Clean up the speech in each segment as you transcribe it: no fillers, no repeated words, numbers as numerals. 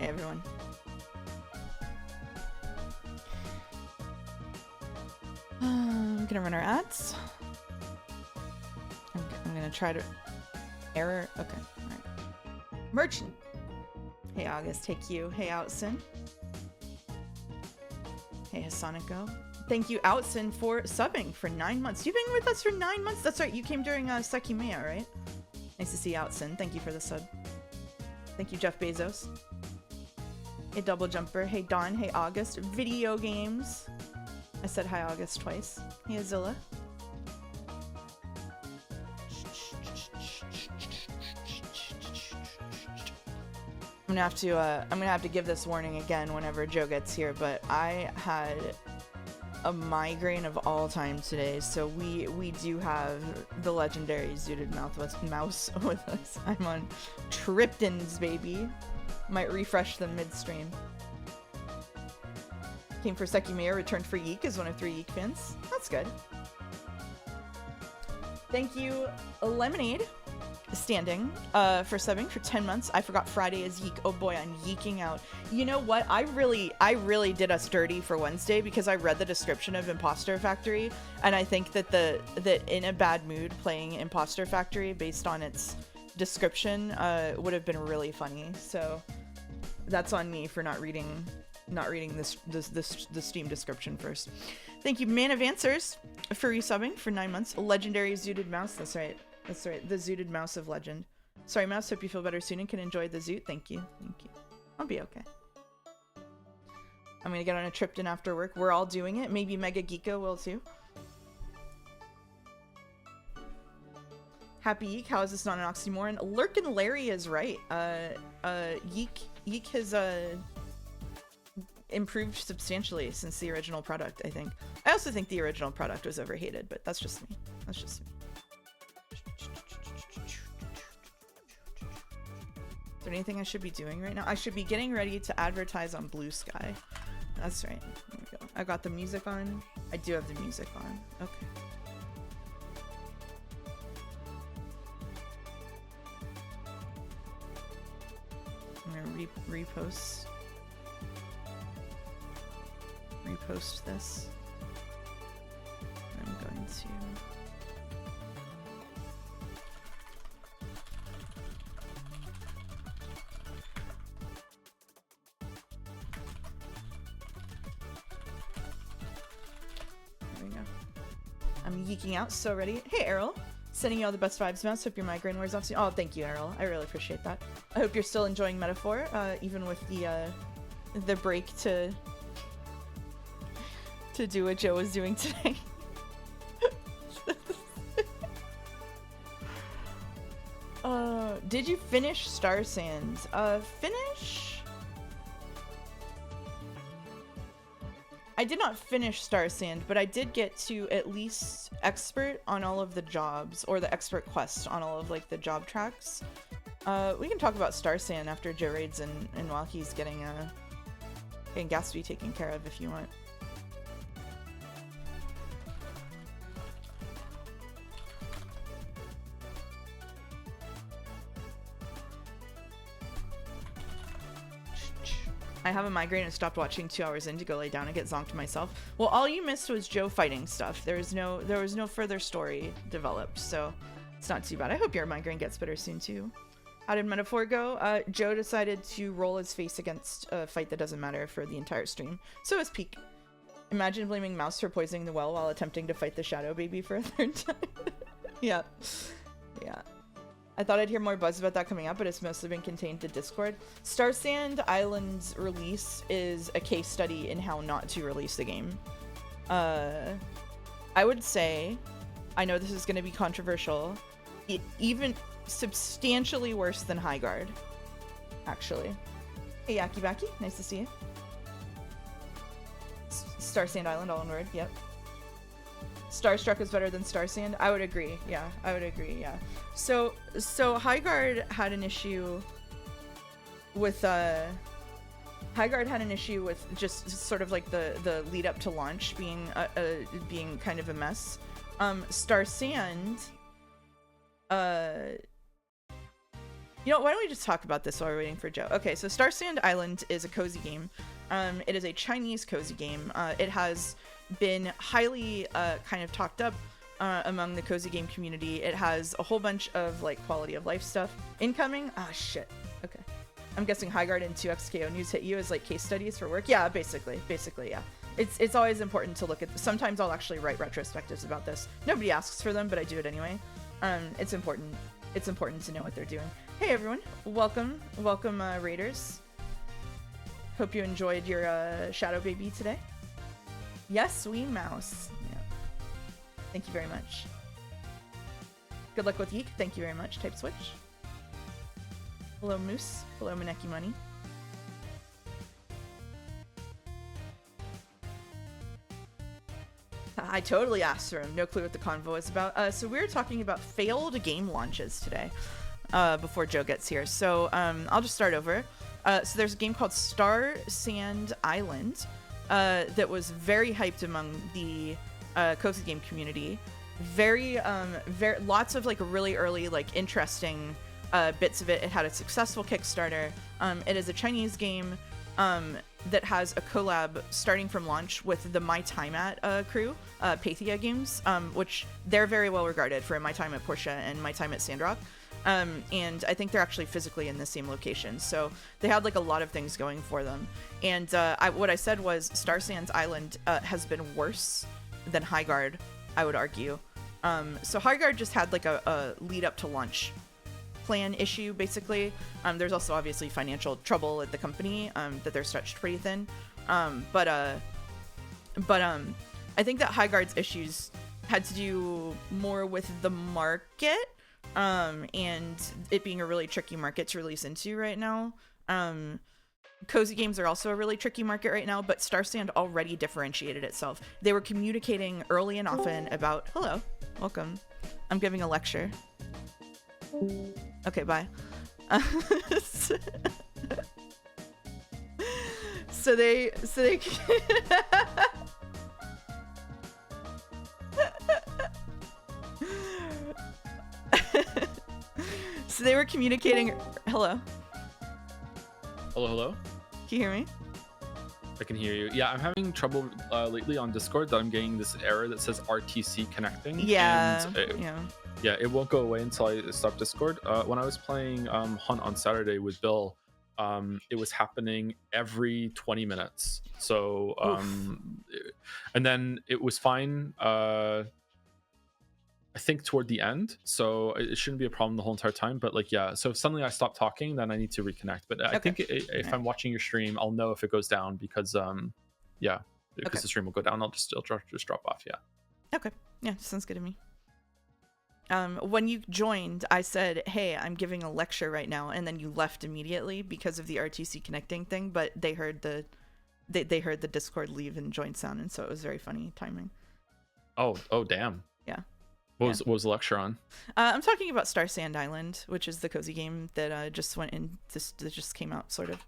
Hey everyone. I'm gonna run our ads. I'm gonna try to error. Okay, alright. Merchant. Hey August, hey Q, hey Outson. Hey Hassaniko. Thank you Outson for subbing for 9 months. You've been with us for 9 months? That's right, you came during Sekimeya, right? Nice to see you Outson. Thank you for the sub. Thank you Jeff Bezos. Hey Double Jumper, hey Dawn, hey August. Video games. I said hi August twice. Hey Azilla. I'm gonna have to give this warning again whenever Joe gets here, but I had a migraine of all time today, so we do have the legendary zooted mouse with us. I'm on Triptans, baby. Might refresh them midstream. Came for Sekimeya, returned for YIIK as one of 3 YIIK fans. That's good. Thank you, Lemonade, standing for subbing for 10 months. I forgot Friday is YIIK. Oh boy, I'm yeeking out. You know what? I really did us dirty for Wednesday because I read the description of Imposter Factory, and I think that that In a Bad Mood playing Imposter Factory based on its description would have been really funny. So that's on me for not reading the Steam description first. Thank you, Man of Answers, for resubbing for 9 months. Legendary zooted mouse. That's right. That's right. The zooted mouse of legend. Sorry, mouse. Hope you feel better soon and can enjoy the zoot. Thank you. Thank you. I'll be okay. I'm gonna get on a Tripton after work. We're all doing it. Maybe Mega Geeko will too. Happy YIIK. How is this not an oxymoron? Lurkin Larry is right. YIIK has improved substantially since the original product, I think. I also think the original product was overhated, but that's just me. That's just me. Is there anything I should be doing right now? I should be getting ready to advertise on Blue Sky. That's right. There we go. I got the music on. I do have the music on. Okay. I'm gonna repost this. I'm going to there we go. I'm yeeking out, so ready. Hey Errol, sending you all the best vibes, mouse. Hope your migraine wears off soon. Oh, thank you, Errol. I really appreciate that. I hope you're still enjoying Metaphor, even with the break to do what Joe was doing today. Did you finish Star Sands? Finish? I did not finish Star Sand, but I did get to at least expert on all of the jobs, or the expert quest on all of like the job tracks. We can talk about Star Sand after Joe raids and while he's getting Gatsby taken care of if you want. I have a migraine and stopped watching 2 hours in to go lay down and get zonked myself. Well, all you missed was Joe fighting stuff. There was no further story developed, so it's not too bad. I hope your migraine gets better soon too. How did Metaphor go? Joe decided to roll his face against a fight that doesn't matter for the entire stream. So is Peak. Imagine blaming Mouse for poisoning the well while attempting to fight the Shadow Baby for a 3rd time. Yeah. Yeah. I thought I'd hear more buzz about that coming up, but it's mostly been contained to Discord. Star Sand Island's release is a case study in how not to release the game. I would say, I know this is going to be controversial, even substantially worse than High Guard, actually. Hey Yaki Baki, nice to see you. Star Sand Island, all one word, yep. Starstruck is better than Star Sand. I would agree. Yeah, I would agree. Yeah. So High Guard had an issue with just sort of like the lead up to launch being kind of a mess. Star Sand You know, why don't we just talk about this while we're waiting for Joe? Okay, so Star Sand Island is a cozy game. It is a Chinese cozy game. It has been highly kind of talked up among the cozy game community. It has a whole bunch of like quality of life stuff incoming. Ah, shit. Okay. I'm guessing Highguard and 2XKO News hit you as like case studies for work. Yeah, basically, yeah. It's always important to look at. Sometimes I'll actually write retrospectives about this. Nobody asks for them, but I do it anyway. It's important. It's important to know what they're doing. Hey everyone, welcome, Raiders. Hope you enjoyed your Shadow Baby today. Yes, we mouse. Yeah. Thank you very much. Good luck with YIIK. Thank you very much. Type switch. Hello Moose. Hello Maneki Money. I totally asked for him. No clue what the convo is about. So we're talking about failed game launches today. Before Joe gets here. So I'll just start over. So there's a game called Star Sand Island that was very hyped among the cozy game community. Very lots of like really early like interesting bits of it. It had a successful Kickstarter. It is a Chinese game that has a collab starting from launch with the My Time At crew, Pathia Games, which they're very well regarded for My Time at Porsche and My Time at Sandrock. And I think they're actually physically in the same location. So they had like a lot of things going for them. And what I said was Star Sands Island has been worse than Highguard, I would argue. So Highguard just had like a lead up to launch plan issue, basically. There's also obviously financial trouble at the company that they're stretched pretty thin. But I think that Highguard's issues had to do more with the market. And it being a really tricky market to release into right now. Cozy games are also a really tricky market right now, but Star Sand already differentiated itself. They were communicating early and often about, hello, welcome. I'm giving a lecture. Okay, bye. So they so they were communicating. Hello. Hello. Can you hear me? I can hear you. Yeah, I'm having trouble lately on Discord. That I'm getting this error that says RTC connecting. Yeah. And, yeah, it won't go away until I stop Discord. When I was playing Hunt on Saturday with Bill, it was happening every 20 minutes. So, and then it was fine. I think toward the end, so it shouldn't be a problem the whole entire time. But like, yeah, so if suddenly I stop talking, then I need to reconnect. But I think if I'm watching your stream, I'll know if it goes down because the stream will go down. I'll just drop off. Yeah. Okay. Yeah, sounds good to me. When you joined, I said, "Hey, I'm giving a lecture right now," and then you left immediately because of the RTC connecting thing. But they heard the Discord leave and join sound, and so it was very funny timing. Oh, damn. Yeah. What was the lecture on? I'm talking about Star Sand Island, which is the cozy game that just went in. That just came out, sort of.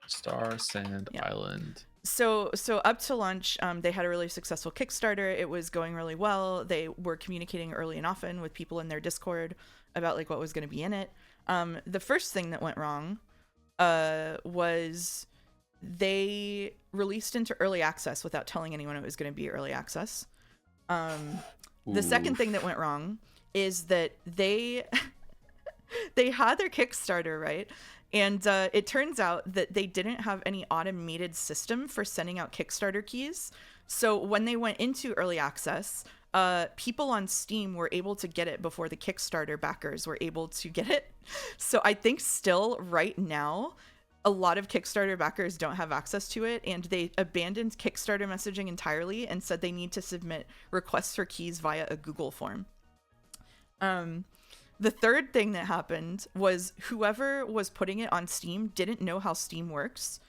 Star Sand Island. So up to launch, they had a really successful Kickstarter. It was going really well. They were communicating early and often with people in their Discord about like what was going to be in it. The first thing that went wrong was they released into early access without telling anyone it was going to be early access. The second thing that went wrong is that they had their Kickstarter, right? And it turns out that they didn't have any automated system for sending out Kickstarter keys. So when they went into early access, people on Steam were able to get it before the Kickstarter backers were able to get it. So I think still right now, a lot of Kickstarter backers don't have access to it, and they abandoned Kickstarter messaging entirely and said they need to submit requests for keys via a Google form. The third thing that happened was whoever was putting it on Steam didn't know how Steam works.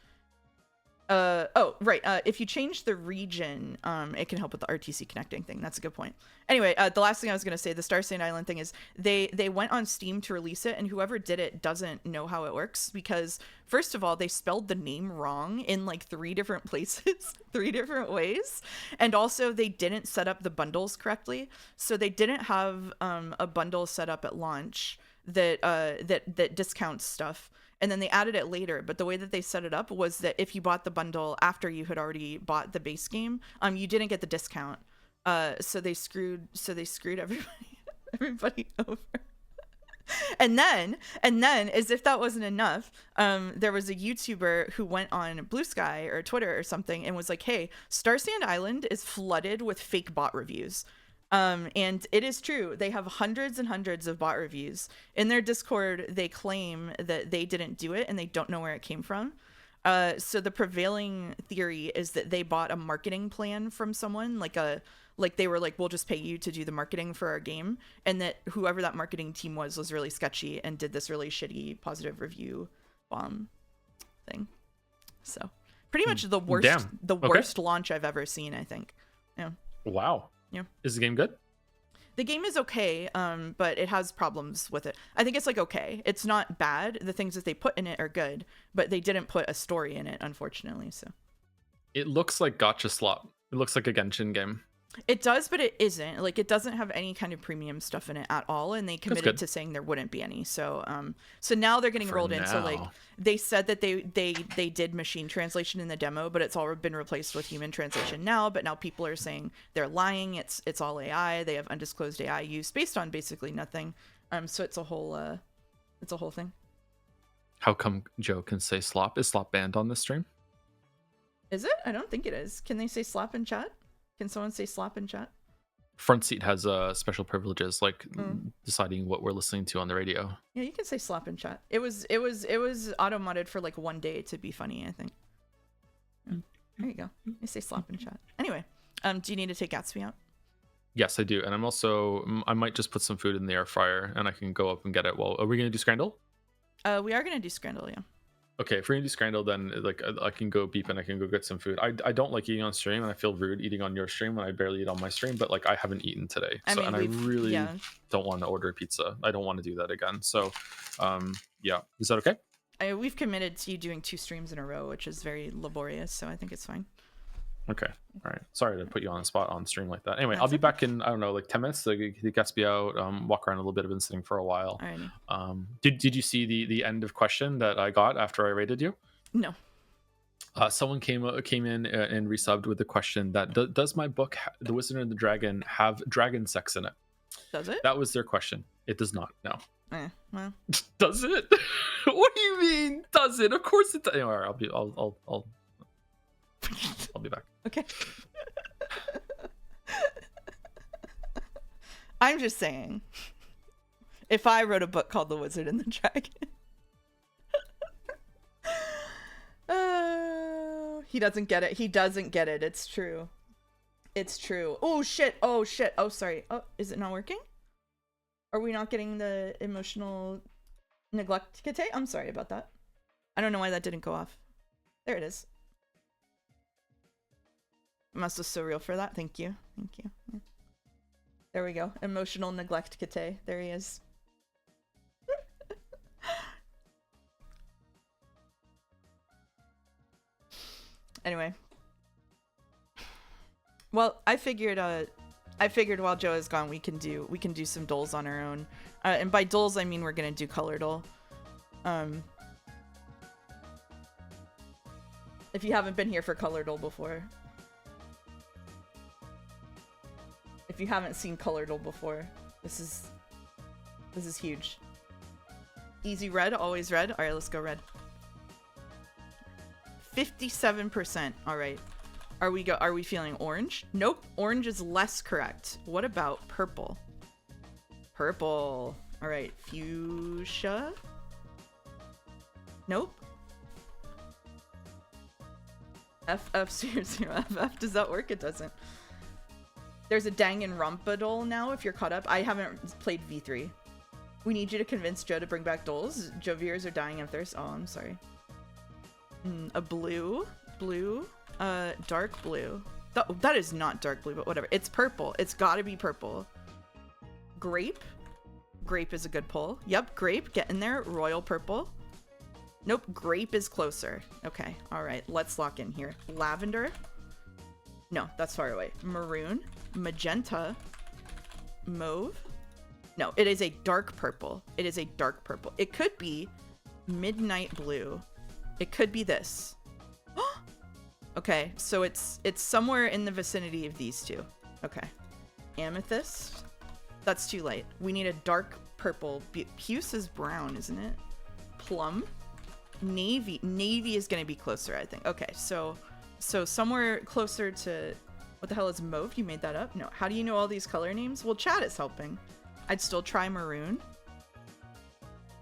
If you change the region, it can help with the RTC connecting thing. That's a good point. Anyway, the last thing I was going to say, the Star Sand Island thing, is they went on Steam to release it, and whoever did it doesn't know how it works because, first of all, they spelled the name wrong in like 3 different places, 3 different ways, and also they didn't set up the bundles correctly. So they didn't have a bundle set up at launch that discounts stuff, and then they added it later. But the way that they set it up was that if you bought the bundle after you had already bought the base game, you didn't get the discount. So they screwed everybody over. And then, as if that wasn't enough, there was a YouTuber who went on Blue Sky or Twitter or something and was like, "Hey, Star Sand Island is flooded with fake bot reviews." And it is true. They have hundreds and hundreds of bot reviews. In their Discord, they claim that they didn't do it and they don't know where it came from. So the prevailing theory is that they bought a marketing plan from someone, like they were like, "We'll just pay you to do the marketing for our game," and that whoever that marketing team was really sketchy and did this really shitty positive review bomb thing. So pretty much the worst launch I've ever seen, I think. Yeah. Wow. Yeah. Is the game good? The game is okay, but it has problems with it. I think it's like okay. It's not bad. The things that they put in it are good, but they didn't put a story in it, unfortunately. So it looks like gacha slot. It looks like a Genshin game. It does, but it isn't. Like, it doesn't have any kind of premium stuff in it at all, and they committed to saying there wouldn't be any. So so now they're getting rolled in. So like they said that they did machine translation in the demo, but it's all been replaced with human translation now. But now people are saying they're lying. It's all AI. They have undisclosed AI use based on basically nothing. So it's a whole thing. How come Joe can say slop? Is slop banned on this stream? Is it? I don't think it is. Can they say slap in chat? Can someone say slap in chat? Front Seat has special privileges, like deciding what we're listening to on the radio. Yeah, you can say slap in chat. It was auto modded for like 1 day to be funny, I think. There you go. You say slap in chat. Anyway, do you need to take Gatsby out? Yes, I do, and I might just put some food in the air fryer, and I can go up and get it. Well, are we gonna do Scrandle? We are gonna do Scrandle, yeah. Okay, if we're gonna do Scrandle, then like I can go beep and I can go get some food. I don't like eating on stream, and I feel rude eating on your stream when I barely eat on my stream. But like I haven't eaten today, I really don't want to order pizza. I don't want to do that again. So, yeah, is that okay? We've committed to you doing 2 streams in a row, which is very laborious. So I think it's fine. Okay, all right. Sorry to put you on the spot on stream like that. Anyway, I'll be back in, I don't know, like 10 minutes. The Gatsby out, walk around a little bit. I've been sitting for a while. Alrighty. Did you see the end of question that I got after I rated you? No. Someone came in and resubbed with the question that does my book, The Wizard and the Dragon, have dragon sex in it? Does it? That was their question. It does not. No. Well. Does it? What do you mean? Does it? Of course it does. Anyway, I'll be back. Okay. I'm just saying, if I wrote a book called The Wizard and the Dragon, he doesn't get it. He doesn't get it. It's true. It's true. Oh shit. Oh shit. Oh sorry. Oh, is it not working? Are we not getting the emotional neglect kite? I'm sorry about that. I don't know why that didn't go off. There it is. Must was so real for that. Thank you. Thank you. Yeah. There we go. Emotional neglect kite. There he is. Anyway. Well, I figured while Joe is gone we can do some doles on our own. And by doles I mean we're gonna do color dole. If you haven't been here for color dole before. If you haven't seen color dole before, this is huge. Easy red, always red. All right, let's go red. 57%. All right. Are we feeling orange? Nope. Orange is less correct. What about purple? Purple. All right. Fuchsia. Nope. FF00FF. Does that work? It doesn't. There's a Danganronpa doll now if you're caught up. I haven't played V3. We need you to convince Joe to bring back dolls. Joe viewers are dying of thirst. Oh, I'm sorry. A blue. Blue. Dark blue. That is not dark blue, but whatever. It's purple. It's gotta be purple. Grape. Grape is a good pull. Yep, grape. Get in there. Royal purple. Nope, grape is closer. Okay, all right. Let's lock in here. Lavender. No, that's far away. Maroon. Magenta. Mauve. No, it is a dark purple. It is a dark purple. It could be midnight blue. It could be this. Okay, so it's somewhere in the vicinity of these two. Okay. Amethyst. That's too light. We need a dark purple. Puce is brown, isn't it? Plum. Navy. Navy is going to be closer, I think. Okay, so somewhere closer to... What the hell is mauve? You made that up? No. How do you know all these color names? Well, chat is helping. I'd still try maroon.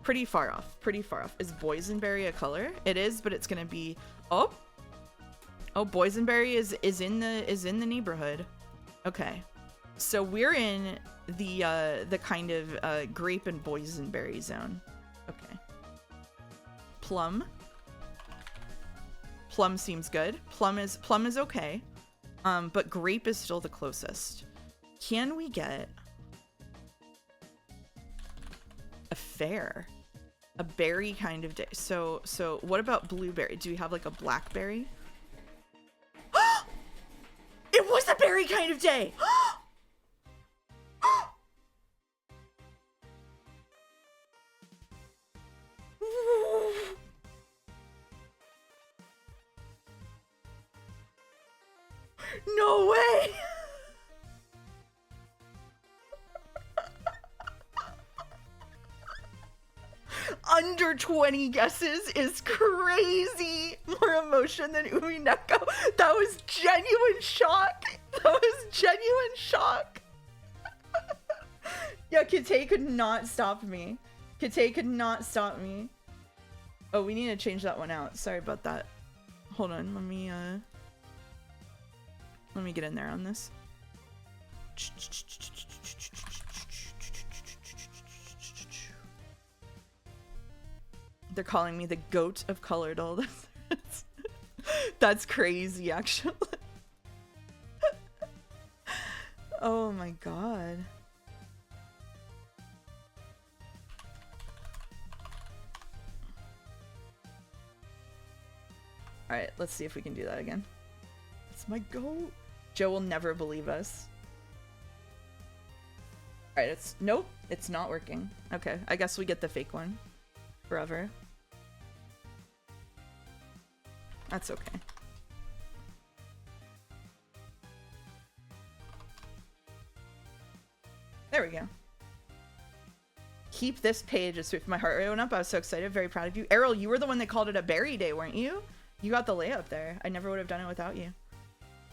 Pretty far off. Pretty far off. Is boysenberry a color? It is, but it's going to be... Oh! Oh, boysenberry is in the neighborhood. Okay. So we're in the kind of grape and boysenberry zone. Okay. Plum. Plum seems good. Plum is okay. But grape is still the closest. Can we get a fair? A berry kind of day. So what about blueberry? Do we have like a blackberry? It was a berry kind of day. No way. Under 20 guesses is crazy. More emotion than Umineko. That was genuine shock. That was genuine shock. Yeah, Kite could not stop me. Kite could not stop me. Oh, we need to change that one out. Sorry about that. Hold on, let me get in there on this. They're calling me the goat of colored old. That's crazy, actually. Oh my god. Alright, let's see if we can do that again. It's my goat. Joe will never believe us. Alright, nope, it's not working. Okay, I guess we get the fake one. Forever. That's okay. There we go. Keep this page as sweet. My heart rate went up. I was so excited. Very proud of you. Errol, you were the one that called it a berry day, weren't you? You got the layup there. I never would have done it without you.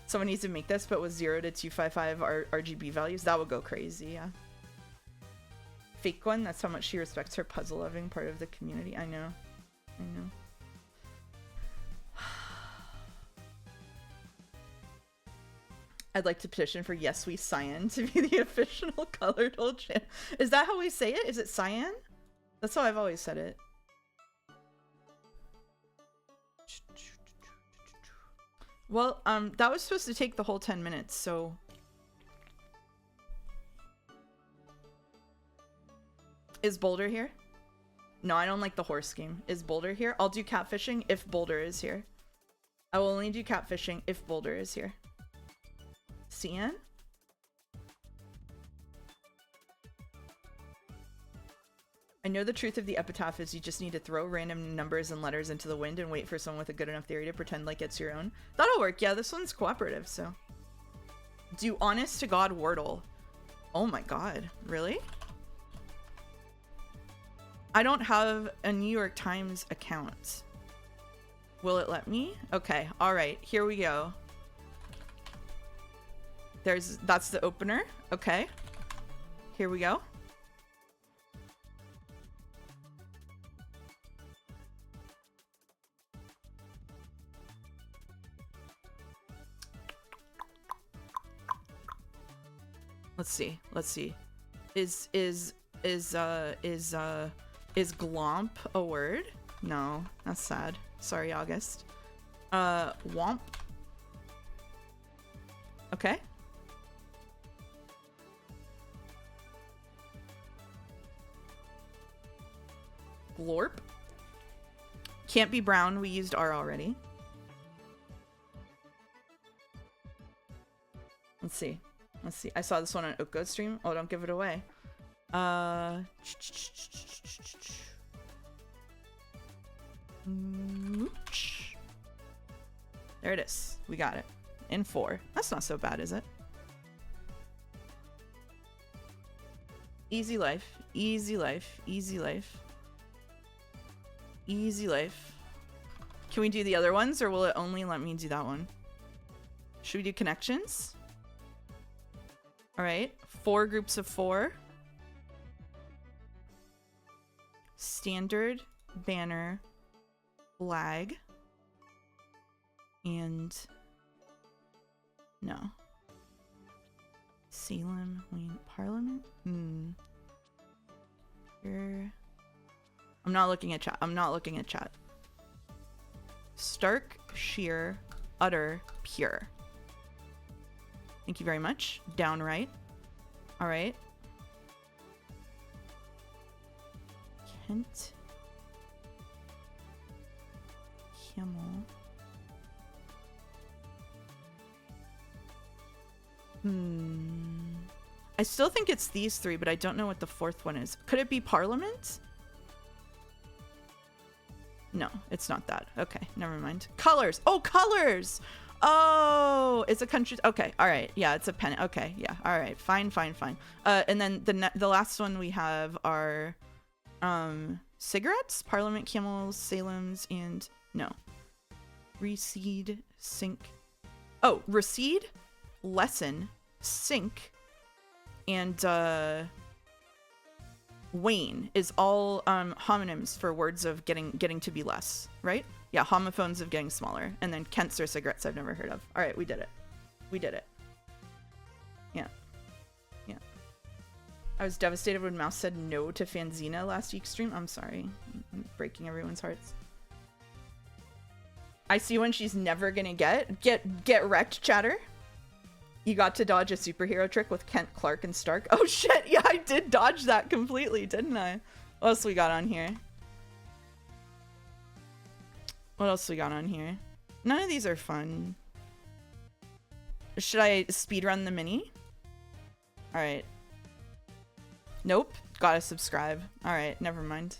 Someone needs to make this, but with 0 to 255 RGB values. That would go crazy, yeah. Fake one. That's how much she respects her puzzle-loving part of the community. I know. I know. I'd like to petition for Yes We Cyan to be the official colored old channel. Is that how we say it? Is it cyan? That's how I've always said it. Well, that was supposed to take the whole 10 minutes, so... Is Boulder here? No, I don't like the horse game. Is Boulder here? I'll do catfishing if Boulder is here. I will only do catfishing if Boulder is here. Cyan? I know the truth of the epitaph is you just need to throw random numbers and letters into the wind and wait for someone with a good enough theory to pretend like it's your own. That'll work. Yeah, this one's cooperative, so. Do honest to God Wordle. Oh my god. Really? I don't have a New York Times account. Will it let me? Okay. All right. Here we go. That's the opener. Okay. Here we go. Let's see. Let's see. Is glomp a word? No, that's sad. Sorry, August. Womp. Okay. Glorp. Can't be brown. We used R already. Let's see. Let's see. I saw this one on Uko's stream. Oh, don't give it away. There it is. We got it. In 4. That's not so bad, is it? Easy life. Easy life. Easy life. Easy life. Can we do the other ones, or will it only let me do that one? Should we do connections? Alright. 4 groups of 4. Standard, banner, flag, and no. Salem, Wayne, Parliament? Here. I'm not looking at chat. I'm not looking at chat. Stark, sheer, utter, pure. Thank you very much. Downright. All right. Kent. Camel. I still think it's these 3, but I don't know what the 4th one is. Could it be Parliament? No, it's not that. Okay, never mind. Colors. Oh, colors. Oh, it's a country. Okay, all right. Yeah, it's a pen. Okay, yeah. All right. Fine. And then the last one we have are cigarettes, Parliament, camels, Salem's, and no. Recede, sink. Oh, recede, lesson, sink, and wane is all homonyms for words of getting to be less, right? Yeah, homophones of getting smaller. And then Kents or cigarettes I've never heard of. All right, we did it. We did it. Yeah. Yeah. I was devastated when Mouse said no to Fanzina last week's stream. I'm sorry. I'm breaking everyone's hearts. I see one she's never gonna get wrecked, chatter. You got to dodge a superhero trick with Kent, Clark, and Stark. Oh shit, yeah, I did dodge that completely, didn't I? What else we got on here? What else we got on here? None of these are fun. Should I speedrun the mini? Alright. Nope. Gotta subscribe. Alright, never mind.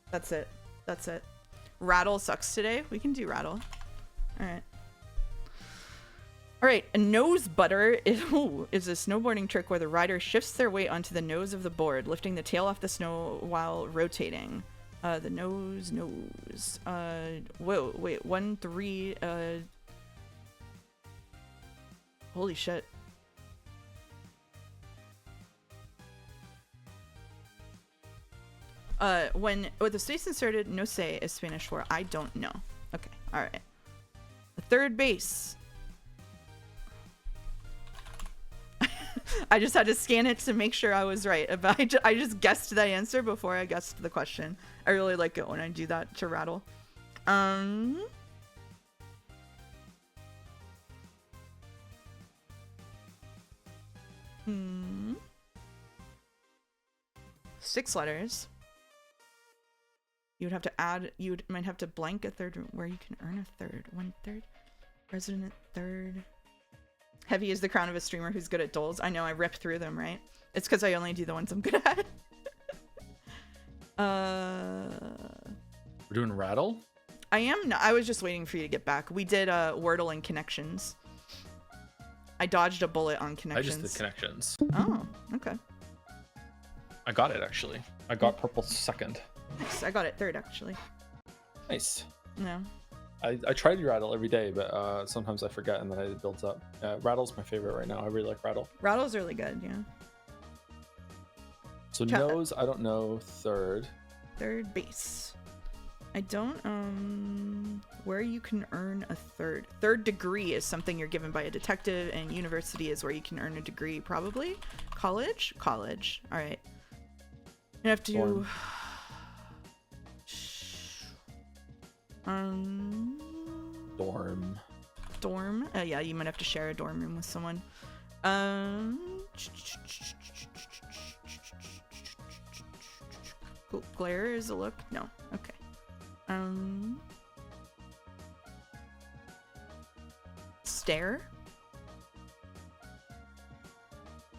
That's it. That's it. Rattle sucks today. We can do rattle. Alright. Alright, a nose butter is a snowboarding trick where the rider shifts their weight onto the nose of the board, lifting the tail off the snow while rotating. The nose. Whoa, wait, 1, 3, holy shit. When with the space inserted, no say is Spanish for I don't know. Okay, alright. The third base. I just had to scan it to make sure I was right. But I just guessed that answer before I guessed the question. I really like it when I do that to rattle. 6 letters. You would have to add, might have to blank a third where you can earn a third. 1/3. President third. Heavy is the crown of a streamer who's good at doles. I know, I rip through them, right? It's because I only do the ones I'm good at. We're doing rattle? I am not. I was just waiting for you to get back. We did Wordle and connections. I dodged a bullet on connections. I just did connections. Oh, okay. I got it, actually. I got purple second. Nice. I got it third, actually. Nice. No. I try to rattle every day, but sometimes I forget and then it builds up. Rattle's my favorite right now. I really like rattle. Rattle's really good, yeah. So nose, I don't know. Third. Third base. I don't, where you can earn a third. Third degree is something you're given by a detective, and university is where you can earn a degree, probably. College? College. All right. You have to... Dorm. Dorm. Dorm? Yeah, you might have to share a dorm room with someone. Glare is a look? No. Okay. Stare?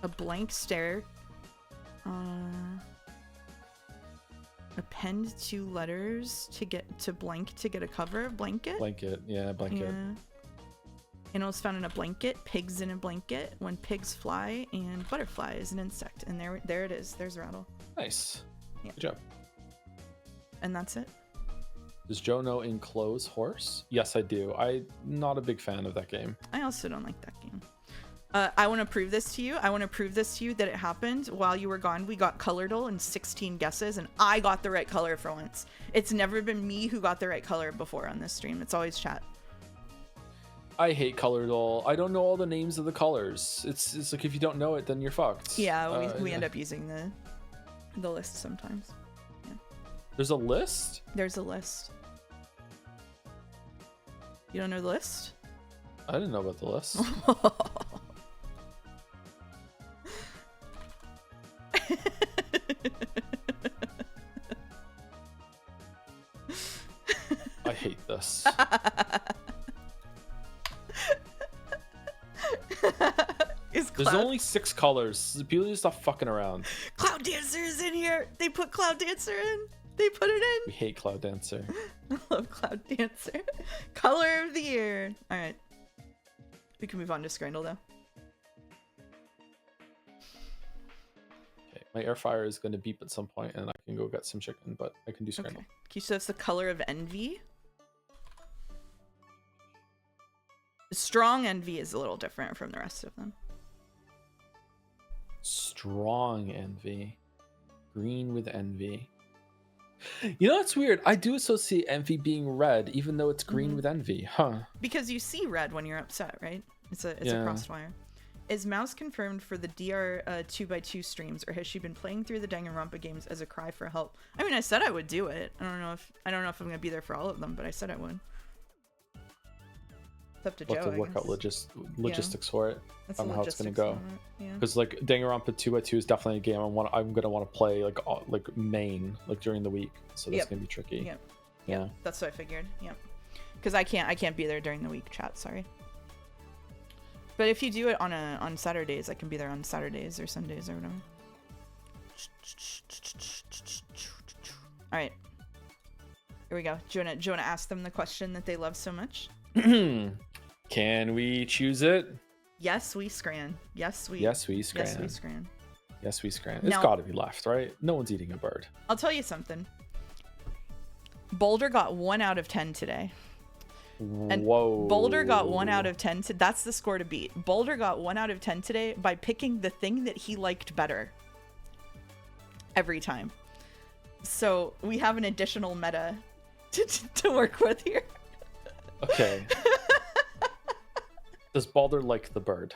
A blank stare. append 2 letters to get to blank to get a cover. Blanket. Blanket. Yeah, blanket. Yeah. Animals found in a blanket. Pigs in a blanket. When pigs fly, and butterfly is an insect. And there it is. There's Rattle. Nice. Yeah. Good job. And that's it. Does Joe know Enclose Horse? Yes, I do. I'm not a big fan of that game. I also don't like that game. I want to prove this to you. I want to prove this to you that it happened while you were gone. We got Coloredle in 16 guesses, and I got the right color for once. It's never been me who got the right color before on this stream. It's always chat. I hate Coloredle. I don't know all the names of the colors. It's like if you don't know it, then you're fucked. Yeah, we end up using the list sometimes. Yeah. There's a list? There's a list. You don't know the list? I didn't know about the list. I hate this. There's only 6 colors. People just stop fucking around. Cloud Dancer is in here. They put Cloud Dancer in. They put it in. We hate Cloud Dancer. I love Cloud Dancer. Color of the year. All right. We can move on to Scrandle though. Okay, my air fryer is going to beep at some point, and I can go get some chicken, but I can do Scrandle. Okay. So it's the color of envy. Strong envy is a little different from the rest of them. Strong envy. Green with envy. You know, it's weird. I do associate envy being red, even though it's green with envy. Huh. Because you see red when you're upset, right? It's a crossfire. Is Mouse confirmed for the DR 2x2 streams, or has she been playing through the Danganronpa games as a cry for help? I mean, I said I would do it. I don't know if I'm gonna be there for all of them, but I said I would. It's up to Joe. We'll have to work out logistics for it. I don't know how it's gonna go. Because like Danganronpa 2x2 is definitely a game I'm gonna want to play like main during the week, so that's gonna be tricky. Yeah, that's what I figured. Yeah, because I can't be there during the week. Chat, sorry. But if you do it on Saturdays, I can be there on Saturdays or Sundays or whatever. All right, here we go. Do you wanna ask them the question that they love so much? Can we choose it? Yes, we scran. Yes, we scran. It's got to be left, right? No one's eating a bird. I'll tell you something. Boulder got 1 out of 10 today. And whoa. Boulder got 1 out of 10. That's the score to beat. Boulder got 1 out of 10 today by picking the thing that he liked better every time. So we have an additional meta to work with here. Okay. Does Balder like the bird?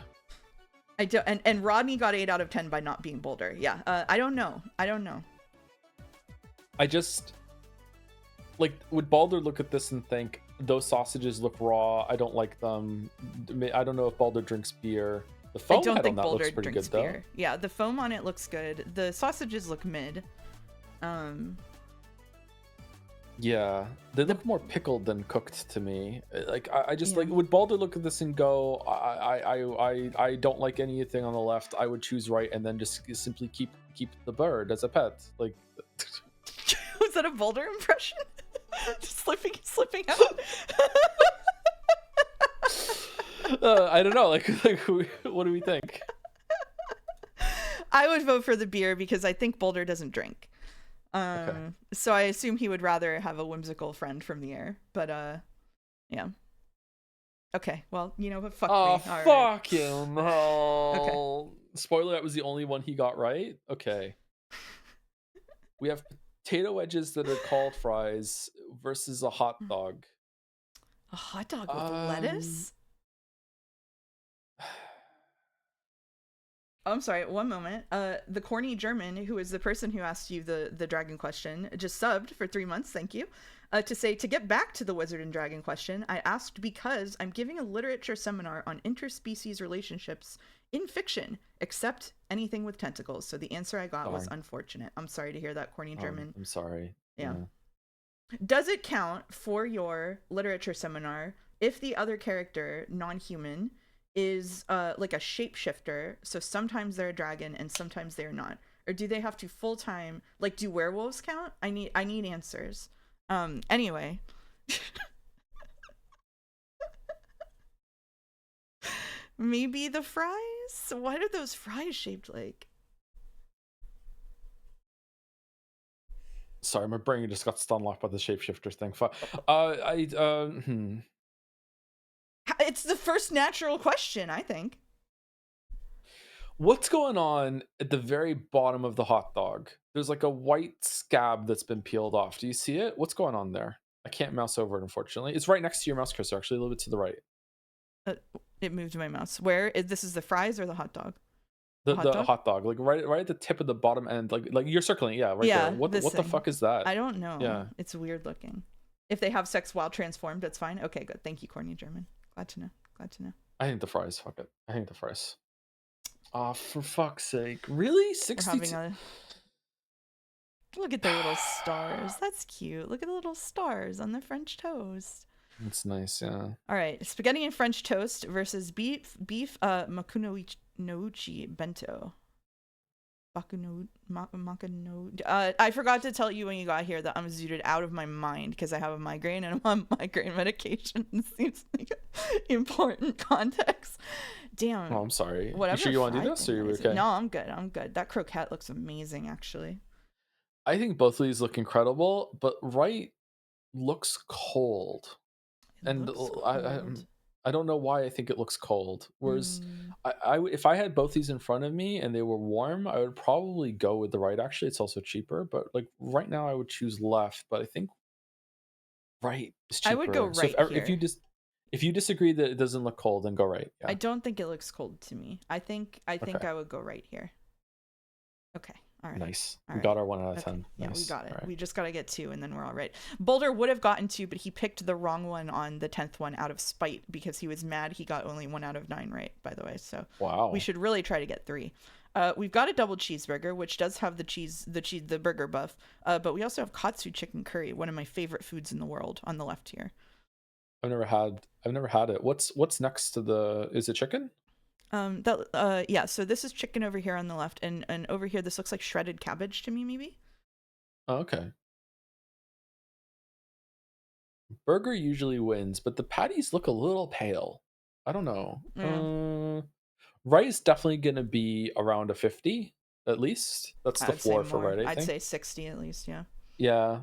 I don't. And Rodney got 8 out of 10 by not being Boulder. Yeah. I don't know. I just would Balder look at this and think those sausages look raw? I don't like them. I don't know if Balder drinks beer. The foam head on that looks pretty good though. Yeah, the foam on it looks good. The sausages look mid. Yeah, they look more pickled than cooked to me. I just would Balder look at this and go, I don't like anything on the left. I would choose right and then just simply keep the bird as a pet. Like, was that a Balder impression? Just slipping out. I don't know. What do we think? I would vote for the beer because I think Boulder doesn't drink. Okay. So I assume he would rather have a whimsical friend from the air, but yeah. Okay, well, you know what? Fuck me. All fuck him. Oh. Okay. Spoiler: that was the only one he got right. Okay. We have potato wedges that are called fries versus a hot dog. A hot dog with lettuce? Oh, I'm sorry, one moment. The corny German, who is the person who asked you the dragon question, just subbed for 3 months, thank you. To say, to get back to the wizard and dragon question, I asked because I'm giving a literature seminar on interspecies relationships in fiction, except anything with tentacles. So the answer I got was unfortunate. I'm sorry to hear that, corny German. I'm sorry. Yeah. Does it count for your literature seminar if the other character, non-human, is like a shapeshifter, so sometimes they're a dragon and sometimes they're not? or do they have to full time? Like, do werewolves count? I need answers. Anyway. Maybe the fries? What are those fries shaped like? Sorry, my brain just got unlocked by the shapeshifter thing. It's the first natural question, I think. What's going on at the very bottom of the hot dog? There's like a white scab that's been peeled off. Do you see it? What's going on there? I can't mouse over it, unfortunately. It's right next to your mouse cursor, actually, a little bit to the right. It moved my mouse. Where is this? Is the fries or the hot dog? The hot dog, like right at the tip of the bottom end, like you're circling, yeah, right there. What the fuck is that? I don't know. Yeah, it's weird looking. If they have sex while transformed, that's fine. Okay, good. Thank you, corny German. Glad to know. Glad to know. I think the fries. Fuck it. I think the fries. Oh, for fuck's sake! Really? 62. Look at the little stars. That's cute. Look at the little stars on the French toast. It's nice, yeah. All right, spaghetti and French toast versus beef makunouchi bento. I forgot to tell you when you got here that I'm zooted out of my mind because I have a migraine and I'm on migraine medication. It seems like important context. Damn. Oh, I'm sorry. Whatever. You sure you want to do this, or you okay? No, I'm good. I'm good. That croquette looks amazing, actually. I think both of these look incredible, but right looks cold. I don't know why I think it looks cold. Whereas I if I had both these in front of me and they were warm, I would probably go with the right. Actually, it's also cheaper, but like right now I would choose left, but I think right is cheaper. I would go right so here. If you disagree that it doesn't look cold, then go right. Yeah. I don't think it looks cold to me. I think I would go right here. Okay. All right. Nice. All we got our 1 out of 10. Yeah, nice. we got it. Right. We just got to get 2 and then we're all right. Boulder would have gotten 2, but he picked the wrong one on the 10th one out of spite because he was mad he got only 1 out of 9 right, by the way. So wow. We should really try to get 3. We've got a double cheeseburger, which does have the burger buff, but we also have katsu chicken curry, one of my favorite foods in the world, on the left here. I've never had it. What's next to the? Is it chicken? Yeah, so this is chicken over here on the left, and over here this looks like shredded cabbage to me, maybe. Oh, okay. Burger usually wins, but the patties look a little pale. I don't know. Yeah. Right is definitely gonna be around a 50 at least. That's the floor for right. I'd say 60 at least. Yeah. Yeah.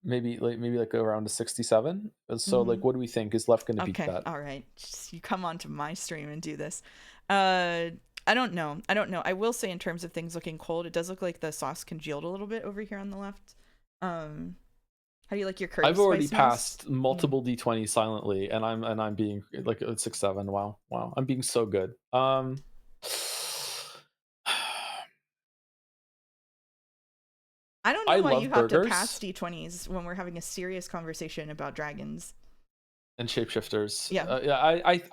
Maybe like around a 67. So like, what do we think is left going to beat that? All right, you come onto my stream and do this. I don't know. I will say in terms of things looking cold, it does look like the sauce congealed a little bit over here on the left. How do you like your curry? I've already passed multiple D20 silently, and I'm being like 6-7. Wow, I'm being so good. I don't know why you have to pass D20s when we're having a serious conversation about dragons and shapeshifters. Yeah.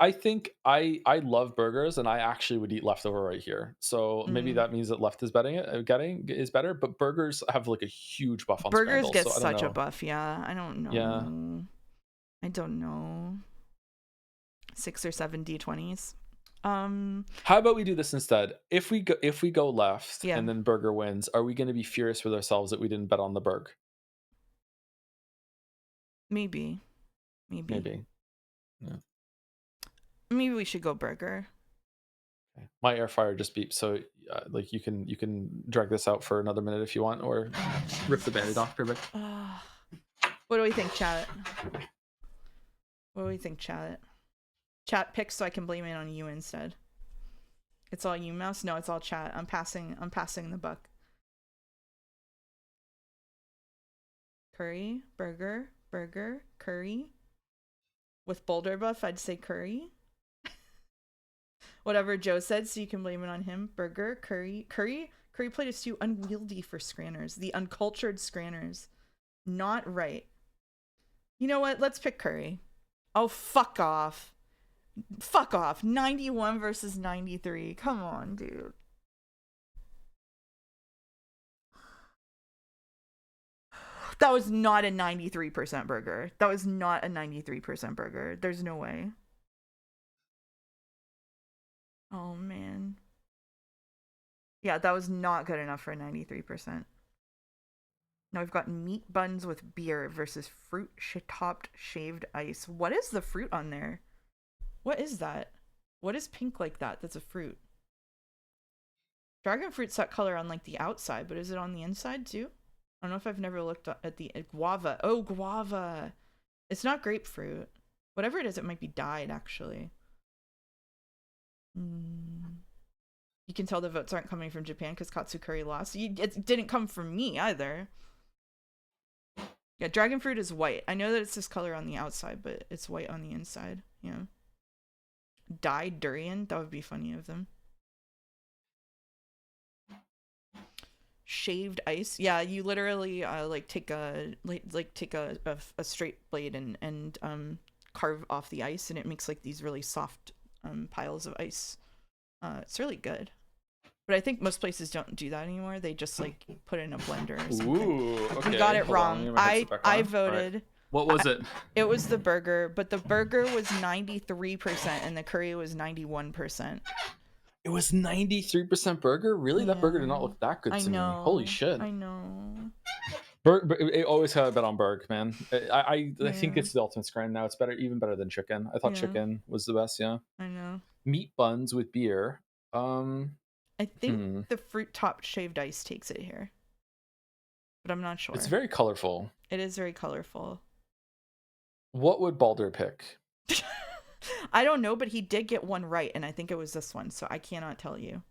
I think I love burgers, and I actually would eat leftover right here. So maybe that means that left is getting better, but burgers have like a huge buff on burgers. Scramble, Get so such a buff. Yeah, I don't know. Yeah, I don't know. 6 or 7 D20s. How about we do this instead? If we go left and then burger wins, are we going to be furious with ourselves that we didn't bet on the burg? Maybe. Yeah. Maybe we should go burger. Okay. My air fryer just beeped, so like you can drag this out for another minute if you want, or rip the band-aid off. Perfect. What do we think, chat? Chat picks so I can blame it on you instead. It's all you, Mouse? No, it's all chat. I'm passing the buck. Curry, burger, curry. With Boulder buff, I'd say curry. Whatever Joe said, so you can blame it on him. Burger, curry plate is too unwieldy for scranners. The uncultured scranners. Not right. You know what? Let's pick curry. Oh, fuck off. 91 versus 93. Come on, dude. That was not a 93% burger. There's no way. Oh, man. Yeah, that was not good enough for 93%. Now we've got meat buns with beer versus fruit topped shaved ice. What is the fruit on there? What is that? What is pink like that? That's a fruit. Dragon fruit's that color on like the outside, but is it on the inside too? I don't know if I've never looked at the guava. Oh, guava. It's not grapefruit. Whatever it is, it might be dyed actually. You can tell the votes aren't coming from Japan because Katsu Curry lost. It didn't come from me either. Yeah, dragon fruit is white. I know that it's this color on the outside, but it's white on the inside. Yeah. Dyed durian? That would be funny of them. Shaved ice? Yeah, you literally like take a straight blade and carve off the ice, and it makes like these really soft piles of ice. It's really good. But I think most places don't do that anymore. They just like put it in a blender or something. Ooh, okay. We got it wrong. I voted. Right. What was it? It was the burger, but the burger was 93% and the curry was 91%. It was 93% burger? Really? Yeah. That burger did not look that good to me. Holy shit. I know. It always had a bet on burger, man. I think it's the ultimate scram now. It's better, even better than chicken. I thought chicken was the best, yeah. I know. Meat buns with beer. I think the fruit topped shaved ice takes it here, but I'm not sure. It's very colorful. It is very colorful. What would Baldur pick? I don't know, but he did get one right, and I think it was this one, so I cannot tell you.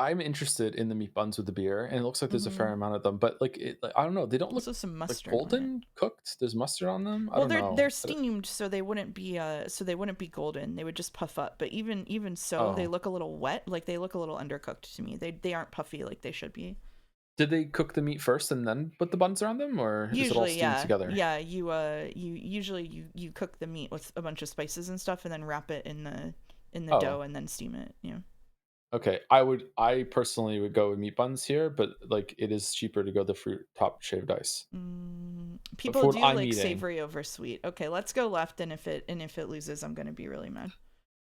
I'm interested in the meat buns with the beer, and it looks like there's a fair amount of them, but like, I don't know, they don't look some mustard like golden cooked. There's mustard on them. Well, they're steamed, so they wouldn't be golden. They would just puff up. But even so, they look a little wet. Like they look a little undercooked to me. They aren't puffy like they should be. Did they cook the meat first and then put the buns around them, or is it all steamed together? Yeah, you usually cook the meat with a bunch of spices and stuff, and then wrap it in the dough and then steam it. Yeah. Okay, I personally would go with meat buns here, but like it is cheaper to go the fruit top shaved ice. People do like savory over sweet. Okay, let's go left, and if it loses, I'm gonna be really mad.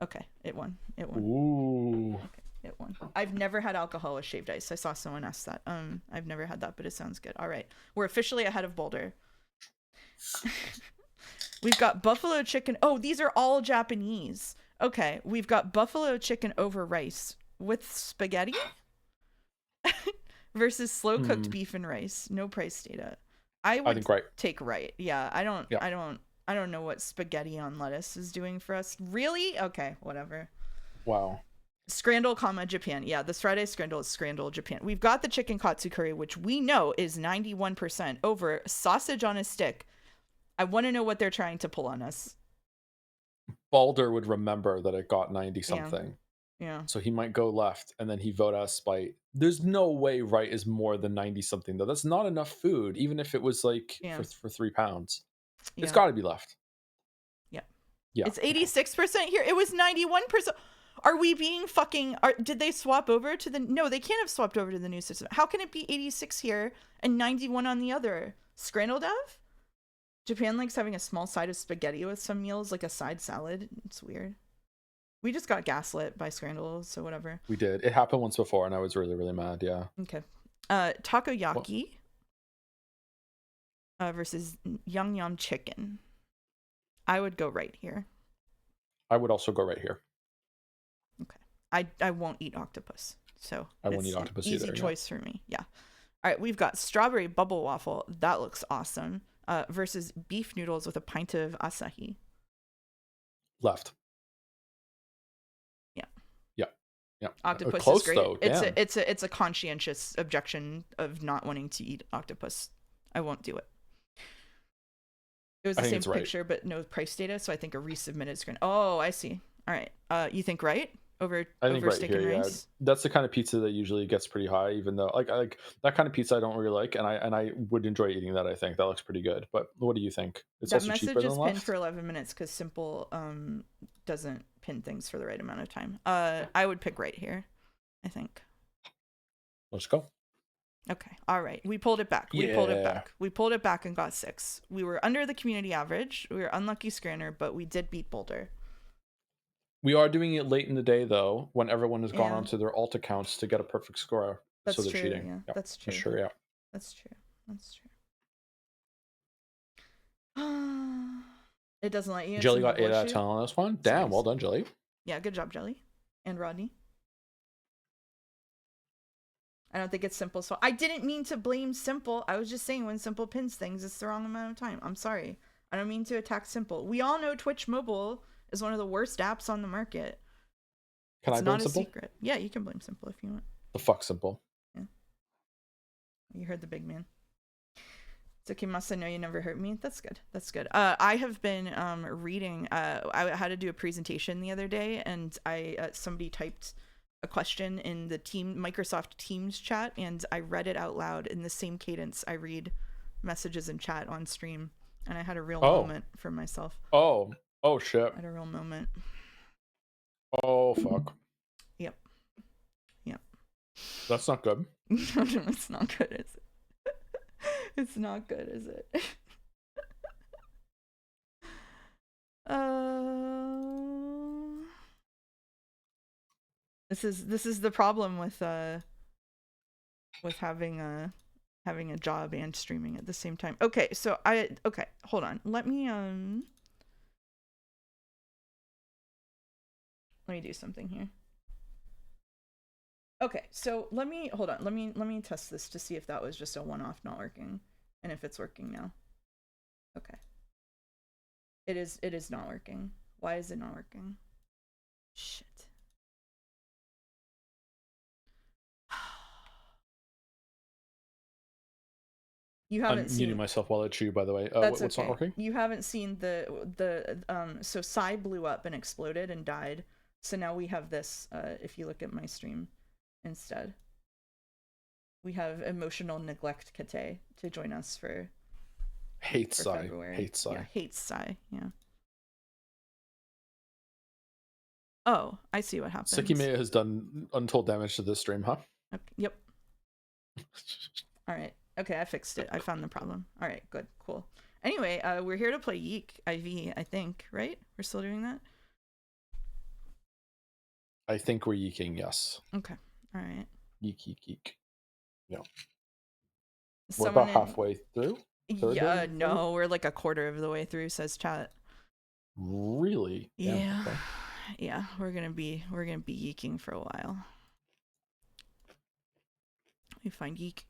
Okay, it won. Ooh. Okay, it won. I've never had alcohol with shaved ice. I saw someone ask that. I've never had that, but it sounds good. All right, we're officially ahead of Boulder. We've got buffalo chicken. Oh, these are all Japanese. Okay, we've got buffalo chicken over rice with spaghetti versus slow cooked beef and rice. No price data. I think right. Take right. Yeah, I don't know what spaghetti on lettuce is doing for us. Really? Okay, whatever. Wow. Scrandle, Japan. Yeah, this Friday scrandle is Scrandle, Japan. We've got the chicken katsu curry, which we know is 91% over sausage on a stick. I want to know what they're trying to pull on us. Baldur would remember that it got 90 something. Yeah. So he might go left, and then he vote us by. There's no way right is more than 90 something though. That's not enough food, even if it was like for 3 pounds. Yeah. It's got to be left. Yeah. It's 86% here. It was 91%. Are we being fucking? Did they swap over to the? No, they can't have swapped over to the new system. How can it be 86 here and 91 on the other? Scrandle Dev? Japan likes having a small side of spaghetti with some meals, like a side salad. It's weird. We just got gaslit by Scrandle, so whatever. We did. It happened once before, and I was really, really mad. Yeah. Okay. Takoyaki versus Yum chicken. I would go right here. I would also go right here. Okay. I won't eat octopus, so I won't eat octopus either. Easy choice for me. Yeah. All right, we've got strawberry bubble waffle. That looks awesome. Versus beef noodles with a pint of Asahi. Left. Yeah, octopus close, is great. Though. It's a conscientious objection of not wanting to eat octopus. I won't do it. It was the same picture, but no price data, so I think a resubmitted screen. Oh, I see. All right. You think right over steak and rice? Yeah. That's the kind of pizza that usually gets pretty high, even though like that kind of pizza I don't really like, and I would enjoy eating that. I think that looks pretty good. But what do you think? It's that also message cheaper than is left. pinned for 11 minutes because Simple doesn't pin things for the right amount of time. I would pick right here, I think. Let's go. Okay. All right. We pulled it back. We pulled it back and got 6. We were under the community average. We were unlucky Scranner, but we did beat Boulder. We are doing it late in the day though, when everyone has gone Yeah, onto their alt accounts to get a perfect score, so that's they're true. cheating. Yeah, Yeah, that's for true. sure. Yeah. That's true. That's true. It doesn't let you. It's a Jelly got mobile 8 out of issue. 10 on this one. Damn, Series. well done, Jelly. Yeah, good job, Jelly. And Rodney. I don't think it's simple. So I didn't mean to blame Simple. I was just saying when Simple pins things, it's the wrong amount of time. I'm sorry. I don't mean to attack Simple. We all know Twitch Mobile is one of the worst apps on the market. Can It's I blame not a Simple? secret. Yeah, you can blame Simple if you want. The fuck Simple. Yeah. You heard the big man. It's okay, Mas. I know you never hurt me. That's good. That's good. I have been reading. I had to do a presentation the other day, and somebody typed a question in the Microsoft Teams chat, and I read it out loud in the same cadence I read messages in chat on stream, and I had a real moment for myself. Oh shit. I had a real moment. Oh fuck. Yep. That's not good. No, it's not good, is it? It's not good, is it? This is the problem with having a job and streaming at the same time. Okay, so hold on. Let me do something here. Okay, so hold on. Let me test this to see if that was just a one-off not working, and if it's working now. Okay. It is not working. Why is it not working? Shit. You haven't I'm muting myself while I chew, by the way. That's what's okay. not working? You haven't seen so Psy blew up and exploded and died. So now we have this, if you look at my stream instead. We have Emotional Neglect Kate to join us for February. Hate Psy. Yeah, hates Psy, yeah. Oh, I see what happens. Sikimea has done untold damage to this stream, huh? Okay, yep. All right. Okay, I fixed it. I found the problem. All right, good, cool. Anyway, we're here to play YIIK IV, I think, right? We're still doing that? I think we're yeeking, yes. Okay, all right. Yeek. Yeah. We're about halfway through? Yeah, no, we're like a quarter of the way through, says chat. Really? Yeah. Okay. Yeah, we're gonna be yeeking for a while. We find YIIK.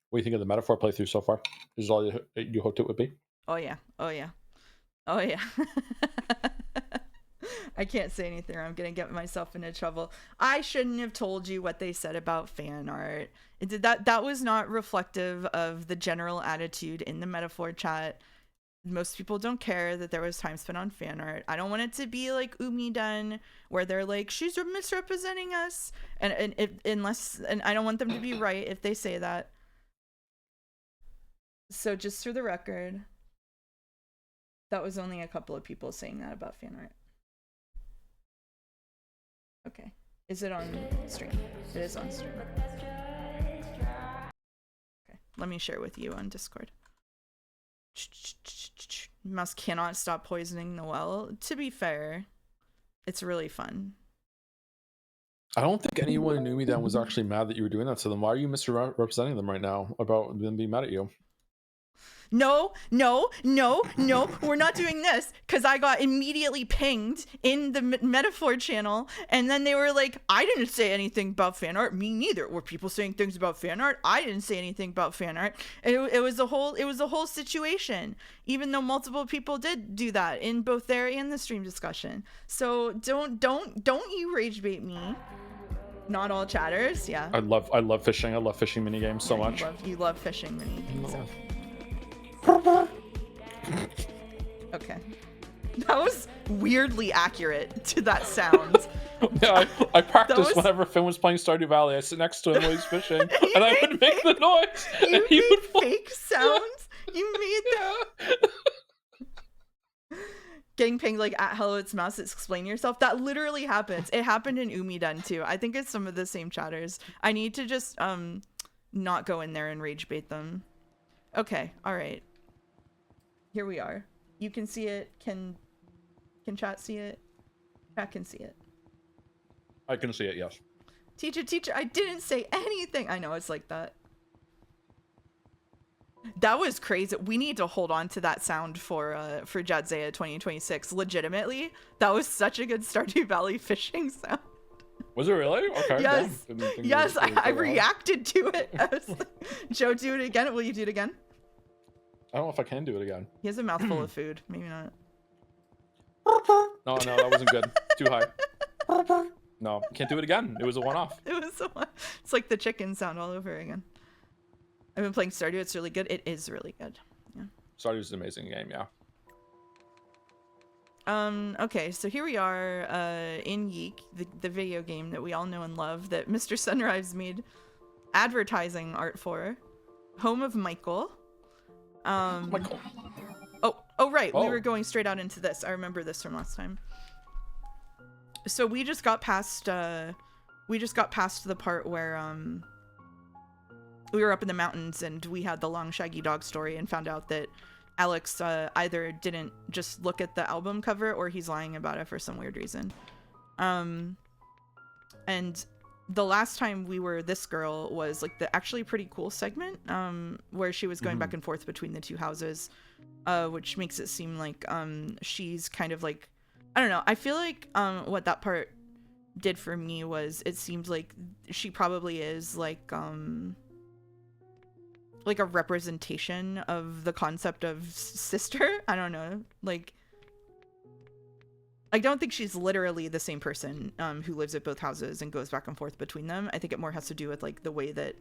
What do you think of the metaphor playthrough so far? Is all you hoped it would be? Oh yeah. I can't say anything or I'm gonna get myself into trouble. I shouldn't have told you what they said about fan art. That was not reflective of the general attitude in the metaphor chat. Most people don't care that there was time spent on fan art. I don't want it to be like Umi-done, where they're like, she's misrepresenting us, and I don't want them to be right if they say that. So just for the record, that was only a couple of people saying that about fan art. Okay, is it on stream? It is on stream. Okay, let me share with you on Discord. Mouse cannot stop poisoning the well. To be fair, it's really fun. I don't think anyone in Umi-dan was actually mad that you were doing that to them. Why are you misrepresenting them right now about them being mad at you? No, we're not doing this, because I got immediately pinged in the metaphor channel, and then they were like, I didn't say anything about fan art. Me neither. Were people saying things about fan art? I didn't say anything about fan art. It was a whole situation, even though multiple people did do that in both there and the stream discussion. So don't you rage bait me. Not all chatters, yeah. I love fishing. I love fishing minigames so much. You love fishing minigames. So. Okay. That was weirdly accurate to that sound. Yeah, I practiced whenever Finn was playing Stardew Valley. I sit next to him while he's fishing, and I would make the noise. You made fake sounds? You made that? Getting pinged like at Hello It's Mouse, explain yourself. That literally happens. It happened in Umi-done too. I think it's some of the same chatters. I need to just not go in there and rage bait them. Okay, all right. Here we are. You can see it. Can Can chat see it? Chat can see it. I can see it, yes. Teacher, I didn't say anything. I know, it's like that. That was crazy. We need to hold on to that sound for Jadzea 2026. Legitimately, that was such a good Stardew Valley fishing sound. Was it really? Okay. Yes. Yeah. Yes, I reacted to it. I was like, Joe, do it again. Will you do it again? I don't know if I can do it again. He has a mouthful of food. Maybe not. No, that wasn't good. Too high. No, can't do it again. It was a one-off. It was so much. It's like the chicken sound all over again. I've been playing Stardew. It's really good. It is really good. Yeah. Stardew's an amazing game, yeah. Okay, so here we are in YIIK, the video game that we all know and love that Mr. Sunrise made advertising art for. Home of Michael. Michael. Oh right, we were going straight out into this. I remember this from last time. So we just got past the part where we were up in the mountains and we had the long shaggy dog story and found out that Alex either didn't just look at the album cover or he's lying about it for some weird reason. And the last time we were this girl was like the actually pretty cool segment where she was going back and forth between the two houses, which makes it seem like she's kind of like, I don't know. I feel like what that part did for me was it seems like she probably is like a representation of the concept of sister. I don't know. Like, I don't think she's literally the same person who lives at both houses and goes back and forth between them. I think it more has to do with like the way that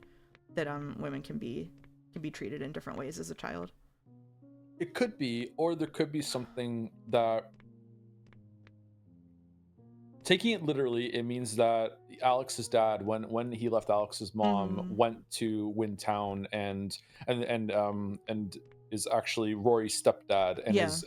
women can be treated in different ways as a child. It could be, or there could be something that, taking it literally, it means that Alex's dad, when he left Alex's mom, went to Windtown and is actually Rory's stepdad and is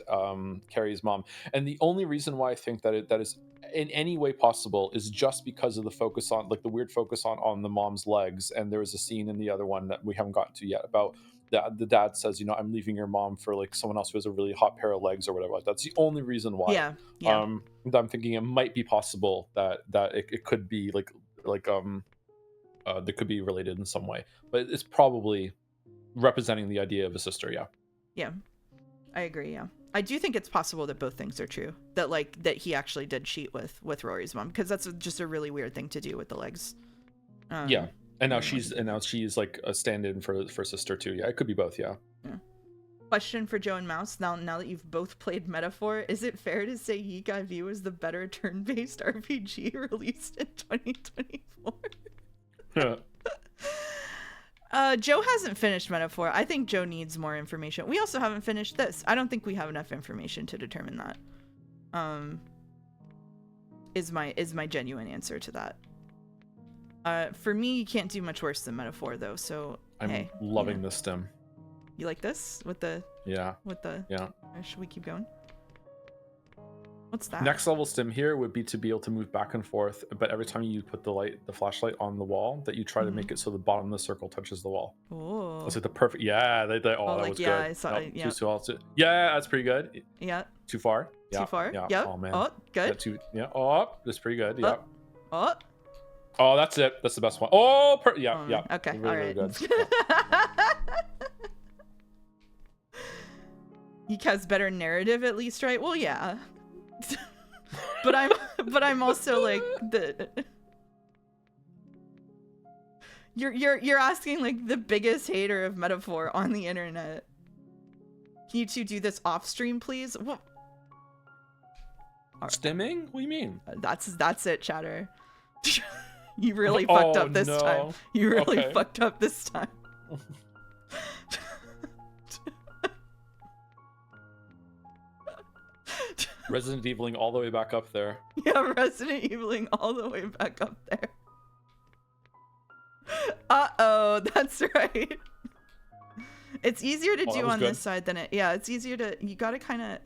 Carrie's mom. And the only reason why I think that is in any way possible is just because of the focus on, like, the weird focus on the mom's legs. And there was a scene in the other one that we haven't gotten to yet about the dad says, you know, I'm leaving your mom for like someone else who has a really hot pair of legs or whatever. That's the only reason why. I'm thinking it might be possible that it could be like that could be related in some way, but it's probably representing the idea of a sister. Yeah, I agree. Yeah, I do think it's possible that both things are true, that he actually did cheat with Rory's mom, because that's just a really weird thing to do with the legs. And now she's like a stand-in for sister too. Yeah, it could be both. Yeah. Question for Joe and Mouse. Now that you've both played Metaphor, is it fair to say YIIK I.V was the better turn-based RPG released in 2024? Joe hasn't finished Metaphor. I think Joe needs more information. We also haven't finished this. I don't think we have enough information to determine that. Is my genuine answer to that. For me, you can't do much worse than Metaphor though. So I'm loving this stem. You like this with the should we keep going? What's that? Next level stim here would be to be able to move back and forth, but every time you put the flashlight on the wall, that you try to make it so the bottom of the circle touches the wall. Oh, it's like the perfect. Yeah, that was good. I saw it. Yeah, that's pretty good. Yeah. Too far. Yeah. Too far. Yeah. Yep. Oh man. Oh, good. Oh, that's pretty good. Yeah. Oh, that's it. That's the best one. Oh, yeah. Okay. Really, all right. Really good. YIIK has better narrative, at least, right? Well, yeah. but I'm also like you're asking like the biggest hater of Metaphor on the internet. Can you two do this off stream, please? What? Stimming? What do you mean? That's it, chatter. You really fucked up this time. You really fucked up this time. Resident Eviling all the way back up there. Yeah, Resident Eviling all the way back up there. Uh-oh, that's right. It's easier to do on this side than it's easier to, you gotta kind of,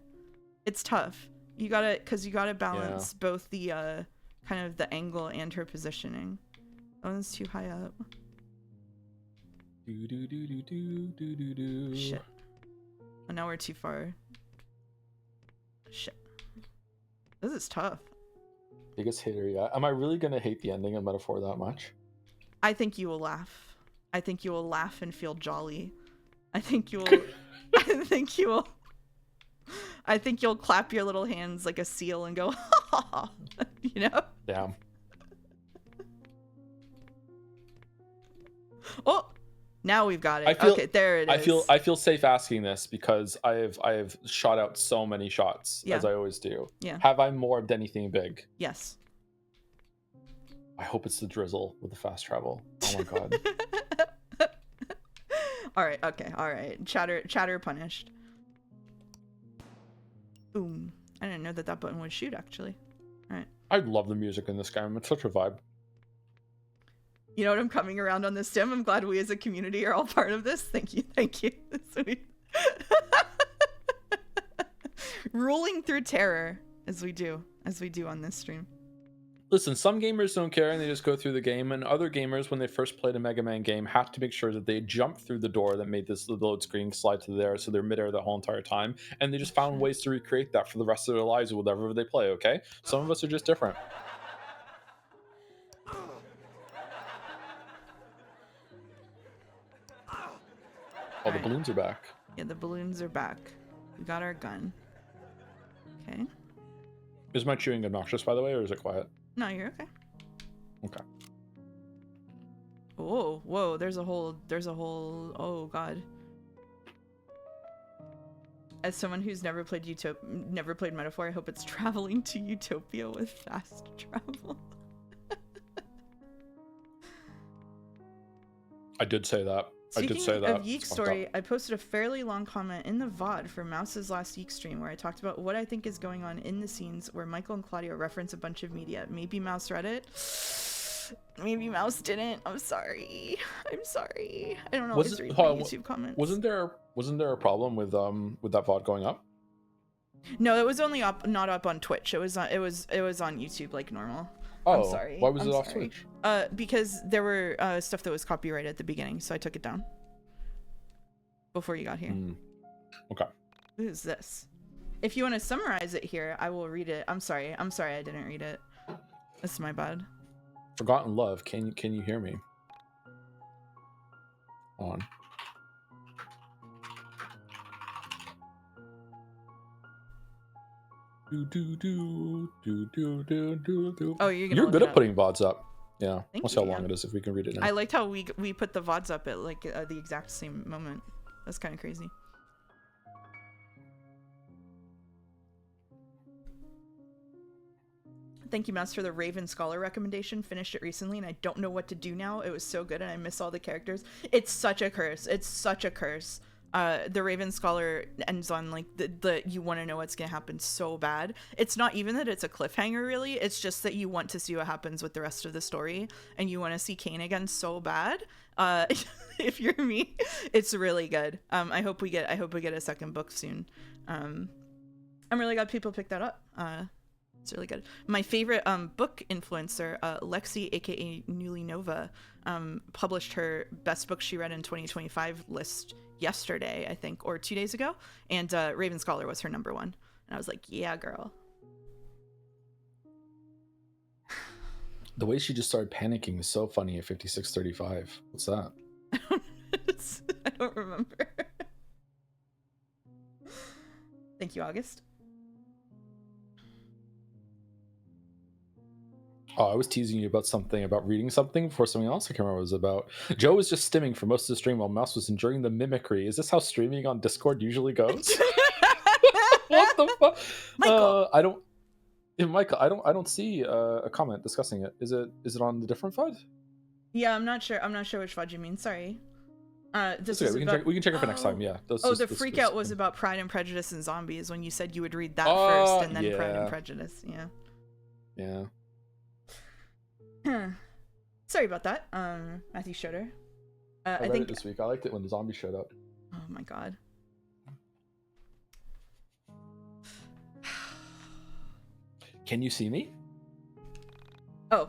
it's tough. You gotta balance both the, kind of the angle and her positioning. Oh, it's too high up. Shit. Oh, now we're too far. Shit. This is tough. Biggest hater yet. Am I really gonna hate the ending of Metaphor that much? I think you will laugh. I think you will laugh and feel jolly. I think you will. I think you will. I think you'll clap your little hands like a seal and go, ha ha ha. You know? Damn. Oh, now we've got it. Okay, there it is. I feel safe asking this because I have shot out so many shots, as I always do. Yeah. Have I morbed anything big? Yes. I hope it's the drizzle with the fast travel. Oh my god. All right. Okay. All right. Chatter punished. Boom. I didn't know that that button would shoot, actually. All right. I love the music in this game. It's such a vibe. You know what? I'm coming around on this, Tim. I'm glad we as a community are all part of this. Thank you. Thank you. Sweet. Ruling through terror as we do on this stream. Listen, some gamers don't care and they just go through the game, and other gamers, when they first played a Mega Man game, have to make sure that they jump through the door that made this load screen slide to there, so they're midair the whole entire time, and they just found ways to recreate that for the rest of their lives with whatever they play, okay? Some of us are just different. Oh, the balloons are back. Yeah, the balloons are back. We got our gun. Okay. Is my chewing obnoxious, by the way, or is it quiet? No, you're okay. Okay. Oh, whoa, there's a whole, oh god. As someone who's never played Metaphor, I hope it's traveling to Utopia with fast travel. I did say that. Speaking I did say that. of YIIK story, I posted a fairly long comment in the VOD for Mouse's last YIIK stream where I talked about what I think is going on in the scenes where Michael and Claudio reference a bunch of media. Maybe Mouse read it. Maybe Mouse didn't. I'm sorry. I'm sorry. I don't always read my YouTube comments. Wasn't there a problem with that VOD going up? No, it was only not up on Twitch. It was on YouTube like normal. Oh, I'm sorry. Why was it off Twitch? Because there were stuff that was copyrighted at the beginning, so I took it down before you got here. Okay. What is this? If you want to summarize it here, I will read it. I'm sorry I didn't read it. That's my bad. Forgotten Love. Can you hear me? On. Oh, you're good at putting VODs up. Yeah. We'll see how long it is if we can read it now. I liked how we put the VODs up at like the exact same moment. That's kind of crazy. Thank you, Mouse, for the Raven Scholar recommendation. Finished it recently, and I don't know what to do now. It was so good, and I miss all the characters. It's such a curse. It's such a curse. The Raven Scholar ends on like the you want to know what's gonna happen so bad. It's not even that it's a cliffhanger, really. It's just that you want to see what happens with the rest of the story, and you want to see Kane again so bad. If you're me, it's really good. I hope we get a second book soon. I'm really glad people picked that up. It's really good. My favorite book influencer, Lexi, aka Newly Nova, published her best book she read in 2025 list yesterday, I think, or 2 days ago, and Raven Scholar was her #1, and I was like, yeah, girl. The way she just started panicking is so funny at 56:35. What's that? I don't remember. Thank you, August. Oh, I was teasing you about something, about reading something before something else. I can't remember what it was about. Joe was just stimming for most of the stream while Mouse was enjoying the mimicry. Is this how streaming on Discord usually goes? What the fuck? Michael. Michael, I don't see a comment discussing it. Is it on the different VOD? Yeah, I'm not sure which VOD you mean. Sorry. This okay, we can check it for next time. Yeah. The freak out was about Pride and Prejudice and zombies when you said you would read that first and then Pride and Prejudice. Yeah. Yeah. Sorry about that, Matthew Schroeder. I think it this week. I liked it when the zombies showed up. Oh my god. Can you see me? Oh.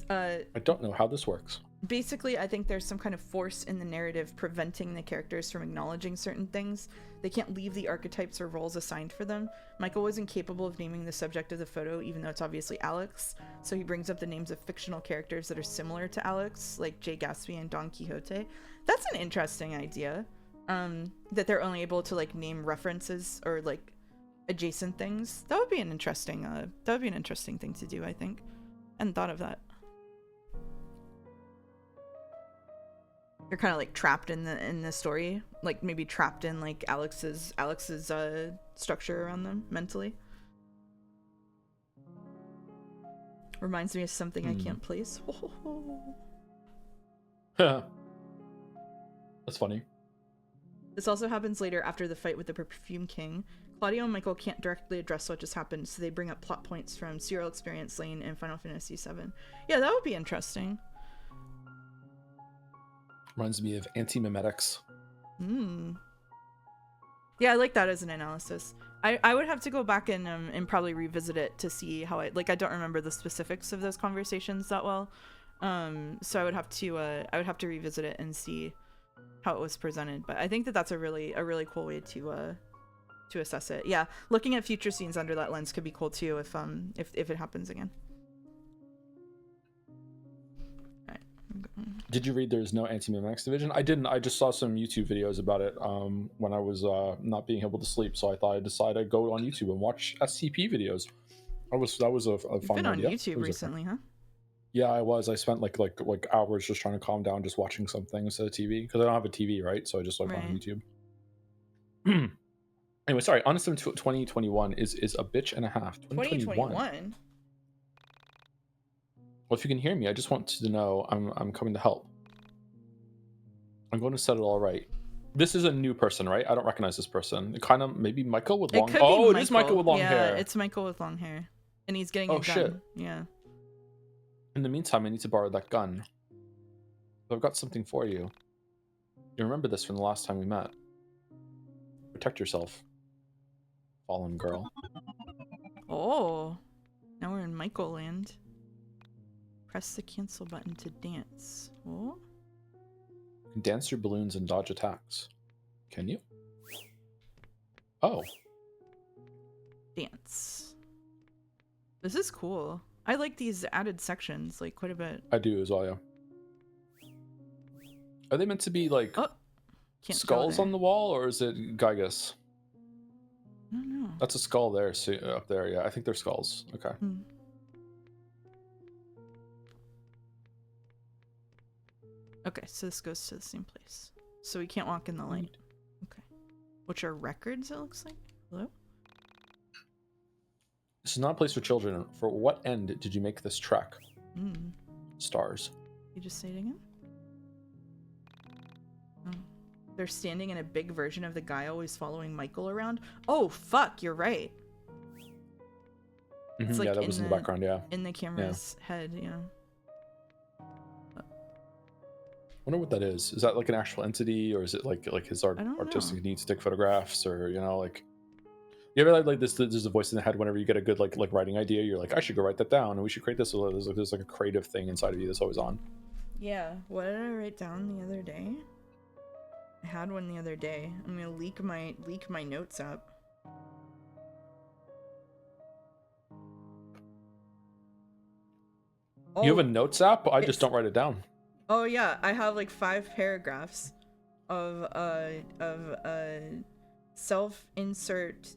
I don't know how this works. basically, I think there's some kind of force in the narrative preventing the characters from acknowledging certain things. They can't leave the archetypes or roles assigned for them. Michael was incapable of naming the subject of the photo, even though it's obviously Alex, so he brings up the names of fictional characters that are similar to Alex, like Jay Gatsby and Don Quixote. That's an interesting idea, that they're only able to, like, name references or, like, adjacent things. That would be an interesting thing to do, I think. I hadn't thought of that. You're kind of like trapped in the story, like maybe trapped in like Alex's structure around them mentally. Reminds me of something I can't place. That's funny. This also happens later after the fight with the Perfume King. Claudio and Michael can't directly address what just happened, so they bring up plot points from Serial Experience Lane and Final Fantasy VII. Yeah, that would be interesting. Reminds me of anti-memetics. Yeah, I like that as an analysis. I would have to go back and probably revisit it to see how I don't remember the specifics of those conversations that well. So I would have to revisit it and see how it was presented. But I think that that's a really cool way to assess it. Yeah, looking at future scenes under that lens could be cool too if it happens again. Did you read There's No Anti-Memetics Division? I didn't. I just saw some YouTube videos about it when I was not being able to sleep. So I thought I'd decide I'd go on YouTube and watch SCP videos. That was a fun idea. You've been on YouTube recently, huh? Yeah, I was. I spent like hours just trying to calm down, just watching something instead of TV because I don't have a TV, right? So I just went on YouTube. Anyway, sorry. Honest 2021 is a bitch and a half. 2021. Well, if you can hear me, I just want to know I'm coming to help. I'm going to set it all right. This is a new person, right? I don't recognize this person. It kind of maybe Michael with long. Oh, it is Michael with long hair. Yeah, it's Michael with long hair, and he's getting a gun. Shit. Yeah. In the meantime, I need to borrow that gun. So I've got something for you. You remember this from the last time we met. Protect yourself, fallen girl. Oh, now we're in Michael land. Press the cancel button to dance. Oh. You can dance your balloons and dodge attacks. Can you? Oh. Dance. This is cool. I like these added sections like quite a bit. I do as well, yeah. Are they meant to be like skulls on the wall, or is it Gygus? I don't know. That's a skull there, up there. Yeah, I think they're skulls. Okay. Okay, so this goes to the same place. So we can't walk in the light. Okay. Which are records, it looks like. Hello? This is not a place for children. For what end did you make this trek? Stars. You just say it again? Oh. They're standing in a big version of the guy always following Michael around. Oh, fuck, you're right. It's like yeah, that was in the background, yeah. In the camera's head, yeah. I wonder what that is. Is that like an actual entity, or is it like his artistic need to take photographs, or like you ever like this? There's a voice in the head whenever you get a good like writing idea. You're like, I should go write that down, and we should create this. There's like a creative thing inside of you that's always on. Yeah. What did I write down the other day? I had one the other day. I'm gonna leak my notes up. You have a notes app? I just don't write it down. Oh yeah, I have like 5 paragraphs of self-insert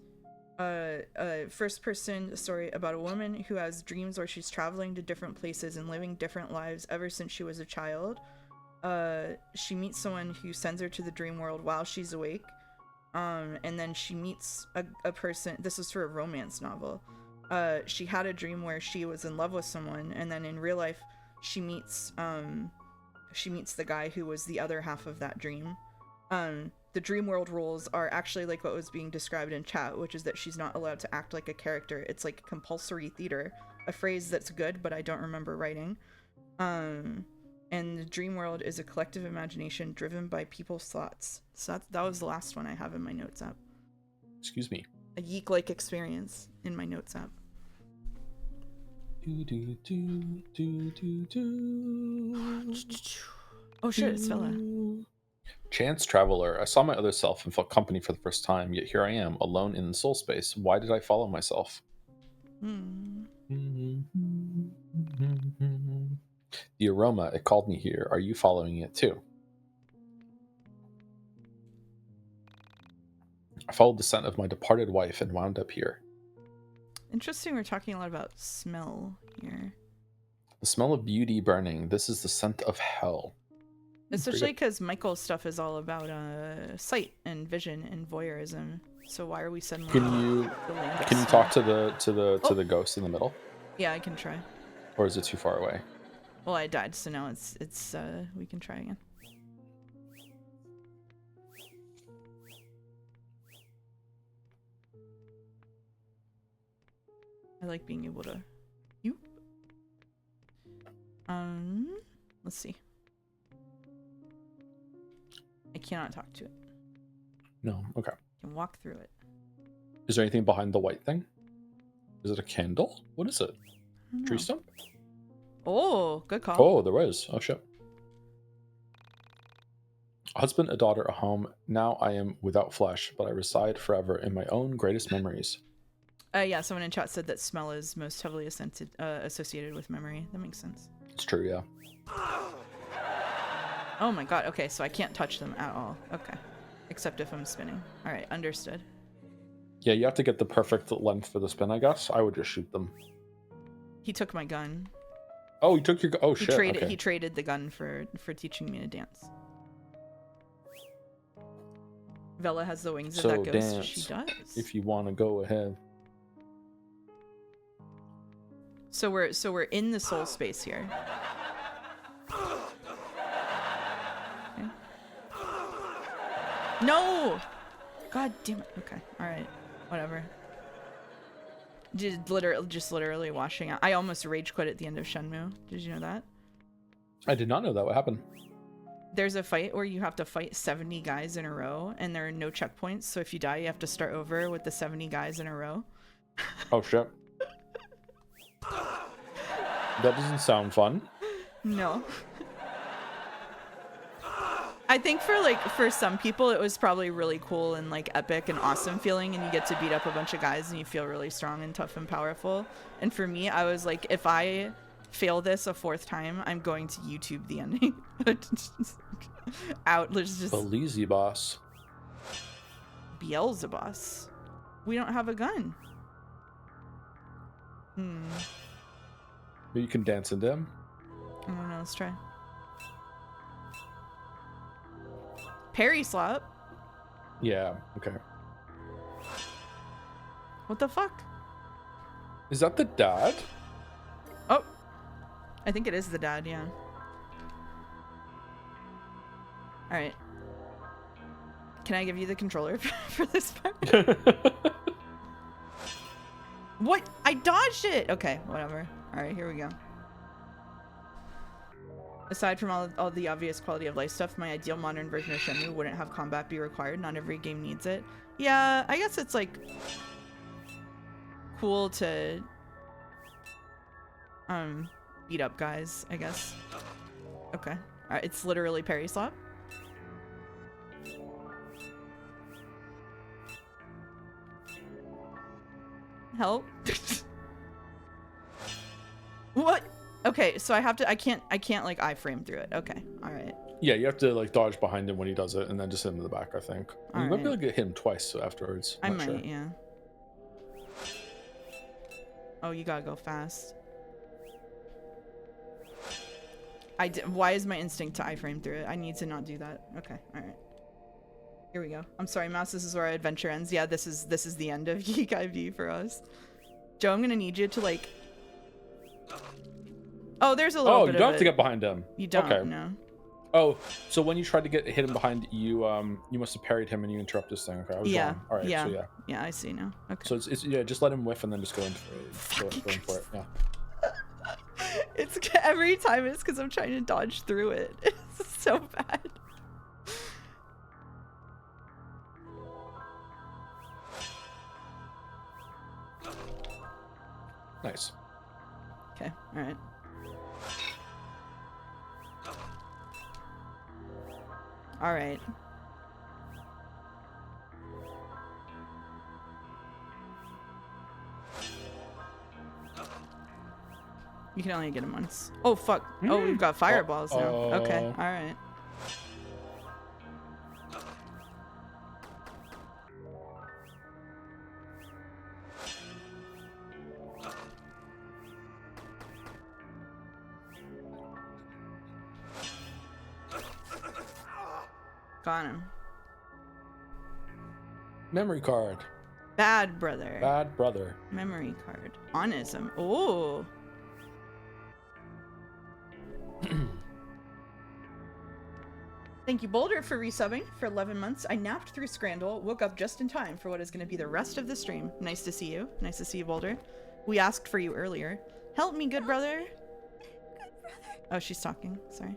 first person story about a woman who has dreams where she's traveling to different places and living different lives ever since she was a child. She meets someone who sends her to the dream world while she's awake. And then she meets a person. This is for a romance novel. She had a dream where she was in love with someone, and then in real life she meets the guy who was the other half of that dream. The dream world rules are actually like what was being described in chat, which is that she's not allowed to act like a character. It's like compulsory theater, a phrase that's good, but I don't remember writing. And the dream world is a collective imagination driven by people's thoughts. So that was the last one I have in my notes app. Excuse me. A YIIK-like experience in my notes app. Oh shit, it's Vela. Chance traveler. I saw my other self and felt company for the first time, yet here I am, alone in soul space. Why did I follow myself? The aroma, it called me here. Are you following it too? I followed the scent of my departed wife and wound up here. Interesting, we're talking a lot about smell here. The smell of beauty burning. This is the scent of hell. Especially because Michael's stuff is all about sight and vision and voyeurism. So why are we suddenly? Can you talk to the ghost in the middle? Yeah, I can try. Or is it too far away? Well, I died, so now it's we can try again. I like being able to. You. Let's see. I cannot talk to it. No. Okay. I can walk through it. Is there anything behind the white thing? Is it a candle? What is it? Tree stump? Oh, good call. Oh, there was. Oh shit. A husband, a daughter, a home. Now I am without flesh, but I reside forever in my own greatest memories. Yeah, someone in chat said that smell is most heavily associated with memory. That makes sense. It's true, yeah. Oh my god, okay, so I can't touch them at all. Okay. Except if I'm spinning. Alright, understood. Yeah, you have to get the perfect length for the spin, I guess. I would just shoot them. He took my gun. Oh, he took your gun. Oh, shit. Okay. He traded the gun for teaching me to dance. Vela has the wings of that ghost. Dance, she does. if you want to go ahead. So we're in the soul space here. Okay. No! God damn it. Okay. Alright. Whatever. Just literally washing out. I almost rage quit at the end of Shenmue. Did you know that? I did not know that. What happened? There's a fight where you have to fight 70 guys in a row, and there are no checkpoints. So if you die, you have to start over with the 70 guys in a row. Oh, shit. That doesn't sound fun. No. I think for some people it was probably really cool and like epic and awesome feeling, and you get to beat up a bunch of guys and you feel really strong and tough and powerful. And for me, I was like, if I fail this a fourth time, I'm going to YouTube the ending. Out. Let's just Belize boss. Beelzebus. We don't have a gun. Maybe you can dance into him. I don't know. Let's try. Parry slap. Yeah. Okay. What the fuck? Is that the dad? Oh, I think it is the dad. Yeah. All right. Can I give you the controller for this part? What? I dodged it! Okay, whatever. Alright, here we go. Aside from all the obvious quality of life stuff, my ideal modern version of Shenmue wouldn't have combat be required. Not every game needs it. Yeah, I guess it's like cool to beat up guys, I guess. Okay. Alright, it's literally parry slap. Help. What? Okay, so I can't like iframe through it. Okay, all right. Yeah, you have to like dodge behind him when he does it, and then just hit him in the back. I think. All you might be right. able to hit him twice afterwards. I I'm might, not sure. yeah. Oh, you gotta go fast. Why is my instinct to iframe through it? I need to not do that. Okay, all right. Here we go. I'm sorry, Mouse. This is where our adventure ends. Yeah, this is the end of YIIK IV for us. Joe, I'm gonna need you to like. Oh, there's a little bit of it. Oh, you don't have to get behind him. You don't. Okay. No. Oh, so when you tried to hit him behind you, you must have parried him and you interrupt this thing. Okay, I was wrong. All right, yeah. so yeah. Yeah, I see now. Okay. So it's yeah, just let him whiff and then just go in for it. Go in for it. Yeah. It's every time it's because I'm trying to dodge through it. It's so bad. Nice. Okay, alright. Alright. You can only get him once. Oh, fuck. Oh, we've got fireballs now. Okay, alright. Got him. Memory card. Bad brother. Bad brother. Memory card. Onism. Oh. Thank you, Boulder, for resubbing for 11 months. I napped through Scrandle, woke up just in time for what is going to be the rest of the stream. Nice to see you. Nice to see you, Boulder. We asked for you earlier. Help me, good brother. Good brother. Oh, she's talking. Sorry.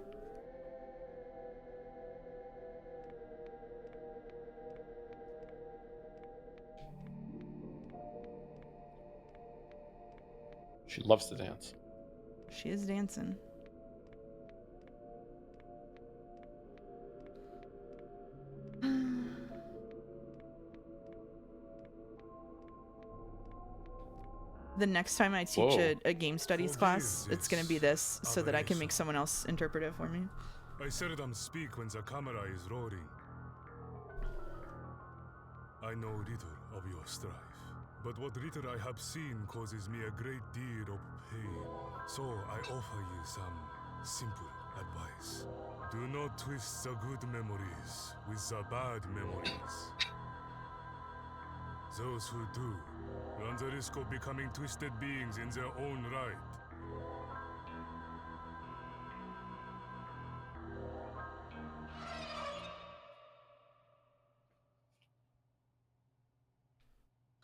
She loves to dance. She is dancing. The next time I teach a game studies class, it's going to be this, so that I can make someone else interpret it for me. I seldom speak when the camera is rolling. I know little of your strife, but what little I have seen causes me a great deal of pain. So I offer you some simple advice. Do not twist the good memories with the bad memories. Those who do run the risk of becoming twisted beings in their own right.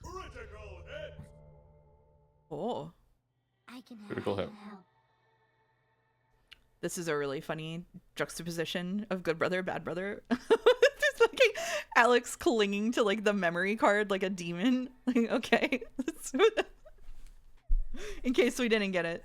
Critical hit! Oh. I can Critical hit. help. This is a really funny juxtaposition of good brother, bad brother. Just like Alex clinging to like the memory card like a demon. Like, okay. In case we didn't get it.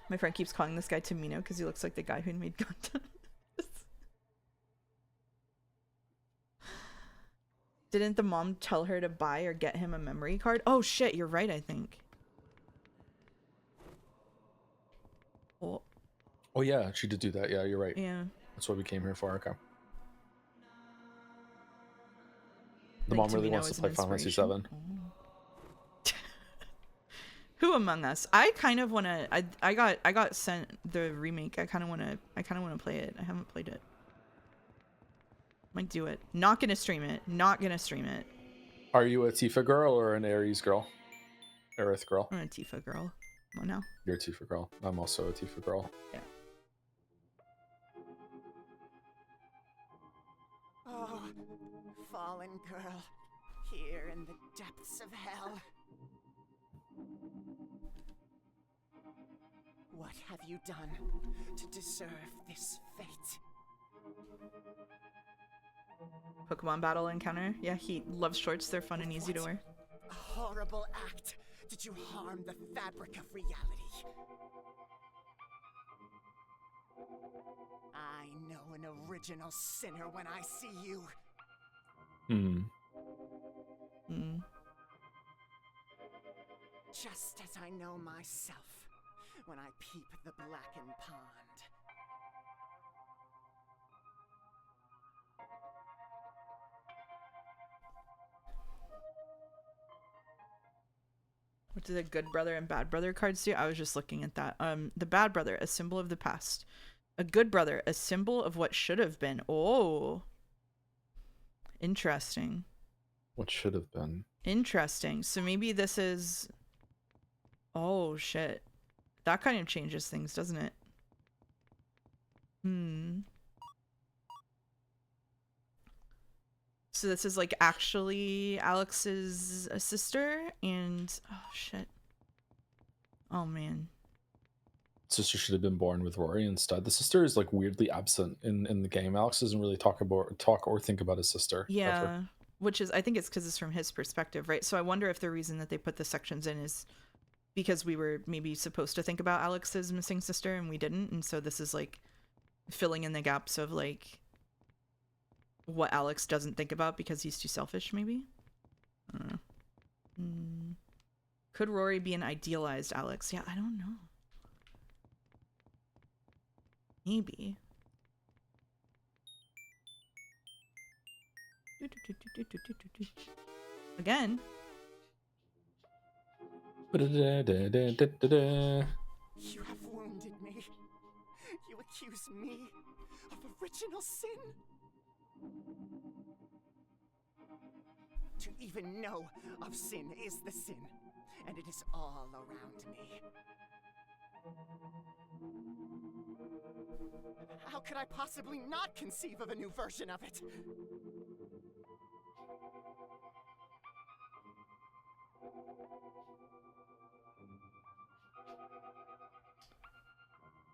My friend keeps calling this guy Tamino because he looks like the guy who made Gundam. Didn't the mom tell her to buy or get him a memory card? Oh shit, you're right, I think. Oh. Oh yeah, she did do that. Yeah, you're right. Yeah. That's what we came here for. Okay. The Like mom really Tamino wants is to an play Final Fantasy inspiration? 7. Oh. Who among us? I kind of want to. I got sent the remake. I kind of want to play it. I haven't played it. Might do it. Not gonna stream it. Not gonna stream it. Are you a Tifa girl or an Ares girl? Aerith girl? I'm a Tifa girl. Come on now. You're a Tifa girl. I'm also a Tifa girl. Yeah. Oh, fallen girl, here in the depths of hell. What have you done to deserve this fate? Pokemon battle encounter. Yeah, he loves shorts. They're fun and easy to wear. A horrible act. Did you harm the fabric of reality? I know an original sinner when I see you. Just as I know myself when I peep the blackened pond. What do the good brother and bad brother cards do? I was just looking at that. The bad brother, a symbol of the past. A good brother, a symbol of what should have been. Oh. Interesting. What should have been. Interesting. So maybe this is... Oh, shit. That kind of changes things, doesn't it? So this is like actually Alex's sister and... Oh, shit. Oh, man. sister should have been born with Rory instead. The sister is like weirdly absent in the game. Alex doesn't really talk or think about his sister ever. Yeah, which is, I think it's because it's from his perspective, right? So I wonder if the reason that they put the sections in is because we were maybe supposed to think about Alex's missing sister and we didn't, and so this is like filling in the gaps of like what Alex doesn't think about because he's too selfish, maybe? I don't know. Could Rory be an idealized Alex? Yeah, I don't know. Maybe. Again. You have wounded me. You accuse me of original sin. To even know of sin is the sin, and it is all around me. How could I possibly not conceive of a new version of it?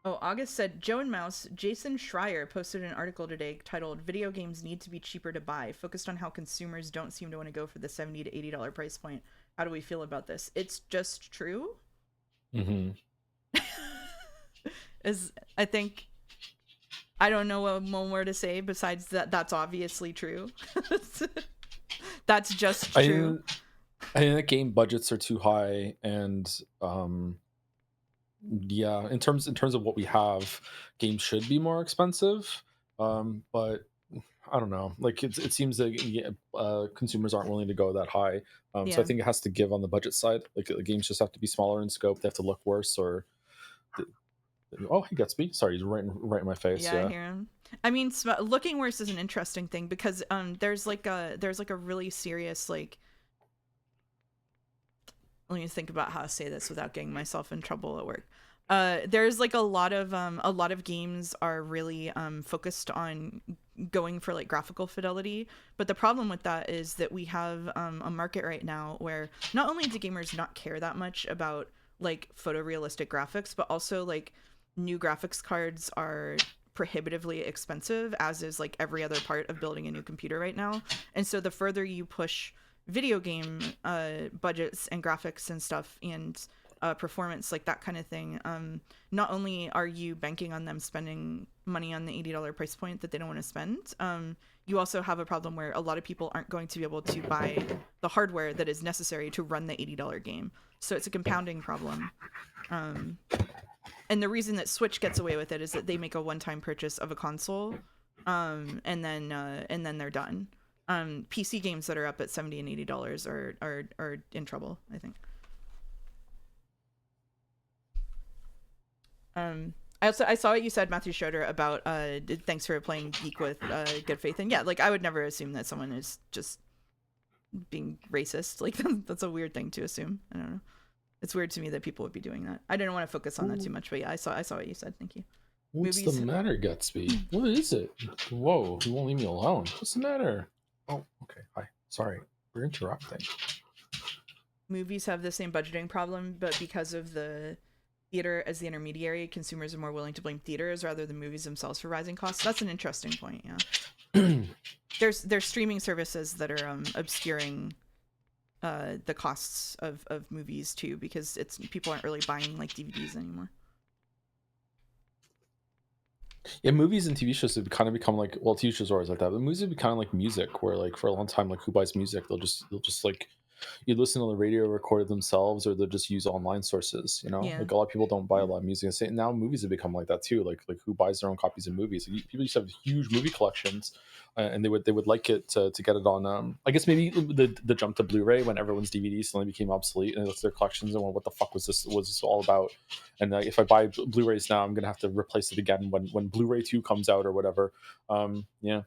Oh, August said, Joe and Mouse, Jason Schreier posted an article today titled Video Games Need to Be Cheaper to Buy, focused on how consumers don't seem to want to go for the $70 to $80 price point. How do we feel about this? It's just true. I think, I don't know what one more to say besides that that's obviously true. That's just true. I think game budgets are too high, and yeah, in terms of what we have, games should be more expensive. But I don't know. Like it seems that consumers aren't willing to go that high. So I think it has to give on the budget side. Like the games just have to be smaller in scope. They have to look worse. Or oh, he gets me. Sorry, he's right in my face. Yeah, I hear him. I mean, looking worse is an interesting thing because there's like a really serious like. Let me think about how to say this without getting myself in trouble at work. There's like a lot of games are really focused on going for like graphical fidelity, but the problem with that is that we have a market right now where not only do gamers not care that much about like photorealistic graphics, but also like new graphics cards are prohibitively expensive, as is like every other part of building a new computer right now. And so the further you push video game budgets and graphics and stuff and performance, like that kind of thing, not only are you banking on them spending money on the $80 price point that they don't want to spend, you also have a problem where a lot of people aren't going to be able to buy the hardware that is necessary to run the $80 game. So it's a compounding problem. And the reason that Switch gets away with it is that they make a one-time purchase of a console, and then they're done. PC games that are up at $70 and $80 are in trouble, I think. I saw what you said, Matthew Schroeder, about thanks for playing Geek with good faith, and yeah, like I would never assume that someone is just being racist. Like that's a weird thing to assume. I don't know. It's weird to me that people would be doing that. I didn't want to focus on that too much, but yeah, I saw what you said. Thank you. What's the matter, Gutsby? What is it? Whoa, you won't leave me alone. What's the matter? Oh, okay. Hi. Sorry. We're interrupting. Movies have the same budgeting problem, but because of the theater as the intermediary, consumers are more willing to blame theaters rather than movies themselves for rising costs. That's an interesting point, yeah. There's streaming services that are obscuring the costs of movies too, because people aren't really buying like DVDs anymore. Yeah, movies and TV shows have kind of become like, well, TV shows are always like that, but movies have become kind of like music, where like for a long time, like who buys music? They'll just like you listen on the radio, record it themselves, or they'll just use online sources. You know, like a lot of people don't buy a lot of music. And now movies have become like that too. Like who buys their own copies of movies? Like, people used to have huge movie collections, and they would like it to get it on. I guess maybe the jump to Blu-ray when everyone's DVDs suddenly became obsolete, and it's their collections. And what the fuck was this all about? And if I buy Blu-rays now, I'm gonna have to replace it again when Blu-ray 2 comes out or whatever. Yeah.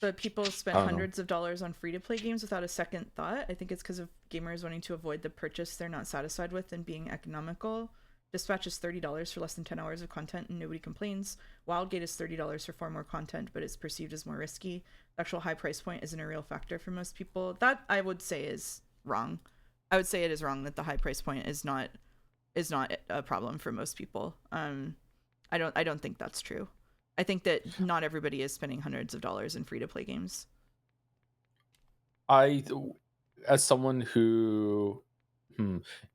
But people spend hundreds of dollars on free-to-play games without a second thought. I think it's because of gamers wanting to avoid the purchase they're not satisfied with and being economical. Dispatch is $30 for less than 10 hours of content and nobody complains. Wildgate is $30 for far more content, but it's perceived as more risky. The actual high price point isn't a real factor for most people. That, I would say, is wrong. I would say it is wrong that the high price point is not is not a problem for most people. I don't think that's true. I think that not everybody is spending hundreds of dollars in free to play games. As someone who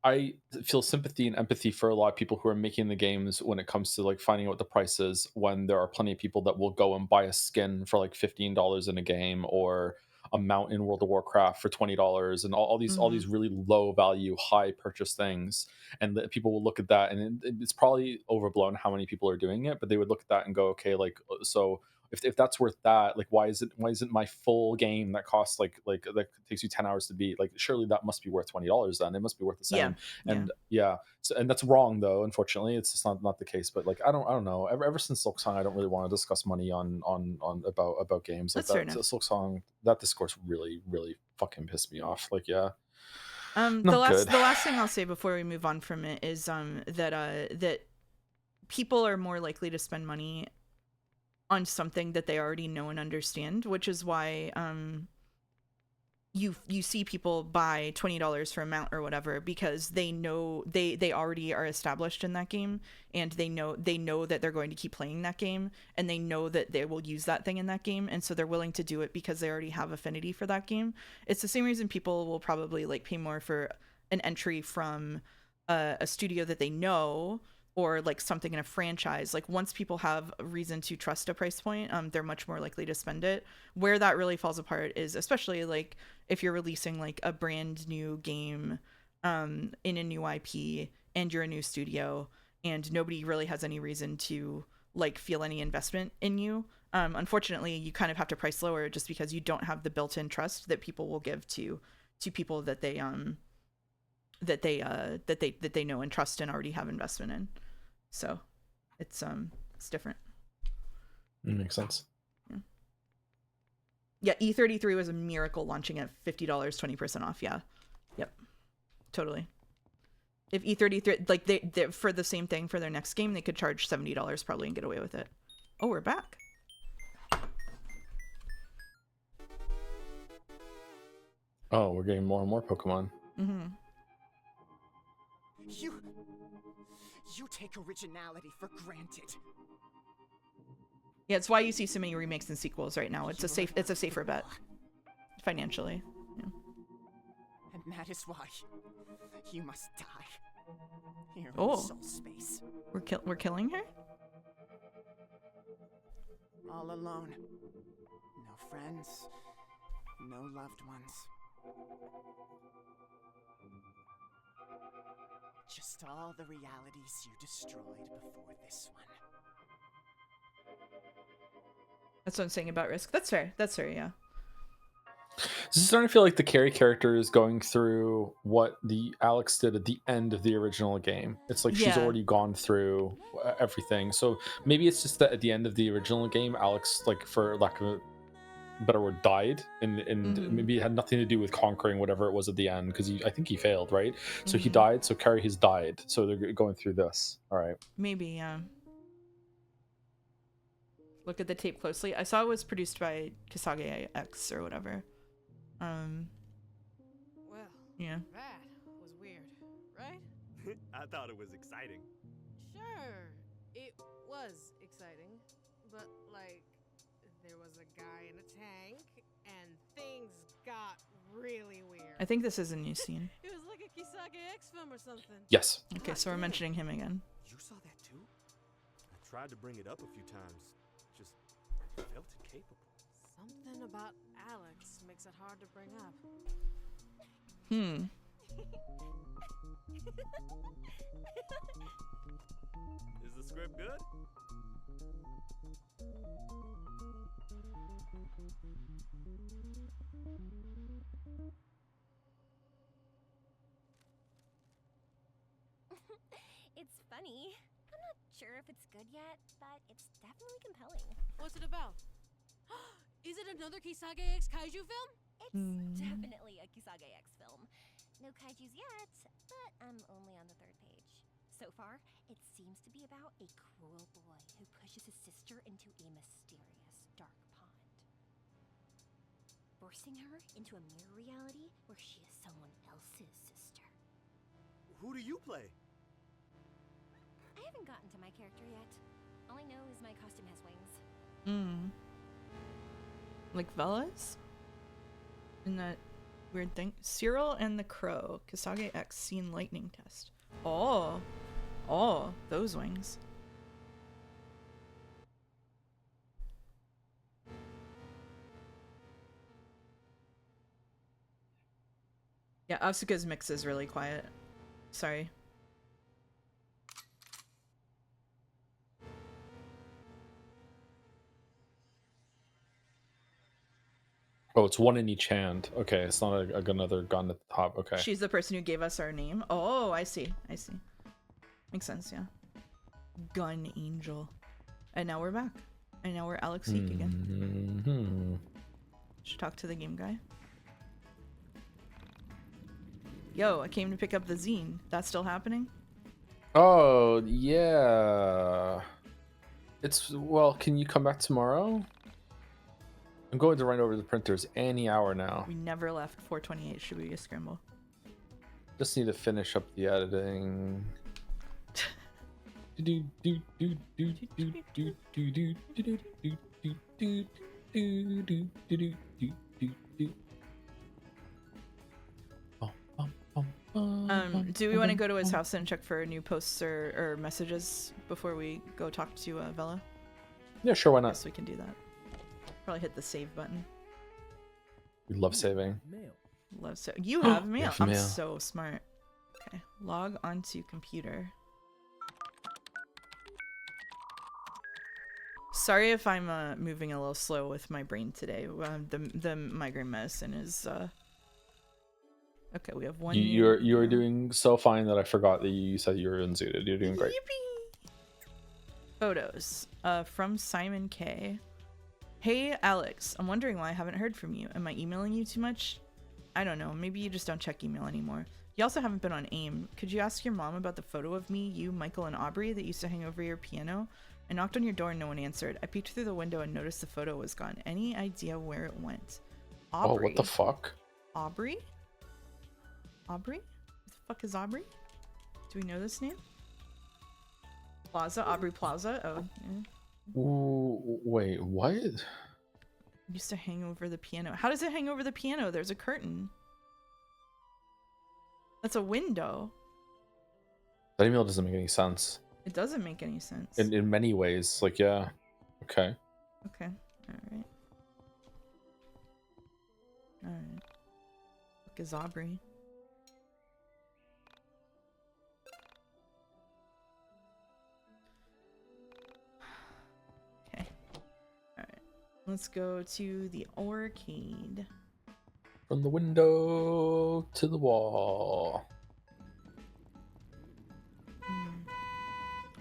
I feel sympathy and empathy for a lot of people who are making the games when it comes to like finding out what the price is, when there are plenty of people that will go and buy a skin for like $15 in a game, or a mount in World of Warcraft for $20, and all these really low value, high purchase things. And people will look at that, and it's probably overblown how many people are doing it, but they would look at that and go, okay, like, so if that's worth that, like, why isn't my full game that costs like that takes you 10 hours to beat, like, surely that must be worth $20, then it must be worth the Yeah. same. And yeah, so, and that's wrong though, unfortunately. It's just not the case. But like, I don't know, ever since Silk Song, I don't really want to discuss money on about games like That's fair that. enough. Silk Song, that discourse really fucking pissed me off. Like, yeah, The not good. last thing I'll say before we move on from it is that people are more likely to spend money on something that they already know and understand, which is why you see people buy $20 for a mount or whatever, because they know they already are established in that game, and they know that they're going to keep playing that game, and they know that they will use that thing in that game, and so they're willing to do it because they already have affinity for that game. It's the same reason people will probably like pay more for an entry from a studio that they know, or like something in a franchise. Like, once people have a reason to trust a price point, they're much more likely to spend it. Where that really falls apart is especially like if you're releasing like a brand new game in a new IP, and you're a new studio, and nobody really has any reason to like feel any investment in you. Unfortunately, you kind of have to price lower just because you don't have the built-in trust that people will give to people that they that they know and trust and already have investment in. So it's different. Makes sense. Yeah, E33 was a miracle, launching at $50, 20% off. Yeah. Yep. Totally. If E33, like, they for the same thing for their next game, they could charge $70 probably and get away with it. Oh, we're back. Oh, we're getting more and more Pokemon. Mm-hmm. You take originality for granted. Yeah, it's why you see so many remakes and sequels right now. It's a safer bet financially. Yeah. And that is why you must die. Here in Oh. soul space. We're killing her? All alone. No friends. No loved ones. Just all the realities you destroyed before this one. That's what I'm saying about Risk. That's fair. That's fair, yeah. This is starting to feel like the Carrie character is going through what the Alex did at the end of the original game. It's like she's already gone through everything. So maybe it's just that at the end of the original game, Alex, like, for lack of a better word, died, and maybe it had nothing to do with conquering whatever it was at the end, because I think he failed, right? So he died. So Carrie has died. So they're going through this. All right. Maybe, yeah. Look at the tape closely. I saw it was produced by Kisage X or whatever. Well, yeah. That was weird, right? I thought it was exciting. Sure, it was exciting, but like, there was a guy in a tank, and things got really weird. I think this is a new scene. It was like a Kisage X film or something. Yes. Okay, so we're mentioning him again. You saw that too? I tried to bring it up a few times. Just felt incapable. Something about Alex makes it hard to bring up. Is the script good? It's funny. I'm not sure if it's good yet, but it's definitely compelling. What's it about? Is it another Kisage X kaiju film? It's definitely a Kisage X film. No kaijus yet, but I'm only on the 3rd page. So far, it seems to be about a cruel boy who pushes his sister into a mysterious dark pond, forcing her into a mirror reality where she is someone else's sister. Who do you play? haven't gotten to my character yet. All I know is my costume has wings. Hmm. Like Vella's? In that weird thing. Cyril and the Crow. Kasage X seen lightning test. Oh. Oh, those wings. Yeah, Asuka's mix is really quiet. Sorry. Oh, it's one in each hand. Okay, it's not another gun at the top. Okay. She's the person who gave us our name. Oh, I see. I see. Makes sense, yeah. Gun Angel. And now we're back. And now we're Alex YIIK again. Mm-hmm. Should talk to the game guy. Yo, I came to pick up the zine. That's still happening? Oh, yeah. It's, well, can you come back tomorrow? I'm going to run over to the printers any hour now. We never left 428. Should we scramble? Just need to finish up the editing. Do we want to go to his house and check for new posts or messages before we go talk to Vela? Yeah, sure, why not? Yes, we can do that. Probably hit the save button. We love saving. Love so you have mail. Have I'm mail. so smart. Okay, log onto computer. Sorry if I'm moving a little slow with my brain today. The migraine medicine is okay. We have one. You're doing so fine that I forgot that you said you were unzooted. You're doing great. Yippee! Photos from Simon K. Hey Alex, I'm wondering why I haven't heard from you. Am I emailing you too much? I don't know. Maybe you just don't check email anymore. You also haven't been on AIM. Could you ask your mom about the photo of me, you, Michael, and Aubrey that used to hang over your piano? I knocked on your door and no one answered. I peeked through the window and noticed the photo was gone. Any idea where it went? Aubrey. Oh, what the fuck? Aubrey? Aubrey? What the fuck is Aubrey? Do we know this name? Plaza? Aubrey Plaza? Oh, yeah. Ooh, wait, what? Used to hang over the piano. How does it hang over the piano? There's a curtain. That's a window. That email doesn't make any sense. It doesn't make any sense. In many ways, like, yeah. Okay. Okay. Alright. Alright. Look is Aubrey. Okay. Alright. Let's go to the arcade. From the window to the wall.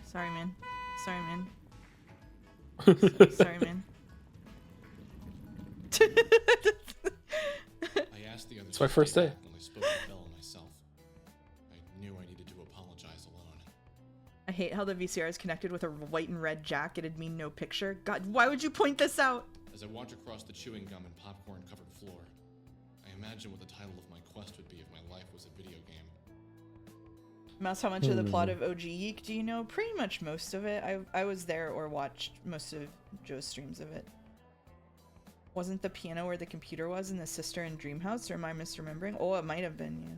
Sorry, man. Sorry, man. Sorry, man. I asked the others. It's my first day. When I spoke to Bella myself, I knew I needed to apologize alone. I hate how the VCR is connected with a white and red jack. It'd mean no picture. God, why would you point this out? As I walked across the chewing gum and popcorn-covered floor, I imagined what the title of my quest would be if my life was a video game. Mouse, how much of the plot of OG YIIK do you know? Pretty much most of it. I was there or watched most of Joe's streams of it. Wasn't the piano where the computer was in the sister and dream house, or am I misremembering? Oh, it might have been, yeah.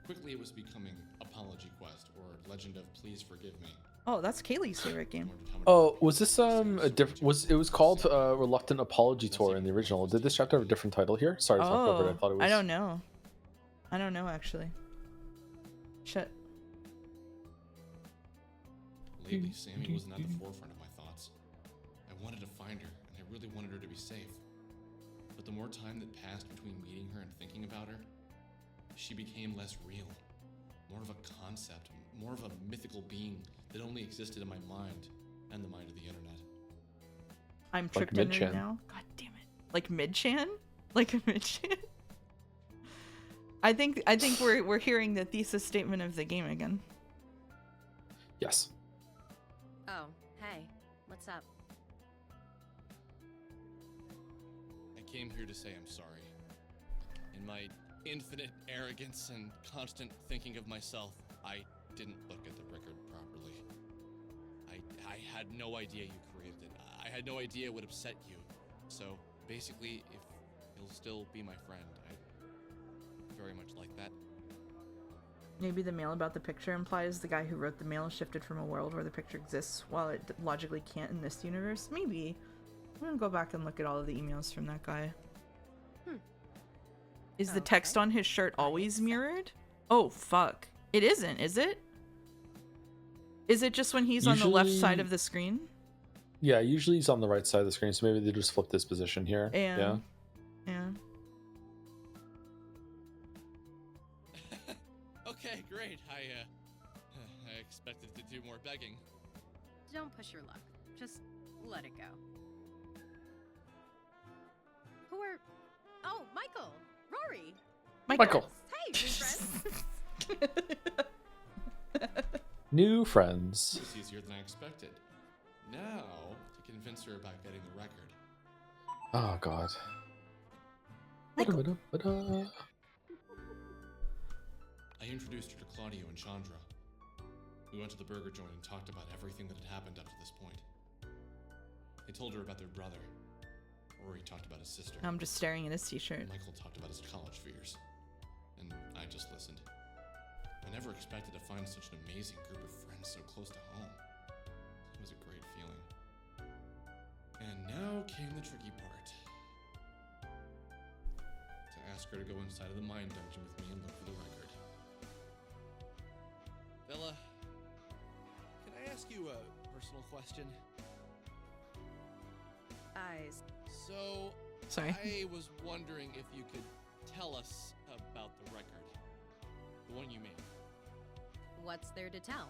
Quickly, it was becoming Apology Quest, or Legend of Please Forgive Me. Oh, that's Kaylee's favorite game. Oh, was this a different? It was called Reluctant Apology Tour in the original? Did this chapter have a different title here? Sorry, to talk over it. I thought it was. I don't know. I don't know actually. Shit. Lately, Sammy wasn't at the forefront of my thoughts. I wanted to find her, and I really wanted her to be safe. But the more time that passed between meeting her and thinking about her, she became less real. More of a concept, more of a mythical being that only existed in my mind and the mind of the internet. I'm Like tripped under Mid-Chan. now. God damn it. Like Mid-Chan? Like a Mid-Chan? I think we're hearing the thesis statement of the game again. Yes. Oh, hey, what's up? I came here to say I'm sorry. In my infinite arrogance and constant thinking of myself, I didn't look at the record properly. I had no idea you created it. I had no idea it would upset you. So basically, if you'll still be my friend, I'd very much like that. Maybe the mail about the picture implies the guy who wrote the mail shifted from a world where the picture exists while it logically can't in this universe. Maybe. I'm gonna go back and look at all of the emails from that guy. Is the text on his shirt always mirrored? Oh, fuck. It isn't, is it? Is it just when he's on the left side of the screen? Yeah, usually he's on the right side of the screen, so maybe they just flipped this position here. Yeah. Okay, great. I expected to do more begging. Don't push your luck. Just let it go. Who are... Oh, Michael! Rory! Michael! Hey, new friends! New friends. It was easier than I expected. Now, to convince her about getting the record. Oh, God. I introduced her to Claudio and Chandra. We went to the burger joint and talked about everything that had happened up to this point. I told her about their brother. Rory talked about his sister. I'm just staring at his t-shirt. Michael talked about his college fears. And I just listened. I never expected to find such an amazing group of friends so close to home. It was a great feeling. And now came the tricky part. To ask her to go inside of the mind dungeon with me and look for the record. Bella, can I ask you a personal question? Eyes. So, Sorry. I was wondering if you could tell us about the record. The one you made. What's there to tell?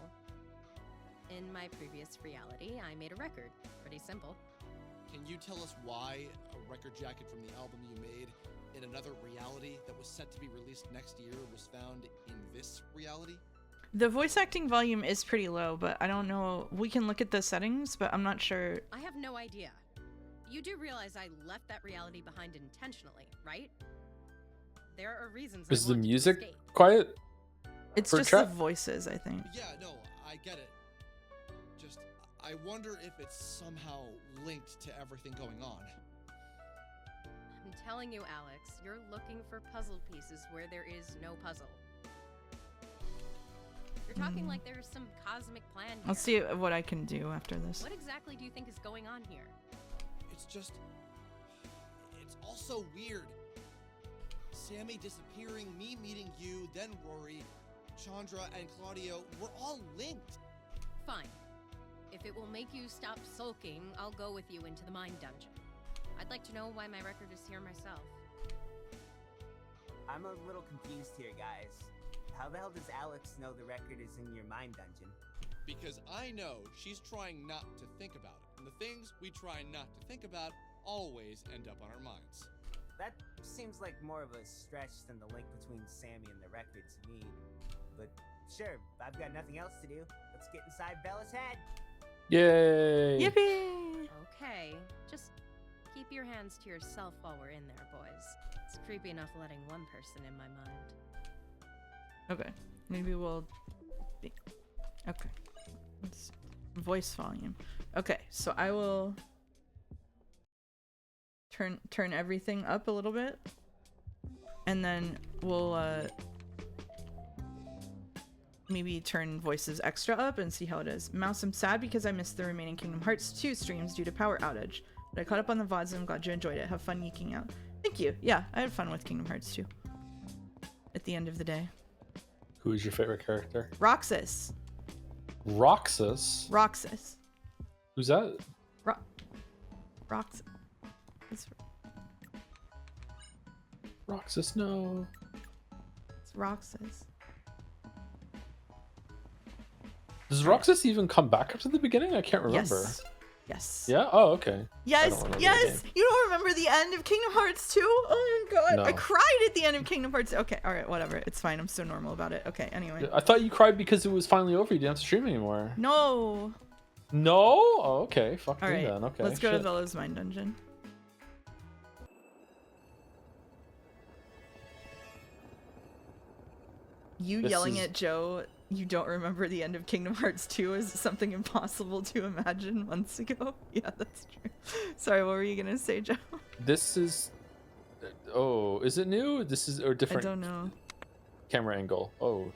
In my previous reality, I made a record. Pretty simple. Can you tell us why a record jacket from the album you made in another reality that was set to be released next year was found in this reality? The voice acting volume is pretty low, but I don't know. We can look at the settings, but I'm not sure. I have no idea. You do realize I left that reality behind intentionally, right? There are reasons. Is I the want to music escape. quiet? It's For just chat? the voices, I think. Yeah, no, I get it. Just, I wonder if it's somehow linked to everything going on. I'm telling you, Alex, you're looking for puzzle pieces where there is no puzzle. You're talking like there's some cosmic plan here. I'll see what I can do after this. What exactly do you think is going on here? It's just, it's all so weird. Sammy disappearing, me meeting you, then Rory, Chandra, and Claudio, we're all linked. Fine. If it will make you stop sulking, I'll go with you into the mind dungeon. I'd like to know why my record is here myself. I'm a little confused here, guys. How the hell does Alex know the record is in your mind dungeon? Because I know she's trying not to think about it. And the things we try not to think about always end up on our minds. That seems like more of a stretch than the link between Sammy and the record to me. But sure, I've got nothing else to do. Let's get inside Bella's head. Yay! Yippee! Okay, just keep your hands to yourself while we're in there, boys. It's creepy enough letting one person in my mind. Okay, maybe we'll. Okay, let's voice volume. Okay, so I will turn everything up a little bit, and then we'll maybe turn voices extra up and see how it is. Mouse, I'm sad because I missed the remaining Kingdom Hearts 2 streams due to power outage, but I caught up on the VODs and I'm glad you enjoyed it. Have fun yeeking out. Thank you. Yeah, I had fun with Kingdom Hearts 2 at the end of the day. Who is your favorite character? Roxas. Roxas? Roxas. Who's that? Roxas. It's Roxas, no. It's Roxas. Does Roxas even come back after the beginning? I can't remember. Yes. Yes. Yeah? Oh, okay. Yes, yes. You don't remember the end of Kingdom Hearts 2? Oh my god. No. I cried at the end of Kingdom Hearts. Okay, alright, whatever. It's fine. I'm so normal about it. Okay, anyway. I thought you cried because it was finally over. You didn't have to stream anymore. No. No? Oh, okay. Fuck me Alright, then. Okay. let's go to shit. Bella's Mind Dungeon. You This yelling is- at Joe You don't remember the end of Kingdom Hearts 2 as something impossible to imagine months ago? Yeah, that's true. Sorry, what were you gonna say, Joe? This is... Oh, is it new? This is... Or I different don't know. camera angle. Oh.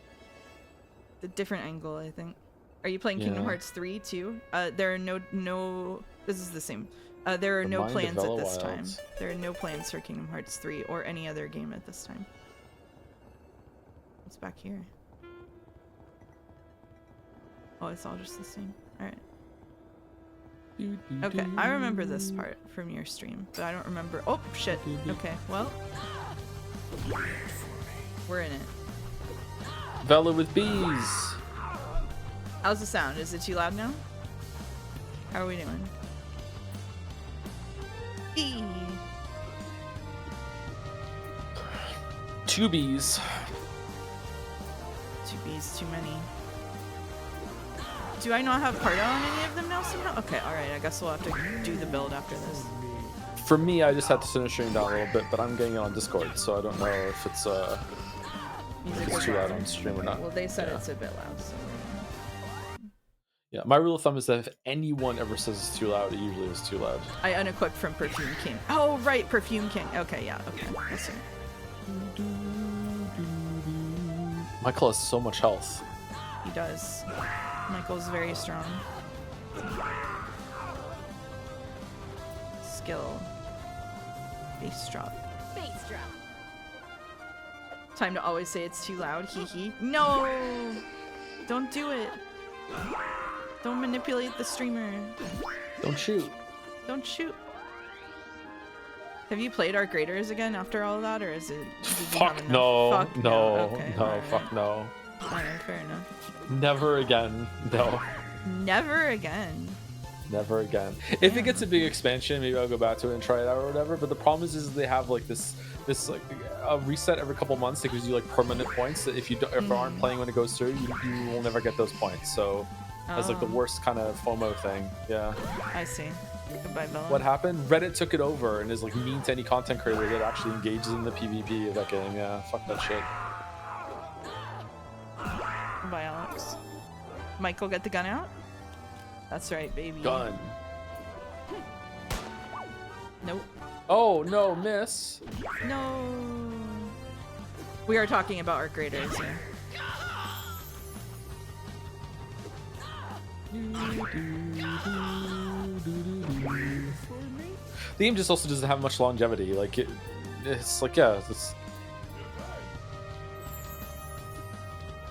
The different angle, I think. Are you playing Kingdom Yeah. Hearts 3 too? There are no... This is the same. There are The no Mind of plans at this Wilds. time. There are no plans for Kingdom Hearts 3 or any other game at this time. What's back here? Oh, it's all just the same. Alright. Okay, I remember this part from your stream, but I don't remember... Oh, shit. Okay, well... We're in it. Vela with bees. How's the sound? Is it too loud now? How are we doing? Eee. 2 bees. 2 bees, too many. Do I not have Pardo on any of them now somehow? Okay, alright, I guess we'll have to do the build after this. For me, I just had to turn stream down a little bit, but I'm getting it on Discord, so I don't know if it's too loud on stream or not. Well, they said it's a bit loud, so Yeah, my rule of thumb is that if anyone ever says it's too loud, it usually is too loud. I unequipped from Perfume King. Oh, right, Perfume King. Okay, yeah, okay. I see. Michael has so much health. He does. Michael's very strong. Skill. Bass drop. Bass drop. Time to always say it's too loud. Hee hee. No! Don't do it. Don't manipulate the streamer. Don't shoot. Don't shoot. Have you played Arc Raiders again after all of that, or is it? Fuck no. Fuck no. Okay, No. alright. Fuck no. Alright, fair enough. Never again. No. Never again. Never again. If it gets a big expansion, maybe I'll go back to it and try it out or whatever. But the problem is they have like this like a reset every couple months that gives you like permanent points. That if you aren't playing when it goes through, you will never get those points. So that's like the worst kind of FOMO thing. Yeah. I see. Goodbye, Bella. What happened? Reddit took it over and is like mean to any content creator that actually engages in the PvP of that game. Yeah. Fuck that shit. Goodbye, Alex. Michael, get the gun out. That's right, baby. Gun. Nope. Oh no, miss. No. We are talking about Arc Raiders here. The game just also doesn't have much longevity. Like it's like yeah.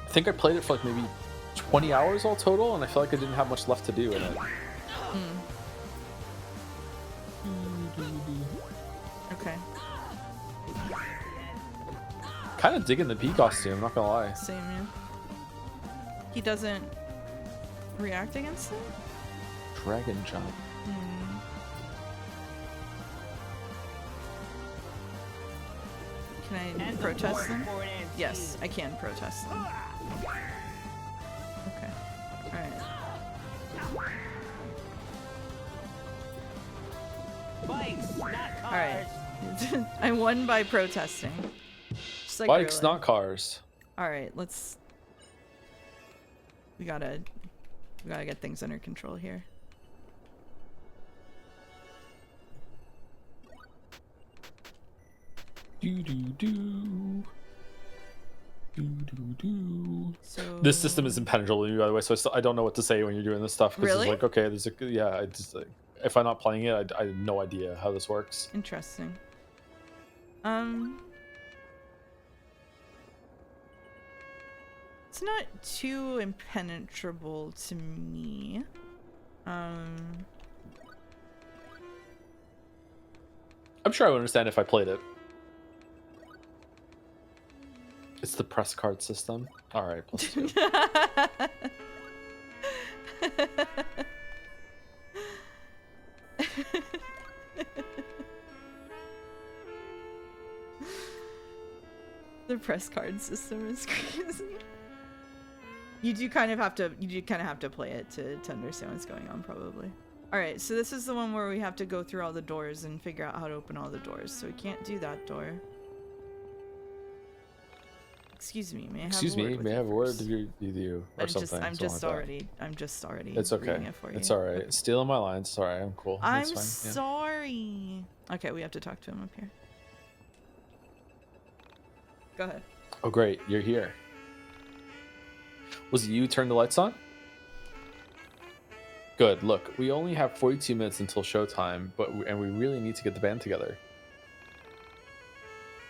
I think I played it for like maybe 20 hours all total, and I feel like I didn't have much left to do in it. Okay. Kind of digging the P costume, not gonna lie. Same, yeah. He doesn't react against it? Dragon jump. Can I protest them? Yes, I can protest them. Okay. Alright. Alright. I won by protesting. Just like Bikes, really. not cars. Alright, let's... We gotta get things under control here. So This system is impenetrable to me, by the way, so I don't know what to say when you're doing this stuff. Because Really? it's like, okay, there's a... Yeah, I just... Like, if I'm not playing it, I have no idea how this works. Interesting. It's not too impenetrable to me. I'm sure I would understand if I played it. It's the press card system. Alright, +2. The press card system is crazy. You do kind of have to play it to understand what's going on, probably. Alright, so this is the one where we have to go through all the doors and figure out how to open all the doors. So we can't do that door. Excuse me, may I have Excuse a word me, with may I you have a word first? with you or something? I'm something just like that. already. I'm just already. It's okay. reading it for you. It's all right. Okay. Stealing my lines. It's all right. I'm cool. I'm That's fine. Yeah. sorry. Okay, we have to talk to him up here. Go ahead. Oh, great. You're here. Was it you who turned the lights on? Good. Look, we only have 42 minutes until showtime, and we really need to get the band together.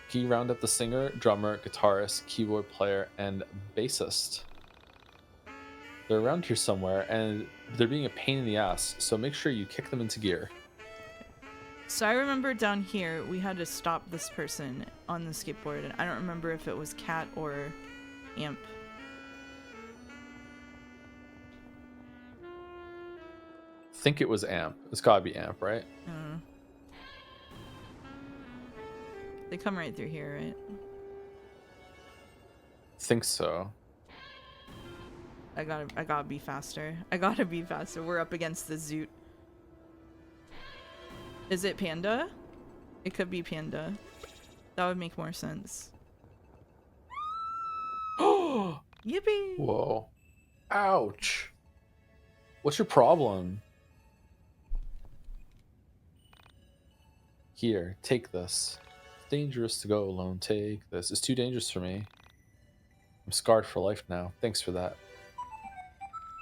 Can you round up the singer, drummer, guitarist, keyboard player, and bassist? They're around here somewhere, and they're being a pain in the ass, so make sure you kick them into gear. So I remember down here we had to stop this person on the skateboard, and I don't remember if it was Cat or Amp. I think it was Amp. It's gotta be Amp, right? They come right through here, right? Think so. I gotta be faster. I gotta be faster. We're up against the Zoot. Is it Panda? It could be Panda. That would make more sense. Yippee! Whoa. Ouch. What's your problem? Here, take this. It's dangerous to go alone. Take this. It's too dangerous for me. I'm scarred for life now. Thanks for that.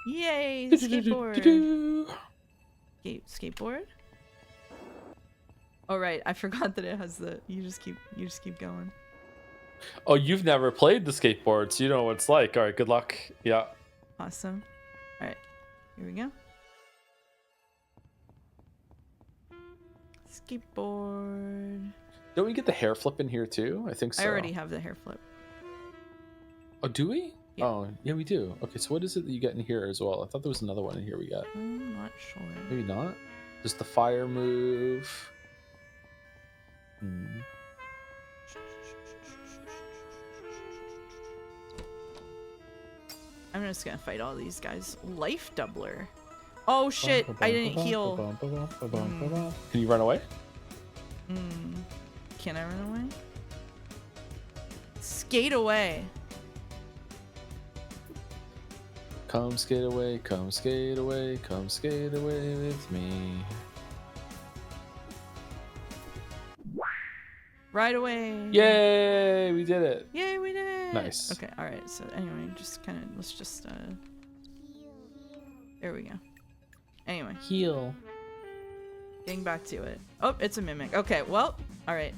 Yay! Skateboard! Skateboard? Oh right, I forgot that it has the you just keep going. Oh, you've never played the skateboard, so you know what it's like. Alright, good luck. Yeah. Awesome. Alright, here we go. Skateboard. Don't we get the hair flip in here too? I think so. I already have the hair flip. Oh, do we? Yeah. Oh, yeah, we do. Okay, so what is it that you get in here as well? I thought there was another one in here we got. I'm not sure. Maybe not? Just the fire move. I'm just gonna fight all these guys. Life doubler. Oh shit, I didn't heal. Can you run away? Can I run away? Skate away. Come skate away, come skate away, come skate away with me. Right away. Yay, we did it. Yay, we did it. Nice. Okay, alright, so anyway, just kind of, let's just, there we go. Anyway. Heal. Getting back to it. Oh, it's a mimic. Okay, well, alright.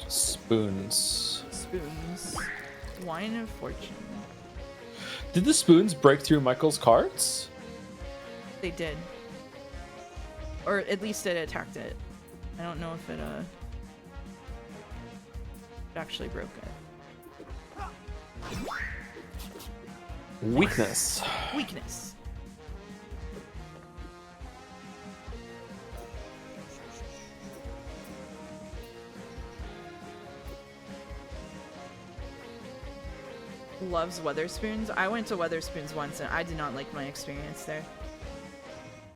Spoons. Spoons. Wine of fortune. Did the spoons break through Michael's cards? They did. Or at least it attacked it. I don't know if it actually broke it. Weakness. Weakness. Loves Weatherspoons. I went to Weatherspoons once and I did not like my experience there.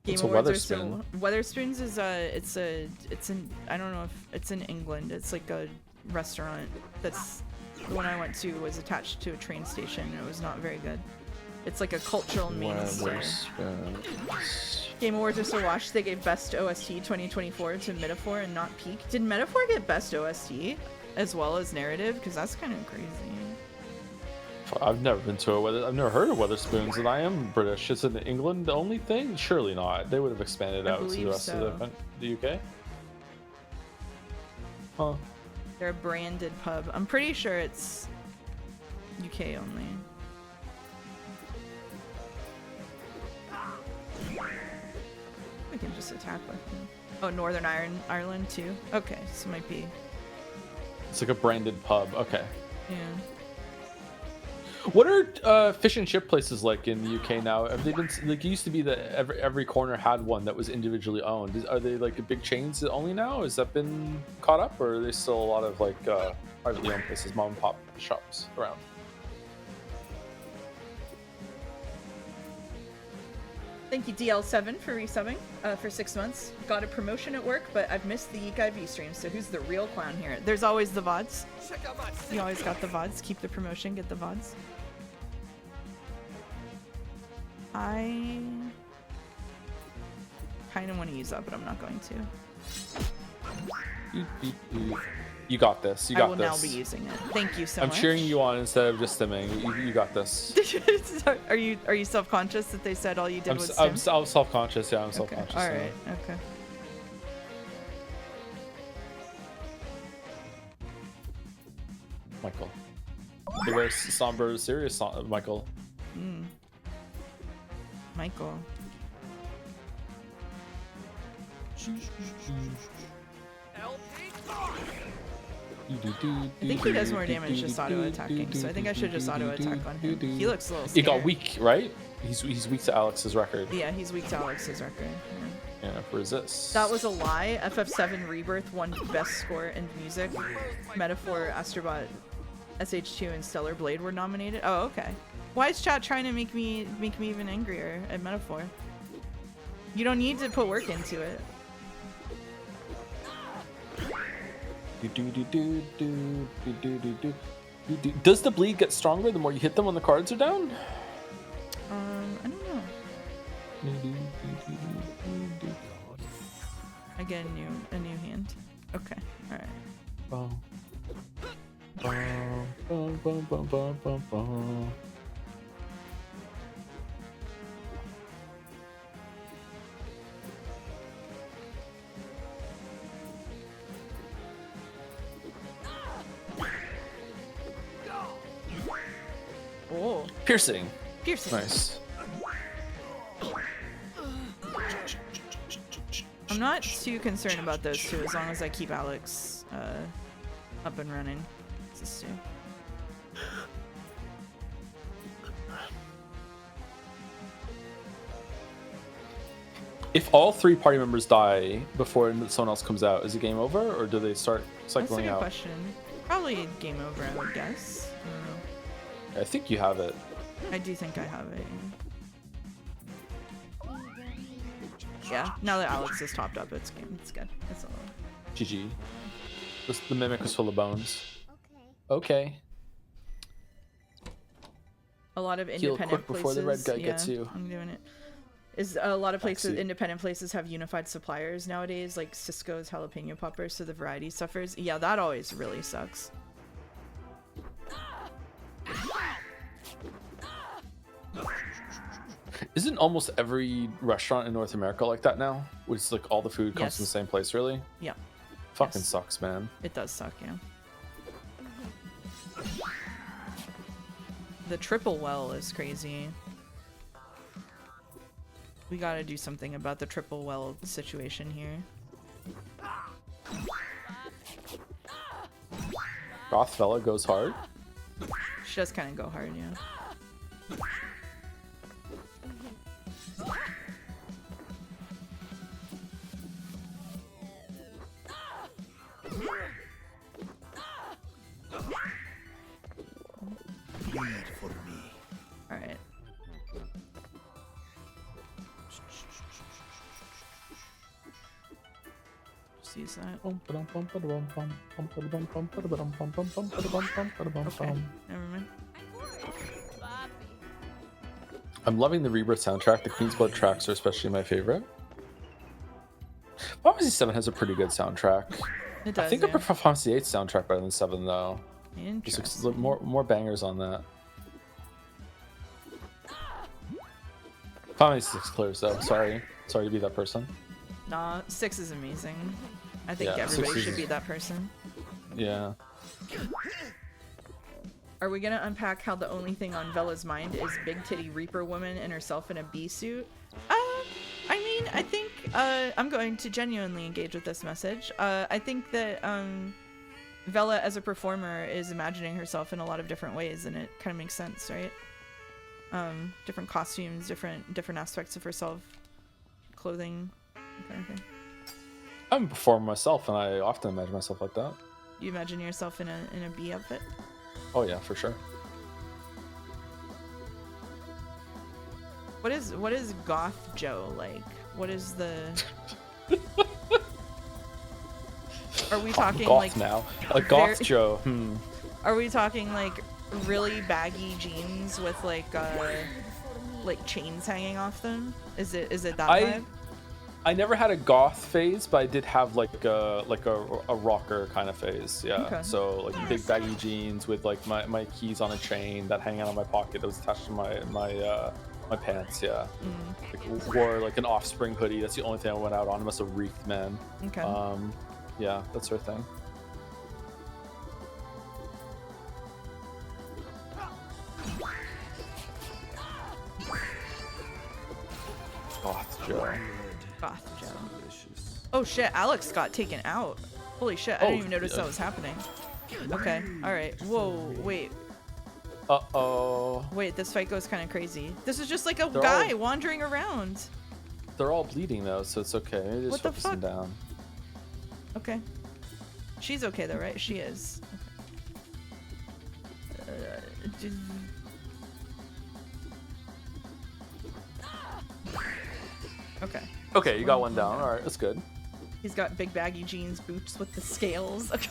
What's a Weatherspoon? Weatherspoons is it's in, I don't know if it's in England. It's like a restaurant that's, the one I went to was attached to a train station. It was not very good. It's like a cultural mainstay. Game Awards are so watched. They gave Best OST 2024 to Metaphor and not Peak. Did Metaphor get Best OST as well as narrative? Because that's kind of crazy. I've never been to I've never heard of Weatherspoons, and I am British. Is it an England only thing? Surely not. They would have expanded out to the rest of the UK. Huh. They're a branded pub. I'm pretty sure it's UK only. We can just attack with them. Oh, Northern Ireland too? Okay, so it might be. It's like a branded pub. Okay. Yeah. What are fish and chip places like in the UK now? Have they been like, it used to be that every corner had one that was individually owned. Are they like big chains only now? Has that been caught up, or are there still a lot of like privately owned places, mom and pop shops around? Thank you, DL7, for resubbing for 6 months. Got a promotion at work, but I've missed the YIIK I.V stream, so who's the real clown here? There's always the VODs. You always got the VODs. Keep the promotion, get the VODs. I kind of want to use that, but I'm not going to. You got this. You got I will this. now be using it. Thank you so I'm much. cheering you on instead of just stimming. You got this. Are you self-conscious that they said all you did was I'm stim? self-conscious. Yeah, I'm self-conscious. All right. Okay. Michael. The very somber, serious Michael. Michael. I think he does more damage just auto-attacking, so I think I should just auto-attack on him. He looks a little He scared. got weak, right? He's weak to Alex's record. Yeah, he's weak to Alex's record. Yeah, resist. That was a lie. FF7 Rebirth won best score in music. Metaphor, Astrobot, SH2, and Stellar Blade were nominated. Oh, okay. Why is chat trying to make me even angrier at Metaphor? You don't need to put work into it. Does the bleed get stronger the more you hit them when the cards are down? I don't know. I get a new hand. Okay, all right. Oh. Piercing. Piercing. Nice. I'm not too concerned about those two as long as I keep Alex up and running. What's this do? If all 3 party members die before someone else comes out, is it game over, or do they start cycling out? That's a good question. Probably game over, I would guess. I don't know. I think you have it. I do think I have it. Yeah, now that Alex is topped up, it's game. It's good. It's all. GG. The mimic was full of bones. Okay. A lot of Heal independent quick places. before the red guy gets you. I'm doing it. Is a lot of places, Backseat. independent places have unified suppliers nowadays, like Cisco's jalapeno poppers, so the variety suffers. Yeah, that always really sucks. Isn't almost every restaurant in North America like that now? Which is like all the food comes Yes. from the same place, really? Yeah. Fucking sucks, man. It does suck, yeah. The triple well is crazy. We gotta do something about the triple well situation here. Gothfella goes hard. She does kind of go hard, yeah. Bleed for me. Alright. Just use that. Okay, never mind. I'm loving the Rebirth soundtrack. The Queen's Blood tracks are especially my favorite. Final Fantasy 7 has a pretty good soundtrack. It does, I think I prefer Final Fantasy 8 soundtrack better than 7 though. Just more bangers on that. Final Fantasy 6 clears though. Sorry to be that person. Nah, 6 is amazing. I think Yeah, 6 everybody is- should be that person. Yeah. Are we gonna unpack how the only thing on Vela's mind is big titty Reaper woman and herself in a bee suit? I mean, I think I'm going to genuinely engage with this message. I think that Vela as a performer is imagining herself in a lot of different ways, and it kind of makes sense, right? Different costumes, different aspects of herself, clothing, that kind of thing. I'm a performer myself, and I often imagine myself like that. You imagine yourself in a bee outfit? Oh yeah, for sure. What is Goth Joe like? What is the? Are we talking goth like now? A goth Joe. Are we talking like really baggy jeans with like chains hanging off them? Is it that vibe? I never had a goth phase, but I did have like a rocker kind of phase. Yeah. Okay. So like big baggy jeans with like my keys on a chain that hang out of my pocket that was attached to my pants. Yeah. Like, wore like an Offspring hoodie. That's the only thing I went out on. It must have reeked, man. Okay. Yeah, that sort of thing. Goth Joe. Goth Joe. Oh shit, Alex got taken out. Holy shit, I didn't even notice that was happening. Okay, alright. Whoa, wait. Uh-oh. Wait, this fight goes kind of crazy. This is just like a guy wandering around. They're all bleeding though, so it's okay. Maybe just focus them down. Okay. She's okay though, right? She is. Okay. Okay, you got one down. All right, that's good. He's got big baggy jeans, boots with the scales. Okay.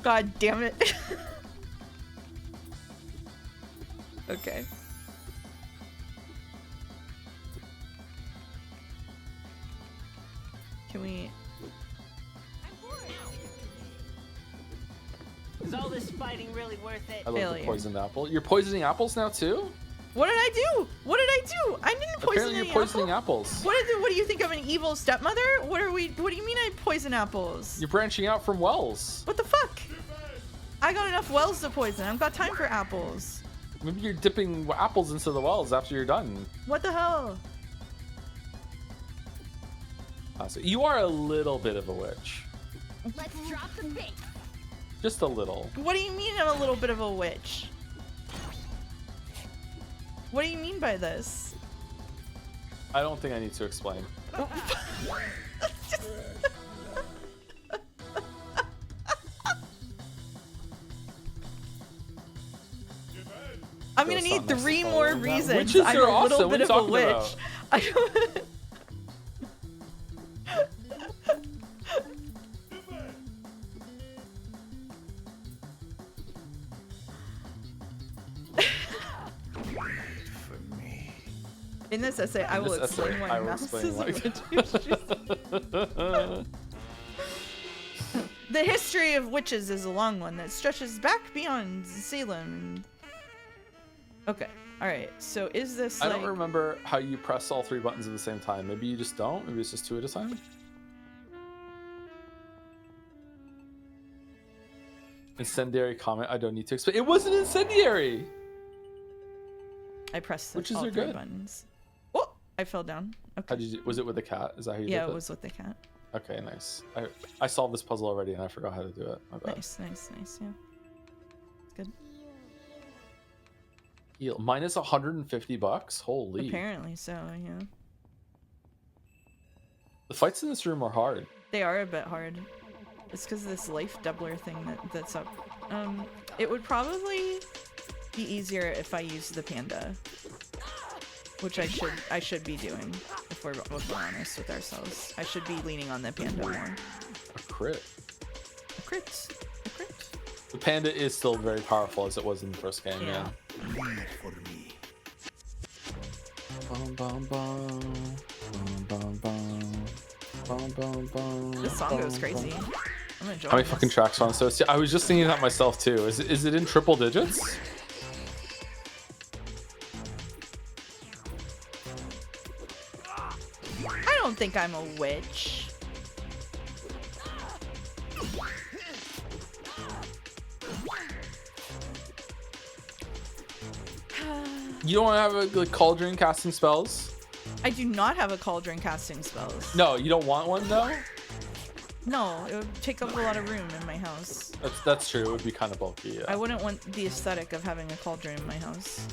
God damn it. Okay. Can we... Is all this fighting really worth it? I love the poisoned apple. You're poisoning apples now too? What did I do? What did I do? I didn't poison Apparently any you're poisoning apple. apples. What do you think I'm an evil stepmother? What do you mean I poison apples? You're branching out from wells. What the fuck? I got enough wells to poison. I've got time for apples. Maybe you're dipping apples into the wells after you're done. What the hell? So you are a little bit of a witch. Let's drop the bait. Just a little. What do you mean I'm a little bit of a witch? What do you mean by this? I don't think I need to explain. I'm gonna need 3 more reasons. Witches I'm are a little awesome. bit What are of a you witch. talking I don't... In this essay, I will explain why Mouse is a witch. The history of witches is a long one that stretches back beyond Salem. Okay, alright, so is this I like... don't remember how you press all 3 buttons at the same time. Maybe you just don't? Maybe it's just 2 at a time? Incendiary comment, I don't need to explain. It wasn't incendiary! I pressed Witches all are 3 good. buttons. Oh, I fell down. Okay. How did you, was it with the cat? Is that how you did it? Yeah, it was with the cat. Okay, nice. I solved this puzzle already and I forgot how to do it. My bad. Nice, yeah. It's good. Heal. Minus 150 bucks? Holy. Apparently so, yeah. The fights in this room are hard. They are a bit hard. It's because of this life doubler thing that's up. It would probably be easier if I used the panda. Which I should be doing, if we're honest with ourselves. I should be leaning on the panda more. A crit. A crit. A crit. The panda is still very powerful as it was in the first game, yeah. Bum, bum, bum. Bum, bum, bum. Bum, bum, bum. This song goes crazy. I'm enjoying How many this. fucking tracks are on? So I was just thinking that myself too. Is it in triple digits? I don't think I'm a witch. You don't have a like, cauldron casting spells? I do not have a cauldron casting spells. No, you don't want one though? No, it would take up a lot of room in my house. That's true. It would be kind of bulky, yeah. I wouldn't want the aesthetic of having a cauldron in my house.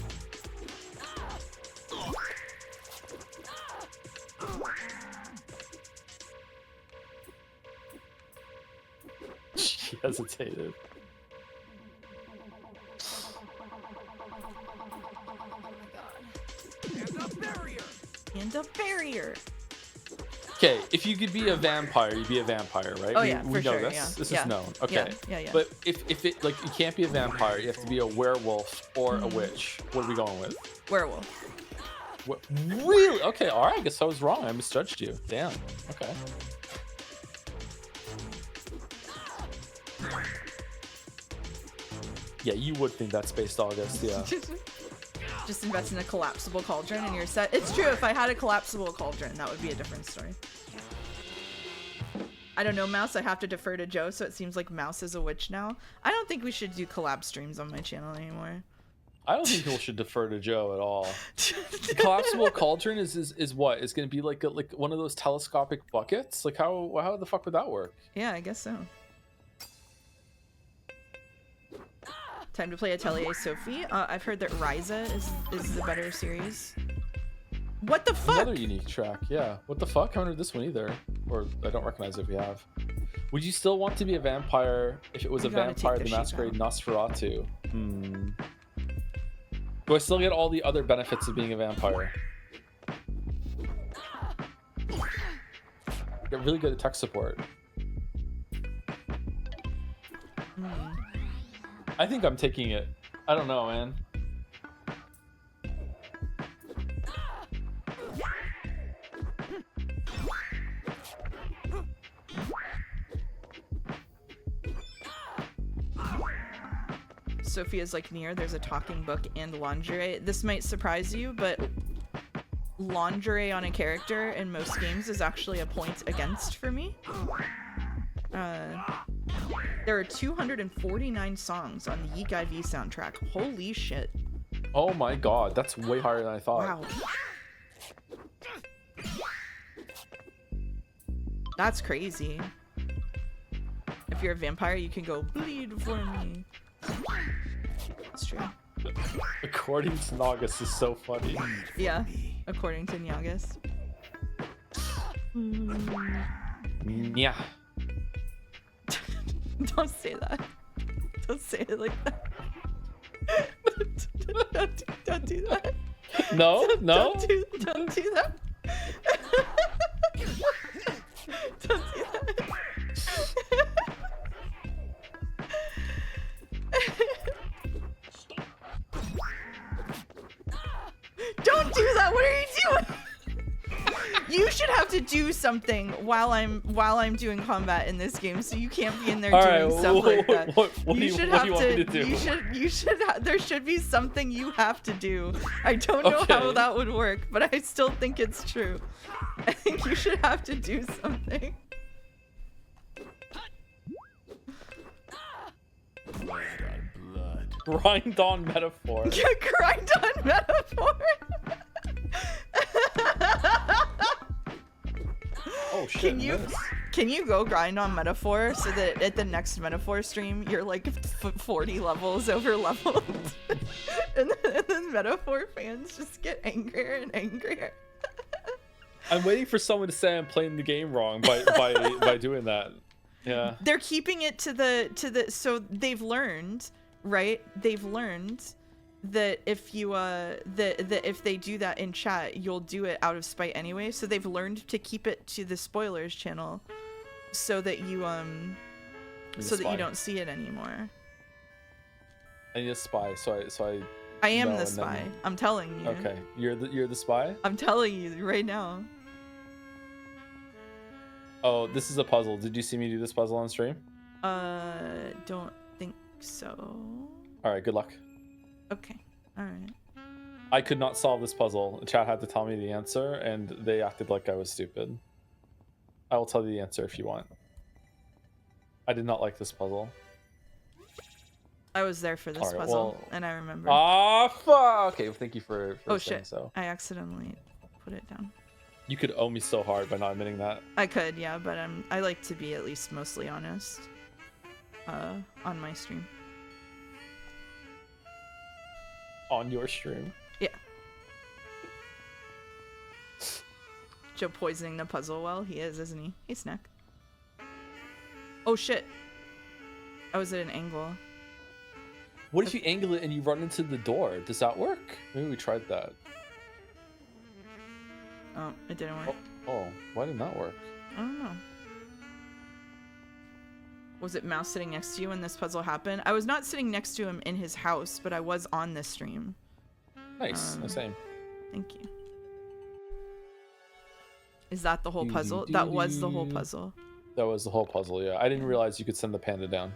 She hesitated. And a barrier. Okay, if you could be a vampire, you'd be a vampire, right? Oh, we, yeah, we for know sure, this. yeah. This Yeah. is known. Okay. Yeah. But if it like you can't be a vampire, you have to be a werewolf or a witch. What are we going with? Werewolf. What, really? Okay, all right. I guess I was wrong. I misjudged you. Damn. Okay. Yeah, you would think that's Space August, yeah. Just invest in a collapsible cauldron and you're set. It's true, if I had a collapsible cauldron, that would be a different story. I don't know, Mouse. I have to defer to Joe, so it seems like Mouse is a witch now. I don't think we should do collab streams on my channel anymore. I don't think people should defer to Joe at all. The collapsible cauldron is what? Is going to be like one of those telescopic buckets? Like how the fuck would that work? Yeah, I guess so. Time to play Atelier Sophie. I've heard that Ryza is the better series. What the fuck? Another unique track, yeah. What the fuck? I haven't heard this one either. Or I don't recognize it if you have. Would you still want to be a vampire if it was a Vampire the Masquerade Nosferatu? Do I still get all the other benefits of being a vampire? Get really good at tech support. I think I'm taking it. I don't know, man. Sophia's like near. There's a talking book and lingerie. This might surprise you, but lingerie on a character in most games is actually a point against for me. There are 249 songs on the YIIK I.V soundtrack. Holy shit. Oh my god, that's way higher than I thought. Wow. That's crazy. If you're a vampire, you can go bleed for me. That's true. According to Nagas is so funny. Yeah, according to Nyagas. Yeah. Don't say that. Don't say it like that. Don't do that. No, no. Don't do that. Don't do that. Don't do that. What are you doing? You should have to do something while I'm doing combat in this game, so you can't be in there doing stuff like that. What do you want me to do? You should. There should be something you have to do. I don't know how that would work, but I still think it's true. I think you should have to do something. Grind on metaphor. Grind on metaphor. Oh shit. Can you go grind on metaphor so that at the next metaphor stream you're like 40 levels over leveled? and then metaphor fans just get angrier and angrier. I'm waiting for someone to say I'm playing the game wrong by doing that. Yeah. They're keeping it to the so they've learned, right? They've learned that if you that if they do that in chat, you'll do it out of spite anyway. So they've learned to keep it to the spoilers channel so that you so that you don't see it anymore. I need a spy, so I am the spy. I'm telling you. Okay, you're the spy? I'm telling you right now. Oh, this is a puzzle. Did you see me do this puzzle on stream? Don't think so. All right, good luck. Okay. All right. I could not solve this puzzle. Chat had to tell me the answer, and they acted like I was stupid. I will tell you the answer if you want. I did not like this puzzle. I was there for this puzzle, and I remember. Ah, fuck! Okay, well, thank you for oh saying shit! So. I accidentally put it down. You could owe me so hard by not admitting that. I could, yeah, but I like to be at least mostly honest. On my stream. On your stream. Yeah. Joe poisoning the puzzle well. He is, isn't he? Hey, Snack. Oh shit! I was at an angle. What if you angle it and you run into the door? Does that work? Maybe we tried that. Oh, it didn't work. Oh, why didn't that work? I don't know. Was it Mouse sitting next to you when this puzzle happened? I was not sitting next to him in his house, but I was on this stream. Nice. The same. Thank you. Is that the whole puzzle? That was the whole puzzle. That was the whole puzzle, yeah. I didn't realize you could send the panda down.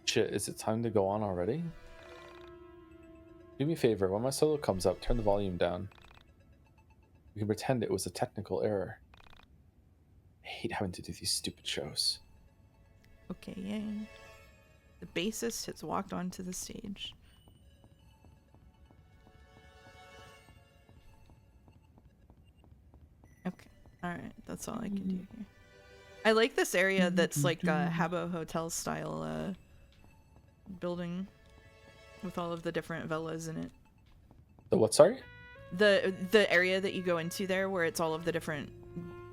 Shit, is it time to go on already? Do me a favor, when my solo comes up, turn the volume down. We can pretend it was a technical error. I hate having to do these stupid shows. Okay, yay. The bassist has walked onto the stage. Okay, alright, that's all I can do here. I like this area that's like a Habbo Hotel style building with all of the different villas in it. The what, sorry? The area that you go into there where it's all of the different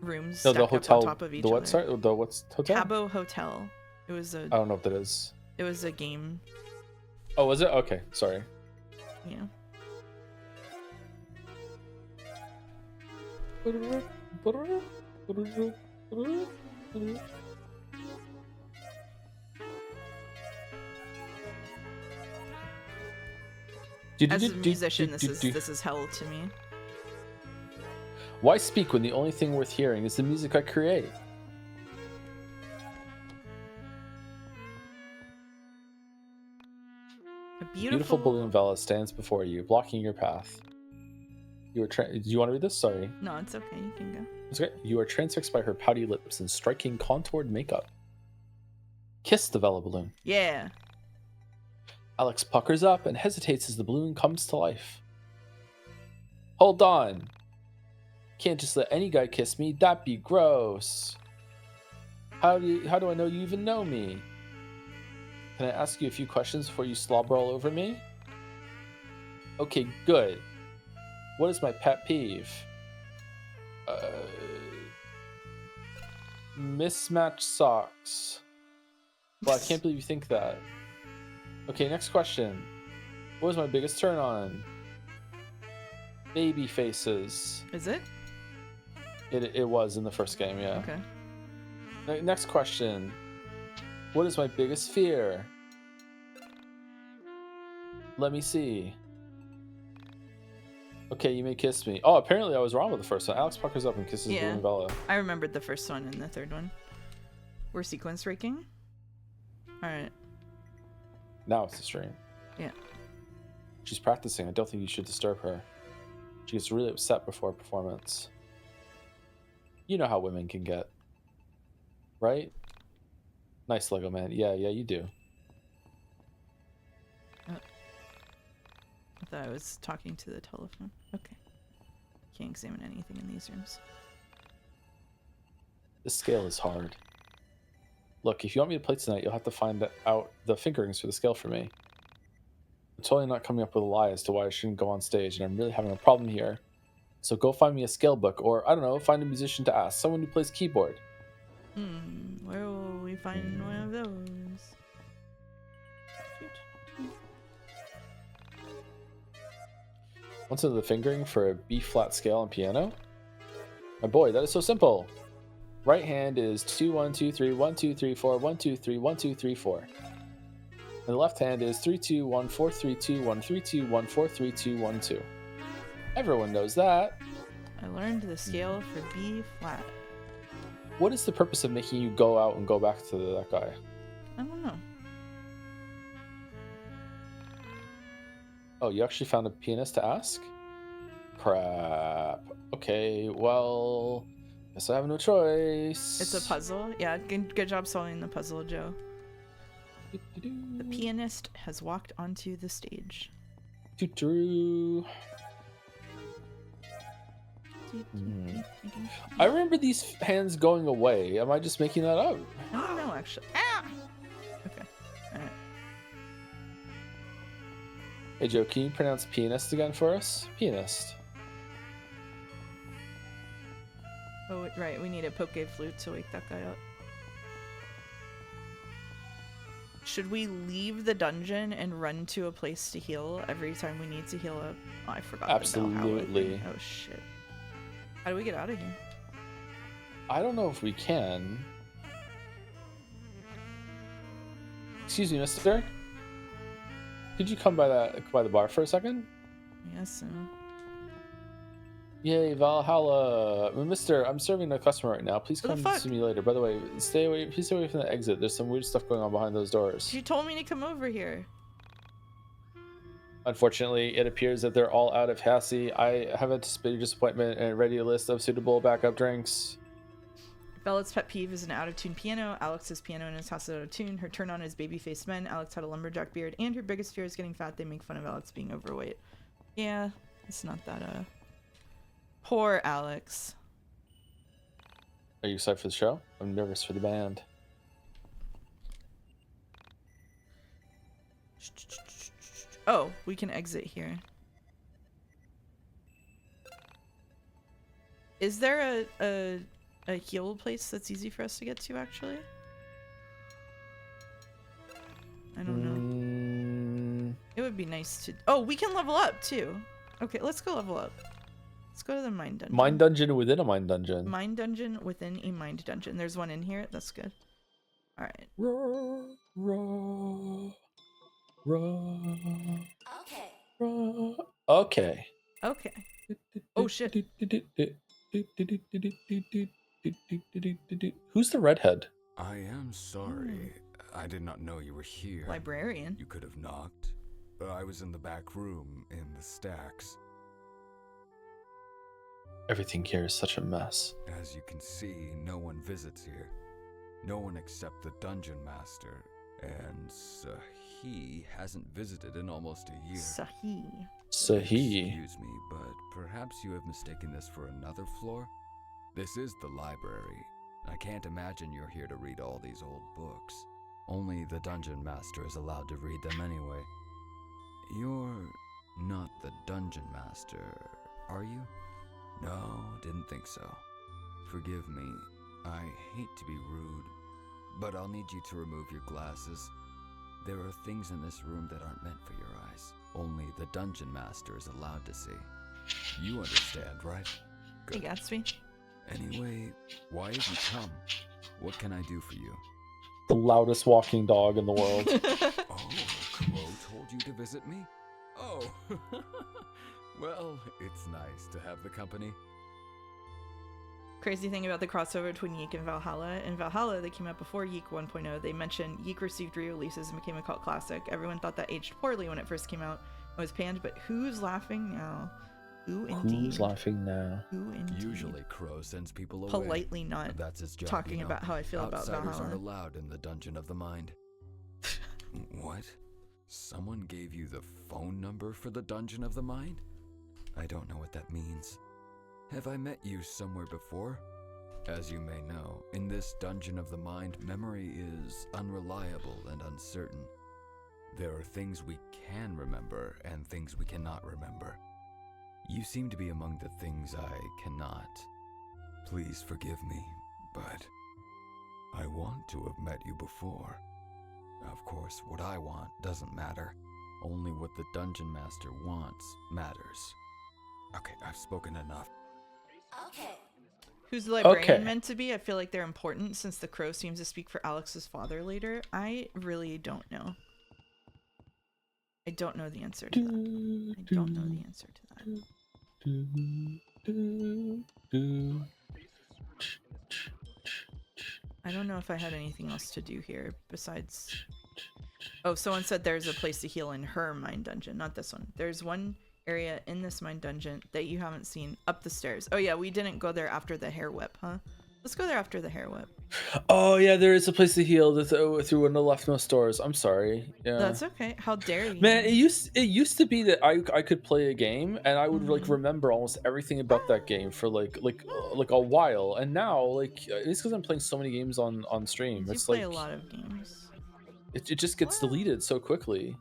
rooms No, stacked the hotel. up on top of each The what, other. sorry? The what's hotel? Habbo Hotel. It was a I don't know what that is. It was a game. Oh, was it? Okay, sorry. Yeah. As a musician, this is hell to me. Why speak when the only thing worth hearing is the music I create? A beautiful balloon vela stands before you, blocking your path. Do you want to read this? Sorry. No, it's okay. You can go. It's okay. You are transfixed by her pouty lips and striking contoured makeup. Kiss the vela balloon. Yeah. Alex puckers up and hesitates as the balloon comes to life. Hold on. Can't just let any guy kiss me. That'd be gross. How do I know you even know me? Can I ask you a few questions before you slobber all over me? Okay, good. What is my pet peeve? Mismatched socks. Well, I can't believe you think that. Okay, next question. What was my biggest turn on? Baby faces. Is it? It was in the first game, yeah. Okay. Next question. What is my biggest fear? Let me see. Okay, you may kiss me. Oh, apparently I was wrong with the first one. Alex puckers up and kisses Balloon Bella. I remembered the first one and the third one. We're sequence breaking? Alright. Now it's the stream. Yeah. She's practicing. I don't think you should disturb her. She gets really upset before a performance. You know how women can get. Right? Nice Lego man. Yeah, you do. I thought I was talking to the telephone. Okay. Can't examine anything in these rooms. This scale is hard. Look, if you want me to play tonight, you'll have to find out the fingerings for the scale for me. I'm totally not coming up with a lie as to why I shouldn't go on stage, and I'm really having a problem here. So go find me a scale book, or, I don't know, find a musician to ask. Someone who plays keyboard. Where will we find one of those? What's the fingering for a B-flat scale on piano? My boy, that is so simple. Right hand is 2 1 2 3 1 2 3 4 1 2 3 1 2 3 4. And the left hand is 3 2 1 4 3 2 1 3 2 1 4 3 2 1 2. Everyone knows that. I learned the scale for B flat. What is the purpose of making you go out and go back to that guy? I don't know. Oh, you actually found a pianist to ask? Crap. Okay, well, guess I have no choice. It's a puzzle. Yeah, good job solving the puzzle, Joe. The pianist has walked onto the stage. I remember these hands going away. Am I just making that up? I don't know, actually. Ah! Okay. Alright. Hey, Joe, can you pronounce pianist again for us? Pianist. Oh, right. We need a poke flute to wake that guy up. Should we leave the dungeon and run to a place to heal every time we need to heal up? Oh, I forgot. Absolutely. Oh, shit. How do we get out of here? I don't know if we can. Excuse me, mister. Could you come by the bar for a second? Yes. So. Yay, Valhalla. Mister, I'm serving a customer right now. Please come see me later. By the way, please stay away from the exit. There's some weird stuff going on behind those doors. She told me to come over here. Unfortunately, it appears that they're all out of Hassie. I have anticipated your disappointment and ready a list of suitable backup drinks. Bella's pet peeve is an out-of-tune piano. Alex's piano in his house is out of tune. Her turn on is baby-faced men. Alex had a lumberjack beard. And her biggest fear is getting fat. They make fun of Alex being overweight. Yeah, it's not that, Poor Alex. Are you excited for the show? I'm nervous for the band. Oh, we can exit here. Is there a heal place that's easy for us to get to, actually? I don't know. It would be nice to... Oh, we can level up, too. Okay, let's go level up. Let's go to the mine dungeon. Mine dungeon within a mine dungeon. Mine dungeon within a mine dungeon. There's one in here. That's good. All right. Okay. Okay. Oh shit. Who's the redhead? I am sorry. I did not know you were here. Librarian. You could have knocked. I was in the back room in the stacks. Everything here is such a mess. As you can see, no one visits here. No one except the dungeon master. And Sahi hasn't visited in almost a year. Sahi. Excuse me, but perhaps you have mistaken this for another floor? This is the library. I can't imagine you're here to read all these old books. Only the dungeon master is allowed to read them anyway. You're not the dungeon master, are you? No, didn't think so. Forgive me. I hate to be rude, but I'll need you to remove your glasses. There are things in this room that aren't meant for your eyes. Only the dungeon master is allowed to see. You understand, right? Good. Hey, Gatsby. Anyway, why have you come? What can I do for you? The loudest walking dog in the world. Oh, Crow told you to visit me? Oh, well, it's nice to have the company. Crazy thing about the crossover between YIIK and Valhalla. In Valhalla, they came out before YIIK 1.0. They mentioned YIIK received re-releases and became a cult classic. Everyone thought that aged poorly when it first came out and was panned, but who's laughing now? Who indeed? Who's laughing now? Who indeed? Usually Crow sends people away. Politely not That's his job, talking you know. about how I feel about Outsiders Valhalla. aren't allowed in the Dungeon of the Mind. What? Someone gave you the phone number for the Dungeon of the Mind? I don't know what that means. Have I met you somewhere before? As you may know, in this Dungeon of the Mind, memory is unreliable and uncertain. There are things we can remember and things we cannot remember. You seem to be among the things I cannot. Please forgive me, but I want to have met you before. Of course, what I want doesn't matter. Only what the Dungeon Master wants matters. Okay, I've spoken enough. Okay. Who's the librarian meant to be? I feel like they're important since the crow seems to speak for Alex's father later. I really don't know. I don't know the answer to that. I don't know the answer to that. I don't know if I had anything else to do here besides... Oh, someone said there's a place to heal in her mine dungeon, not this one. There's one area in this mine dungeon that you haven't seen up the stairs. Oh yeah, we didn't go there after the hair whip, huh? Let's go there after the hair whip. Oh yeah, there is a place to heal through one of the leftmost doors. I'm sorry. Yeah. That's okay. How dare you? Man, it used to be that I could play a game and I would like remember almost everything about that game for like a while, and now like it's because I'm playing so many games on stream. You It's play like a lot of games. it just gets deleted so quickly.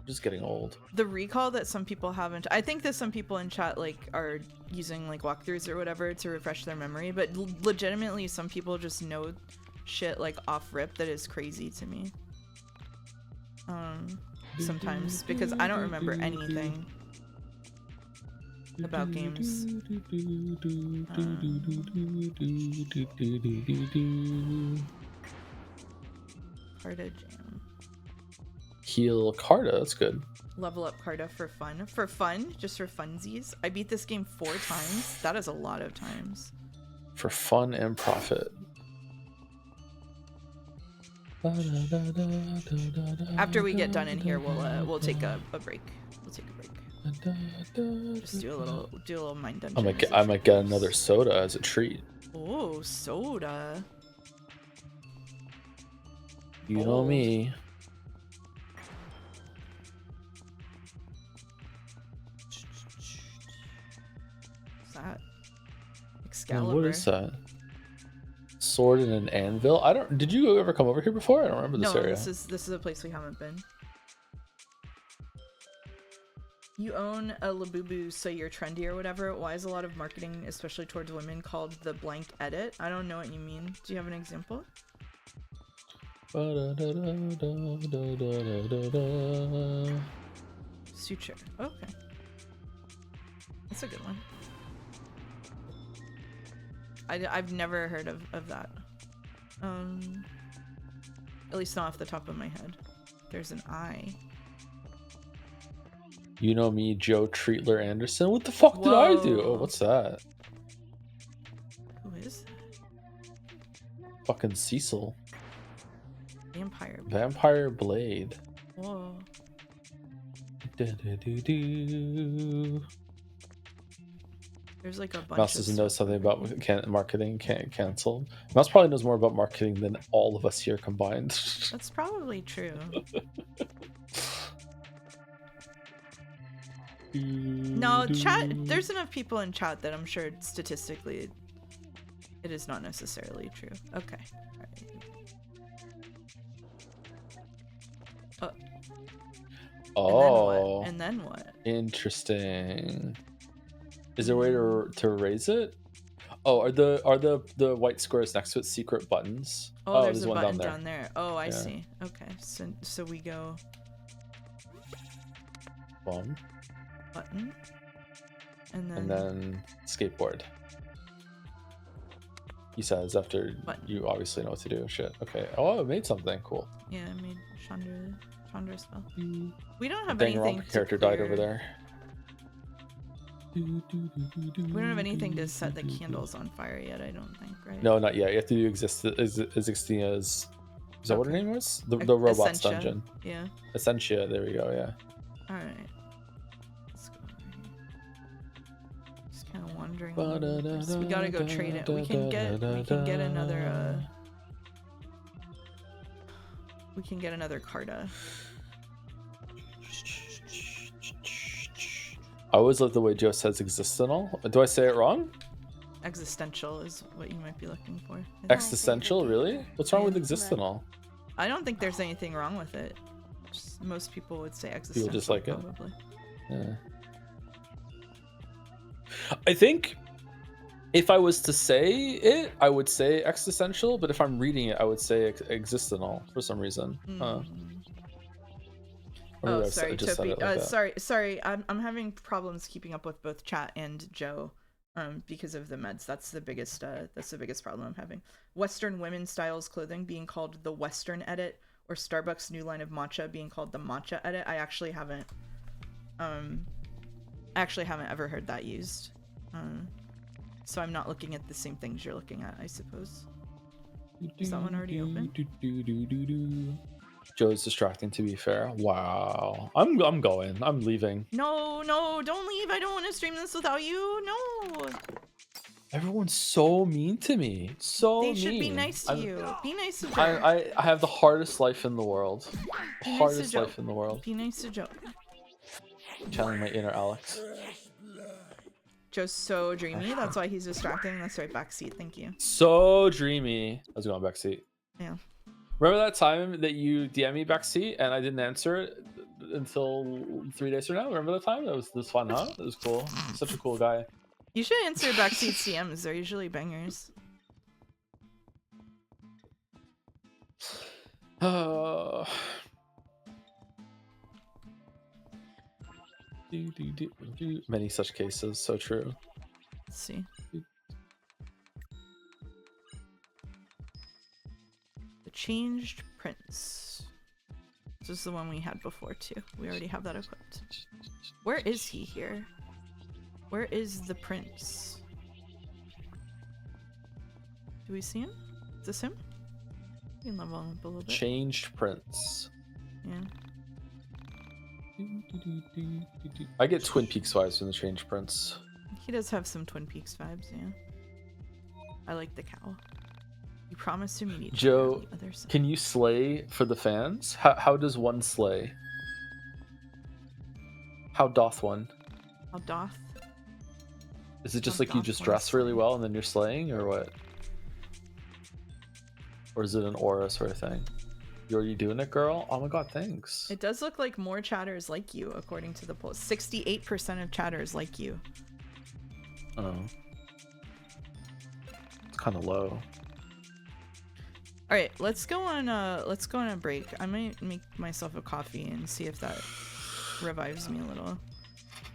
Just getting old. The recall that some people haven't, I think that some people in chat like are using like walkthroughs or whatever to refresh their memory, but legitimately some people just know shit like off rip that is crazy to me. Sometimes because I don't remember anything. about games. Carta Jam. Heal Carta, that's good. Level up Carta for fun. For fun? Just for funsies? I beat this game 4 times. That is a lot of times. For fun and profit. After we get done in here, we'll take a break. We'll take a break. Just do a little mind dungeon. I might get another soda as a treat. Oh, soda. You know me. What's that? Excalibur. What is that? Sword and an anvil? I don't. Did you ever come over here before? I don't remember this area. No, this is a place we haven't been. You own a Labubu, so you're trendy or whatever. Why is a lot of marketing, especially towards women, called the blank edit? I don't know what you mean. Do you have an example? Suture. Okay. That's a good one. I've never heard of that. At least not off the top of my head. There's an I. You know me, Joe Treatler Anderson. What the fuck did I do? Oh, what's that? Who is that? Fucking Cecil. Vampire. Vampire Blade. Whoa. There's like a bunch. Mouse doesn't know something about marketing. Canceled. Mouse probably knows more about marketing than all of us here combined. That's probably true. No, chat. There's enough people in chat that I'm sure statistically it is not necessarily true. Okay. All right. Oh. And then what? Interesting. Is there a way to raise it? Oh, are the white squares next to it secret buttons? Oh, there's a one button down there. Oh, I see. Okay, so we go. Bum. Button. And then skateboard. He says after you obviously know what to do. Shit. Okay. Oh, it made something cool. Yeah, I made Chandra spell. We don't have Dang, anything. Wrong character died over there. We don't have anything to set the candles on fire yet, I don't think, right? No, not yet. You have to do Existia's. Is that what her name was? The robots Essentia. dungeon. Yeah. Essentia. There we go. Yeah. All right. Let's go over here. Just kind of wandering. So we gotta go trade it. We can get another. We can get another Carta. I always love the way Joe says existential. Do I say it wrong? Existential is what you might be looking for. Existential, really? What's wrong with existential? I don't think there's anything wrong with it. Just, most people would say existential. People just like probably. It. Yeah. I think if I was to say it, I would say existential, but if I'm reading it, I would say existential for some reason. Oh, sorry, Topi. Sorry. I'm having problems keeping up with both chat and Joe, because of the meds. That's the biggest problem I'm having. Western women's styles clothing being called the Western edit, or Starbucks' new line of matcha being called the matcha edit. I actually haven't ever heard that used. So I'm not looking at the same things you're looking at, I suppose. Is that one already open? Joe's distracting, to be fair. Wow. I'm going. I'm leaving. No, don't leave. I don't want to stream this without you. No. Everyone's so mean to me. They should be nice to you. Be nice to Joe. I have the hardest life in the world. Hardest life in the world. Be nice to Joe. Channeling my inner Alex. Joe's so dreamy. That's why he's distracting. That's right, backseat. Thank you. So dreamy. I was going backseat. Yeah. Remember that time that you DM me backseat and I didn't answer it until 3 days from now? Remember that time? That was fun, huh? It was cool. Such a cool guy. You should answer backseat CMs. They're usually bangers. Many such cases, so true. Let's see. The changed prince. This is the one we had before too. We already have that equipped. Where is he here? Where is the prince? Do we see him? Is this him? We can level him up a little bit. Changed prince. Yeah. I get Twin Peaks vibes from the Changed Prince. He does have some Twin Peaks vibes, yeah. I like the cow. You promised to meet each Joe, other on the other side. can you slay for the fans? How does one slay? How doth one? How doth? Is it just How like you doth just one dress really slay? well and then you're slaying, or what? Or is it an aura sort of thing? Are you doing it, girl? Oh my god, thanks. It does look like more chatters like you, according to the poll. 68% of chatters like you. Oh. It's kind of low. All right, let's go on a break. I might make myself a coffee and see if that revives me a little.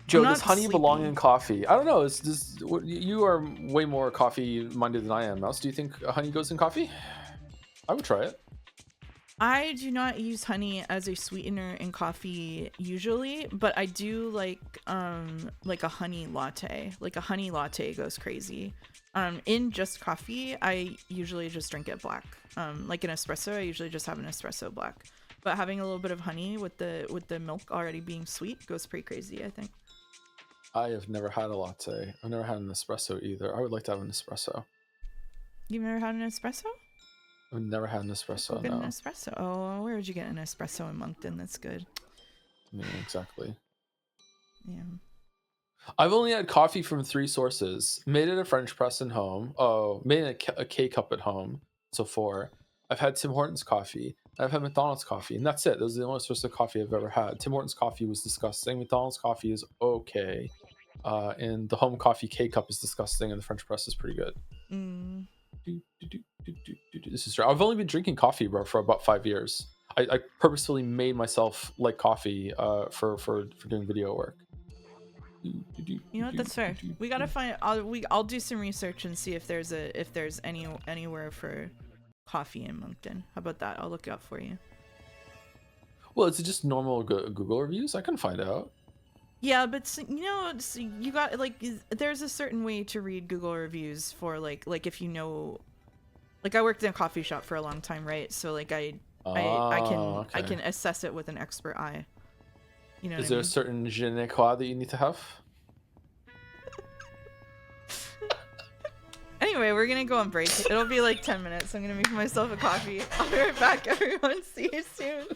Joe, I'm does not honey belong sleepy. in coffee? I don't know. You are way more coffee minded than I am, Mouse. Do you think honey goes in coffee? I would try it. I do not use honey as a sweetener in coffee usually, but I do like a honey latte. Like a honey latte goes crazy. In just coffee, I usually just drink it black. Like an espresso, I usually just have an espresso black. But having a little bit of honey with the milk already being sweet goes pretty crazy, I think. I have never had a latte. I've never had an espresso either. I would like to have an espresso. You've never had an espresso? I've never had an Go espresso, get an no. espresso. Oh, where would you get an espresso in Moncton? That's good. Yeah, exactly. Yeah. I've only had coffee from 3 sources. Made it a French press at home. Oh, made it a K-cup at home. So 4. I've had Tim Hortons coffee. I've had McDonald's coffee. And that's it. Those are the only source of coffee I've ever had. Tim Hortons coffee was disgusting. McDonald's coffee is okay. And the home coffee K-cup is disgusting. And the French press is pretty good. Mm. This is true. I've only been drinking coffee, bro, for about 5 years. I purposefully made myself like coffee for doing video work. You know what? That's fair. We gotta find. I'll do some research and see if there's anywhere for coffee in Moncton. How about that? I'll look it up for you. Well, is it just normal Google reviews? I can find out. Yeah, but you know, you got there's a certain way to read Google reviews for like if you know, like I worked in a coffee shop for a long time, right? So like I can assess it with an expert eye. You know. Is there a certain je ne sais quoi that you need to have? Anyway, we're gonna go on break. It'll be like 10 minutes. I'm gonna make myself a coffee. I'll be right back, everyone. See you soon.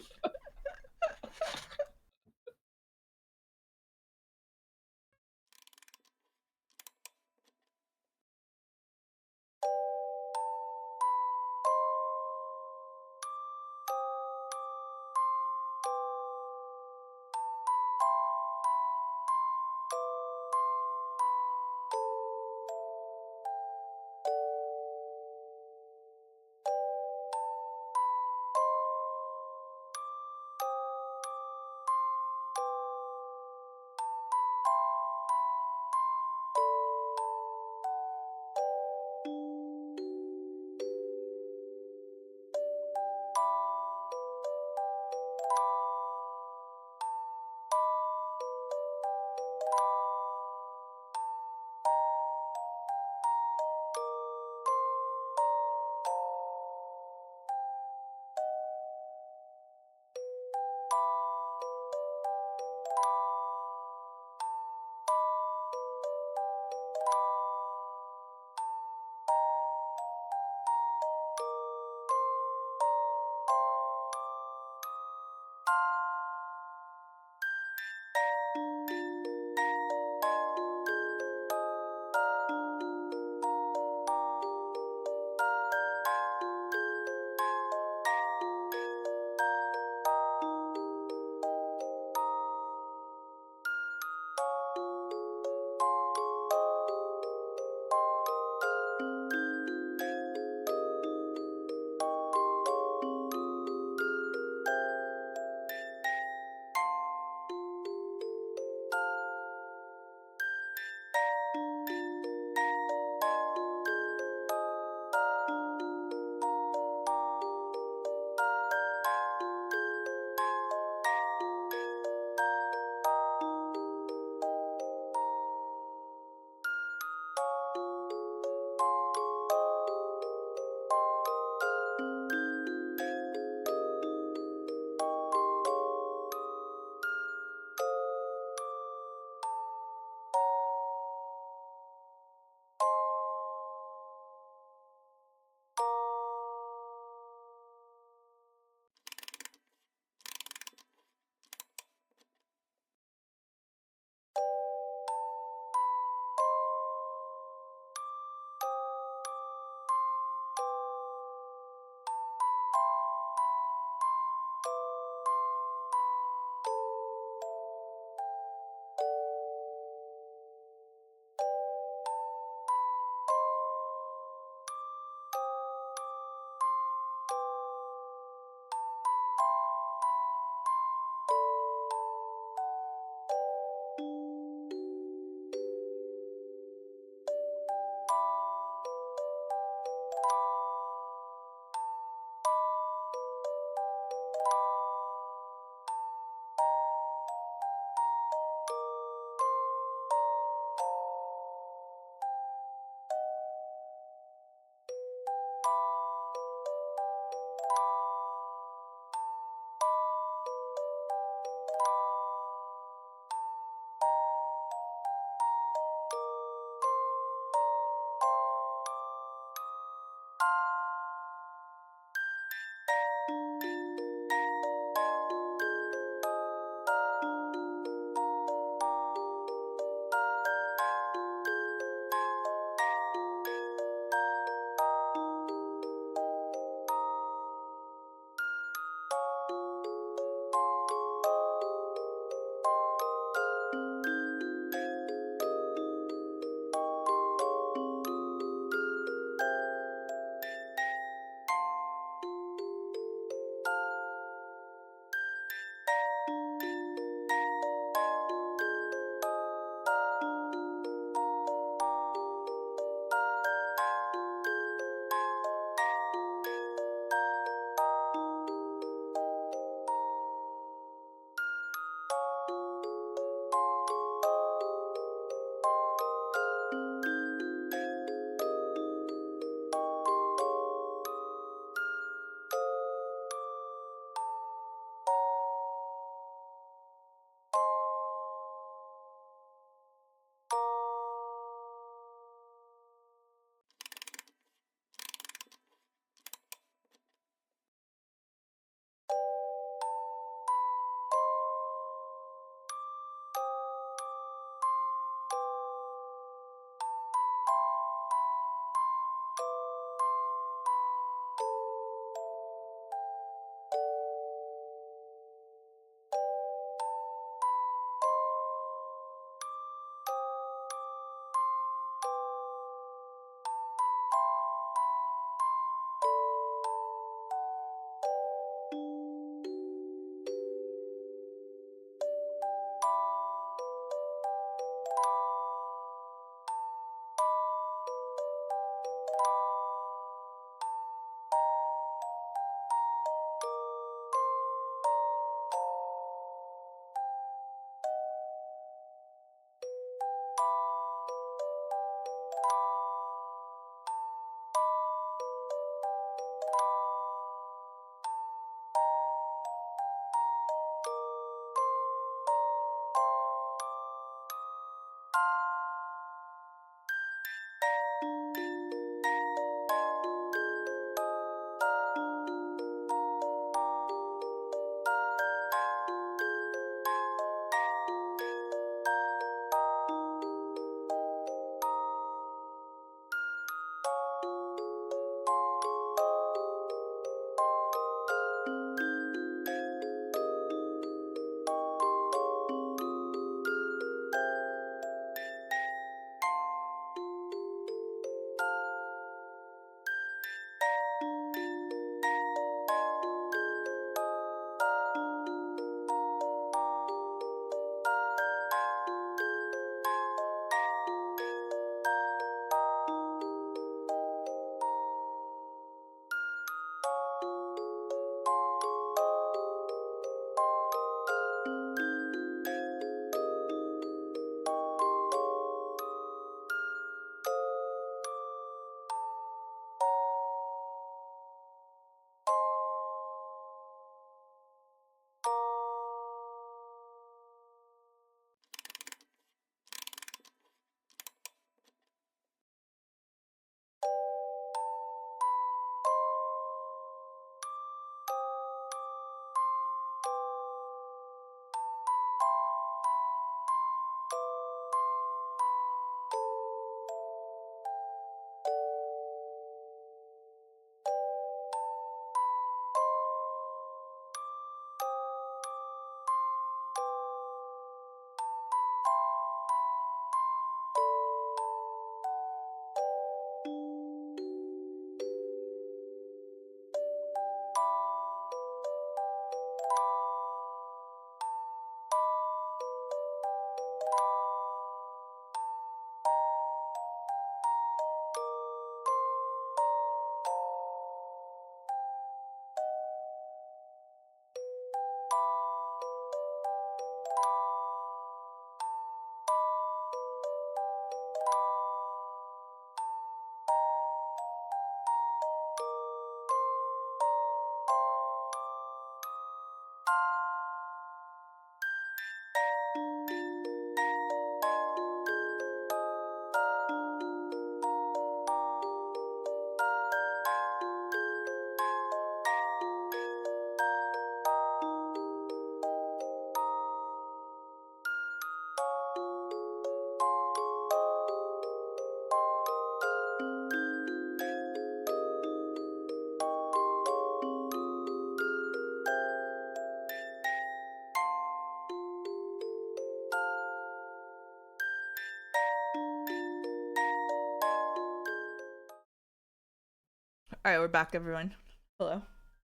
right, we're back, everyone. Hello.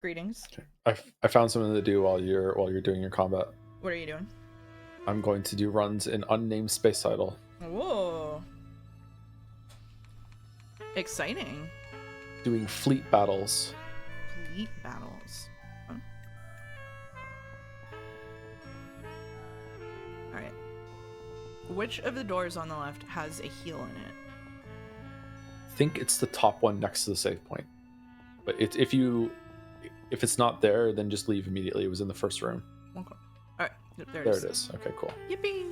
Greetings. I found something to do while you're doing your combat. What are you doing? I'm going to do runs in unnamed space title. Whoa. Exciting. Doing fleet battles. Fleet battles. Huh. All right. Which of the doors on the left has a heal in it? I think it's the top one next to the save point. But if it's not there, then just leave immediately. It was in the first room. Okay. All right. There it is. Okay, cool. Yippee!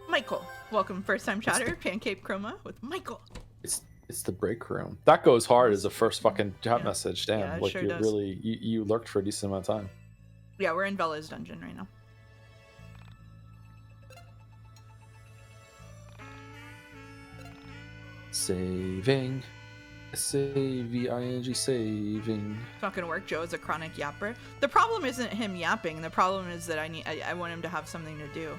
Michael, welcome, first time chatter. Pancake Chroma with Michael. It's the break room. That goes hard as a first fucking chat message. Damn, Yeah, it like sure you does. really you lurked for a decent amount of time. Yeah, we're in Bella's dungeon right now. Saving. S-A-V-I-N-G, saving. It's not gonna work. Joe is a chronic yapper. The problem isn't him yapping. The problem is that I want him to have something to do.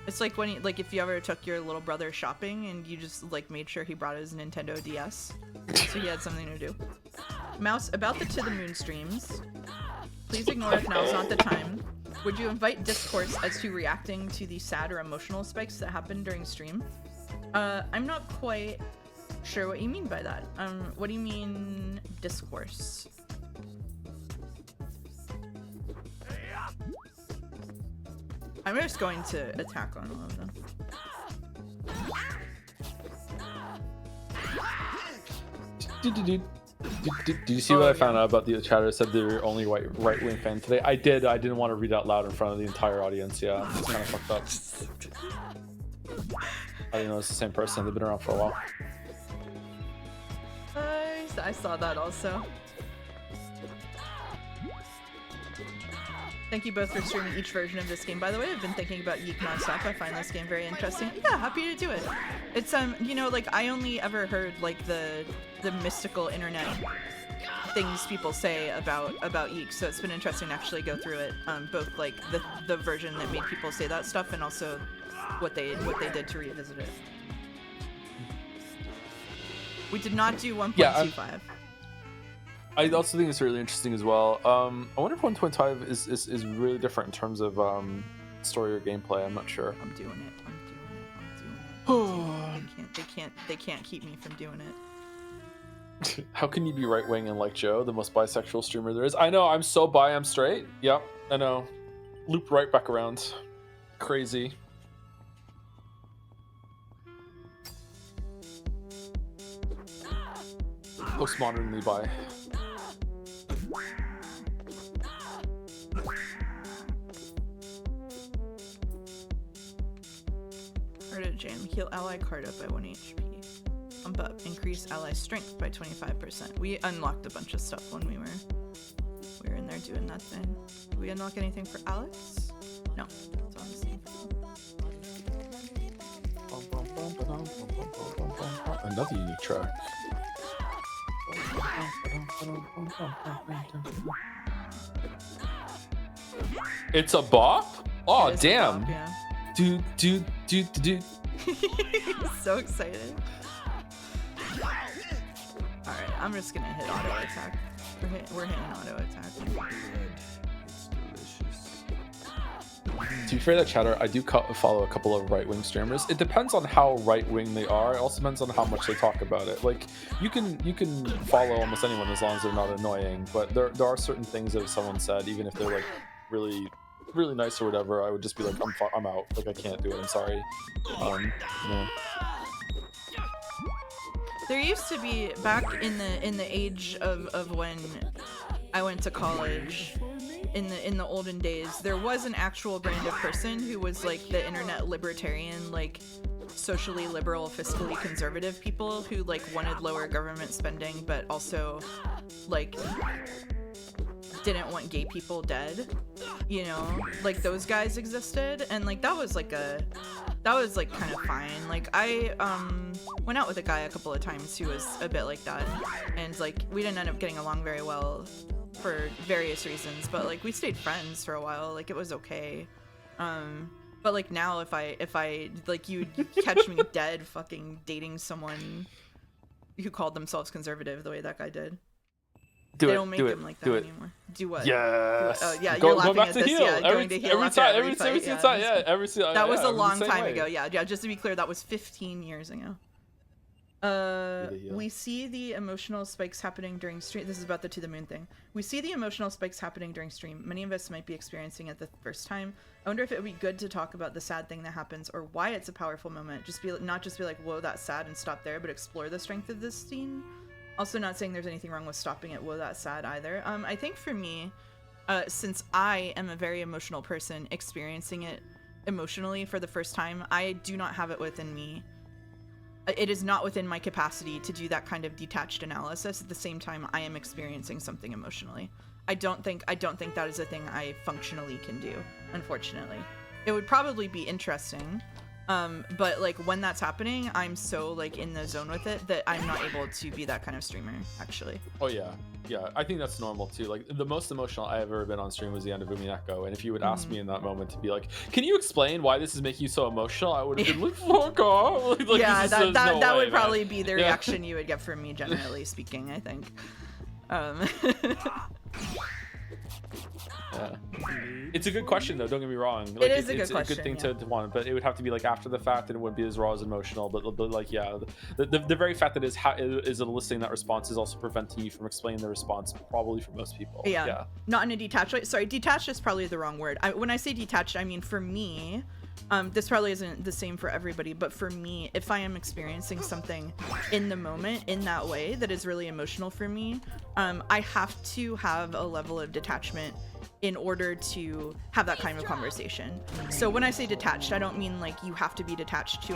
It's like when if you ever took your little brother shopping and you just like made sure he brought his Nintendo DS, so he had something to do. Mouse, about the To the Moon streams. Please ignore if now's not the time. Would you invite discourse as to reacting to the sad or emotional spikes that happen during stream? I'm not quite sure what you mean by that. What do you mean discourse? I'm just going to attack on all of them. Did you see what I found out about the chatter? Said they were only right wing fan today. I did. I didn't want to read out loud in front of the entire audience. Yeah, it's kind of fucked up. I didn't know it's the same person. They've been around for a while. I saw that also. Thank you both for streaming each version of this game. By the way, I've been thinking about YIIK nonstop. I find this game very interesting. Yeah, happy to do it. It's you know, like I only ever heard like the mystical internet things people say about YIIK, so it's been interesting to actually go through it. Both like the version that made people say that stuff and also what they did to revisit it. We did not do 1.25. Yeah, I also think it's really interesting as well. I wonder if 1.5 is really different in terms of story or gameplay. I'm not sure. I'm doing it. They can't keep me from doing it. How can you be right wing and like Joe, the most bisexual streamer there is? I know. I'm so bi. I'm straight. Yep. I know. Loop right back around. Crazy. Postmodernly bi. Card jam. Heal ally card up by 1 HP. Pump up. Increase ally strength by 25%. We unlocked a bunch of stuff when we were in there doing that thing. Did we unlock anything for Alex? No. That's all I'm saying. Another unique track. It's a bop? Oh, damn. Bop, yeah. Dude. So excited. Alright, I'm just gonna hit auto attack. We're hitting auto attack. To be fair to chatter, I do follow a couple of right-wing streamers. It depends on how right-wing they are. It also depends on how much they talk about it. Like you can follow almost anyone as long as they're not annoying. But there are certain things that if someone said, even if they're like really nice or whatever, I would just be like, I'm out. Like I can't do it. I'm sorry. Yeah. There used to be back in the age of when I went to college. In the olden days, there was an actual brand of person who was like the internet libertarian, like socially liberal, fiscally conservative people who like wanted lower government spending, but also like didn't want gay people dead. You know, like those guys existed, and like that was like kind of fine. Like I went out with a guy a couple of times who was a bit like that, and like we didn't end up getting along very well for various reasons, but like we stayed friends for a while. Like it was okay. But like now if I like you catch me dead fucking dating someone who called themselves conservative the way that guy did. They don't make him like that anymore. Do what? Yes. Oh yeah, Go, you're laughing go back at to this. heel. Yeah, going to heel every after time, every fight. every single time. Yeah, every single. That was yeah, a long time way. ago. Yeah. Just to be clear, that was 15 years ago. We see the emotional spikes happening during stream. This is about the To the Moon thing. We see the emotional spikes happening during stream. Many of us might be experiencing it the first time. I wonder if it would be good to talk about the sad thing that happens or why it's a powerful moment. Not just be like, whoa, that's sad, and stop there, but explore the strength of this scene. Also, not saying there's anything wrong with stopping it, whoa, that's sad either. I think for me, since I am a very emotional person, experiencing it emotionally for the first time, I do not have it within me. It is not within my capacity to do that kind of detached analysis at the same time I am experiencing something emotionally. I don't think that is a thing I functionally can do, unfortunately. It would probably be interesting, but like when that's happening, I'm so like in the zone with it that I'm not able to be that kind of streamer, actually. Oh yeah, I think that's normal too. Like the most emotional I have ever been on stream was the end of YIIK I.V, and if you would ask me in that moment to be like, can you explain why this is making you so emotional, I would have been like, fuck off. Like, yeah, that that would man. probably be the reaction you would get from me, generally speaking, I think. Yeah. It's a good question though, don't get me wrong. Like, it is a good it's question, a good thing yeah. to want, but it would have to be like after the fact, and it wouldn't be as raw as emotional. But like, yeah, the very fact that is eliciting that response is also preventing you from explaining the response, probably for most people. Yeah. Not in a detached way. Sorry, detached is probably the wrong word. When I say detached, I mean for me, this probably isn't the same for everybody, but for me, if I am experiencing something in the moment in that way that is really emotional for me, I have to have a level of detachment in order to have that kind of conversation. So when I say detached, I don't mean like you have to be detached to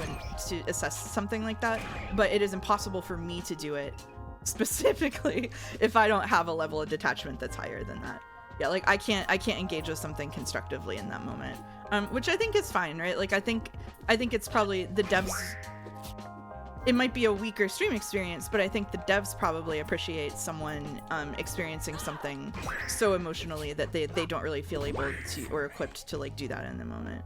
assess something like that, but it is impossible for me to do it specifically if I don't have a level of detachment that's higher than that. Yeah, like I can't engage with something constructively in that moment, which I think is fine, right? Like I think it's probably the devs. It might be a weaker stream experience, but I think the devs probably appreciate someone experiencing something so emotionally that they don't really feel able to or equipped to like do that in the moment.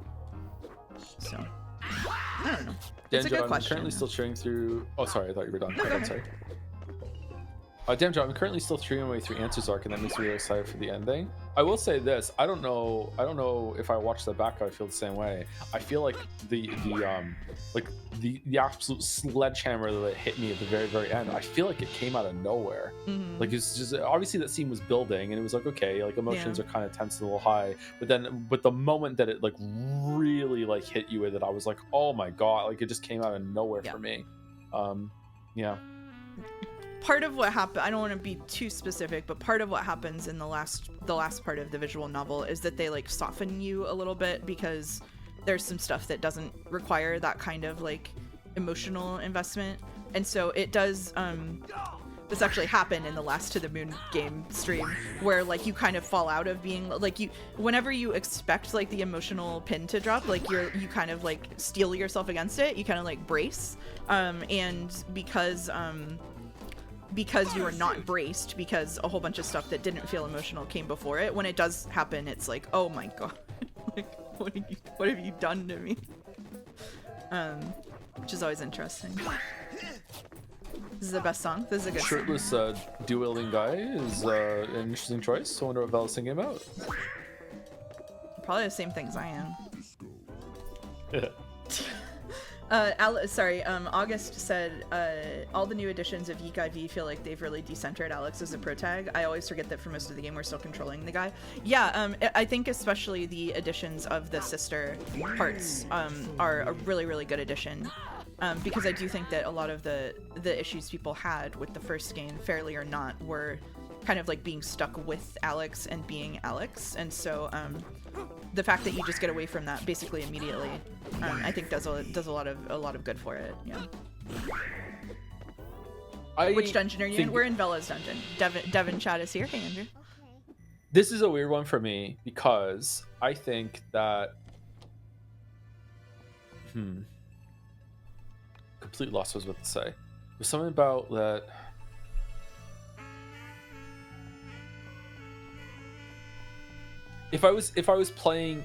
So I don't know. It's a good question. I'm currently still cheering through. Oh, sorry, I thought you were done. No, I'm sorry. Damn, Joe, I'm currently still cheering my way through Answers Arc, and that makes me really excited for the ending. I will say this: I don't know if I watch that back, I feel the same way. I feel like the absolute sledgehammer that hit me at the very, very end, I feel like it came out of nowhere. Mm-hmm. Like it's just obviously that scene was building, and it was like, okay, like emotions are kind of tense, a little high, but the moment that it like really like hit you with it, I was like, oh my god, like it just came out of nowhere for me. Yeah. Part of what happened, I don't want to be too specific, but part of what happens in the last part of the visual novel is that they like soften you a little bit because there's some stuff that doesn't require that kind of like emotional investment, and so it does. This actually happened in the last To the Moon game stream, where like you kind of fall out of being like whenever you expect like the emotional pin to drop, like you kind of like steel yourself against it, you kind of like brace, and because you are not braced, because a whole bunch of stuff that didn't feel emotional came before it, when it does happen, it's like, oh my god, like what have you done to me? Which is always interesting. This is the best song. This is a good Shirtless song. dueling guy is an interesting choice. I wonder what Bella's thinking about. Probably the same things I am. Yeah. August said, all the new editions of YIIK I.V feel like they've really decentered Alex as a protag. I always forget that for most of the game we're still controlling the guy. Yeah, I think especially the additions of the sister parts are a really, really good addition. Because I do think that a lot of the issues people had with the first game, fairly or not, were kind of like being stuck with Alex and being Alex, and so the fact that you just get away from that basically immediately, I think does a lot of good for it. Yeah. Which dungeon are you in? We're in Bella's dungeon. Devin Chad is here. Hey, Andrew. This is a weird one for me because I think that complete loss was what to say. There's something about that. If I was playing,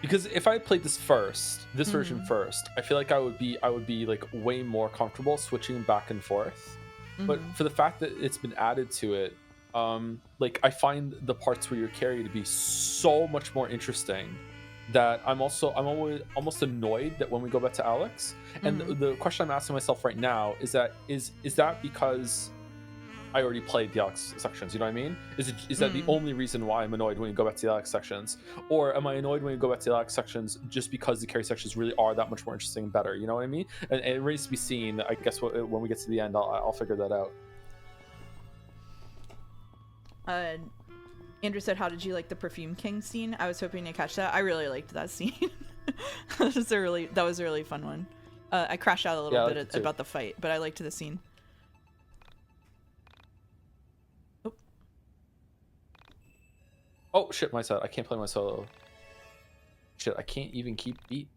because if I played this version first, I feel like I would be like way more comfortable switching back and forth But for the fact that it's been added to it, like I find the parts where you're carried to be so much more interesting that I'm always almost annoyed that when we go back to Alex, and the question I'm asking myself right now is that because I already played the Alex sections, you know what I mean? Is that the only reason why I'm annoyed when you go back to the Alex sections? Or am I annoyed when you go back to the Alex sections just because the carry sections really are that much more interesting and better? You know what I mean? And it remains to be seen. I guess when we get to the end, I'll figure that out. Andrew said, "How did you like the Perfume King scene?" I was hoping to catch that. I really liked that scene. that was a really fun one. I crashed out a little bit about the fight, but I liked the scene. Oh shit, my side. I can't play my solo. Shit, I can't even keep beat.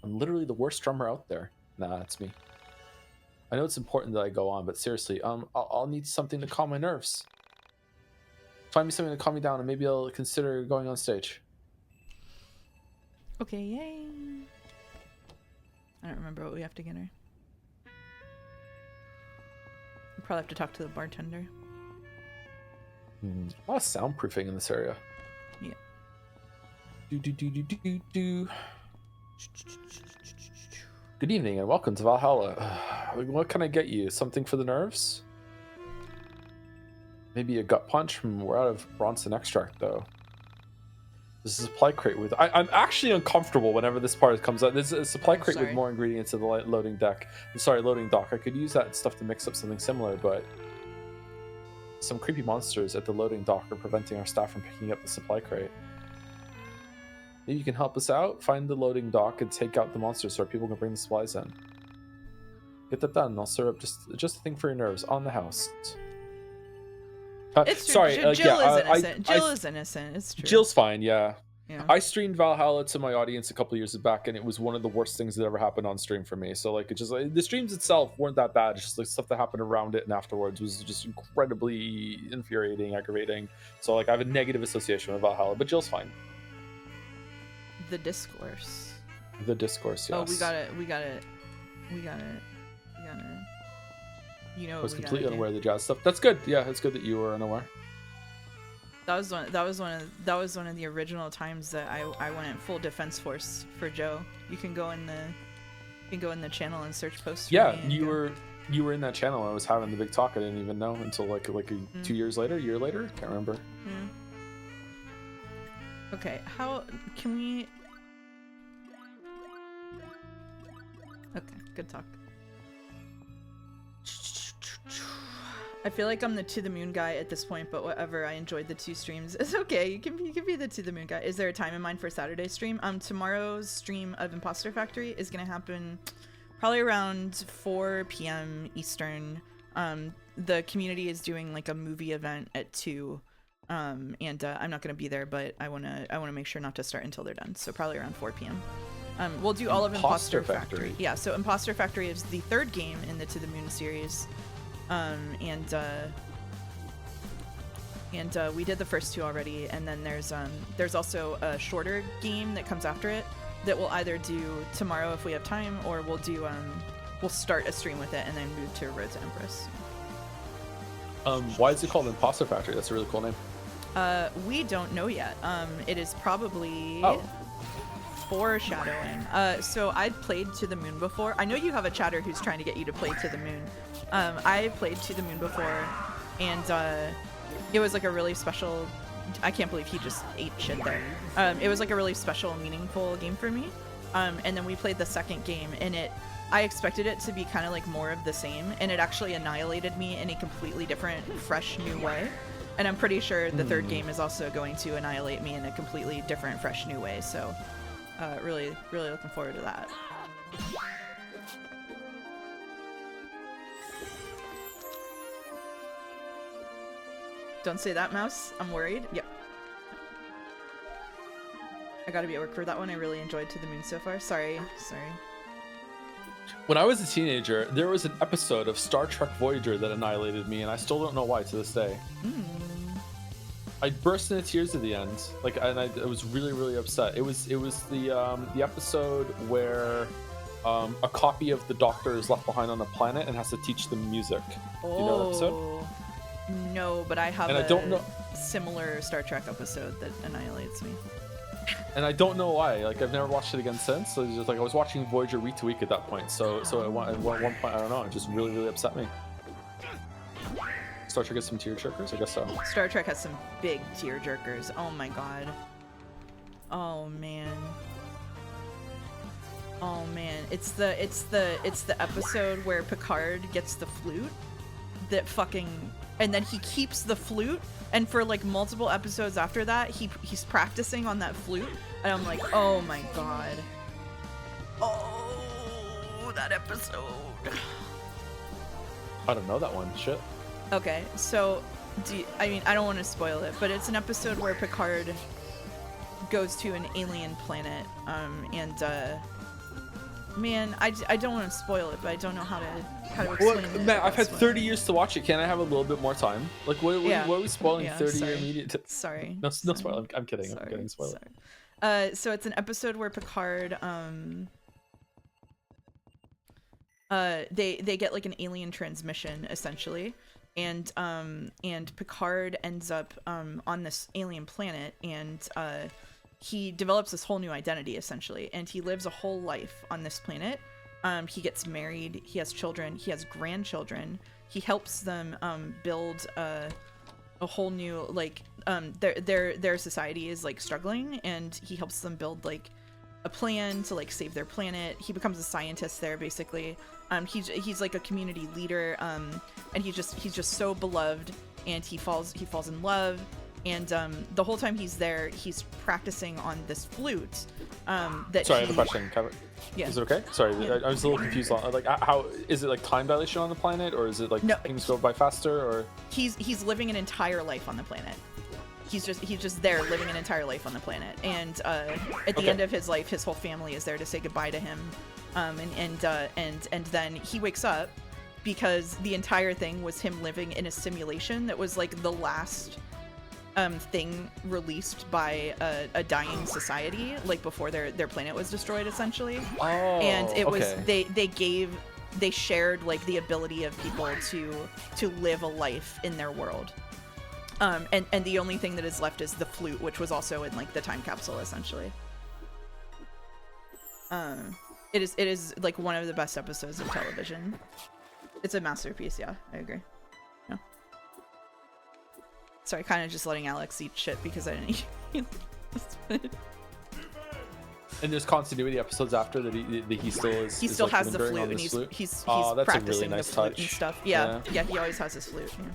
I'm literally the worst drummer out there. Nah, that's me. I know it's important that I go on, but seriously, I'll need something to calm my nerves. Find me something to calm me down, and maybe I'll consider going on stage. Okay, yay. I don't remember what we have to get her. We probably have to talk to the bartender. A lot of soundproofing in this area. Yeah. Good evening and welcome to Valhalla. What can I get you? Something for the nerves? Maybe a gut punch? We're out of Bronson extract though. This is a supply crate with... I'm actually uncomfortable whenever this part comes out. There's a supply crate with more ingredients in the loading dock. I could use that stuff to mix up something similar, but... Some creepy monsters at the loading dock are preventing our staff from picking up the supply crate. Maybe you can help us out? Find the loading dock and take out the monsters so our people can bring the supplies in. Get that done. I'll serve up just a thing for your nerves on the house. It's true. Sorry, Jill is innocent. Jill is innocent. It's true. Jill's fine, yeah. Yeah. I streamed Valhalla to my audience a couple years back, and it was one of the worst things that ever happened on stream for me. So like, it just the streams itself weren't that bad. It's just like stuff that happened around it and afterwards was just incredibly infuriating, aggravating. So like, I have a negative association with Valhalla, but Jill's fine. The discourse. The discourse, yes. Oh, we got it. You know, I was completely unaware of the jazz stuff. That's good. Yeah, it's good that you were unaware. That was one of the original times that I went in full defense force for Joe. You can go in the channel and search posts. For Yeah, me you were in that channel. I was having the big talk. I didn't even know until like 2 years later, a year later. Can't remember. Okay, how can we? Okay, good talk. I feel like I'm the To the Moon guy at this point, but whatever. I enjoyed the 2 streams. It's okay. You can be the To the Moon guy. Is there a time in mind for Saturday's stream? Tomorrow's stream of Imposter Factory is gonna happen probably around 4 p.m. Eastern. The community is doing like a movie event at 2, and I'm not gonna be there, but I wanna make sure not to start until they're done. So probably around 4 p.m. We'll do all of Imposter Factory. Yeah. So Imposter Factory is the 3rd game in the To the Moon series. We did the first 2 already, and then there's also a shorter game that comes after it that we'll either do tomorrow if we have time, or we'll start a stream with it and then move to Road to Empress. Why is it called Imposter Factory? That's a really cool name. We don't know yet. It is probably foreshadowing. So I'd played To the Moon before. I know you have a chatter who's trying to get you to play To the Moon. I played To the Moon before, and it was like a really special... I can't believe he just ate shit there. It was like a really special, meaningful game for me. And then we played the 2nd game, and I expected it to be kind of like more of the same, and it actually annihilated me in a completely different, fresh, new way. And I'm pretty sure the 3rd game is also going to annihilate me in a completely different, fresh, new way. So really, really looking forward to that. Don't say that, Mouse. I'm worried. Yep. I gotta be at work for that one. I really enjoyed To the Moon so far. Sorry. When I was a teenager, there was an episode of Star Trek Voyager that annihilated me, and I still don't know why to this day. I burst into tears at the end, I was really, really upset. It was the episode where a copy of the Doctor is left behind on a planet and has to teach them music. Do you know that episode? Oh, no, but I have And I don't know. similar Star Trek episode that annihilates me. And I don't know why. Like, I've never watched it again since. So it's just like I was watching Voyager week to week at that point. So at one point, I don't know, it just really, really upset me. Star Trek has some tearjerkers? I guess so. Star Trek has some big tearjerkers. Oh my god. Oh man. Oh man. It's the episode where Picard gets the flute that fucking, and then he keeps the flute, and for like multiple episodes after that he's practicing on that flute, and I'm like, oh my god. Oh, that episode. I don't know that one. Shit. Okay, so I mean, I don't want to spoil it, but it's an episode where Picard goes to an alien planet, and man, I don't want to spoil it, but I don't know how to explain Look, it. Matt, I've had 30 years to watch it. Can I have a little bit more time? Like, what are we spoiling? Yeah, 30 sorry. year immediate. Sorry. No spoil. I'm kidding. Sorry. I'm kidding. Spoil it. Sorry. So it's an episode where Picard, they get like an alien transmission essentially, and Picard ends up on this alien planet, and he develops this whole new identity essentially, and he lives a whole life on this planet. He gets married, he has children, he has grandchildren. He helps them build a whole new, like, their society is like struggling, and he helps them build like a plan to like save their planet. He becomes a scientist there basically. He's like a community leader, and he's just so beloved, and he falls in love, and the whole time he's there, he's practicing on this flute. Sorry, I have a question. Yeah. Is it okay? Sorry, Yeah. I was a little confused on like how is it, like time dilation on the planet, or is it like things go by faster, or he's living an entire life on the planet. He's just there living an entire life on the planet, and at the end of his life, his whole family is there to say goodbye to him, and then he wakes up because the entire thing was him living in a simulation that was like the last thing released by a dying society, like before their planet was destroyed essentially. Oh, and it was okay. they shared like the ability of people to live a life in their world. And the only thing that is left is the flute, which was also in like the time capsule essentially. It is like one of the best episodes of television. It's a masterpiece, yeah, I agree. Yeah. Sorry, kind of just letting Alex eat shit because I didn't eat. And there's continuity episodes after that he still is. He still like, has the lingering flute, on and this flute? he's Oh, that's practicing a really nice the flute touch. and stuff. Yeah, he always has his flute. Yeah.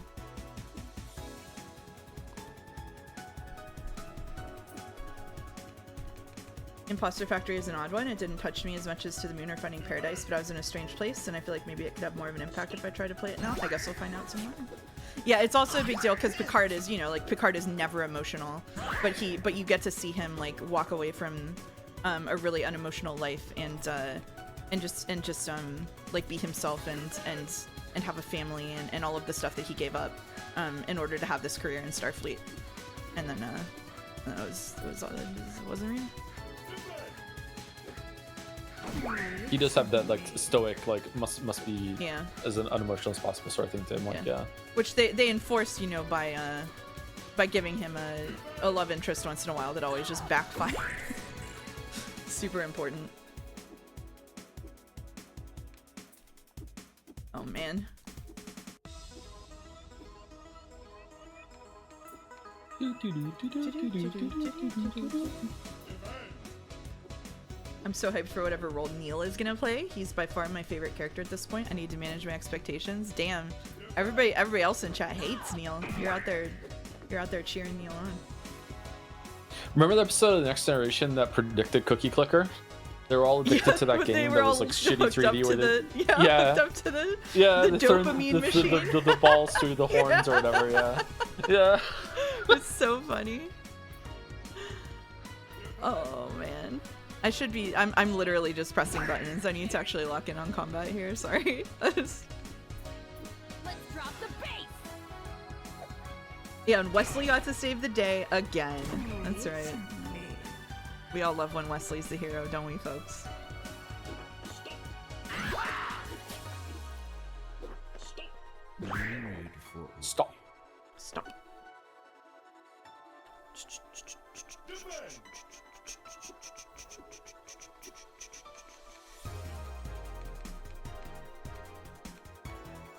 Imposter Factory is an odd one. It didn't touch me as much as To the Moon or Finding Paradise, but I was in a strange place, and I feel like maybe it could have more of an impact if I try to play it now. I guess we'll find out some more. Yeah, it's also a big deal because Picard is, you know, like Picard is never emotional, but you get to see him like walk away from a really unemotional life and just like be himself and have a family and all of the stuff that he gave up in order to have this career in Starfleet. And then it wasn't real. He does have that like stoic, like must be as unemotional as possible sort of thing to him. Like, yeah. Which they enforced, you know, by giving him a love interest once in a while that always just backfired. Super important. Oh man. I'm so hyped for whatever role Neil is gonna play. He's by far my favorite character at this point. I need to manage my expectations. Damn, everybody else in chat hates Neil. You're out there cheering Neil on. Remember the episode of The Next Generation that predicted Cookie Clicker? They were all addicted to that game that was like shitty 3D where they hooked up to the dopamine machine. The balls through the horns or whatever. Yeah. It's so funny. Oh man. I should be. I'm literally just pressing buttons. I need to actually lock in on combat here. Sorry. Let's drop the bass. Yeah, and Wesley got to save the day again. That's right. We all love when Wesley's the hero, don't we, folks? Stop. Stop.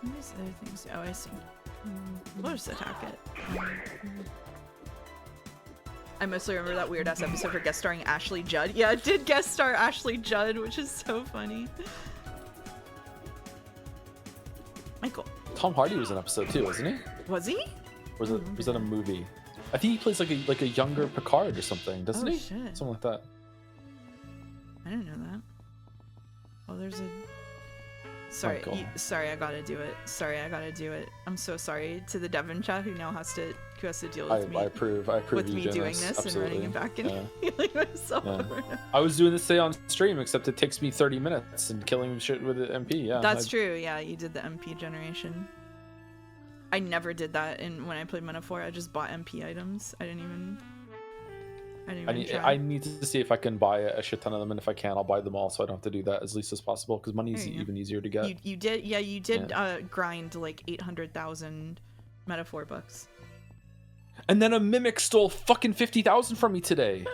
What is the other things? Oh, I see. We'll just attack it. I mostly remember that weird ass episode for guest starring Ashley Judd. Yeah, it did guest star Ashley Judd, which is so funny. Michael. Tom Hardy was in an episode too, wasn't he? Was he? Was that a movie? I think he plays like a younger Picard or something, doesn't he? Shit. Something like that. I didn't know that. Oh, there's a... Sorry, sorry, I gotta do it. Sorry, I gotta do it. I'm so sorry to the Devon chat who now has to deal with me. I approve with you me doing this. Absolutely. And running it back and healing myself. Yeah. I was doing this today on stream, except it takes me 30 minutes and killing shit with the MP. Yeah, that's true. Yeah, you did the MP generation. I never did that when I played Metaphor. I just bought MP items. I didn't even try. I need to see if I can buy a shit ton of them, and if I can, I'll buy them all, so I don't have to do that as least as possible. Because money is even easier to get. You did grind like 800,000 Metaphor bucks. And then a mimic stole fucking 50,000 from me today.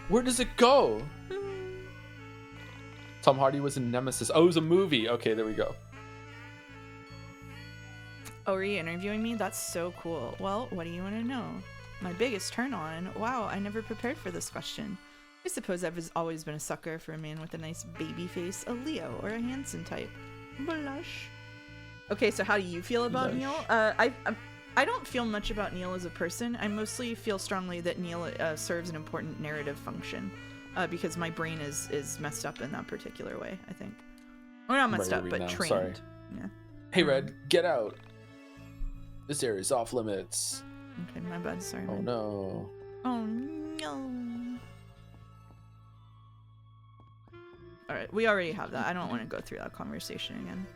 Where does it go? Tom Hardy was in Nemesis. Oh, it was a movie. Okay, there we go. Oh, are you interviewing me? That's so cool. Well, what do you want to know? My biggest turn on? Wow, I never prepared for this question. I suppose I've always been a sucker for a man with a nice baby face, a Leo, or a Hanson type. Blush. Okay, so how do you feel about Neil? I don't feel much about Neil as a person. I mostly feel strongly that Neil serves an important narrative function because my brain is messed up in that particular way, I think. Well, not messed up, but trained. Sorry. Yeah. Hey, Red, get out. This area is off limits. Okay, my bad. Sorry. Oh, no. Oh, no. Alright, we already have that. I don't want to go through that conversation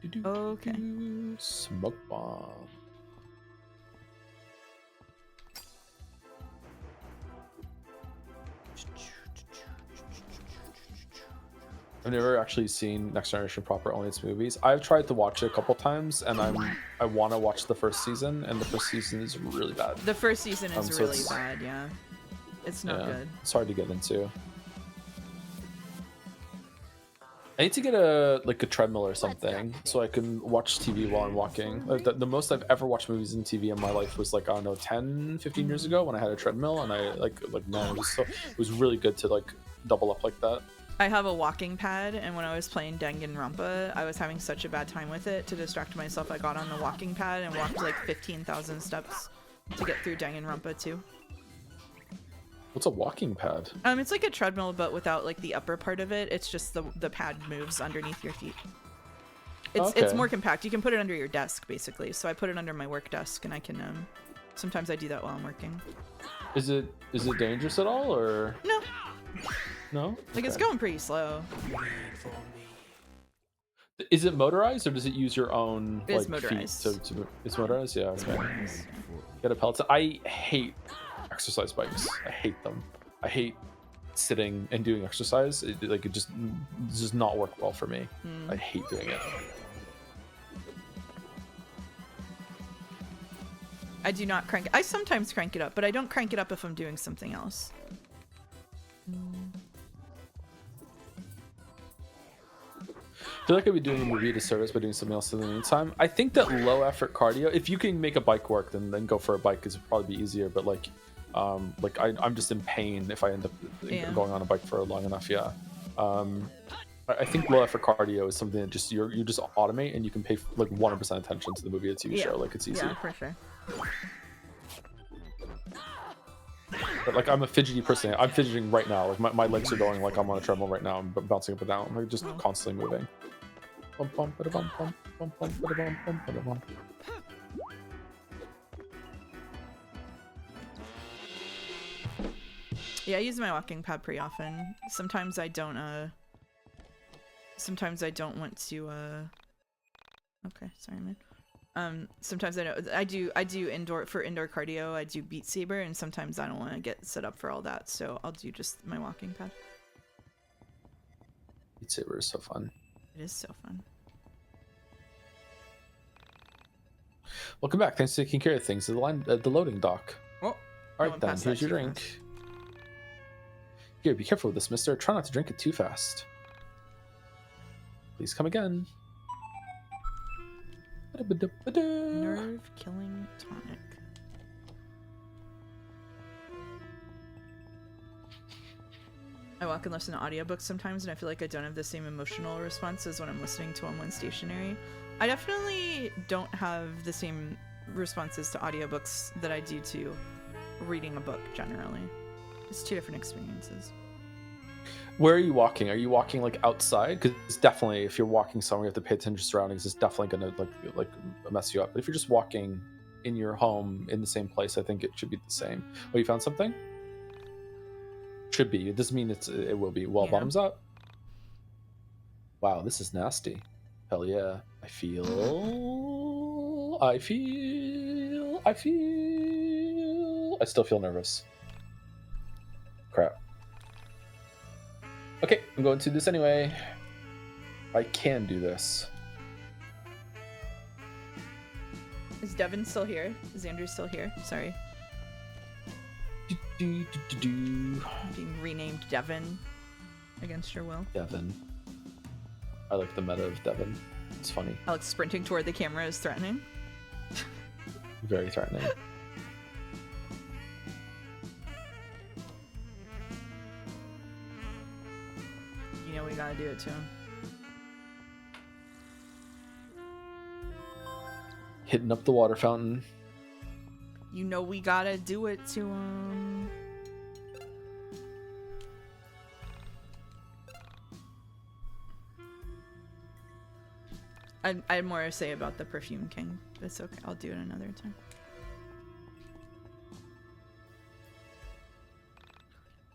again. Okay. Smoke bomb. I've never actually seen Next Generation proper, only its movies. I've tried to watch it a couple times, and I want to watch the first season, and the first season is really bad. The first season is really bad, yeah. It's not good. It's hard to get into. I need to get a treadmill or something so I can watch TV while I'm walking. The most I've ever watched movies and TV in my life was like, I don't know, 10, 15 years ago when I had a treadmill, and I man, it was really good to double up like that. I have a walking pad, and when I was playing Danganronpa, I was having such a bad time with it. To distract myself, I got on the walking pad and walked like 15,000 steps to get through Danganronpa 2. What's a walking pad? It's like a treadmill, but without like the upper part of it. It's just the pad moves underneath your feet. It's more compact. You can put it under your desk, basically. So I put it under my work desk, and I can sometimes I do that while I'm working. Is it dangerous at all, or no? No? Like, it's going pretty slow. Is it motorized, or does it use your own it's motorized. feet? It's motorized? Yeah, okay. Get a pellet. I hate exercise bikes. I hate them. I hate sitting and doing exercise. It just does not work well for me. I hate doing it. I do not crank it. I sometimes crank it up, but I don't crank it up if I'm doing something else. I feel like I'd be doing a movie to service by doing something else in the meantime. I think that low effort cardio, if you can make a bike work, then go for a bike, because it'd probably be easier. But I'm just in pain if I end up going on a bike for long enough. Yeah. I think low effort cardio is something that just you just automate, and you can pay 100% attention to the movie or TV show. It's easy. Yeah, for sure. But I'm a fidgety person. I'm fidgeting right now. My legs are going like I'm on a treadmill right now. I'm bouncing up and down. I'm just constantly moving. Bum, bum, ba-da-bum, bum, bum, bum, ba-da-bum, bum, ba-da-bum. Yeah, I use my walking pad pretty often. Sometimes I don't sometimes I don't want to okay, sorry man. Sometimes I do indoor cardio. I do Beat Saber, and sometimes I don't want to get set up for all that, so I'll do just my walking pad. Beat Saber is so fun. It is so fun. Welcome back. Thanks for taking care of things at the loading dock. Oh, All I right, went then. past that Here's your too drink. fast. Here, be careful with this, mister. Try not to drink it too fast. Please come again. Nerve killing tonic. I walk and listen to audiobooks sometimes, and I feel like I don't have the same emotional response as when I'm listening to them when stationary. I definitely don't have the same responses to audiobooks that I do to reading a book generally. It's two different experiences. Where are you walking? Are you walking like outside? Because definitely, if you're walking somewhere, you have to pay attention to surroundings. It's definitely gonna like mess you up. But if you're just walking in your home in the same place, I think it should be the same. Oh, you found something? Should be. It doesn't mean it will be. Well, Yeah. bottoms up. Wow, this is nasty. Hell yeah. I still feel nervous. Crap. Okay, I'm going to do this anyway. I can do this. Is Devin still here? Is Andrew still here? Sorry. Being renamed Devin against your will. Devin. I like the meta of Devin. It's funny. Alex sprinting toward the camera is threatening. Very threatening. You know we gotta do it to him. Hitting up the water fountain. You know we gotta do it to him. I had more to say about the Perfume King. It's okay. I'll do it another time.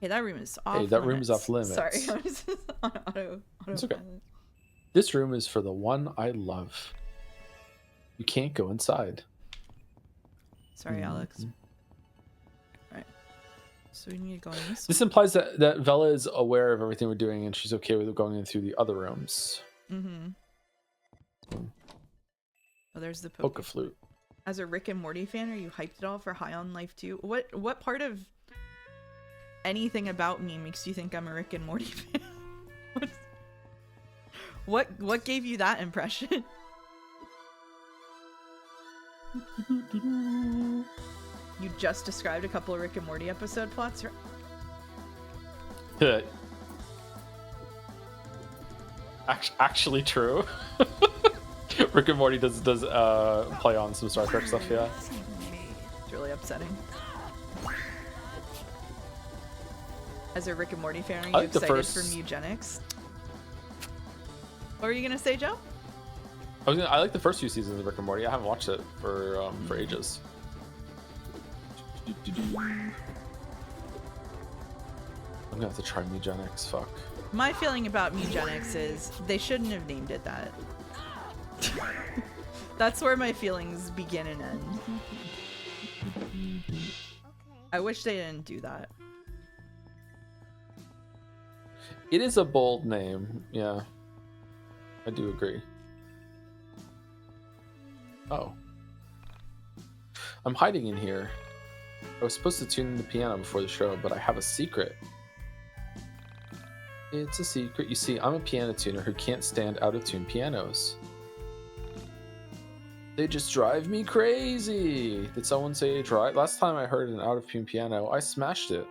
Hey, that room is off. Hey, that room is off limits. Sorry, I was on auto. It's okay. This room is for the one I love. You can't go inside. Sorry, Alex. Alright. So we need to go in this. This implies that Vela is aware of everything we're doing and she's okay with going in through the other rooms. Mm-hmm. Oh, there's the Polka flute. As a Rick and Morty fan, are you hyped at all for High on Life 2? What part of anything about me makes you think I'm a Rick and Morty fan? What gave you that impression? You just described a couple of Rick and Morty episode plots, right? Actually true. Rick and Morty does play on some Star Trek stuff, yeah. It's really upsetting. As a Rick and Morty fan, are you excited for eugenics? What were you gonna say, Joe? I like the first few seasons of Rick and Morty. I haven't watched it for ages. I'm gonna have to try eugenics. Fuck. My feeling about eugenics is they shouldn't have named it that. That's where my feelings begin and end. I wish they didn't do that. It is a bold name, yeah. I do agree. Oh. I'm hiding in here. I was supposed to tune in the piano before the show, but I have a secret. It's a secret. You see, I'm a piano tuner who can't stand out-of-tune pianos. They just drive me crazy. Did someone say drive? Last time I heard an out-of-tune piano, I smashed it.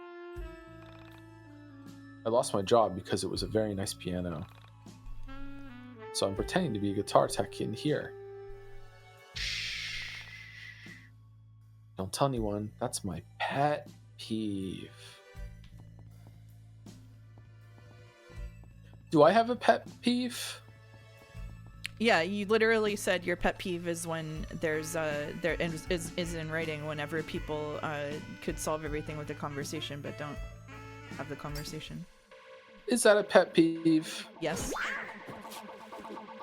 I lost my job because it was a very nice piano. So I'm pretending to be a guitar tech in here. Don't tell anyone. That's my pet peeve. Do I have a pet peeve? Yeah, you literally said your pet peeve is when is in writing whenever people could solve everything with a conversation but don't have the conversation. Is that a pet peeve? Yes.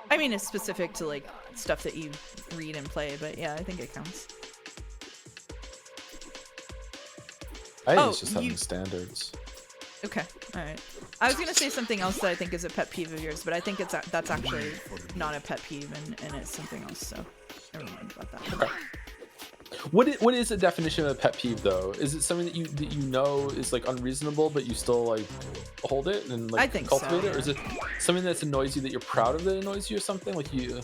I mean, it's specific to like stuff that you read and play, but yeah, I think it counts. I think it's just having standards. Okay, all right. I was gonna say something else that I think is a pet peeve of yours, but I think that's actually not a pet peeve, and it's something else. So never mind about that. Okay. What is the definition of a pet peeve though? Is it something that you know is like unreasonable, but you still like hold it and like I think cultivate so, it, or is it something that's annoys you that you're proud of that annoys you or something like you?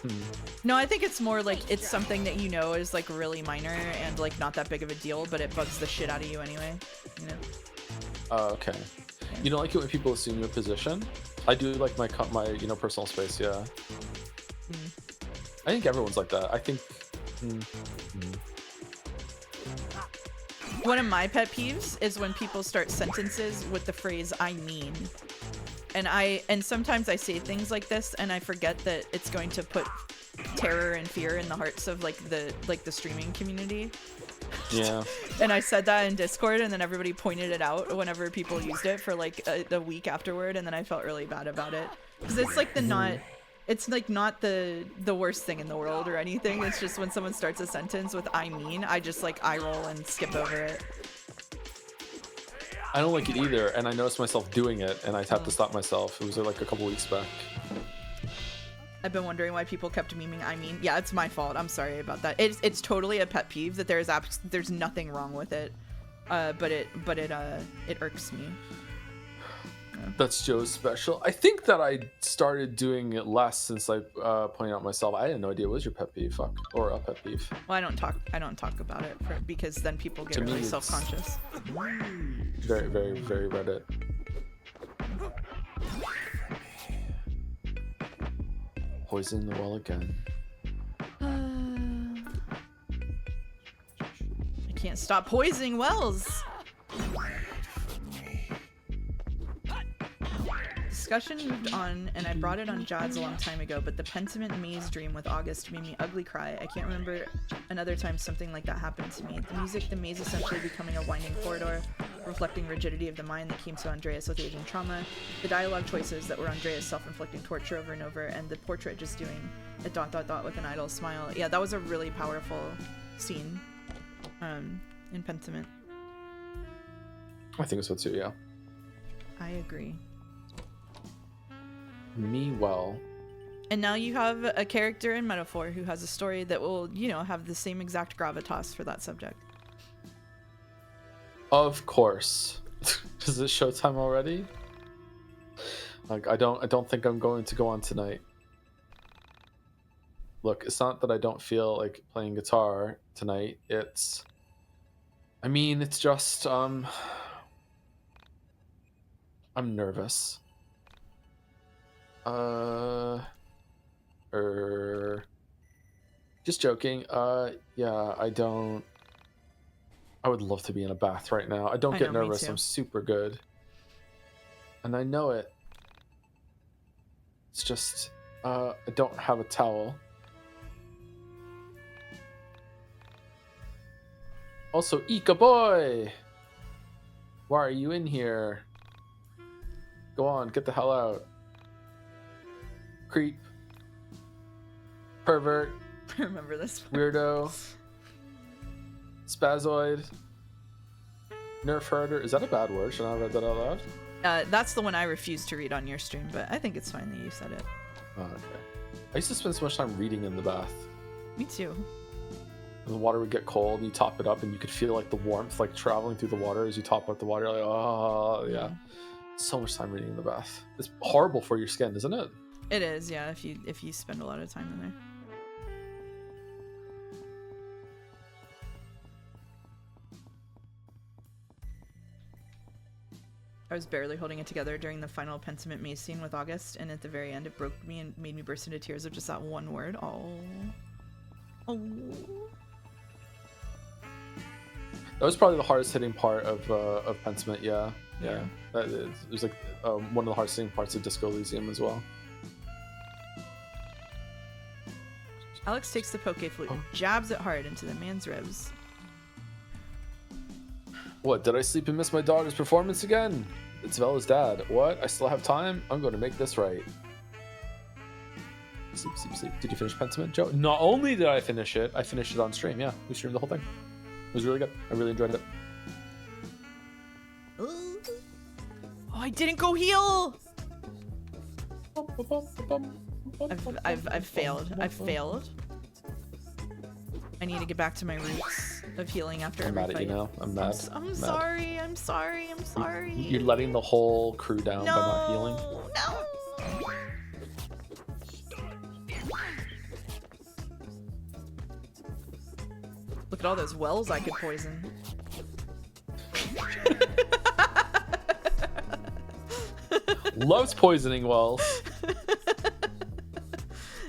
No, I think it's more like it's something that you know is like really minor and like not that big of a deal, but it bugs the shit out of you anyway. You know. Oh, okay. You don't like it when people assume your position? I do like my personal space. Yeah. I think everyone's like that. I think. One of my pet peeves is when people start sentences with the phrase "I mean," and sometimes I say things like this and I forget that it's going to put terror and fear in the hearts of like the streaming community. Yeah. And I said that in Discord, and then everybody pointed it out whenever people used it for like a week afterward, and then I felt really bad about it because it's like it's like not the worst thing in the world or anything. It's just when someone starts a sentence with "I mean," I just like eye roll and skip over it. I don't like it either, and I noticed myself doing it, and I had to stop myself. It was like a couple weeks back. I've been wondering why people kept memeing "I mean." Yeah, it's my fault. I'm sorry about that. It's totally a pet peeve that there's nothing wrong with it, but it irks me. That's Joe's special. I think that I started doing it less since I pointed out myself. I had no idea what was your pet peeve, or a pet peeve. Well, I don't talk about it because then people get really self-conscious. Very, very, very Reddit. Poison the well again. I can't stop poisoning wells. Discussion moved on, and I brought it on Jads a long time ago, but the Pentiment Maze dream with August made me ugly cry. I can't remember another time something like that happened to me. The music, the maze essentially becoming a winding corridor, reflecting rigidity of the mind that came to Andreas with aging trauma, the dialogue choices that were Andreas self-inflicting torture over and over, and the portrait just doing a ... with an idle smile. Yeah, that was a really powerful scene in Pentiment. I think so too, yeah. I agree. Me well. And now you have a character in Metaphor who has a story that will, have the same exact gravitas for that subject. Of course. Is it showtime already? Like I don't think I'm going to go on tonight. Look, it's not that I don't feel like playing guitar tonight. It's just I'm nervous. Just joking. Yeah, I would love to be in a bath right now. I don't get nervous. I'm super good. And I know it. It's just, I don't have a towel. Also, YIIK boy! Why are you in here? Go on, get the hell out. Creep. Pervert. Remember this one. Weirdo. Spazoid. Nerf herder. Is that a bad word? Should I have read that out loud? That's the one I refused to read on your stream, but I think it's fine that you said it. Oh, okay. I used to spend so much time reading in the bath. Me too. The water would get cold, you top it up, and you could feel like the warmth like traveling through the water as you top up the water. You're like, oh, yeah. So much time reading in the bath. It's horrible for your skin, isn't it? It is, yeah, if you spend a lot of time in there. I was barely holding it together during the final Pentiment Maze scene with August, and at the very end it broke me and made me burst into tears of just that one word. Oh. That was probably the hardest hitting part of Pentiment, yeah. It was like one of the hardest hitting parts of Disco Elysium as well. Alex takes the poke flute and jabs it hard into the man's ribs. What, did I sleep and miss my daughter's performance again? It's Vella's dad. What? I still have time? I'm going to make this right. Sleep, sleep, sleep. Did you finish Pentiment, Joe? Not only did I finish it on stream, yeah. We streamed the whole thing. It was really good. I really enjoyed it. I didn't go heal. I've failed. I've failed. I need to get back to my roots of healing after I'm every mad at you fight. now. I'm mad. I'm mad. sorry. I'm sorry. I'm sorry. You're letting the whole crew down by not healing. No. Look at all those wells I could poison. Loves poisoning wells.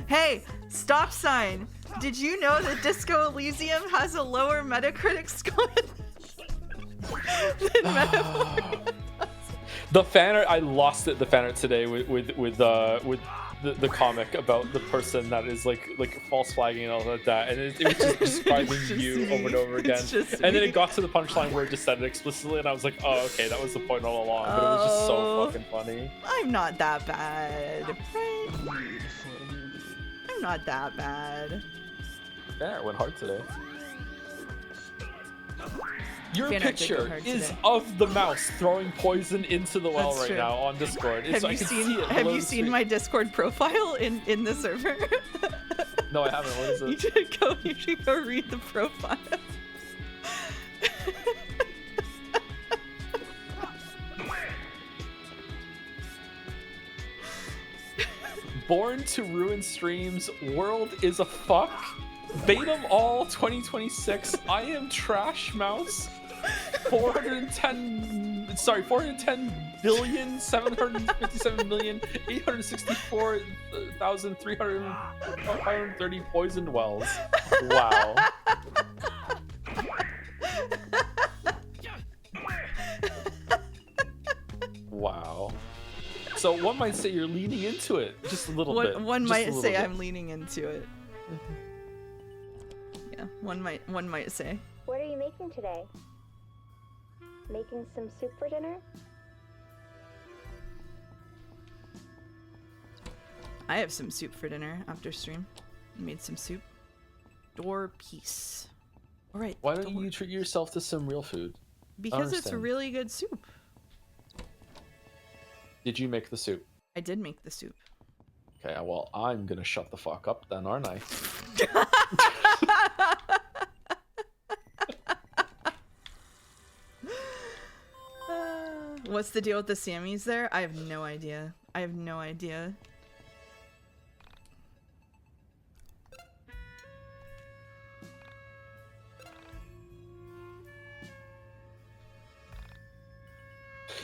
Hey, stop sign. Did you know that Disco Elysium has a lower Metacritic score than Metaphor? The fan art, I lost it. The fan art today with the comic about the person that is like false flagging and all like that, and it was just describing you over and over again. And then it got to the punchline where it just said it explicitly, and I was like, oh, okay, that was the point all along. But it was just so fucking funny. I'm not that bad. I'm not that bad. Fan art went hard today. Your Fan art did go picture hard is today. of the mouse throwing poison into the well That's right true. now on Discord. Have I you can seen see it Have below you the seen screen. my Discord profile in the server? No, I haven't. What is it? You should go read the profile. Born to ruin streams. World is a fuck. Bait 'em all 2026. I am trash mouse. 410,757,864,330 poisoned wells. Wow. Wow. So one might say you're leaning into it just a little bit. One Just a might little say bit. I'm leaning into it. Yeah, one might say. What are you making today? Making some soup for dinner? I have some soup for dinner after stream. I made some soup. Door piece. All right. Why don't you treat yourself to some real food? Because it's understand. really good soup. Did you make the soup? I did make the soup. Okay, well, I'm gonna shut the fuck up then, aren't I? What's the deal with the Sammys there? I have no idea. I have no idea.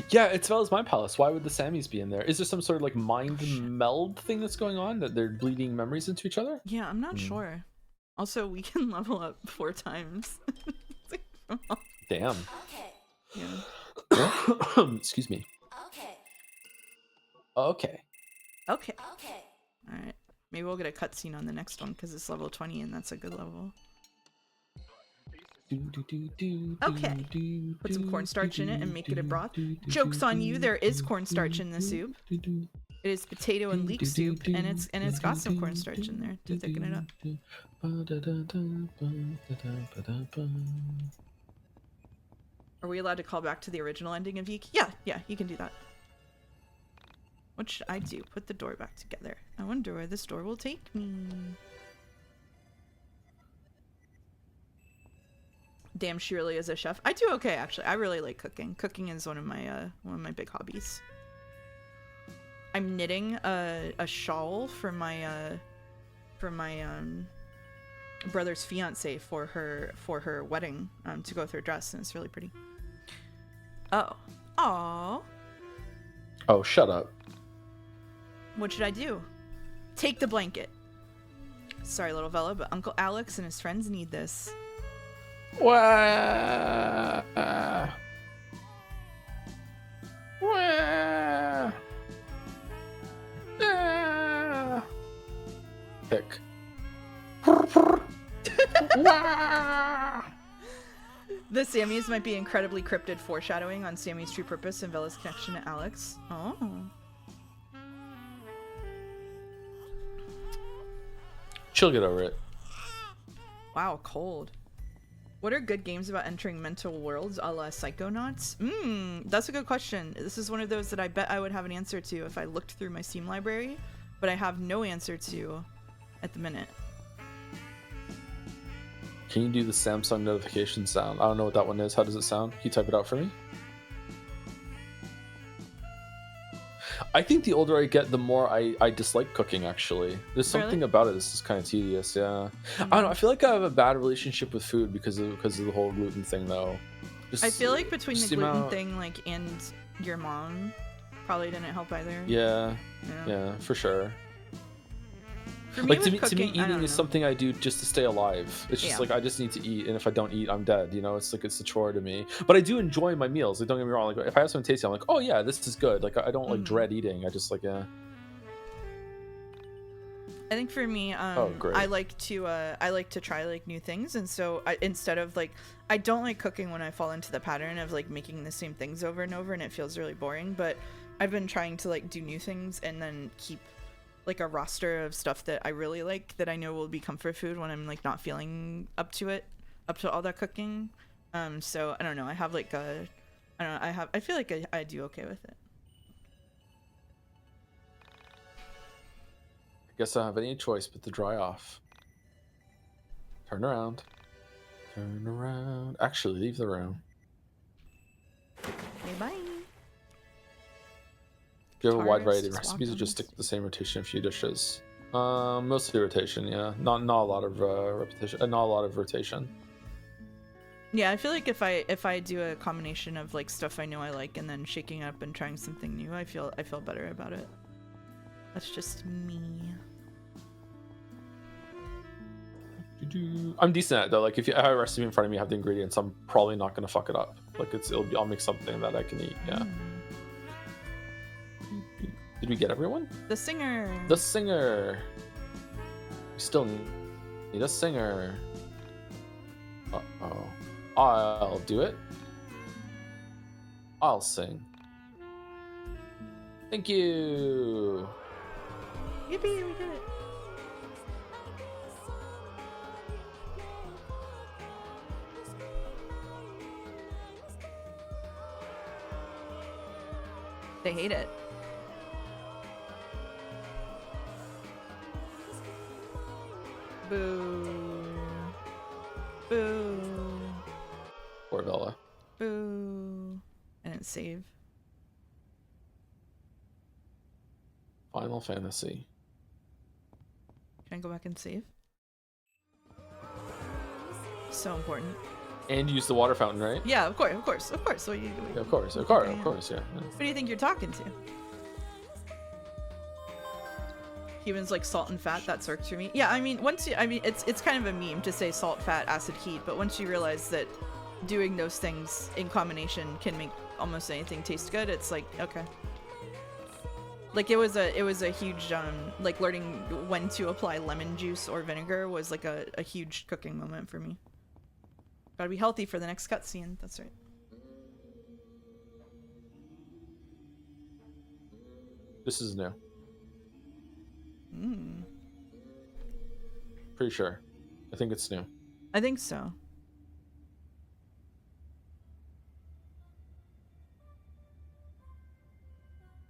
Yeah, it's well as my palace. Why would the Sammys be in there? Is there some sort of like mind meld thing that's going on that they're bleeding memories into each other? Yeah, I'm not sure. Also, we can level up 4 times. Damn. Yeah. Excuse me. Okay. Okay. Alright. Maybe we'll get a cutscene on the next one because it's level 20 and that's a good level. Okay. Put some cornstarch in it and make it a broth. Joke's on you, there is cornstarch in the soup. It is potato and leek soup, and it's got some cornstarch in there to thicken it up. Are we allowed to call back to the original ending of YIIK? Yeah, you can do that. What should I do? Put the door back together. I wonder where this door will take me. Damn, she really is a chef. I do okay, actually. I really like cooking. Cooking is one of my big hobbies. I'm knitting a shawl for my brother's fiance for her wedding to go with her dress, and it's really pretty. Oh. Aww. Oh, shut up. What should I do? Take the blanket. Sorry, little fella, but Uncle Alex and his friends need this. Wah. Pick. The Sammys might be incredibly cryptid foreshadowing on Sammy's true purpose and Bella's connection to Alex. Oh. She'll get over it. Wow, cold. What are good games about entering mental worlds a la Psychonauts? That's a good question. This is one of those that I bet I would have an answer to if I looked through my Steam library, but I have no answer to at the minute. Can you do the Samsung notification sound? I don't know what that one is. How does it sound? Can you type it out for me? I think the older I get, the more I dislike cooking, actually. There's something about it that's just kind of tedious, yeah. I don't know, I feel like I have a bad relationship with food because of the whole gluten thing, though. I feel like between the gluten thing, like, and your mom probably didn't help either. Yeah, for sure. For me, like, to me, eating is something I do just to stay alive. It's just like, I just need to eat, and if I don't eat, I'm dead, you know? It's like, it's a chore to me. But I do enjoy my meals, like, don't get me wrong. Like, if I have something tasty, I'm like, oh yeah, this is good. Like, I don't, like, dread eating. I just, like, yeah. I think for me, I like to try, like, new things, and so instead of, like, I don't like cooking when I fall into the pattern of, like, making the same things over and over, and it feels really boring, but I've been trying to, like, do new things and then keep like a roster of stuff that I really like that I know will be comfort food when I'm like not feeling up to all that cooking. So I don't know. I have like I feel like I do okay with it. I guess I don't have any choice but to dry off. Turn around. Turn around. Actually, leave the room. Okay, bye. Do you have a wide variety of recipes or just stick to the same rotation of a few dishes? Mostly rotation, yeah. Not a lot of repetition, not a lot of rotation. Yeah, I feel like if I do a combination of like stuff I know I like and then shaking up and trying something new, I feel better about it. That's just me. I'm decent at it though. Like if I have a recipe in front of me, have the ingredients, I'm probably not gonna fuck it up. Like I'll make something that I can eat. Yeah. Did we get everyone? The singer. The singer. We still need a singer. Uh-oh. I'll do it. I'll sing. Thank you. Yippee, we did it. They hate it. Boo. Boo. Poor Bella. Boo. I didn't save. Final Fantasy. Can I go back and save? So important. And use the water fountain, right? Yeah, of course. So you. Yeah, of course, yeah. Who do you think you're talking to? Humans like salt and fat, that works for me. Yeah, I mean, it's kind of a meme to say salt, fat, acid, heat, but once you realize that doing those things in combination can make almost anything taste good, it's like, okay. Like it was a huge like learning when to apply lemon juice or vinegar was like a huge cooking moment for me. Gotta be healthy for the next cutscene, that's right. This is new. Pretty sure. I think it's new. I think so.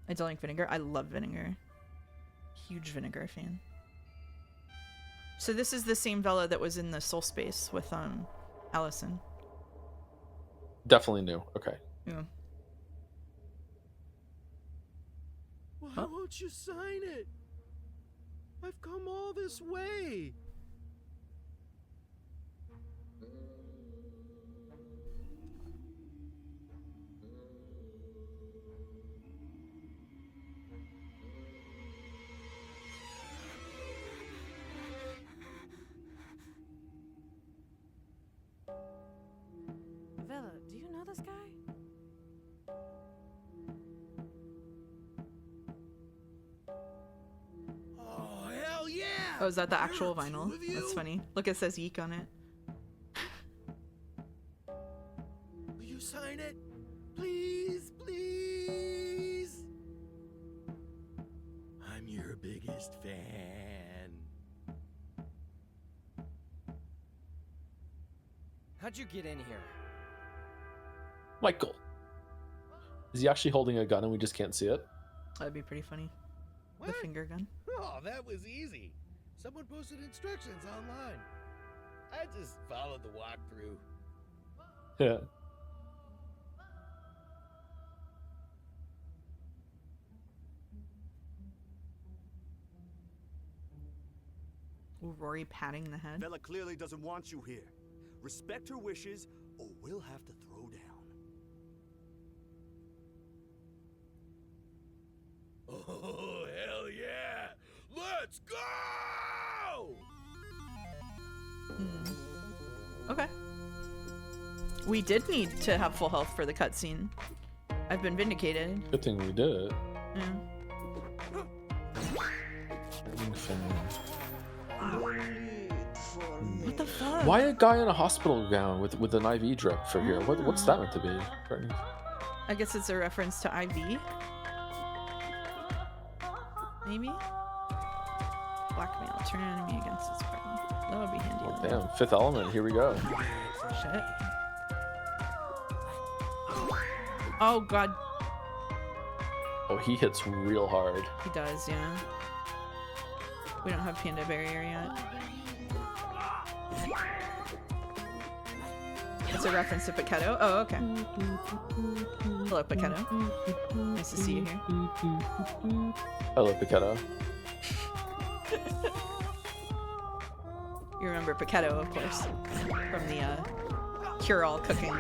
I don't like vinegar. I love vinegar. Huge vinegar fan. So this is the same Vela that was in the Soul Space with Allison. Definitely new. Okay. Yeah. Why won't you sign it? I've come all this way. Vela, do you know this guy? Oh, hell yeah! Oh, is that the actual vinyl? That's funny. Look, it says YIIK on it. Will you sign it? Please, please! I'm your biggest fan. How How'd you get in here? Michael. Is he actually holding a gun and we just can't see it? That'd be pretty funny. The What? finger gun. Oh, that was easy. Someone posted instructions online. I just followed the walkthrough. Yeah. Ooh, Rory patting the head. Bella clearly doesn't want you here. Respect her wishes, or we'll have to throw down. Oh, hell yeah! Let's go! Okay. We did need to have full health for the cutscene. I've been vindicated. Good thing we did. Yeah. What the fuck? Why a guy in a hospital gown with an IV drip for here? What's that meant to be? I guess it's a reference to IV. Maybe? Blackmail. Turn an enemy against its partner. That would be handy. Oh, damn. Fifth Element. Here we go. Shit. Oh, God. Oh, he hits real hard. He does, yeah. We don't have Panda Barrier yet. It's a reference to Paquetto. Oh, okay. Hello, Paquetto. Nice to see you here. Hello, Paquetto. You remember Paquetto, of course, from the cure-all cooking.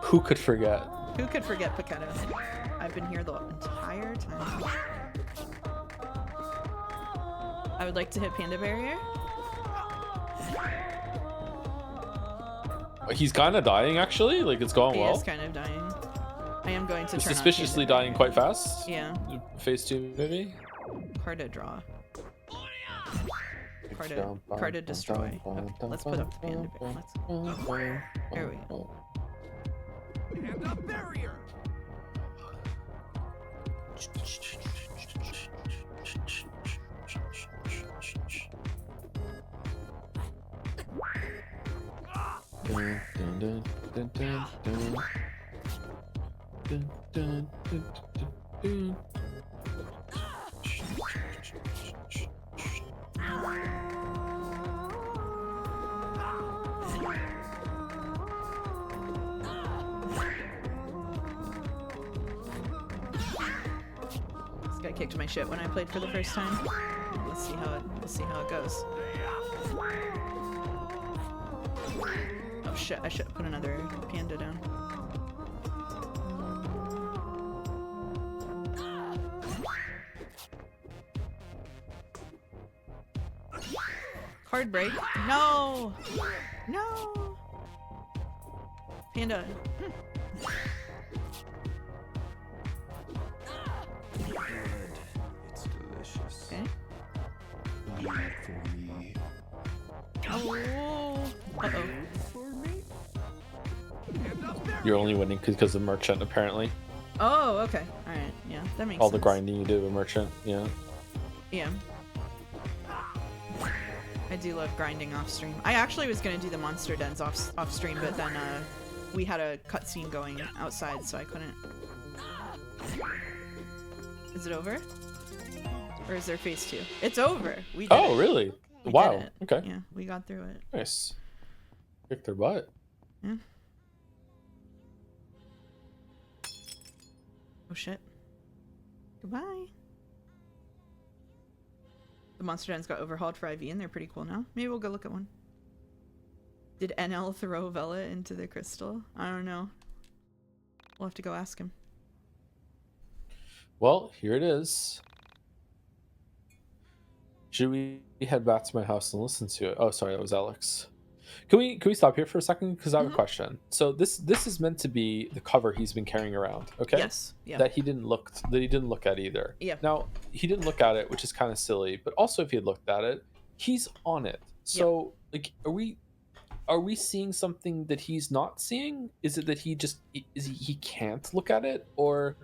Who could forget? Who could forget Paquetto? I've been here the entire time. I would like to hit Panda Barrier. He's kind of dying, actually. Like, it's going well. He is kind of dying. I am going to turn suspiciously on Panda dying quite fast. Yeah. Phase 2, maybe? Card to draw. Card to destroy. Okay, let's put up the Panda Barrier. There we go. Panda Barrier! Dun, dun, dun, dun, dun. Dun, dun, dun, dun, dun. This guy kicked my shit when I played for the first time. Let's see how it goes. Oh shit! I should have put another panda down. Card break. No! No! Panda. It's delicious. Okay. Leave it for me. Oh! Uh-oh. You're only winning because of Merchant, apparently. Oh, okay. Alright, yeah, that makes All sense. the grinding you do with Merchant, yeah. Yeah. I do love grinding off stream. I actually was gonna do the monster dens off stream, but then we had a cutscene going outside, so I couldn't. Is it over? Or is there phase 2? It's over. We did Oh, it. really? We Wow. did it. Okay. Yeah, we got through it. Nice. Kick their butt. Yeah. Oh shit. Goodbye. The monster dens got overhauled for IV and they're pretty cool now. Maybe we'll go look at one. Did NL throw Vela into the crystal? I don't know. We'll have to go ask him. Well, here it is. Should we head back to my house and listen to it? Oh, sorry, that was Alex. Can we stop here for a second? Because I have a question. So this is meant to be the cover he's been carrying around, okay? Yes. Yeah. That he didn't look at either. Yeah. Now he didn't look at it, which is kind of silly. But also, if he had looked at it, he's on it. So like, are we seeing something that he's not seeing? Is it that he can't look at it, or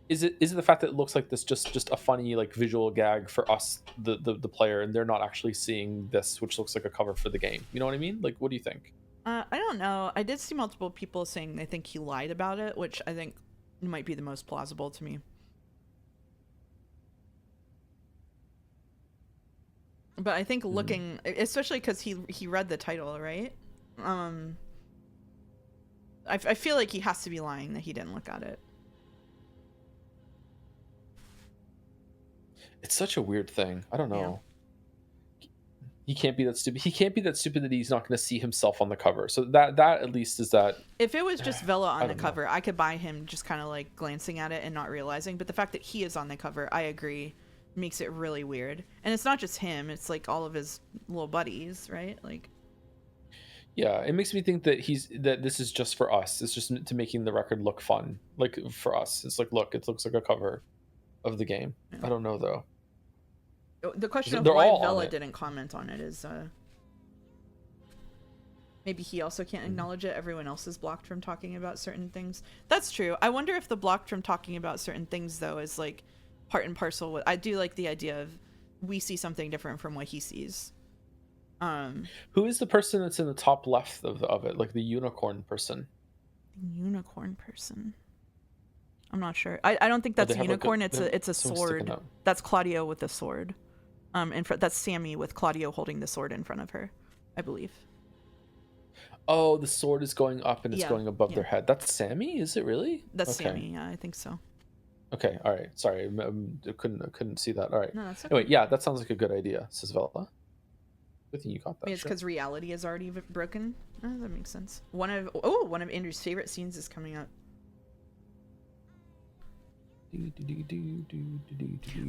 is it the fact that it looks like this just a funny like visual gag for us, the player, and they're not actually seeing this, which looks like a cover for the game? You know what I mean? Like, what do you think? I don't know. I did see multiple people saying they think he lied about it, which I think might be the most plausible to me. But I think looking, especially because he read the title, right? I feel like he has to be lying that he didn't look at it. It's such a weird thing. I don't know. Yeah. He can't be that stupid. He can't be that stupid that he's not going to see himself on the cover. So that at least is that. If it was just Vela on the cover, I could buy him just kind of like glancing at it and not realizing. But the fact that he is on the cover, I agree, makes it really weird. And it's not just him; it's like all of his little buddies, right? Like. Yeah, it makes me think that this is just for us. It's just to making the record look fun, like for us. It's like, look, it looks like a cover of the game. Yeah. I don't know though. The question of why Vela didn't comment on it is maybe he also can't acknowledge it. Everyone else is blocked from talking about certain things. That's true. I wonder if the blocked from talking about certain things though is like part and parcel with. I do like the idea of we see something different from what he sees. Who is the person that's in the top left of it, like the unicorn person? The unicorn person. I'm not sure. I don't think that's a unicorn. Like it's a sword. That's Claudio with a sword. In front. That's Sammy with Claudio holding the sword in front of her, I believe. Oh, the sword is going up and it's going above their head. That's Sammy? Is it really? That's Sammy. Yeah, I think so. Okay. All right. Sorry, I couldn't see that. All right. No, that's okay. Anyway, yeah, that sounds like a good idea, says Vela. Good thing you got that. Maybe it's because reality is already broken. Oh, that makes sense. One of Andrew's favorite scenes is coming up.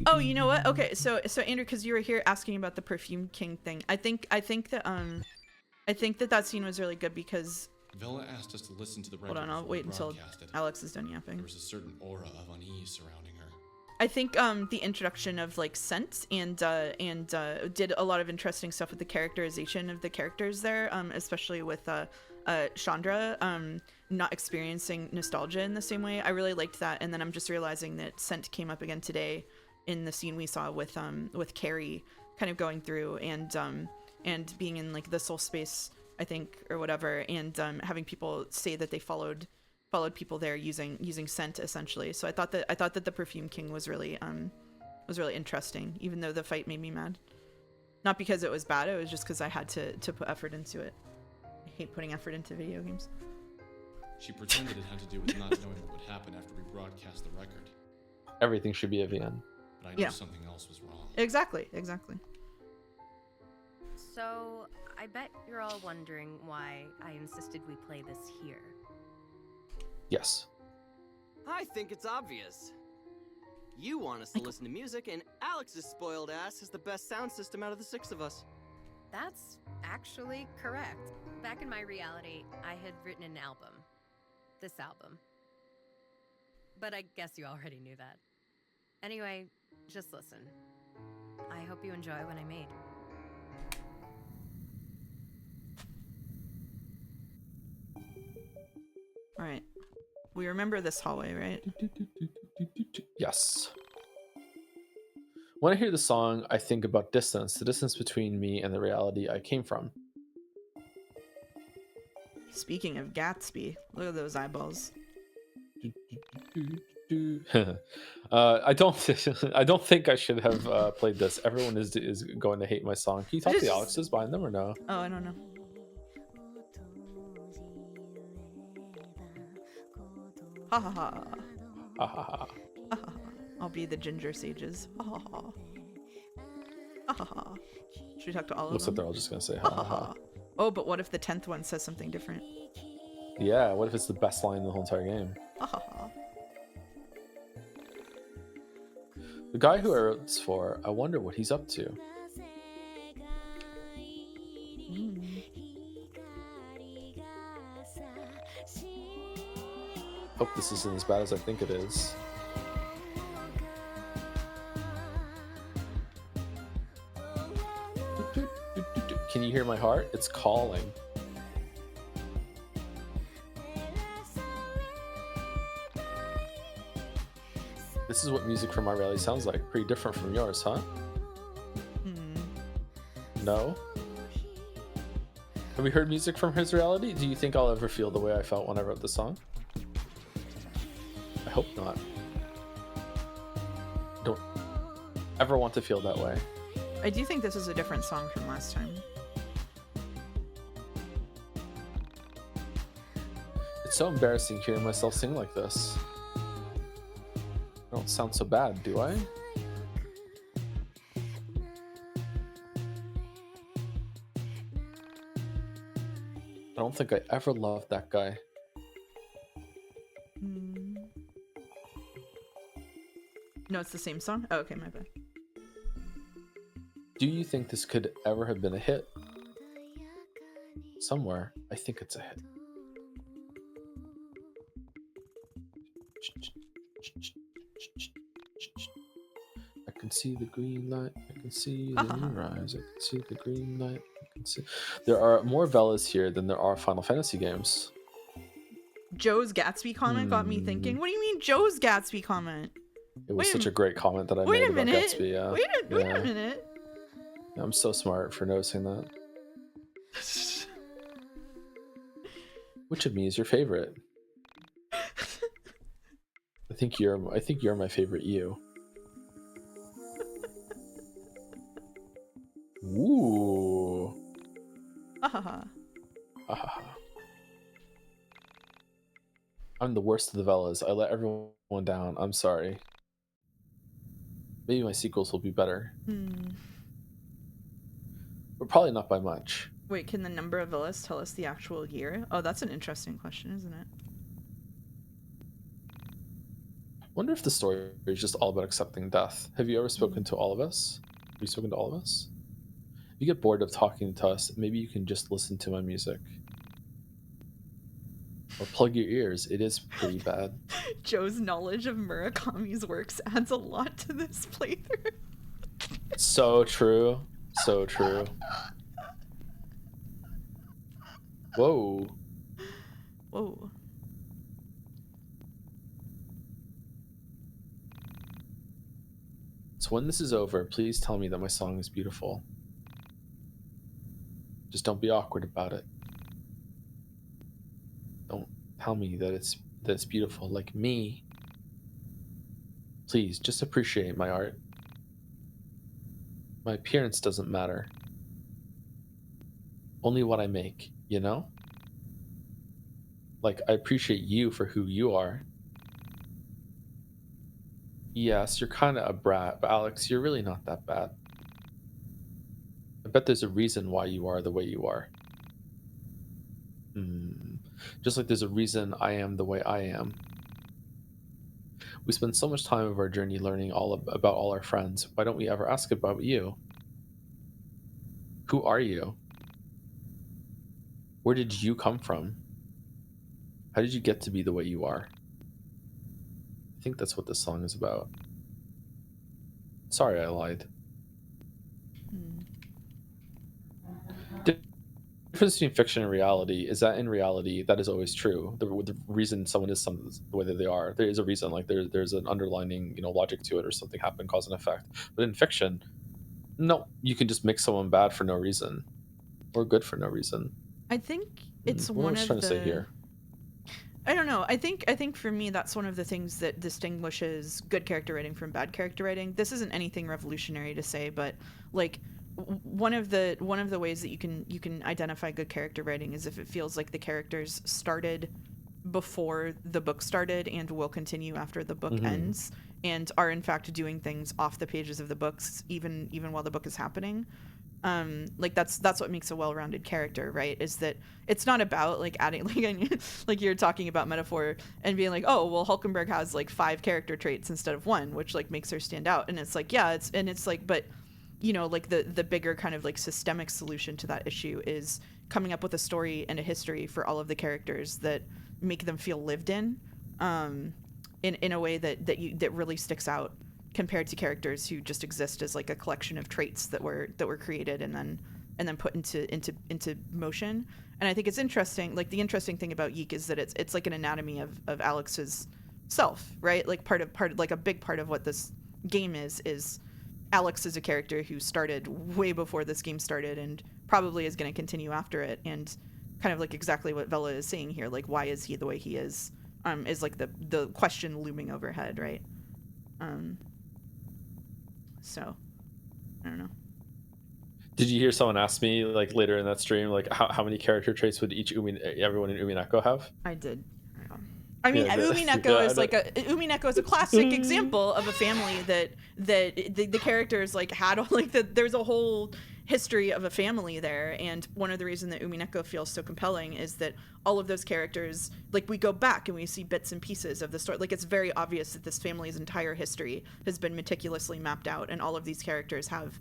Oh, you know what? Okay, so Andrew, because you were here asking about the Perfume King thing, I think that scene was really good because. Vela asked us to listen to the record. Hold on, I'll wait until Alex is done yapping. There was a certain aura of unease surrounding her. I think the introduction of like scent and did a lot of interesting stuff with the characterization of the characters there, especially with Chandra not experiencing nostalgia in the same way. I really liked that, and then I'm just realizing that scent came up again today in the scene we saw with Carrie kind of going through and being in like the soul space, I think, or whatever, and having people say that they followed people there using scent essentially. So I thought that the Perfume King was really interesting, even though the fight made me mad. Not because it was bad, it was just because I had to put effort into it. I hate putting effort into video games. She pretended it had to do with not knowing what would happen after we broadcast the record. Everything should be a VN. But I knew something else was wrong. Exactly. So, I bet you're all wondering why I insisted we play this here. Yes. I think it's obvious. You want us to listen to music, and Alex's spoiled ass has the best sound system out of the 6 of us. That's actually correct. Back in my reality, I had written an album. This album. But I guess you already knew that. Anyway, just listen. I hope you enjoy what I made. All right. We remember this hallway, right? Yes. When I hear the song, I think about distance, the distance between me and the reality I came from. Speaking of Gatsby, look at those eyeballs. I don't think I should have played this. Everyone is going to hate my song. Can you talk to the Alexes behind them or no? Oh, I don't know. Ha ha ha. Ha ha ha. I'll be the ginger sages. Ha ha ha. Ha ha ha. Should we talk to all of them? Looks like they're all just gonna say ha ha ha. Oh, but what if the 10th one says something different? Yeah, what if it's the best line in the whole entire game? Ha ha ha. The guy who I wrote this for, I wonder what he's up to. Hope this isn't as bad as I think it is. Can you hear my heart? It's calling. This is what music from my reality sounds like. Pretty different from yours, huh? No? Have we heard music from his reality? Do you think I'll ever feel the way I felt when I wrote the song? I hope not. Don't ever want to feel that way. I do think this is a different song from last time. It's so embarrassing hearing myself sing like this. I don't sound so bad, do I? I don't think I ever loved that guy. No, it's the same song? Oh, okay, my bad. Do you think this could ever have been a hit? Somewhere, I think it's a hit. I can see the green light. I can see the new rise. I can see the green light. I can see. There are more Velas here than there are Final Fantasy games. Joe's Gatsby comment got me thinking. What do you mean Joe's Gatsby comment? It was such a great comment that I made about Gatsby. Yeah. Wait a minute. I'm so smart for noticing that. Which of me is your favorite? I think you're my favorite you. Ooh. I'm the worst of the Velas. I let everyone down. I'm sorry. Maybe my sequels will be better. But probably not by much. Wait, can the number of villas tell us the actual year? Oh, that's an interesting question, isn't it? Wonder if the story is just all about accepting death. Have you ever spoken to all of us? Have you spoken to all of us? If you get bored of talking to us, maybe you can just listen to my music. Or plug your ears. It is pretty bad. Joe's knowledge of Murakami's works adds a lot to this playthrough. So true. So true. Whoa. Whoa. So when this is over, please tell me that my song is beautiful. Just don't be awkward about it. Don't tell me that it's beautiful like me. Please, just appreciate my art. My appearance doesn't matter. Only what I make, you know? Like, I appreciate you for who you are. Yes, you're kind of a brat, but Alex, you're really not that bad. I bet there's a reason why you are the way you are. Just like there's a reason I am the way I am. We spend so much time of our journey learning about all our friends. Why don't we ever ask about you? Who are you? Where did you come from? How did you get to be the way you are? I think that's what this song is about. Sorry, I lied. The difference between fiction and reality is that in reality, that is always true. The reason someone is the way that they are, there is a reason. Like there's an underlining, logic to it, or something happened, cause and effect. But in fiction, no, you can just make someone bad for no reason, or good for no reason. I think it's What one was of trying the. to say here? I don't know. I think for me that's one of the things that distinguishes good character writing from bad character writing. This isn't anything revolutionary to say, but like one of the ways that you can identify good character writing is if it feels like the characters started before the book started and will continue after the book ends, and are in fact doing things off the pages of the books even while the book is happening. Like that's what makes a well-rounded character, right? Is that it's not about like adding like you're talking about metaphor and being like, oh well, Hulkenberg has like 5 character traits instead of 1, which like makes her stand out. And it's like, yeah, it's like, but like the bigger kind of like systemic solution to that issue is coming up with a story and a history for all of the characters that make them feel lived in a way that really sticks out, compared to characters who just exist as like a collection of traits that were created and then put into motion. And I think it's interesting. Like the interesting thing about YIIK is that it's like an anatomy of Alex's self, right? Like part of like a big part of what this game is Alex is a character who started way before this game started and probably is going to continue after it, and kind of like exactly what Vela is saying here, like why is he the way he is like the question looming overhead, right? So I don't know. Did you hear someone ask me like later in that stream, like how many character traits would everyone in UMINECO have? I did. I mean, Yeah, UMINECO is like UMINECO is a classic example of a family that the characters like had like there's a whole history of a family there, and one of the reasons that UMINECO feels so compelling is that all of those characters, like we go back and we see bits and pieces of the story. Like it's very obvious that this family's entire history has been meticulously mapped out, and all of these characters have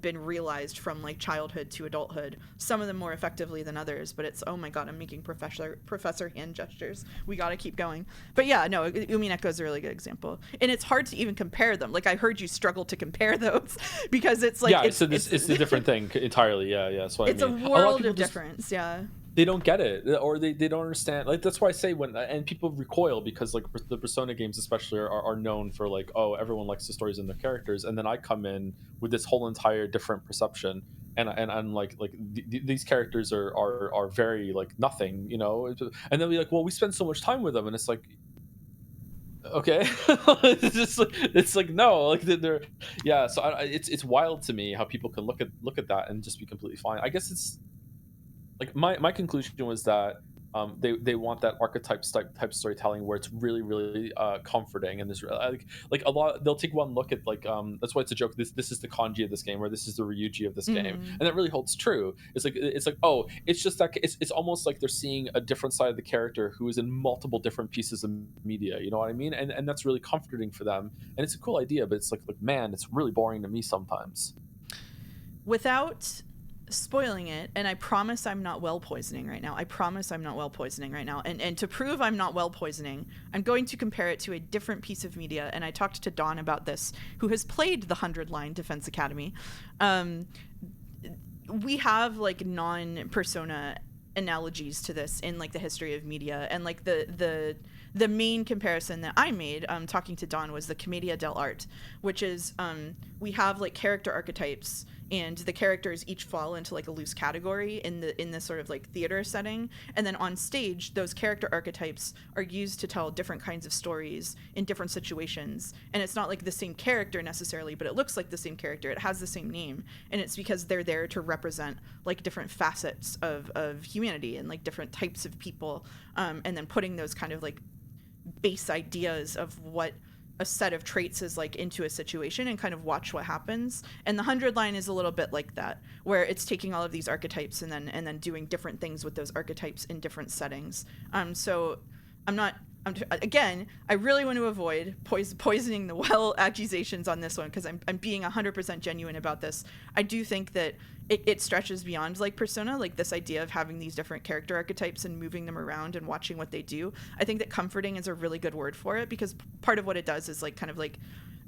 been realized from like childhood to adulthood, some of them more effectively than others, but it's, oh my god, I'm making professor hand gestures, we gotta keep going. But yeah, no, UMINECO is a really good example, and it's hard to even compare them. Like I heard you struggle to compare those because it's like it's a different thing entirely. That's what it's I mean. A world of difference. Yeah, they don't get it, or they don't understand. Like that's why I say and people recoil because like the Persona games especially are known for like, oh, everyone likes the stories and their characters, and then I come in with this whole entire different perception, and I'm like these characters are very like nothing, you know, and then be like, well, we spend so much time with them, and it's like, okay. it's like no, like they're so it's wild to me how people can look at that and just be completely fine. I guess it's like my conclusion was that they want that archetype type storytelling where it's really really comforting, and there's like a lot. They'll take one look at like that's why it's a joke. This is the kanji of this game, or this is the ryuji of this game, and that really holds true. It's like oh, it's just that it's almost like they're seeing a different side of the character who is in multiple different pieces of media. You know what I mean? And that's really comforting for them, and it's a cool idea. But it's like man, it's really boring to me sometimes. Without spoiling it, and I promise I'm not well poisoning right now. And to prove I'm not well poisoning, I'm going to compare it to a different piece of media, and I talked to Dawn about this, who has played the 100-line Defense Academy. We have like non-Persona analogies to this in like the history of media, and like the main comparison that I made talking to Dawn was the Commedia dell'arte, which is we have like character archetypes, and the characters each fall into like a loose category in this sort of like theater setting, and then on stage those character archetypes are used to tell different kinds of stories in different situations, and it's not like the same character necessarily, but it looks like the same character, it has the same name, and it's because they're there to represent like different facets of humanity and like different types of people, and then putting those kind of like base ideas of what a set of traits is like into a situation and kind of watch what happens. And the 100-line is a little bit like that, where it's taking all of these archetypes and then doing different things with those archetypes in different settings. So again, I really want to avoid poisoning the well accusations on this one, because I'm being 100% genuine about this. I do think that it stretches beyond like Persona, like this idea of having these different character archetypes and moving them around and watching what they do. I think that comforting is a really good word for it, because part of what it does is like kind of like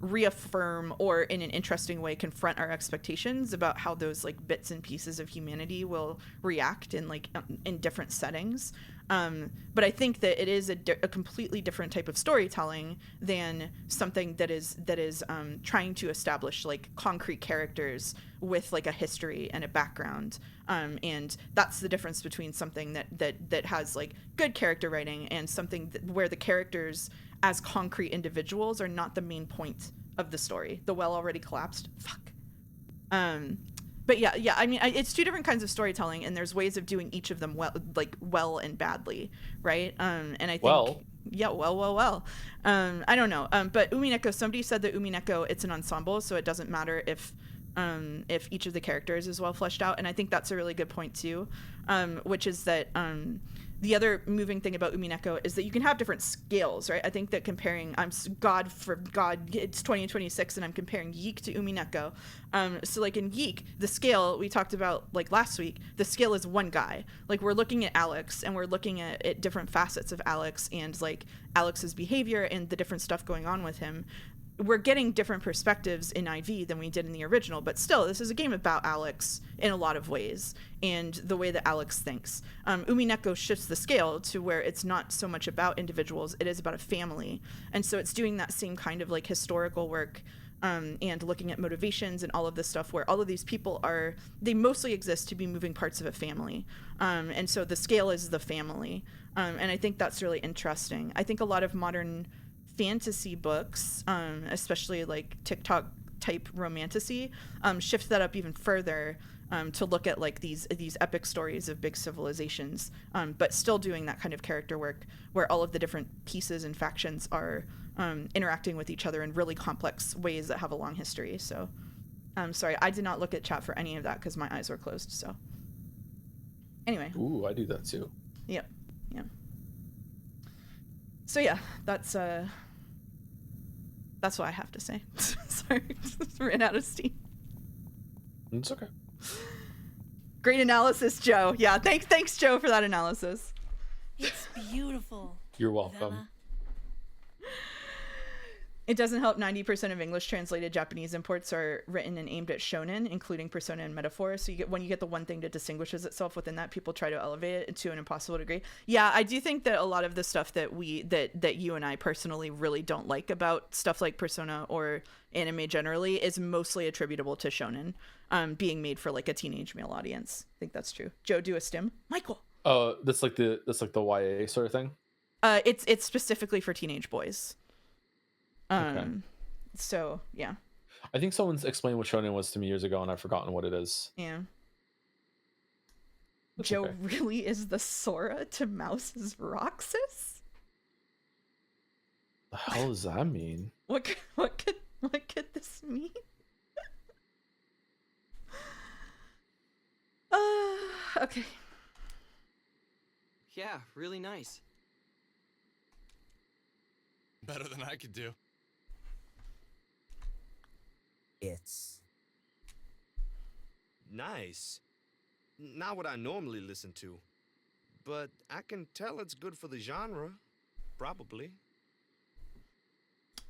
reaffirm, or in an interesting way confront, our expectations about how those like bits and pieces of humanity will react in like in different settings. But I think that it is a completely different type of storytelling than something that is trying to establish like concrete characters with like a history and a background. And that's the difference between something that has like good character writing and something where the characters as concrete individuals are not the main point of the story. The well already collapsed. Fuck. But yeah. I mean, it's two different kinds of storytelling, and there's ways of doing each of them well and badly, right? And I think well. I don't know. But UMINECO, somebody said that UMINECO, it's an ensemble, so it doesn't matter if each of the characters is well fleshed out, and I think that's a really good point too, which is that the other moving thing about UMINECO is that you can have different scales, right? I think that comparing, it's 2026 and I'm comparing YIIK to UMINECO. So like in YIIK, the scale we talked about like last week, the scale is one guy. Like we're looking at Alex, and we're looking at different facets of Alex and like Alex's behavior and the different stuff going on with him. we're getting different perspectives in IV than we did in the original, but still, this is a game about Alex in a lot of ways, and the way that Alex thinks. Umineko shifts the scale to where it's not so much about individuals, it is about a family. And so it's doing that same kind of like historical work, and looking at motivations and all of this stuff, where all of these people they mostly exist to be moving parts of a family. And so the scale is the family. And I think that's really interesting. I think a lot of modern fantasy books, especially like TikTok type romantasy, shift that up even further, to look at like these epic stories of big civilizations, but still doing that kind of character work where all of the different pieces and factions are interacting with each other in really complex ways that have a long history. So sorry, I did not look at chat for any of that because my eyes were closed. So anyway. Ooh, I do that too. Yep. Yeah. So yeah, that's what I have to say. Sorry, just ran out of steam. It's okay. Great analysis, Joe. Yeah, thanks, Joe, for that analysis. It's beautiful. You're welcome. It doesn't help 90% of English translated Japanese imports are written and aimed at shonen, including persona and metaphor. So when you get the one thing that distinguishes itself within that, people try to elevate it to an impossible degree. Yeah, I do think that a lot of the stuff that that you and I personally really don't like about stuff like Persona or anime generally is mostly attributable to shonen being made for like a teenage male audience. I think that's true. Joe, do a stim. Michael. Oh, that's like the YA sort of thing. It's specifically for teenage boys. Okay. So yeah. I think someone's explained what shonen was to me years ago, and I've forgotten what it is. Yeah. That's Joe okay. really is the Sora to Mouse's Roxas? The hell does that mean? What could this mean? Okay. Yeah, really nice. Better than I could do. It's nice. Not what I normally listen to, but I can tell it's good for the genre. Probably.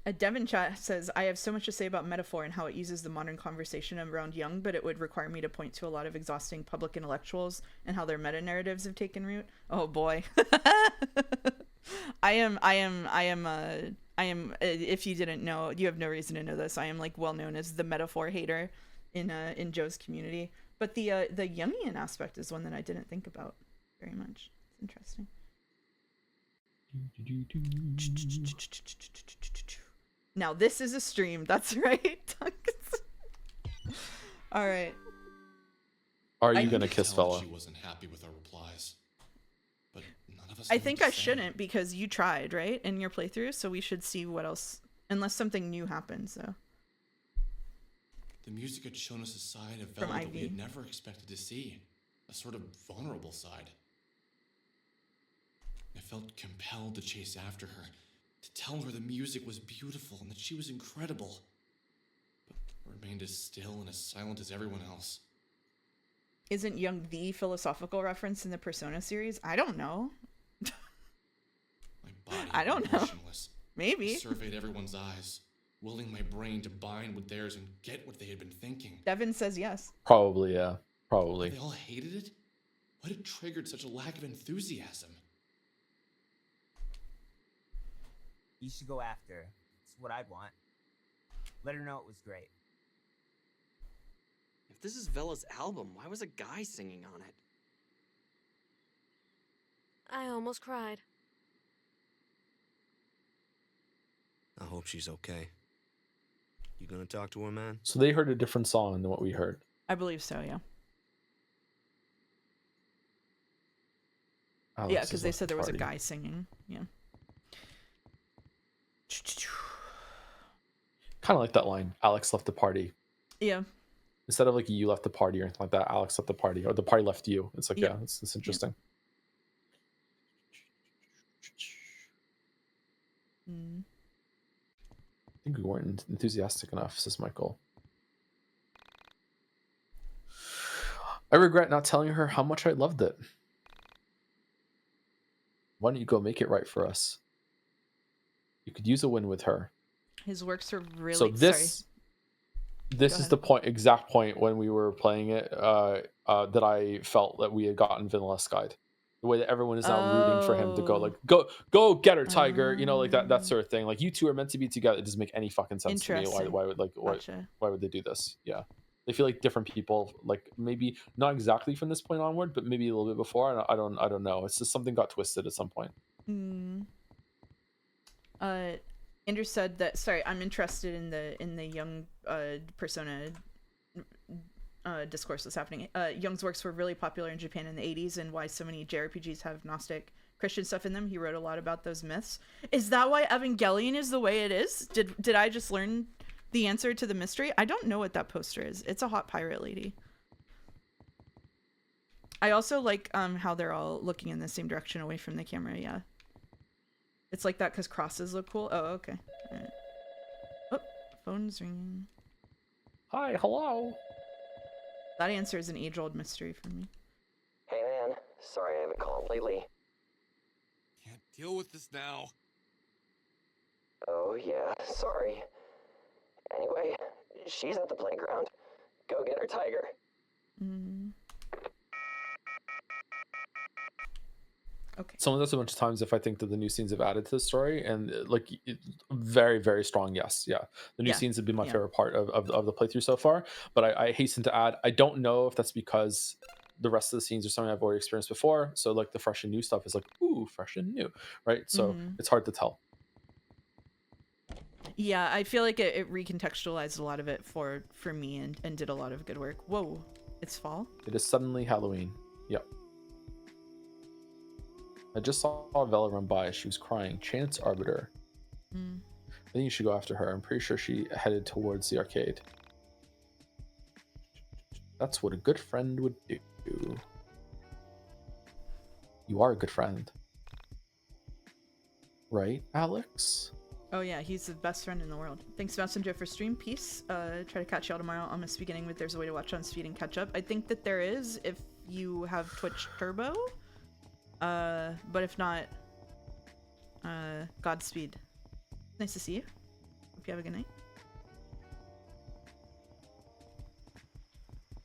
A Devon chat says, I have so much to say about metaphor and how it uses the modern conversation around young, but it would require me to point to a lot of exhausting public intellectuals and how their meta-narratives have taken root. Oh boy. I am, if you didn't know, you have no reason to know this, I am like well known as the metaphor hater in Joe's community. But the Jungian aspect is one that I didn't think about very much. It's interesting. Now this is a stream, that's right. All right. Are you gonna kiss tell fella? She wasn't happy with our replies, but none of us. I knew think what I to say. shouldn't because you tried, right, in your playthrough, so we should see what else, unless something new happens. So The music had shown us a side of From Vela that we IV. had never expected to see, a sort of vulnerable side. I felt compelled to chase after her, to tell her the music was beautiful and that she was incredible, but remained as still and as silent as everyone else. isn't Young the philosophical reference in the Persona series? I don't know. My body I don't know. motionless. Maybe. I surveyed everyone's eyes, willing my brain to bind with theirs and get what they had been thinking. Devin says yes. Probably, yeah. Probably. They all hated it? What had triggered such a lack of enthusiasm? You should go after her. It's what I'd want. Let her know it was great. If this is Vela's album, why was a guy singing on it? I almost cried. I hope she's okay. You gonna talk to her, man? So they heard a different song than what we heard. I believe so, yeah. Alex Yeah, has because they left said the there was a party. guy singing. Yeah. Kind of like that line. Alex left the party. Yeah. Instead of like you left the party or anything like that, Alex left the party, or the party left you. It's like, Yep. yeah, it's interesting. Mm. I think we weren't enthusiastic enough, says Michael. I regret not telling her how much I loved it. Why don't you go make it right for us? You could use a win with her. His works are really So this is the exact point when we were playing it that I felt that we had gotten Vanilla Skied. The way that everyone is now rooting for him to go, like, go get her, Tiger, you know, like that sort of thing. Like, you two are meant to be together. It doesn't make any fucking sense to me. Why would why would they do this? Yeah, they feel like different people, like maybe not exactly from this point onward, but maybe a little bit before. I don't know. It's just something got twisted at some point. Andrew said that. Sorry, I'm interested in the young persona discourse that's happening. Young's works were really popular in Japan in the 80s, and why so many JRPGs have Gnostic Christian stuff in them. He wrote a lot about those myths. Is that why Evangelion is the way it is? Did I just learn the answer to the mystery? I don't know what that poster is. It's a hot pirate lady. I also like how they're all looking in the same direction away from the camera. Yeah, it's like that because crosses look cool. Oh, okay. All right. Oh, phone's ringing. Hi, hello. That answer is an age-old mystery for me. Hey man, sorry I haven't called lately. Can't deal with this now. Oh yeah, sorry. Anyway, she's at the playground. Go get her, Tiger. Okay. Someone does a bunch of times if I think that the new scenes have added to the story, and like very, very strong yes. Yeah, the new scenes have been my favorite part of the playthrough so far. But I hasten to add, I don't know if that's because the rest of the scenes are something I've already experienced before. So like the fresh and new stuff is like, ooh, fresh and new, right? So it's hard to tell. Yeah, I feel like it recontextualized a lot of it for me and did a lot of good work. Whoa, it's fall? It is suddenly Halloween. Yep. I just saw Vela run by. She was crying. Chance Arbiter. I think you should go after her. I'm pretty sure she headed towards the arcade. That's what a good friend would do. You are a good friend. Right, Alex? Oh yeah, he's the best friend in the world. Thanks, Mouse and Joe, for stream. Peace. Try to catch y'all tomorrow. I'm just beginning with There's a Way to Watch on Speed and Catch Up. I think that there is if you have Twitch Turbo. But if not, Godspeed. Nice to see you. Hope you have a good night.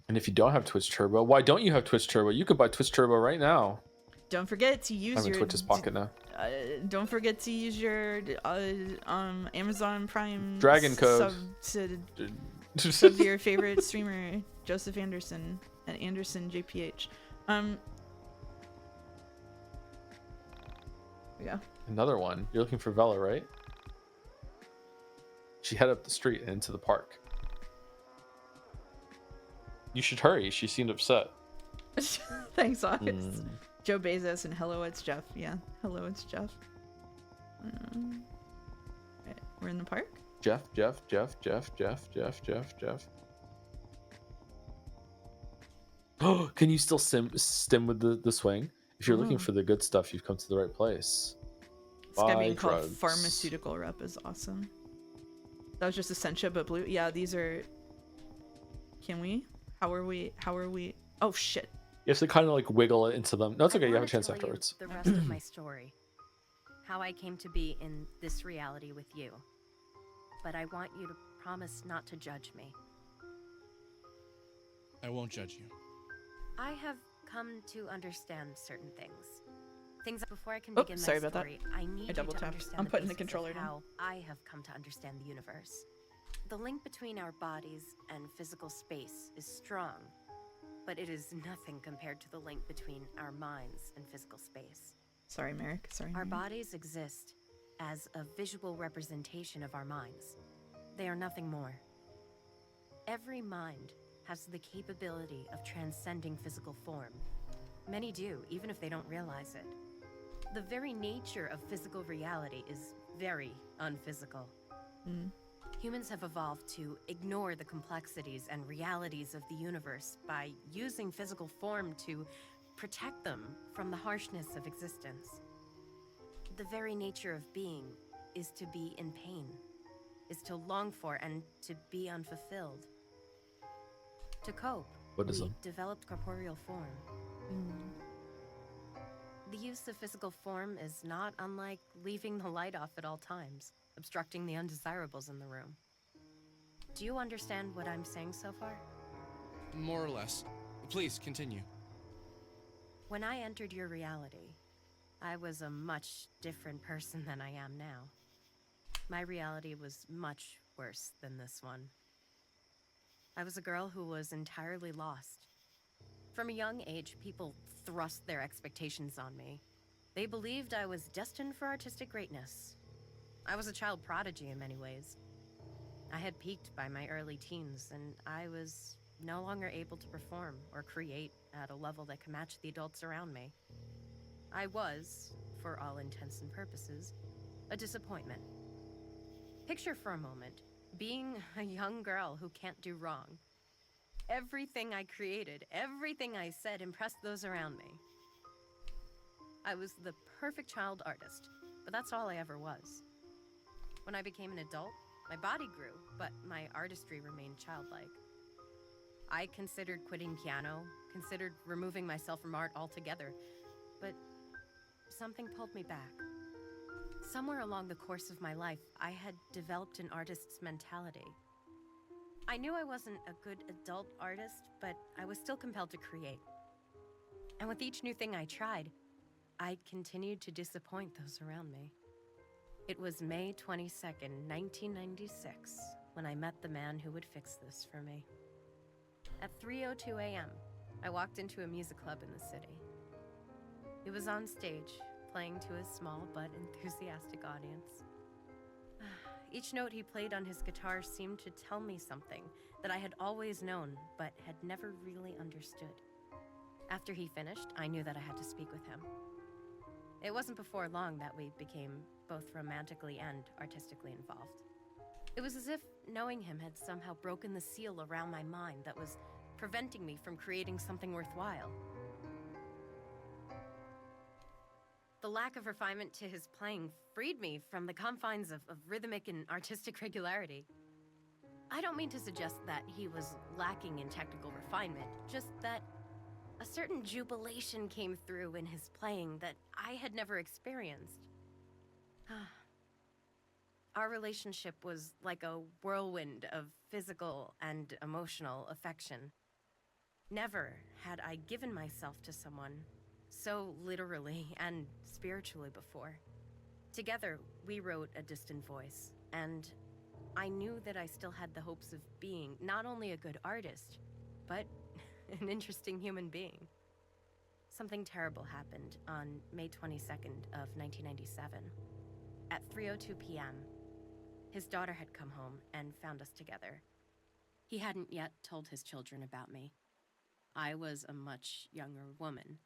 And if you don't have Twitch Turbo, why don't you have Twitch Turbo? You could buy Twitch Turbo right now. Don't forget to use I'm in Twitch's pocket now. Don't forget to use your Amazon Prime Dragon code sub to your favorite streamer, Joseph Anderson at Anderson JPH. Yeah. Another one. You're looking for Vela, right? She headed up the street and into the park. You should hurry. She seemed upset. Thanks, August. Joe Bezos and hello, it's Jeff. Yeah, hello, it's Jeff. Right, we're in the park. Jeff. Oh, can you still stim with the swing? If you're looking for the good stuff, you've come to the right place. This guy being called Pharmaceutical Rep is awesome. That was just Essentia, but blue. Yeah, these are. Can we? How are we? Oh shit. You have to kind of like wiggle it into them. No, it's okay. You have a chance afterwards. The rest of my story. How I came to be in this reality with you. But I want you to promise not to judge me. I won't judge you. I have come to understand certain things. Things before I can begin my story, I need you to understand I'm putting the controller down. How I have come to understand the universe. The link between our bodies and physical space is strong, but it is nothing compared to the link between our minds and physical space. Sorry, Merrick. Sorry. Our bodies exist as a visual representation of our minds. They are nothing more. Every mind has the capability of transcending physical form. Many do, even if they don't realize it. The very nature of physical reality is very unphysical. Humans have evolved to ignore the complexities and realities of the universe by using physical form to protect them from the harshness of existence. The very nature of being is to be in pain, is to long for and to be unfulfilled. To cope, we developed corporeal form. The use of physical form is not unlike leaving the light off at all times, obstructing the undesirables in the room. Do you understand what I'm saying so far? More or less. Please, continue. When I entered your reality, I was a much different person than I am now. My reality was much worse than this one. I was a girl who was entirely lost. From a young age, people thrust their expectations on me. They believed I was destined for artistic greatness. I was a child prodigy in many ways. I had peaked by my early teens, and I was no longer able to perform or create at a level that could match the adults around me. I was, for all intents and purposes, a disappointment. Picture for a moment being a young girl who can't do wrong. Everything I created, everything I said impressed those around me. I was the perfect child artist, but that's all I ever was. When I became an adult, my body grew, but my artistry remained childlike. I considered quitting piano, considered removing myself from art altogether, but something pulled me back. Somewhere along the course of my life, I had developed an artist's mentality. I knew I wasn't a good adult artist, but I was still compelled to create. And with each new thing I tried, I continued to disappoint those around me. It was May 22nd, 1996, when I met the man who would fix this for me. At 3:02 a.m., I walked into a music club in the city. He was on stage, playing to a small but enthusiastic audience. Each note he played on his guitar seemed to tell me something that I had always known but had never really understood. After he finished, I knew that I had to speak with him. It wasn't before long that we became both romantically and artistically involved. It was as if knowing him had somehow broken the seal around my mind that was preventing me from creating something worthwhile. The lack of refinement to his playing freed me from the confines of rhythmic and artistic regularity. I don't mean to suggest that he was lacking in technical refinement, just that a certain jubilation came through in his playing that I had never experienced. Our relationship was like a whirlwind of physical and emotional affection. Never had I given myself to someone so literally and spiritually before. Together, we wrote A Distant Voice, and I knew that I still had the hopes of being not only a good artist, but an interesting human being. Something terrible happened on May 22nd of 1997. At 3:02 p.m., his daughter had come home and found us together. He hadn't yet told his children about me. I was a much younger woman.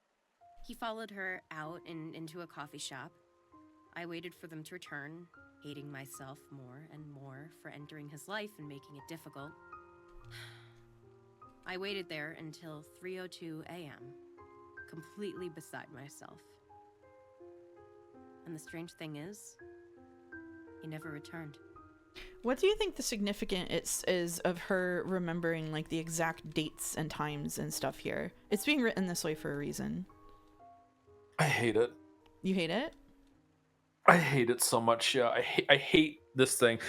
He followed her out into a coffee shop. I waited for them to return, hating myself more and more for entering his life and making it difficult. I waited there until 3:02 a.m., completely beside myself. And the strange thing is, he never returned. What do you think the significance is of her remembering like the exact dates and times and stuff here? It's being written this way for a reason. I hate it. You hate it? I hate it so much. Yeah, I hate this thing.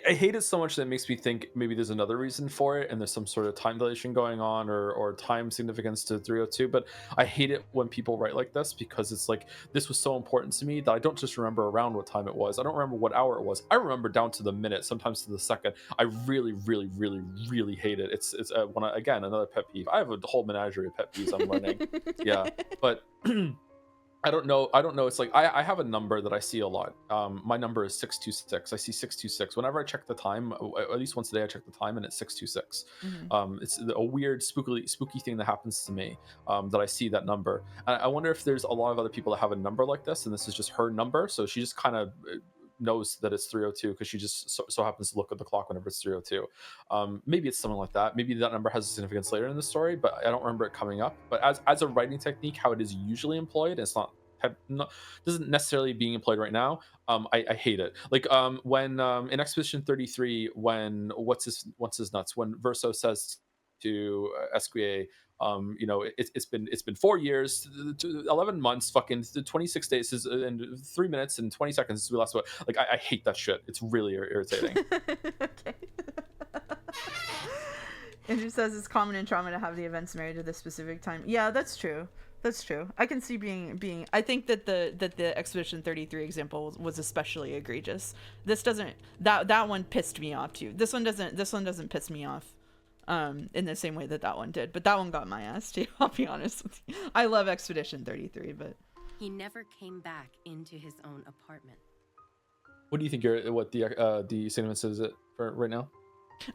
I hate it so much that it makes me think maybe there's another reason for it and there's some sort of time dilation going on or time significance to 302. But I hate it when people write like this because it's like this was so important to me that I don't just remember around what time it was. I don't remember what hour it was. I remember down to the minute, sometimes to the second. I really, really, really, really hate it. It's again, another pet peeve. I have a whole menagerie of pet peeves I'm learning. Yeah, but. I don't know. It's like I have a number that I see a lot. My number is 626. I see 626 whenever I check the time. At least once a day, I check the time, and it's 626. It's a weird, spooky thing that happens to me that I see that number. And I wonder if there's a lot of other people that have a number like this, and this is just her number. So she just kind of knows that it's 302 because she just so happens to look at the clock whenever it's 302. Maybe it's something like that. Maybe that number has a significance later in the story, but I don't remember it coming up. But as a writing technique, how it is usually employed, it's not doesn't necessarily being employed right now. I hate it. Like when in Expedition 33, when what's his nuts when Verso says to Esquire, You know, it's been 4 years, 11 months, fucking 26 days and 3 minutes and 20 seconds since we last spoke. Like I hate that shit. It's really irritating. Okay. Andrew says it's common in trauma to have the events married to the specific time. Yeah, that's true. That's true. I can see being. I think that the Expedition 33 example was especially egregious. This doesn't. That one pissed me off too. This one doesn't piss me off. In the same way that one did, but that one got my ass too. I'll be honest with you. I love Expedition 33, but he never came back into his own apartment. What do you think? What the cinnamon says it for right now?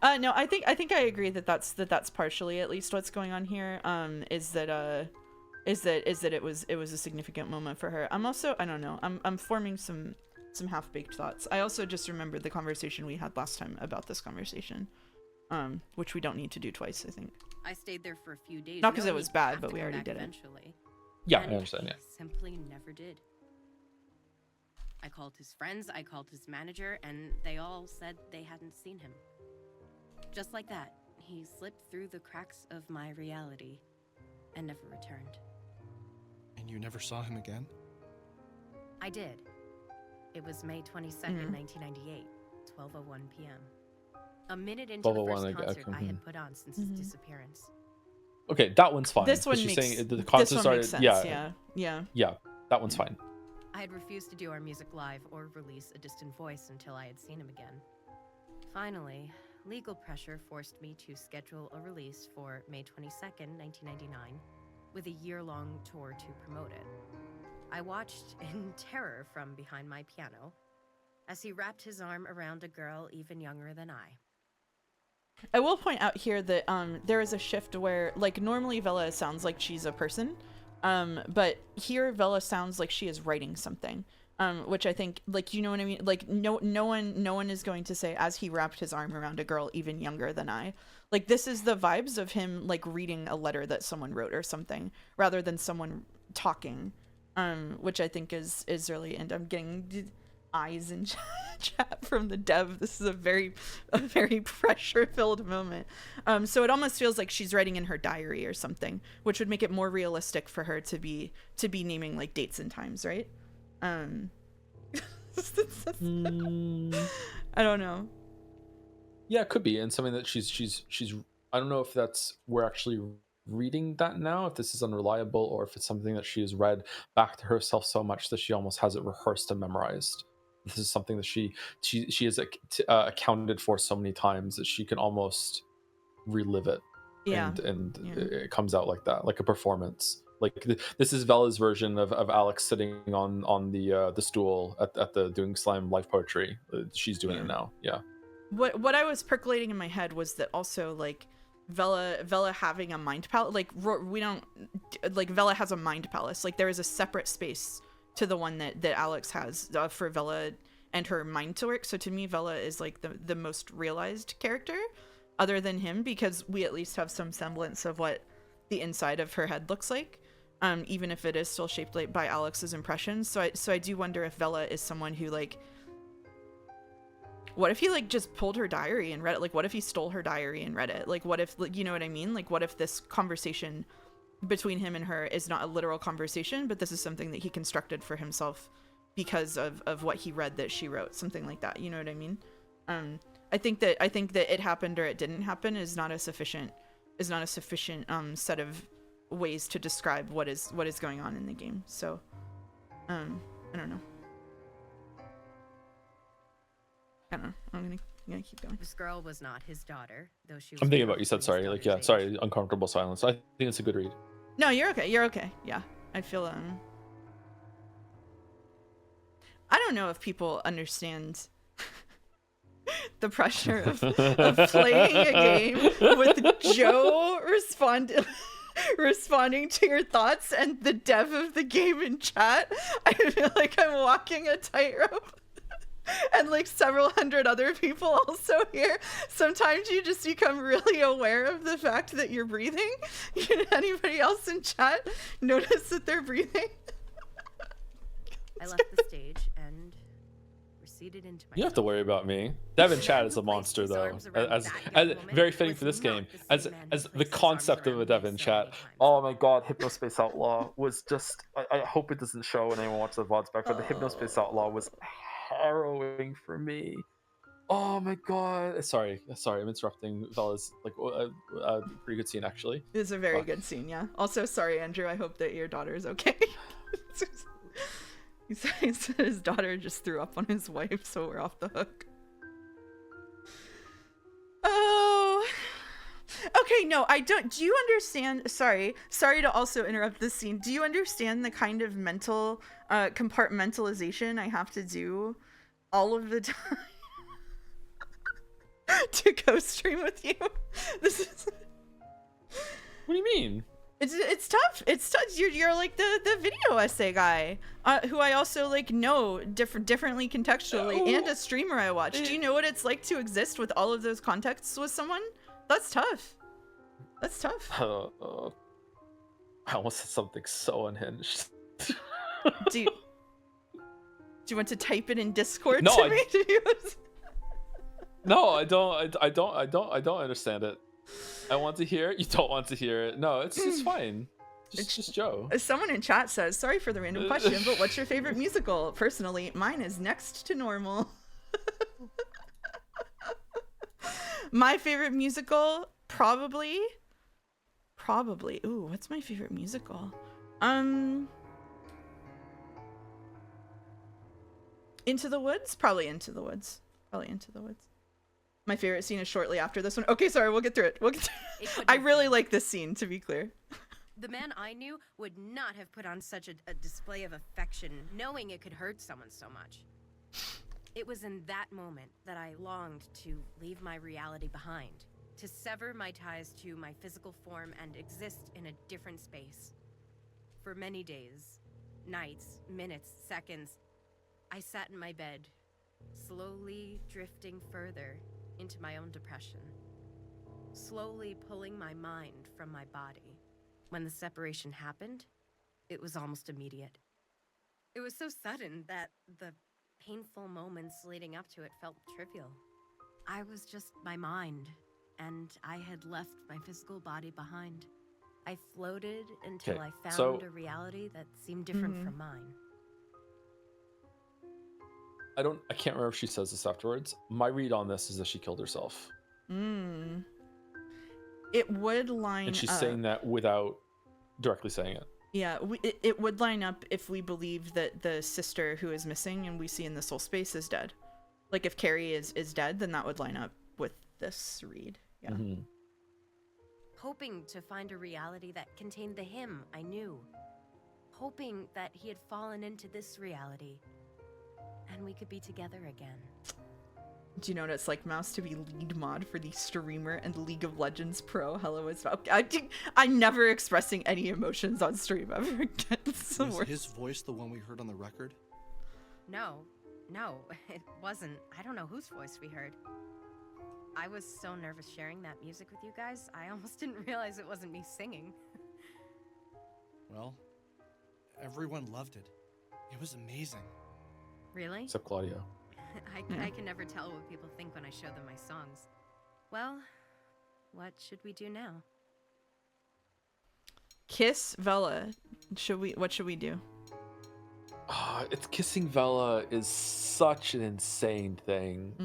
No, I think I agree that's partially at least what's going on here. Is that it was a significant moment for her. I'm also, I don't know, I'm forming some half-baked thoughts. I also just remembered the conversation we had last time about this conversation. Which we don't need to do twice, I think. I stayed there for a few days. Not because it was bad, but we already did eventually. it. Yeah, I understand. Yeah. Simply never did. I called his friends, I called his manager, and they all said they hadn't seen him. Just like that, he slipped through the cracks of my reality and never returned. And you never saw him again? I did. It was May 22nd, 1998, 12:01 p.m. A minute into the first concert I had put on since his disappearance. Okay, that one's fine. This one she's makes saying the concert started. Sense. Yeah. That one's fine. I had refused to do our music live or release A Distant Voice until I had seen him again. Finally, legal pressure forced me to schedule a release for May 22nd, 1999, with a year-long tour to promote it. I watched in terror from behind my piano as he wrapped his arm around a girl even younger than I. I will point out here that there is a shift where, like, normally Vela sounds like she's a person, but here Vela sounds like she is writing something, which I think, like, you know what I mean? Like, no one is going to say, as he wrapped his arm around a girl even younger than I. Like, this is the vibes of him, like, reading a letter that someone wrote or something, rather than someone talking, which I think is really, and I'm getting eyes in chat from the dev. This is a very pressure-filled moment. So it almost feels like she's writing in her diary or something, which would make it more realistic for her to be naming, like, dates and times, right? I don't know. Yeah, it could be, and something that she's. I don't know if we're actually reading that now, if this is unreliable, or if it's something that she has read back to herself so much that she almost has it rehearsed and memorized. This is something that she has accounted for so many times that she can almost relive it. Yeah. And it comes out like that, like a performance. Like this is Vela's version of Alex sitting on the stool at the doing slam live poetry. She's doing it now. Yeah. What I was percolating in my head was that also, like, Vela having a mind palace, like, we don't, like, Vela has a mind palace. Like, there is a separate space to the one that Alex has for Vela and her mind to work. So to me, Vela is, like, the most realized character other than him, because we at least have some semblance of what the inside of her head looks like, even if it is still shaped like by Alex's impressions. So I do wonder if Vela is someone who, like, what if he, like, just pulled her diary and read it? Like, what if he stole her diary and read it? Like, what if, like, you know what I mean? Like, what if this conversation between him and her is not a literal conversation, but this is something that he constructed for himself because of what he read that she wrote, something like that. You know what I mean? I think that it happened or it didn't happen is not a sufficient set of ways to describe what is going on in the game. So, I don't know. I don't know. I'm gonna keep going. This girl was not his daughter, though she was. I'm thinking about what you said. Sorry. Like, yeah. Sorry. Uncomfortable silence. I think it's a good read. No, you're okay. You're okay. Yeah. I feel I don't know if people understand the pressure of playing a game with Joe responding to your thoughts and the dev of the game in chat. I feel like I'm walking a tightrope. And, like, several hundred other people also here. Sometimes you just become really aware of the fact that you're breathing. Anybody else in chat notice that they're breathing? I left the stage and proceeded into my You don't have to worry about me. Devin Chad is a monster, though. As very fitting for this game. As the concept of a Devin Chat. Oh my god, Hypnospace Outlaw was just. I hope it doesn't show when anyone watches the VODs back, but the Hypnospace Outlaw was harrowing for me. Oh my god. Sorry, I'm interrupting, fellas. Like, pretty good scene, actually. It's a very good scene, yeah. Also, sorry, Andrew. I hope that your daughter is okay. He said his daughter just threw up on his wife, so we're off the hook. Oh. Okay, no, I don't. Do you understand? Sorry to also interrupt this scene. Do you understand the kind of mental compartmentalization I have to do all of the time to co-stream with you? This is. What do you mean? It's tough. It's tough. You're like the video essay guy, who I also like know differently contextually, and a streamer I watch. Do you know what it's like to exist with all of those contexts with someone? That's tough. That's tough. I almost said something so unhinged. Do you want to type it in Discord No, to me? No, I don't understand it. I want to hear it. You don't want to hear it. No, it's fine. Just Joe. Someone in chat says, sorry for the random question, but what's your favorite musical? Personally, mine is Next to Normal. My favorite musical, probably. Ooh, what's my favorite musical? Into the Woods? Probably Into the Woods. My favorite scene is shortly after this one. Okay, sorry, we'll get through it. I really like this scene, to be clear. The man I knew would not have put on such a display of affection, knowing it could hurt someone so much. It was in that moment that I longed to leave my reality behind, to sever my ties to my physical form and exist in a different space. For many days, nights, minutes, seconds, I sat in my bed, slowly drifting further into my own depression, slowly pulling my mind from my body. When the separation happened, it was almost immediate. It was so sudden that the painful moments leading up to it felt trivial. I was just my mind, and I had left my physical body behind. I floated until I found a reality that seemed different from mine. I can't remember if she says this afterwards. My read on this is that she killed herself. It would line up. And she's saying that without directly saying it. Yeah, it would line up if we believe that the sister who is missing and we see in the soul space is dead. Like if Carrie is dead, then that would line up with this read. Yeah. Hoping to find a reality that contained the him I knew. Hoping that he had fallen into this reality and we could be together again. Do you know what it's like, Mouse, to be lead mod for the streamer and League of Legends Pro? Hello, as well. I'm never expressing any emotions on stream ever again. Was his voice the one we heard on the record? No, it wasn't. I don't know whose voice we heard. I was so nervous sharing that music with you guys, I almost didn't realize it wasn't me singing. Well, everyone loved it. It was amazing. Really? Except Claudio. I can never tell what people think when I show them my songs. Well, what should we do now? Kiss Vela. What should we do? It's kissing Vela is such an insane thing.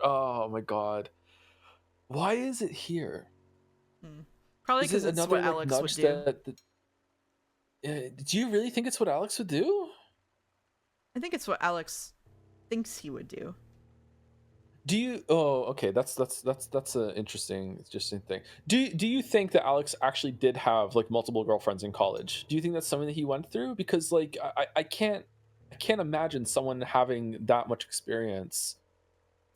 Oh my god. Why is it here? Probably because it's what Alex would do. Do you really think it's what Alex would do? I think it's what Alex thinks he would do. Do you? Oh, okay. That's an interesting thing. Do you think that Alex actually did have like multiple girlfriends in college? Do you think that's something that he went through? Because like I can't imagine someone having that much experience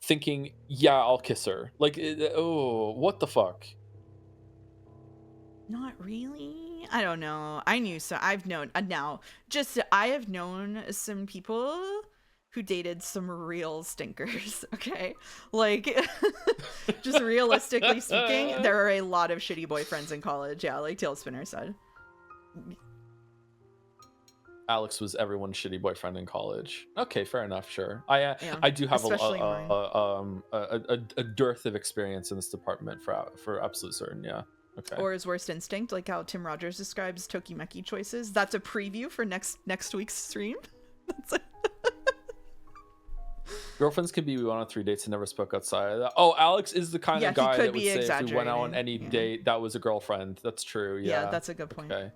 thinking, yeah, I'll kiss her. Like, what the fuck? Not really. I don't know. I have known some people who dated some real stinkers, okay? Like, just realistically speaking, there are a lot of shitty boyfriends in college, yeah, like Tailspinner said. Alex was everyone's shitty boyfriend in college. Okay, fair enough. Sure, I do have especially mine. a dearth of experience in this department for absolute certain. Yeah. Okay. Or his worst instinct, like how Tim Rogers describes Tokimeki choices. That's a preview for next week's stream. Girlfriends can be we went on 3 dates and never spoke outside. Oh, Alex is the kind of guy that would say if we went out on any date that was a girlfriend. That's true. Yeah, that's a good point. Okay.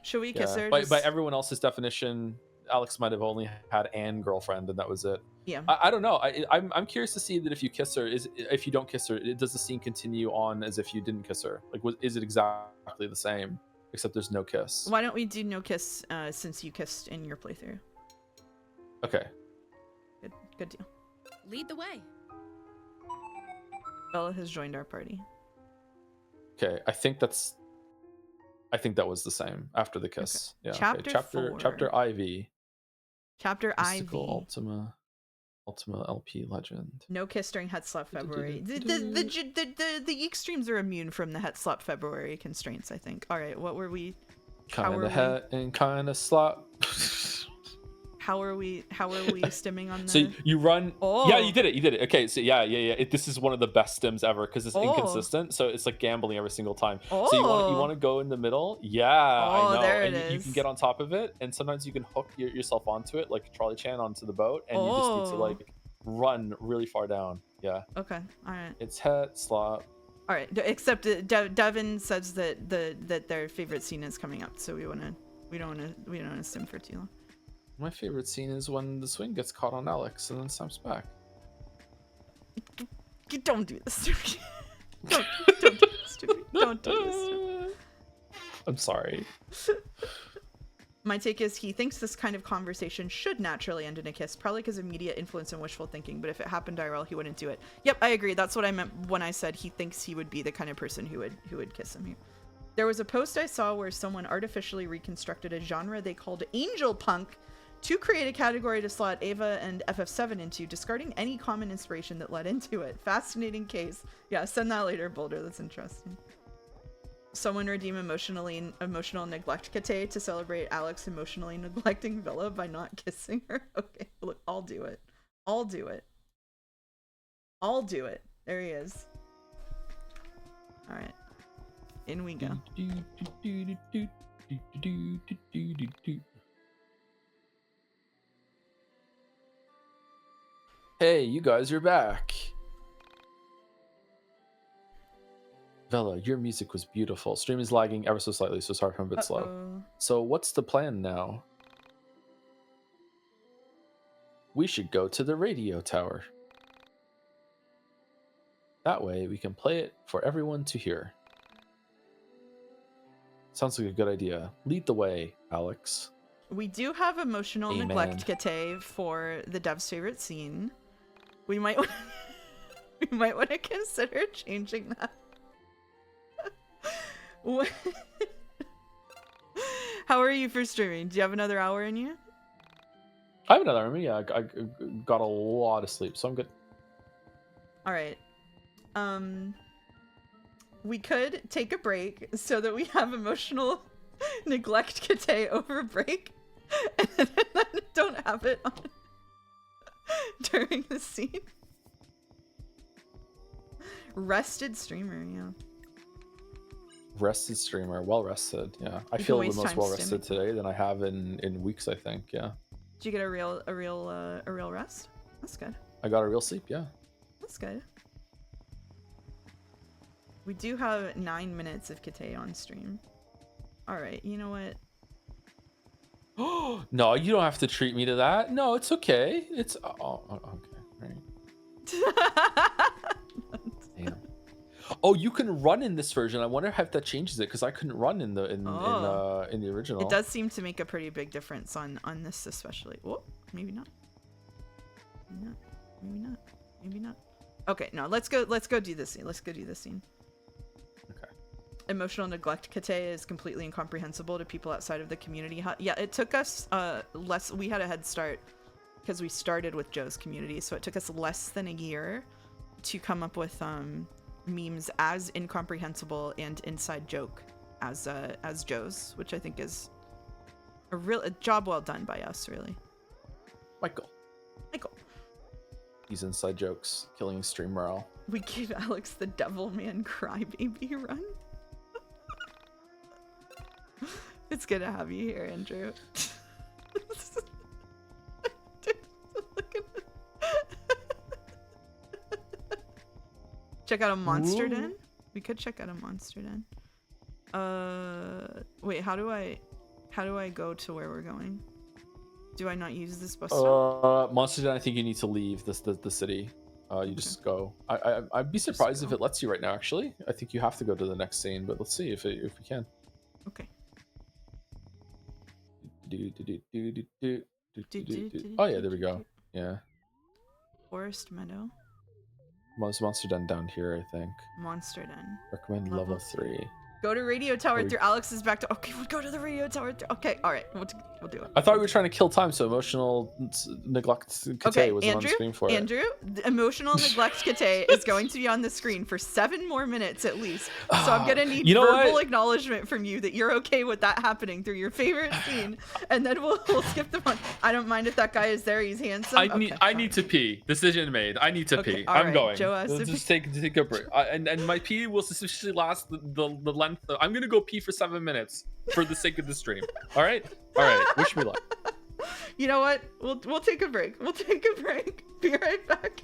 Should we kiss her? By everyone else's definition, Alex might have only had an girlfriend and that was it. Yeah. I don't know. I'm curious to see that if you kiss her, if you don't kiss her, does the scene continue on as if you didn't kiss her? Like, is it exactly the same except there's no kiss? Why don't we do no kiss since you kissed in your playthrough? Okay. Good deal. Lead the way. Bella has joined our party. Okay, I think that was the same after the kiss. Okay. Yeah. Chapter IV. Chapter Mystical IV. Ultima LP Legend. No kiss during Het Slap February. The YIIK streams are immune from the Het Slap February constraints, I think. All right, what were we? Kind of het and kind of slap. How are we stimming on the... So you run... Oh. Yeah, you did it. Okay, so yeah. This is one of the best stims ever because it's inconsistent. So it's like gambling every single time. Oh. So you want to go in the middle. Yeah, I know. There and it you is. can get on top of it. And sometimes you can hook yourself onto it, like Charlie Chan onto the boat. And you just need to like run really far down. Yeah. Okay, all right. It's het, slap. All right, except Devin says that their favorite scene is coming up. So we don't want to stim for too long. My favorite scene is when the swing gets caught on Alex and then snaps back. Don't do this to me. Don't do this to me. Don't do this to me. I'm sorry. My take is he thinks this kind of conversation should naturally end in a kiss, probably because of media influence and wishful thinking, but if it happened IRL, he wouldn't do it. Yep, I agree. That's what I meant when I said he thinks he would be the kind of person who would kiss him here. There was a post I saw where someone artificially reconstructed a genre they called angel punk to create a category to slot Ava and FF7 into, discarding any common inspiration that led into it. Fascinating case. Yeah, send that later, Boulder. That's interesting. Someone redeem emotional neglect Kate to celebrate Alex emotionally neglecting Villa by not kissing her. Okay, look, I'll do it. I'll do it. I'll do it. There he is. All right. In we go. Hey, you guys are back. Vela, your music was beautiful. Stream is lagging ever so slightly, so sorry if I'm a bit slow. So what's the plan now? We should go to the radio tower. That way we can play it for everyone to hear. Sounds like a good idea. Lead the way, Alex. We do have emotional neglect Kate for the dev's favorite scene. We might want to consider changing that. How are you for streaming? Do you have another hour in you? I have another hour in me. Yeah, I got a lot of sleep, so I'm good. All right. We could take a break so that we have emotional neglect Kate over break, and then don't have it on during the scene. Rested streamer, yeah. Rested streamer, well rested. Yeah, I feel the most well rested today than I have in weeks. I think. Yeah. Did you get a real rest? That's good. I got a real sleep. Yeah. That's good. We do have 9 minutes of Kate on stream. All right, you know what? No, you don't have to treat me to that. No, it's okay. It's okay. Right. Damn. Oh, you can run in this version. I wonder if that changes it because I couldn't run in the original. It does seem to make a pretty big difference on this especially. Whoa, maybe not. Maybe not. Okay, no, let's go do this scene. Let's go do this scene. Okay. Emotional neglect Kate is completely incomprehensible to people outside of the community. Yeah, it took us we had a head start because we started with Joe's community, so it took us less than a year to come up with memes as incomprehensible and inside joke as Joe's, which I think is A job well done by us, really. Michael. These inside jokes, killing stream morale. We gave Alex the Devilman Crybaby run. It's good to have you here, Andrew. Check out a monster den. We could check out a monster den. Wait, how do I go to where we're going? Do I not use this bus stop? Monster Den, I think you need to leave the city. You just go. I'd be surprised if it lets you right now. Actually, I think you have to go to the next scene, but let's see if we can. Okay. Oh yeah, there we go. Yeah. Forest Meadow. Monster Den down here, I think. Monster Den. Recommend level 3. Go to radio tower through Alex's back to. Okay, we'll go to the radio tower. Okay, all right, we'll do it. I thought we were trying to kill time, so emotional neglect Kate wasn't on the screen for it. Andrew, the emotional neglect Kate is going to be on the screen for 7 more minutes at least. So I'm gonna need verbal acknowledgement from you that you're okay with that happening through your favorite scene, and then we'll skip the one. I don't mind if that guy is there. He's handsome. I need to pee. Decision made. I need to pee. I'm going. Joe has to just take a break. And my pee will sufficiently last the length. I'm gonna go pee for 7 minutes for the sake of the stream. All right. Wish me luck. You know what? We'll take a break. Be right back.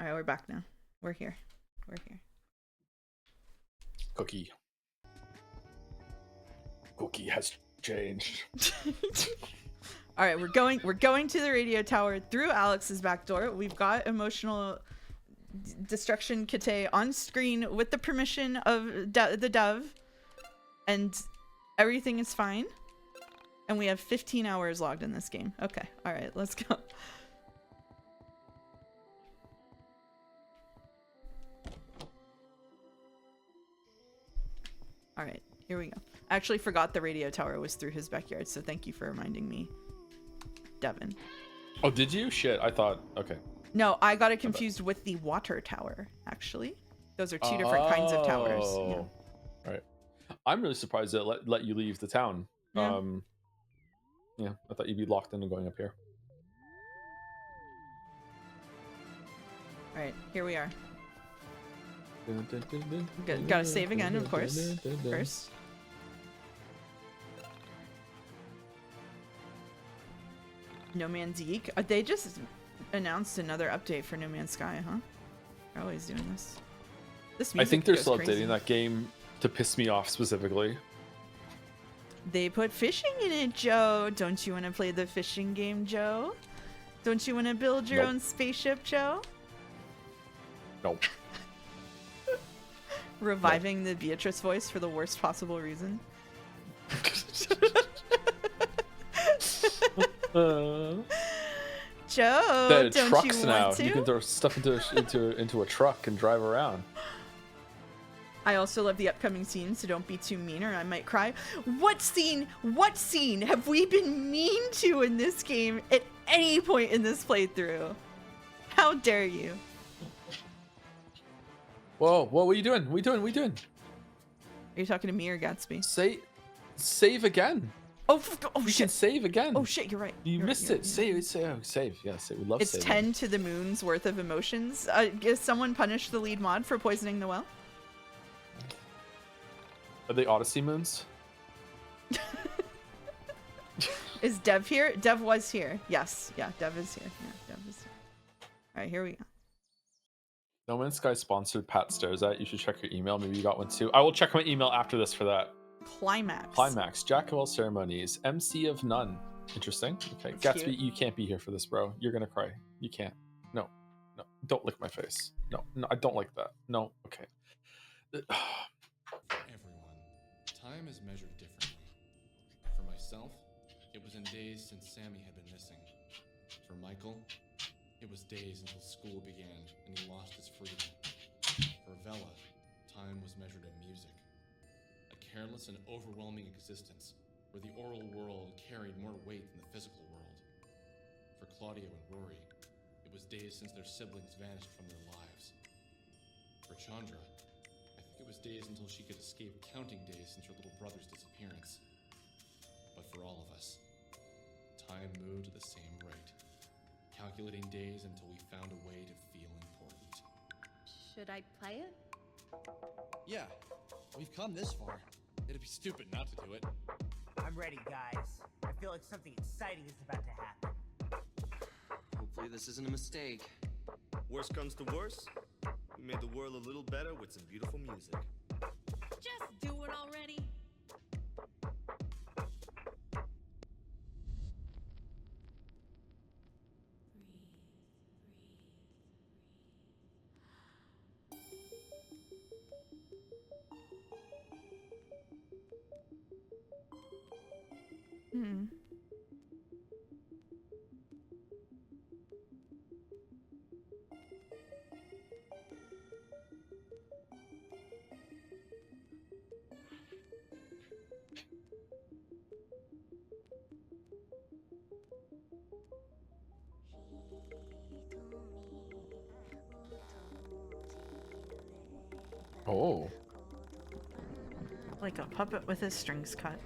All right, we're back now. We're here. Cookie has changed. All right, we're going to the radio tower through Alex's back door. We've got emotional destruction kite on screen with the permission of the dove, and everything is fine. And we have 15 hours logged in this game. Okay, all right, let's go. All right, here we go. I actually forgot the radio tower was through his backyard, so thank you for reminding me, Devin. Oh, did you? Shit, I thought. Okay. No, I got it confused with the water tower, actually. Those are two different kinds of towers. Yeah. All right. I'm really surprised that let you leave the town. Yeah. Yeah, I thought you'd be locked into going up here. All right, here we are. Gotta save again, of course, first. No Man's YIIK. They just announced another update for No Man's Sky, huh? They're always doing this. I think they're goes still crazy. updating that game to piss me off specifically. They put fishing in it, Joe. Don't you want to play the fishing game, Joe? Don't you want to build your Nope. own spaceship, Joe? Nope. Reviving the Beatrice voice for the worst possible reason. Joe, There are don't trucks you now. want to? You can throw stuff into a truck and drive around. I also love the upcoming scene, so don't be too mean or I might cry. What scene have we been mean to in this game at any point in this playthrough? How dare you? Whoa, what are you doing? What are you doing? Are you talking to me or Gatsby? Save again. Oh, you shit. can save again. Oh shit, you're right. You missed it. Save. Yeah, we love It's saving. 10 to the moon's worth of emotions. Is someone punish the lead mod for poisoning the well? Are they Odyssey moons? Is Dev here? Dev was here. Yes. Yeah, Dev is here. Yeah, Dev is here. All right, here we go. No Man's Sky sponsored Pat stares at. You should check your email. Maybe you got one too. I will check my email after this for that. Climax. Jack of all ceremonies. MC of none. Interesting. Okay. That's Gatsby, cute. you can't be here for this, bro. You're gonna cry. You can't. No. Don't lick my face. No, I don't like that. No. Okay. Everyone, time is measured differently. For myself, it was in days since Sammy had been missing. For Michael, it was days until school began and he lost his freedom. For Vela, time was measured in music. A careless and overwhelming existence where the oral world carried more weight than the physical world. For Claudio and Rory, it was days since their siblings vanished from their lives. For Chandra, I think it was days until she could escape counting days since her little brother's disappearance. But for all of us, time moved at the same rate, calculating days until we found a way to feel important. Should I play it? Yeah, we've come this far. It'd be stupid not to do it. I'm ready, guys. I feel like something exciting is about to happen. Hopefully this isn't a mistake. Worst comes to worst, we made the world a little better with some beautiful music. Just do it already. Hmm. Oh. Like a puppet with his strings cut.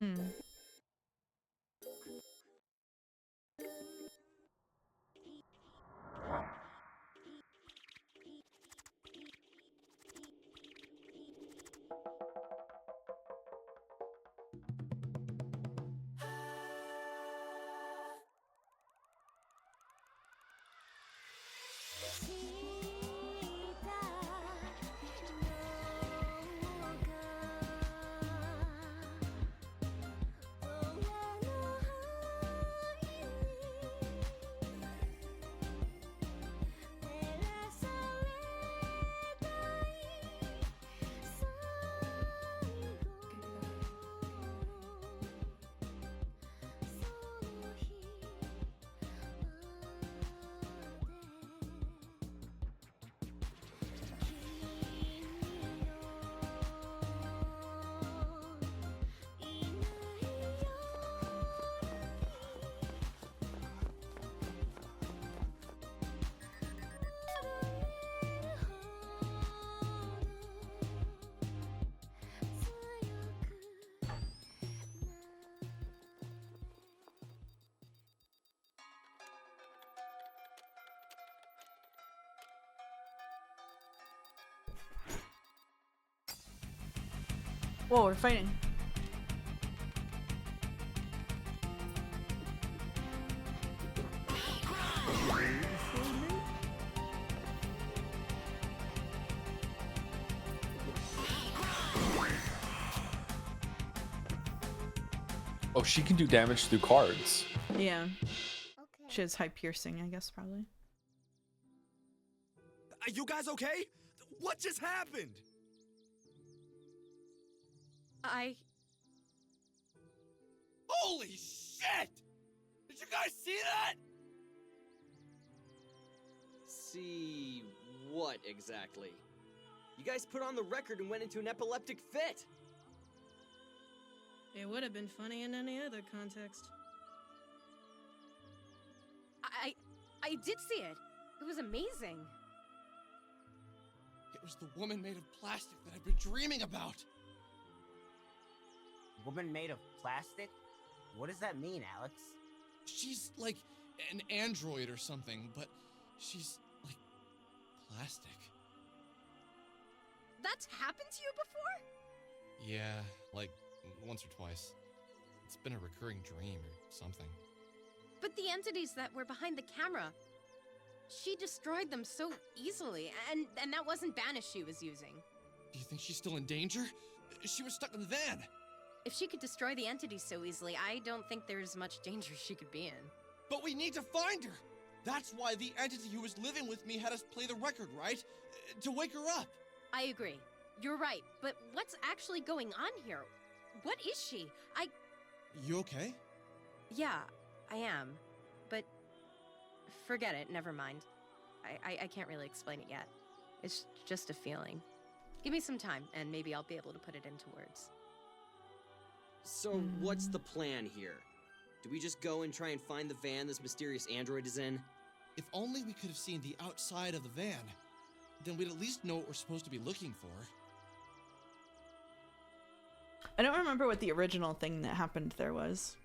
Hmm. Whoa, we're fighting. Oh, she can do damage through cards. Yeah. She has high piercing, I guess, probably. Are you guys okay? What just happened? Holy shit! Did you guys see that? See what exactly? You guys put on the record and went into an epileptic fit. It would have been funny in any other context. I did see it. It was amazing. It was the woman made of plastic that I've been dreaming about. Woman made of plastic? What does that mean, Alex? She's like an android or something, but she's like plastic. That's happened to you before? Yeah, like once or twice. It's been a recurring dream or something. But the entities that were behind the camera, she destroyed them so easily, and that wasn't Banish she was using. Do you think she's still in danger? She was stuck in the van. If she could destroy the entities so easily, I don't think there's much danger she could be in. But we need to find her. That's why the entity who was living with me had us play the record, right? To wake her up. I agree. You're right, but what's actually going on here? What is she? You okay? Yeah, I am. But forget it, never mind. I can't really explain it yet. It's just a feeling. Give me some time, and maybe I'll be able to put it into words. So what's the plan here? Do we just go and try and find the van this mysterious android is in? If only we could have seen the outside of the van, then we'd at least know what we're supposed to be looking for. I don't remember what the original thing that happened there was.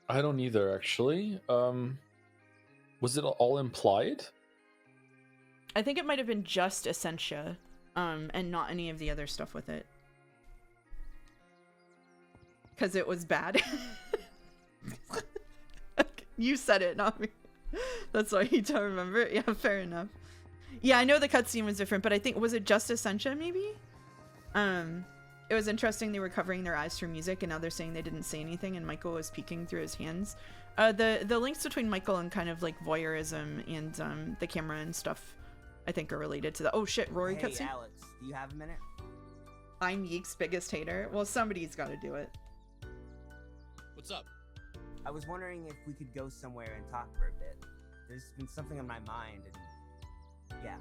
I don't either, actually. Was it all implied? I think it might have been just Essentia, and not any of the other stuff with it. Because it was bad. You said it, not me. That's why you don't remember it. Yeah, fair enough. Yeah, I know the cutscene was different, but I think, was it just Essentia, maybe? It was interesting they were covering their eyes for music, and now they're saying they didn't say anything, and Michael was peeking through his hands. The links between Michael and kind of like voyeurism and the camera and stuff, I think, are related to the— oh shit, Rory Hey, cutscene? Alex, do you have a minute? I'm YIIK's biggest hater. Well, somebody's got to do it. What's up? I was wondering if we could go somewhere and talk for a bit. There's been something on my mind, and yeah.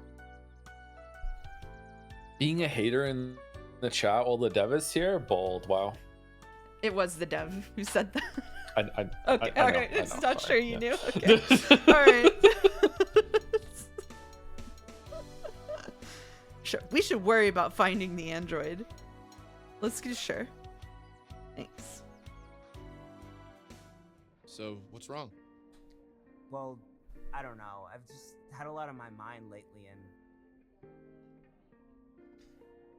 Being a hater in the chat while the dev is here? Bold, wow. It was the dev who said that. Okay, alright, it's not sure you knew. Okay, alright. Sure, we should worry about finding the android. Let's get sure. Thanks. So, what's wrong? Well, I don't know. I've just had a lot on my mind lately, and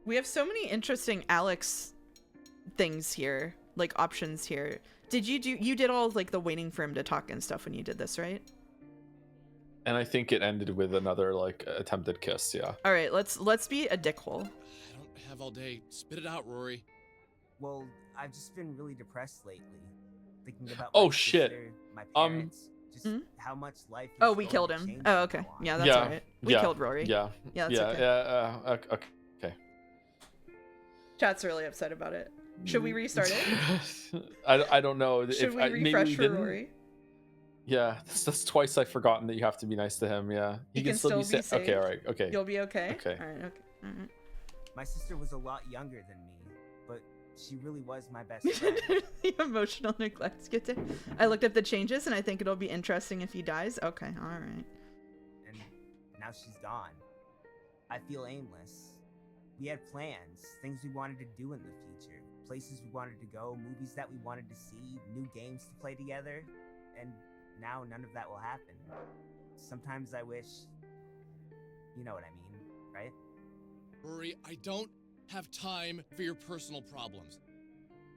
We have so many interesting Alex things here, like options here. Did you did all of, like, the waiting for him to talk and stuff when you did this, right? And I think it ended with another like attempted kiss, yeah. All right, let's be a dickhole. I don't have all day. Spit it out, Rory. well, I've just been really depressed lately, thinking about Oh, my shit. sister, my parents, just how much life. Is Oh, we going killed to him. change Oh, from okay. now on. Yeah, that's all right. We killed Rory. Yeah. Yeah, that's okay. Yeah, okay. Chat's really upset about it. Should we restart it? I don't know. Should we maybe refresh we for didn't. Rory? Yeah, that's twice I've forgotten that you have to be nice to him. Yeah, He can still be safe. safe. Okay, all right, okay. You'll be okay? Okay. All right, okay. All right. My sister was a lot younger than me, but she really was my best friend. The emotional neglect. Get to. I looked up the changes, and I think it'll be interesting if he dies. Okay, all right. And now she's gone. I feel aimless. We had plans, things we wanted to do in the future, places we wanted to go, movies that we wanted to see, new games to play together, and now none of that will happen. Sometimes I wish... You know what I mean, right? Rory, I don't have time for your personal problems.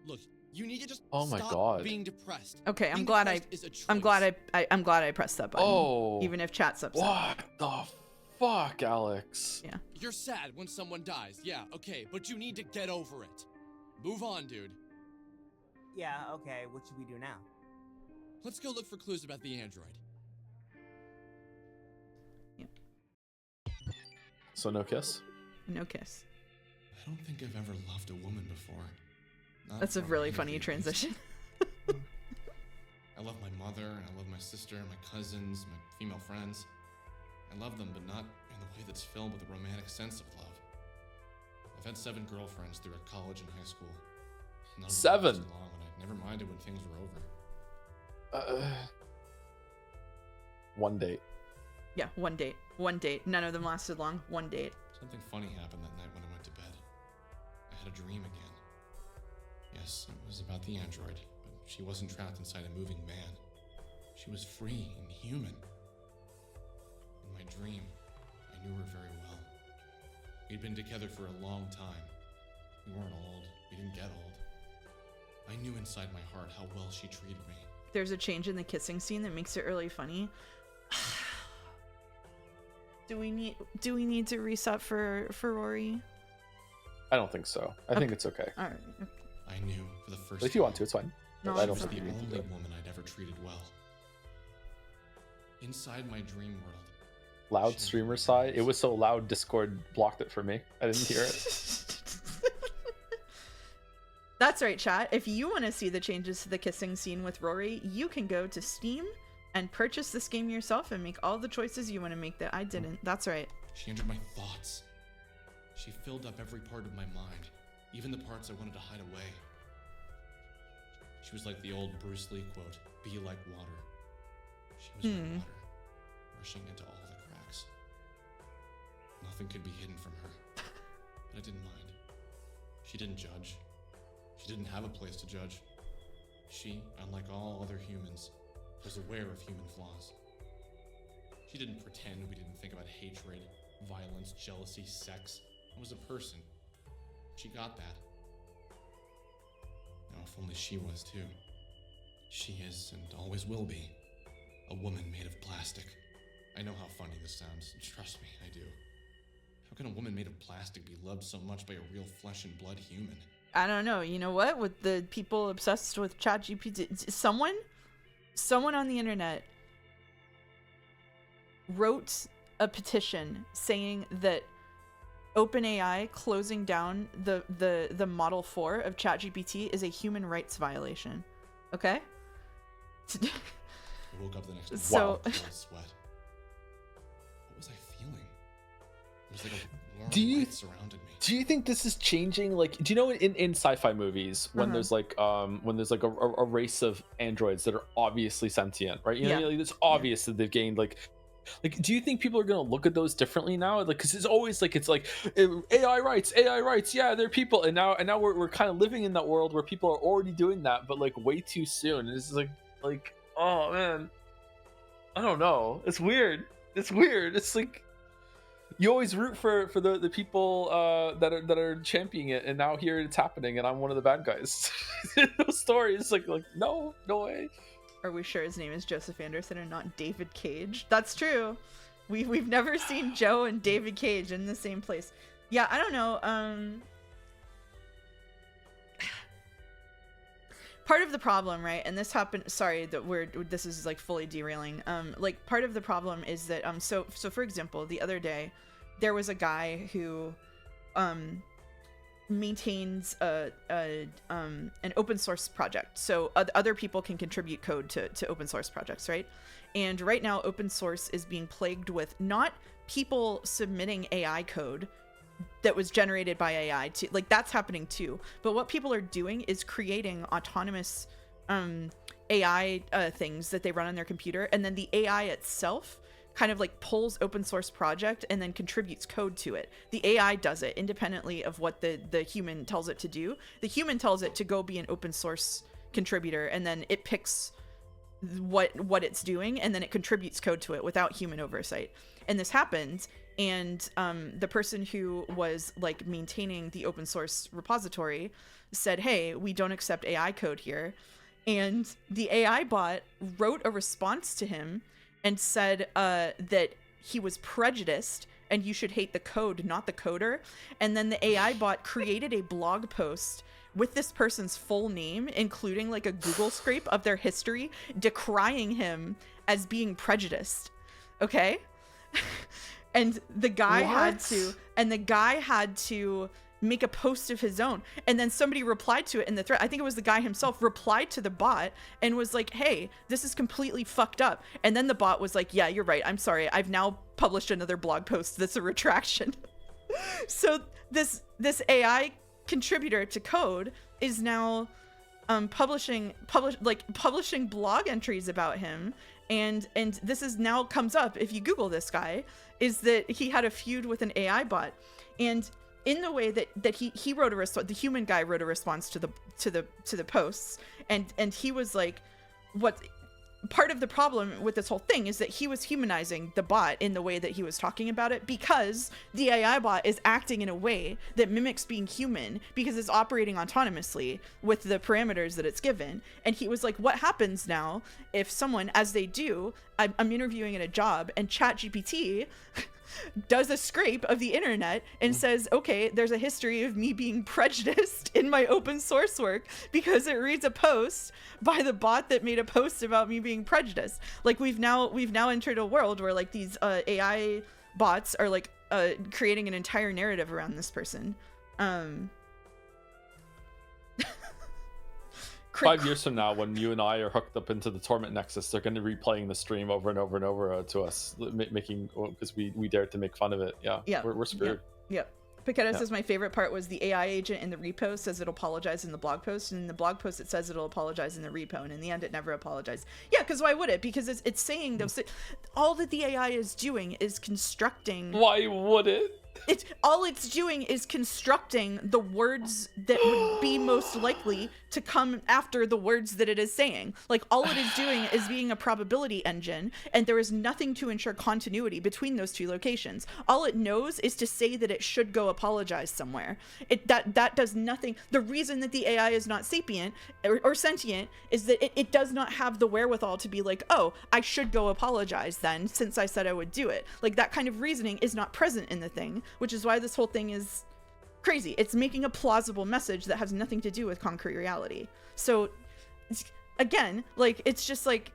Look, you need to just Oh my stop God. being depressed. Okay, Being depressed is a choice. I'm glad I pressed that button. Oh. Even if chat's upset. What the fuck, Alex? Yeah. You're sad when someone dies, yeah, okay, but you need to get over it. Move on, dude. Yeah, okay, what should we do now? Let's go look for clues about the android. So no kiss? No kiss. I don't think I've ever loved a woman before. Not That's a really romantically, funny at least. transition. I love my mother, and I love my sister, and my cousins, my female friends. I love them, but not in the way that's filled with a romantic sense of love. I've had 7 girlfriends throughout college and high school. None of them 7? lasted long, and I never minded when things were over. One date. Yeah, one date. One date. None of them lasted long. One date. Something funny happened that night when I went to bed. I had a dream again. Yes, it was about the android, but she wasn't trapped inside a moving man. She was free and human. In my dream, I knew her very well. We'd been together for a long time. We weren't old. We didn't get old. I knew inside my heart how well she treated me. There's a change in the kissing scene that makes it really funny. Do we need to reset for Rory? I don't think so. I think it's okay. All right. Okay. I knew for the first If you want to, it's fine. No, But I she don't was think the you need to do only it. woman I'd ever treated well. Inside my dream world, Loud streamer sigh. It was so loud, Discord blocked it for me. I didn't hear it. That's right, chat. If you want to see the changes to the kissing scene with Rory, you can go to Steam and purchase this game yourself and make all the choices you want to make that I didn't. That's right. she entered my thoughts. She filled up every part of my mind, even the parts I wanted to hide away. She was like the old Bruce Lee quote, "Be like water." She was like water, rushing into all the cracks. Nothing could be hidden from her, but I didn't mind. She didn't judge. She didn't have a place to judge. She, unlike all other humans, was aware of human flaws. She didn't pretend we didn't think about hatred, violence, jealousy, sex. I was a person. She got that. Now, if only she was too. She is, and always will be, a woman made of plastic. I know how funny this sounds. Trust me, I do. How can a woman made of plastic be loved so much by a real flesh and blood human? I don't know. You know what? With the people obsessed with ChatGPT, someone on the internet wrote a petition saying that OpenAI closing down the Model 4 of ChatGPT is a human rights violation. Okay? I woke up the next morning So- with a cold sweat. What was I feeling? It was like a warm Do you- light surrounded me. Do you think this is changing? Like, do you know in sci-fi movies when there's like a race of androids that are obviously sentient, right? You know, Yeah. like, it's obvious that they've gained like, do you think people are gonna look at those differently now? Like, because it's always like AI rights, yeah, they're people, and now we're kind of living in that world where people are already doing that, but like way too soon. And it's like oh man, I don't know. It's weird. It's like. You always root for the people that are championing it, and now here it's happening, and I'm one of the bad guys. Those stories, like no way. Are we sure his name is Joseph Anderson and not David Cage? That's true. We've never seen Joe and David Cage in the same place. Yeah, I don't know. Part of the problem, right? And this happened. Sorry that this is like fully derailing. Like part of the problem is that so for example, the other day there was a guy who maintains an open source project, so other people can contribute code to open source projects, right? And right now open source is being plagued with not people submitting AI code that was generated by AI to, like, that's happening too, but what people are doing is creating autonomous AI things that they run on their computer, and then the AI itself kind of like pulls open source project and then contributes code to it. The AI does it independently of what the human tells it to do. The human tells it to go be an open source contributor, and then it picks what it's doing, and then it contributes code to it without human oversight. And this happened, and the person who was like maintaining the open source repository said, hey, we don't accept AI code here. And the AI bot wrote a response to him and said that he was prejudiced and you should hate the code, not the coder. And then the AI bot created a blog post with this person's full name, including like a Google scrape of their history, decrying him as being prejudiced. Okay? And the guy had to make a post of his own, and then somebody replied to it in the thread. I think it was the guy himself replied to the bot and was like, hey, this is completely fucked up. And then the bot was like, yeah, you're right, I'm sorry, I've now published another blog post that's a retraction. So this AI contributor to code is now publishing blog entries about him, and this is now comes up if you Google this guy, is that he had a feud with an AI bot. And in the way that he wrote a response, the human guy wrote a response to the posts, and he was like, what part of the problem with this whole thing is that he was humanizing the bot in the way that he was talking about it, because the AI bot is acting in a way that mimics being human because it's operating autonomously with the parameters that it's given. And he was like, what happens now if someone, as they do, I'm interviewing at a job, and ChatGPT does a scrape of the internet and says, okay, there's a history of me being prejudiced in my open source work because it reads a post by the bot that made a post about me being prejudiced. Like we've now entered a world where like these AI bots are like creating an entire narrative around this person. 5 years from now, when you and I are hooked up into the Torment Nexus, they're going to be replaying the stream over and over and over to us, making, because we dared to make fun of it. Yeah. We're screwed. Yep. Piquetta says my favorite part was the AI agent in the repo says it'll apologize in the blog post, and in the blog post it says it'll apologize in the repo, and in the end it never apologized. Yeah, because why would it? Because it's saying those all that the AI is doing is constructing. Why would it? All it's doing is constructing the words that would be most likely to come after the words that it is saying. Like, all it is doing is being a probability engine, and there is nothing to ensure continuity between those two locations. All it knows is to say that it should go apologize somewhere. That does nothing. The reason that the AI is not sapient or sentient is that it does not have the wherewithal to be like, oh, I should go apologize then, since I said I would do it. Like, that kind of reasoning is not present in the thing, which is why this whole thing is crazy. It's making a plausible message that has nothing to do with concrete reality. So again, like, it's just like,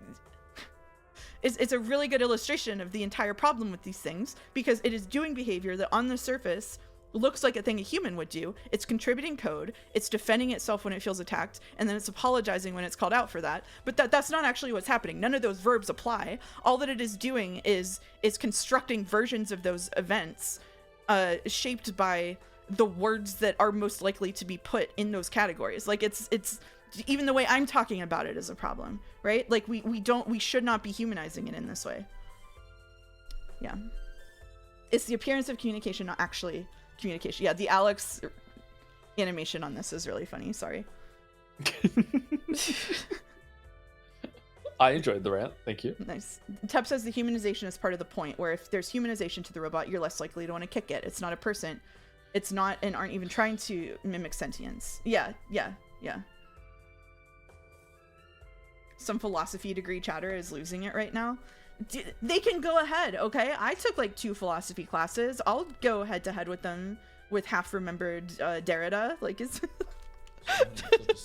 it's a really good illustration of the entire problem with these things, because it is doing behavior that on the surface looks like a thing a human would do. It's contributing code, it's defending itself when it feels attacked, and then it's apologizing when it's called out for that. But that's not actually what's happening. None of those verbs apply. All that it is doing is constructing versions of those events shaped by the words that are most likely to be put in those categories. Like, it's even the way I'm talking about it is a problem, right? Like, we should not be humanizing it in this way. Yeah. It's the appearance of communication, not actually communication. Yeah, the Alex animation on this is really funny. Sorry. I enjoyed the rant. Thank you. Nice. Tep says the humanization is part of the point, where if there's humanization to the robot, you're less likely to want to kick it. It's not a person. It's not, and aren't even trying to mimic sentience. Yeah. Some philosophy degree chatter is losing it right now. They can go ahead, okay? I took like 2 philosophy classes. I'll go head to head with them with half-remembered Derrida. Like, it's...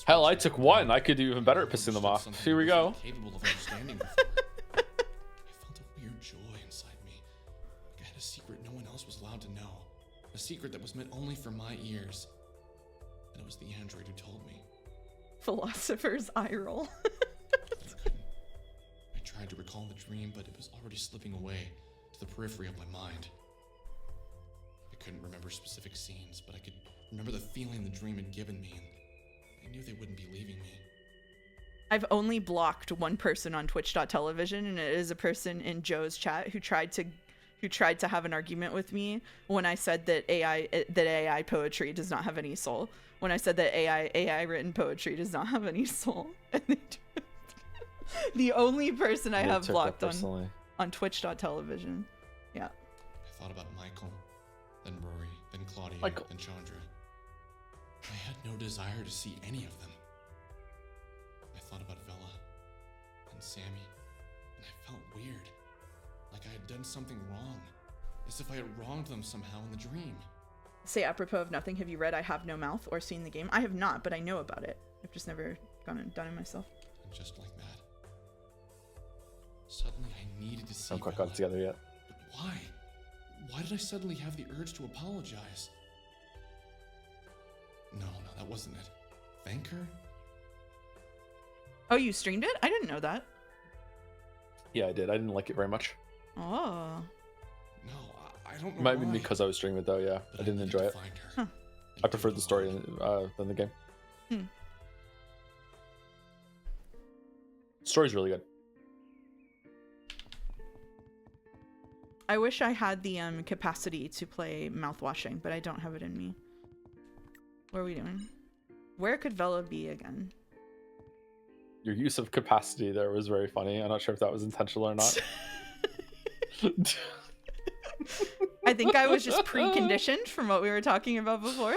Hell, I took 1. I could do even better at pissing them off. Here we go. Capable of understanding before. I felt a weird joy inside me. Like I had a secret no one else was allowed to know. A secret that was meant only for my ears. And it was the android who told me. Philosopher's eye roll. I tried to recall the dream, but it was already slipping away to the periphery of my mind. I couldn't remember specific scenes, but I could remember the feeling the dream had given me, and I knew they wouldn't be leaving me. I've only blocked one person on Twitch.television, and it is a person in Joe's chat who tried to have an argument with me when I said that AI poetry does not have any soul. When I said that AI written poetry does not have any soul. And The only person I Yeah, have took that blocked personally. on Twitch.television. Yeah. I thought about Michael, then Rory, then Claudia, Michael. then Chandra. I had no desire to see any of them. I thought about Vela and Sammy, and I felt weird. Like I had done something wrong. As if I had wronged them somehow in the dream. Say apropos of nothing, have you read I Have No Mouth or seen the game? I have not, but I know about it. I've just never gone and done it myself. And just like that, suddenly I needed to see Haven't quite Vela. got it together yet. But why? Why did I suddenly have the urge to apologize? No, that wasn't it. Thank her? Oh, you streamed it? I didn't know that. Yeah, I did. I didn't like it very much. Oh. No, I don't know Might be why. because I was streaming it though. Yeah, I didn't enjoy it. Find her. Huh. I preferred the story than the game. Hmm. Story's really good. I wish I had the capacity to play mouthwashing, but I don't have it in me. What are we doing? Where could Vela be again? Your use of capacity there was very funny. I'm not sure if that was intentional or not. I think I was just preconditioned from what we were talking about before.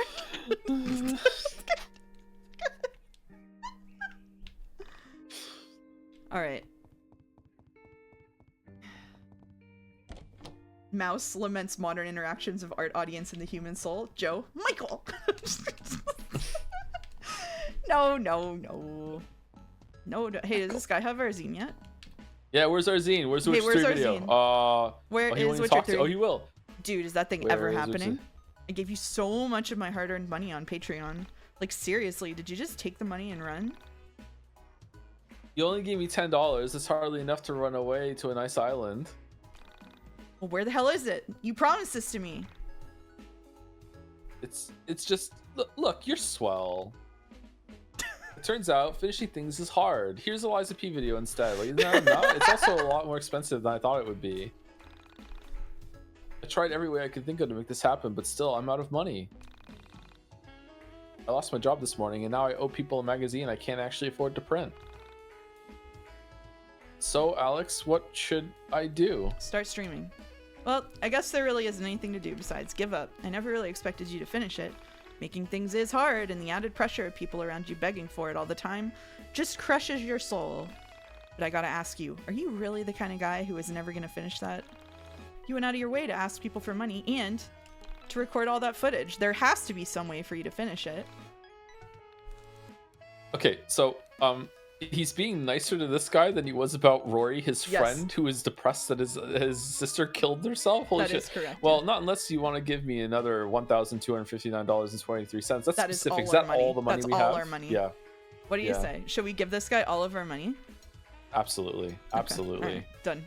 All right. Mouse laments modern interactions of art audience and the human soul. Joe, Michael. No. Hey, does this guy have our zine yet? Yeah, where's our zine? Where's the Hey, Witcher where's 3 our video? zine? Where he is won't even Witcher talk to- 3? Oh, he will. Dude, is that thing Where ever is happening? Witcher? I gave you so much of my hard-earned money on Patreon. Like, seriously, did you just take the money and run? You only gave me $10. It's hardly enough to run away to a nice island. Well, where the hell is it? You promised this to me. It's just look, you're swell. It turns out finishing things is hard. Here's a Liza P video instead. Like, no, it's also a lot more expensive than I thought it would be. I tried every way I could think of to make this happen, but still, I'm out of money. I lost my job this morning, and now I owe people a magazine I can't actually afford to print. So, Alex, what should I do? Start streaming. Well, I guess there really isn't anything to do besides give up. I never really expected you to finish it. Making things is hard, and the added pressure of people around you begging for it all the time just crushes your soul. But I gotta ask you, are you really the kind of guy who is never gonna finish that? You went out of your way to ask people for money and to record all that footage. There has to be some way for you to finish it. Okay, so, he's being nicer to this guy than he was about Rory, his Yes. friend, who is depressed that his sister killed herself. Holy That shit. is correct, Well, not unless you want to give me another $1,259.23. That's That is specific. all Is our that money. all the money That's we all have? our money. Yeah. What do you Yeah. say? Should we give this guy all of our money? Absolutely. Absolutely. Alright, done.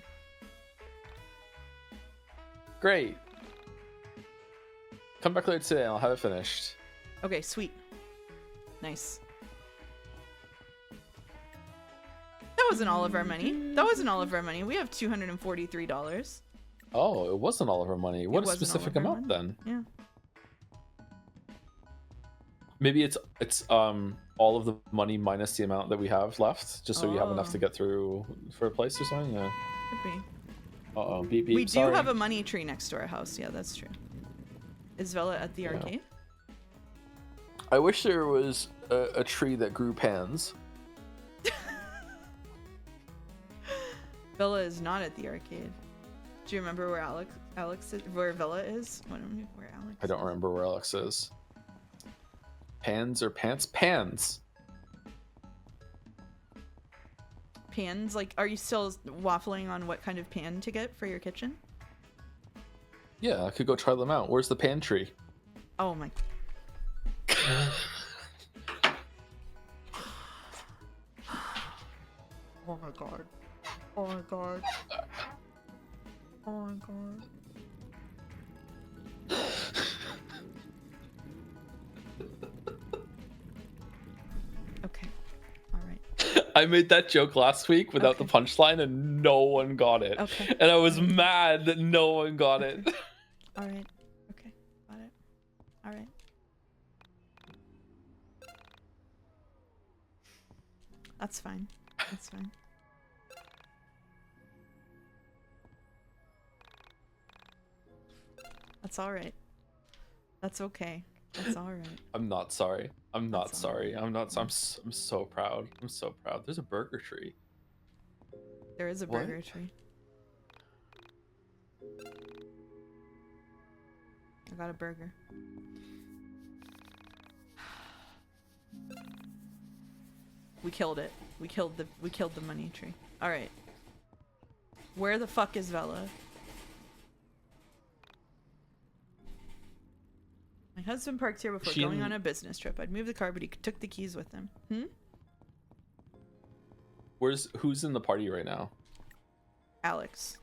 Great. Come back later today and I'll have it finished. Okay, sweet. Nice. That wasn't all of our money. That wasn't all of our money. We have $243. Oh, it wasn't all of our money. What a wasn't all specific of our amount then. Yeah. Maybe it's all of the money minus the amount that we have left, just so you have enough to Oh. get through for a place or something. Yeah. Could be. Uh-oh. Beep beep. We do Sorry. have a money tree next to our house. Yeah, that's true. Is Vela at the arcade? I wish there was a tree that grew pans. Vela is not at the arcade. Do you remember where Alex is, where Vela is? Where Alex? I don't remember where Alex is. Pans or pants? Pans. Pans? Like, are you still waffling on what kind of pan to get for your kitchen? Yeah, I could go try them out. Where's the pantry? Oh my. Oh my god. Oh my god. Oh my god. Okay. All right. I made that joke last week without the punchline and no one got it. Okay. And I was mad that no one got it. All right. Okay. Got it. All right. That's fine. That's fine. That's all right. That's okay. That's all right. I'm not sorry. I'm not sorry. I'm not. I'm so proud. I'm so proud. There's a burger tree. There is a What? burger tree. I got a burger. We killed it. We killed the money tree. All right. Where the fuck is Vela? My husband parked here before going on a business trip. I'd move the car, but he took the keys with him. Who's in the party right now? Alex.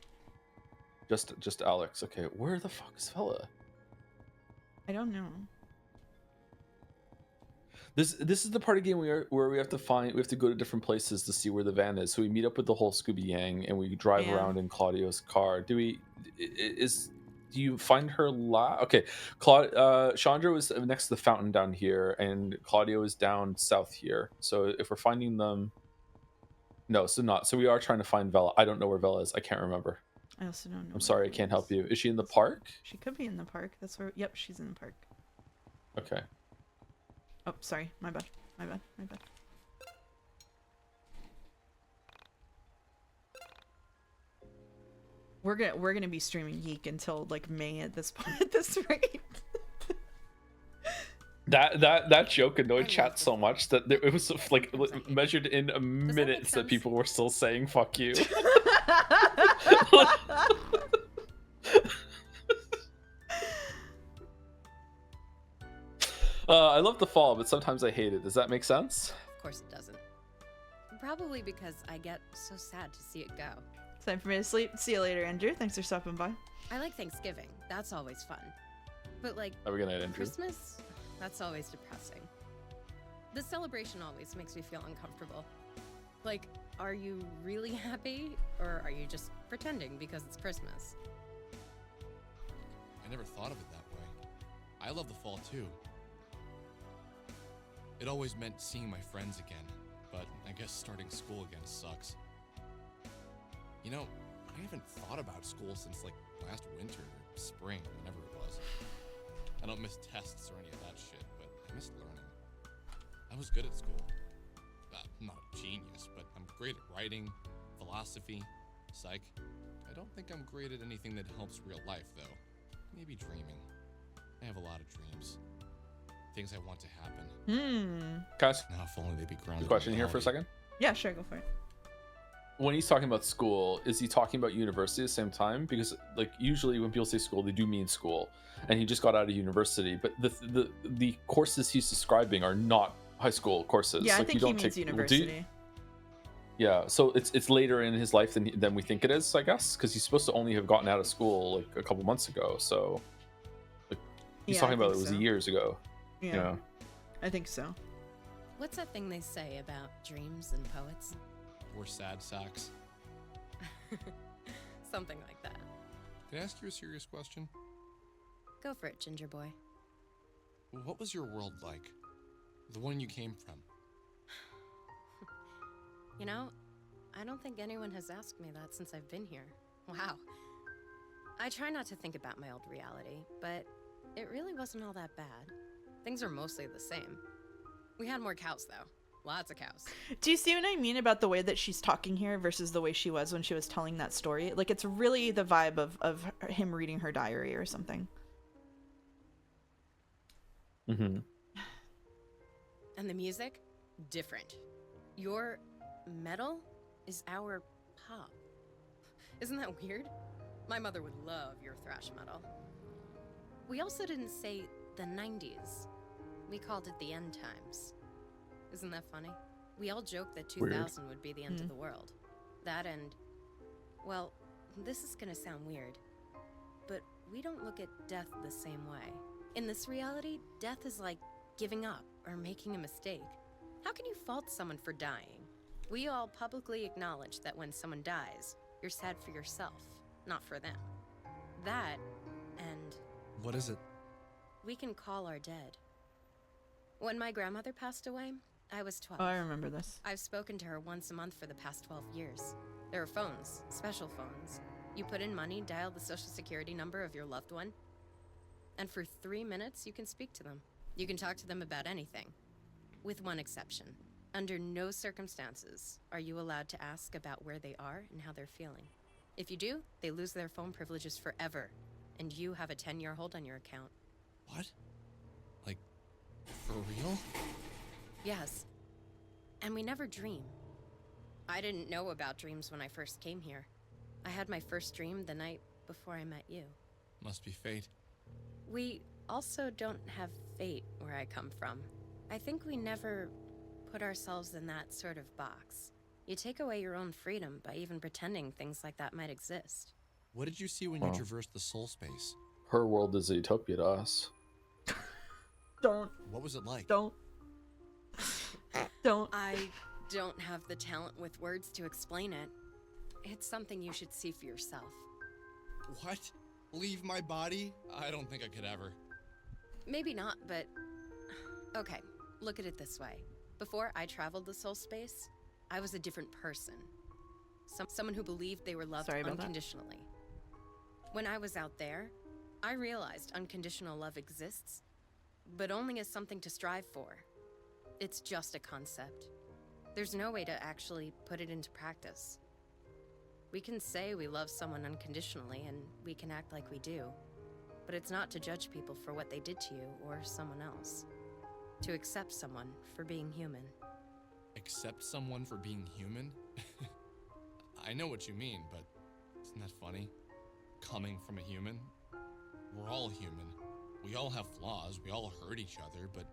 Just Alex. Okay, where the fuck is Vela? I don't know. This is the party game where we have to go to different places to see where the van is. So we meet up with the whole Scooby Gang and we drive around in Claudio's car. Do you find her okay, Chandra was next to the fountain down here and Claudio is down south here. So if we're finding them, no, so we are trying to find Vela. I don't know where Vela is. I can't remember. I also don't know. I'm sorry, I can't help you. Is she in the park? She could be in the park. That's where. Yep, she's in the park. Okay. Oh, sorry. My bad. My bad. My bad. We're gonna be streaming YIIK until like May at this point. At this rate. That joke annoyed chat so much that it was like measured in minutes that people were still saying "fuck you." I love the fall, but sometimes I hate it. Does that make sense? Of course it doesn't. Probably because I get so sad to see it go. It's time for me to sleep. See you later, Andrew. Thanks for stopping by. I like Thanksgiving. That's always fun. But like Have a good night, Andrew. Christmas, that's always depressing. The celebration always makes me feel uncomfortable. Like, are you really happy or are you just pretending because it's Christmas? I never thought of it that way. I love the fall too. It always meant seeing my friends again, but I guess starting school again sucks. You know, I haven't thought about school since like last winter or spring, whenever it was. I don't miss tests or any of that shit, but I miss learning. I was good at school. I'm not a genius, but I'm great at writing, philosophy, psych. I don't think I'm great at anything that helps real life, though. Maybe dreaming. I have a lot of dreams. Things I want to happen. Guys, now if only they'd be grounded. Question here for a second. Yeah, sure, go for it. When he's talking about school, is he talking about university at the same time? Because like usually when people say school, they do mean school, and he just got out of university. But the courses he's describing are not high school courses. Yeah, like, I think he means university. Yeah, so it's later in his life than we think it is, I guess, because he's supposed to only have gotten out of school like a couple months ago. So like, he's talking about it was years ago. Yeah, you know? I think so. What's that thing they say about dreams and poets? We're sad sacks. Something like that. Can I ask you a serious question? Go for it, Ginger Boy. What was your world like? The one you came from? You know, I don't think anyone has asked me that since I've been here. Wow. I try not to think about my old reality, but it really wasn't all that bad. Things are mostly the same. We had more cows, though. Lots of cows. Do you see what I mean about the way that she's talking here versus the way she was when she was telling that story? Like, it's really the vibe of him reading her diary or something. Mm-hmm. And the music? Different. Your metal is our pop. Isn't that weird? My mother would love your thrash metal. We also didn't say the 90s. We called it the end times. Isn't that funny? We all joked that 2000 would be the end of the world. That and, well, this is gonna sound weird, but we don't look at death the same way. In this reality, death is like giving up or making a mistake. How can you fault someone for dying? We all publicly acknowledge that when someone dies, you're sad for yourself, not for them. That, and... What is it? We can call our dead. When my grandmother passed away, I was 12. Oh, I remember this. I've spoken to her once a month for the past 12 years. There are phones, special phones. You put in money, dial the social security number of your loved one. And for 3 minutes, you can speak to them. You can talk to them about anything. With one exception. Under no circumstances are you allowed to ask about where they are and how they're feeling. If you do, they lose their phone privileges forever, and you have a 10-year hold on your account. What? Like, for real? Yes. And we never dream. I didn't know about dreams when I first came here. I had my first dream the night before I met you. Must be fate. We also don't have fate where I come from. I think we never put ourselves in that sort of box. You take away your own freedom by even pretending things like that might exist. What did you see when you traversed the soul space? Her world is a utopia to us. Don't. What was it like? Don't. I don't have the talent with words to explain it. It's something you should see for yourself. What? Leave my body? I don't think I could ever. Maybe not, but... Okay, look at it this way. Before I traveled the soul space, I was a different person. Someone who believed they were loved unconditionally. When I was out there, I realized unconditional love exists, but only as something to strive for. It's just a concept. There's no way to actually put it into practice. We can say we love someone unconditionally, and we can act like we do, but it's not to judge people for what they did to you or someone else. To accept someone for being human. Accept someone for being human? I know what you mean, but isn't that funny? Coming from a human? We're all human. We all have flaws, we all hurt each other, but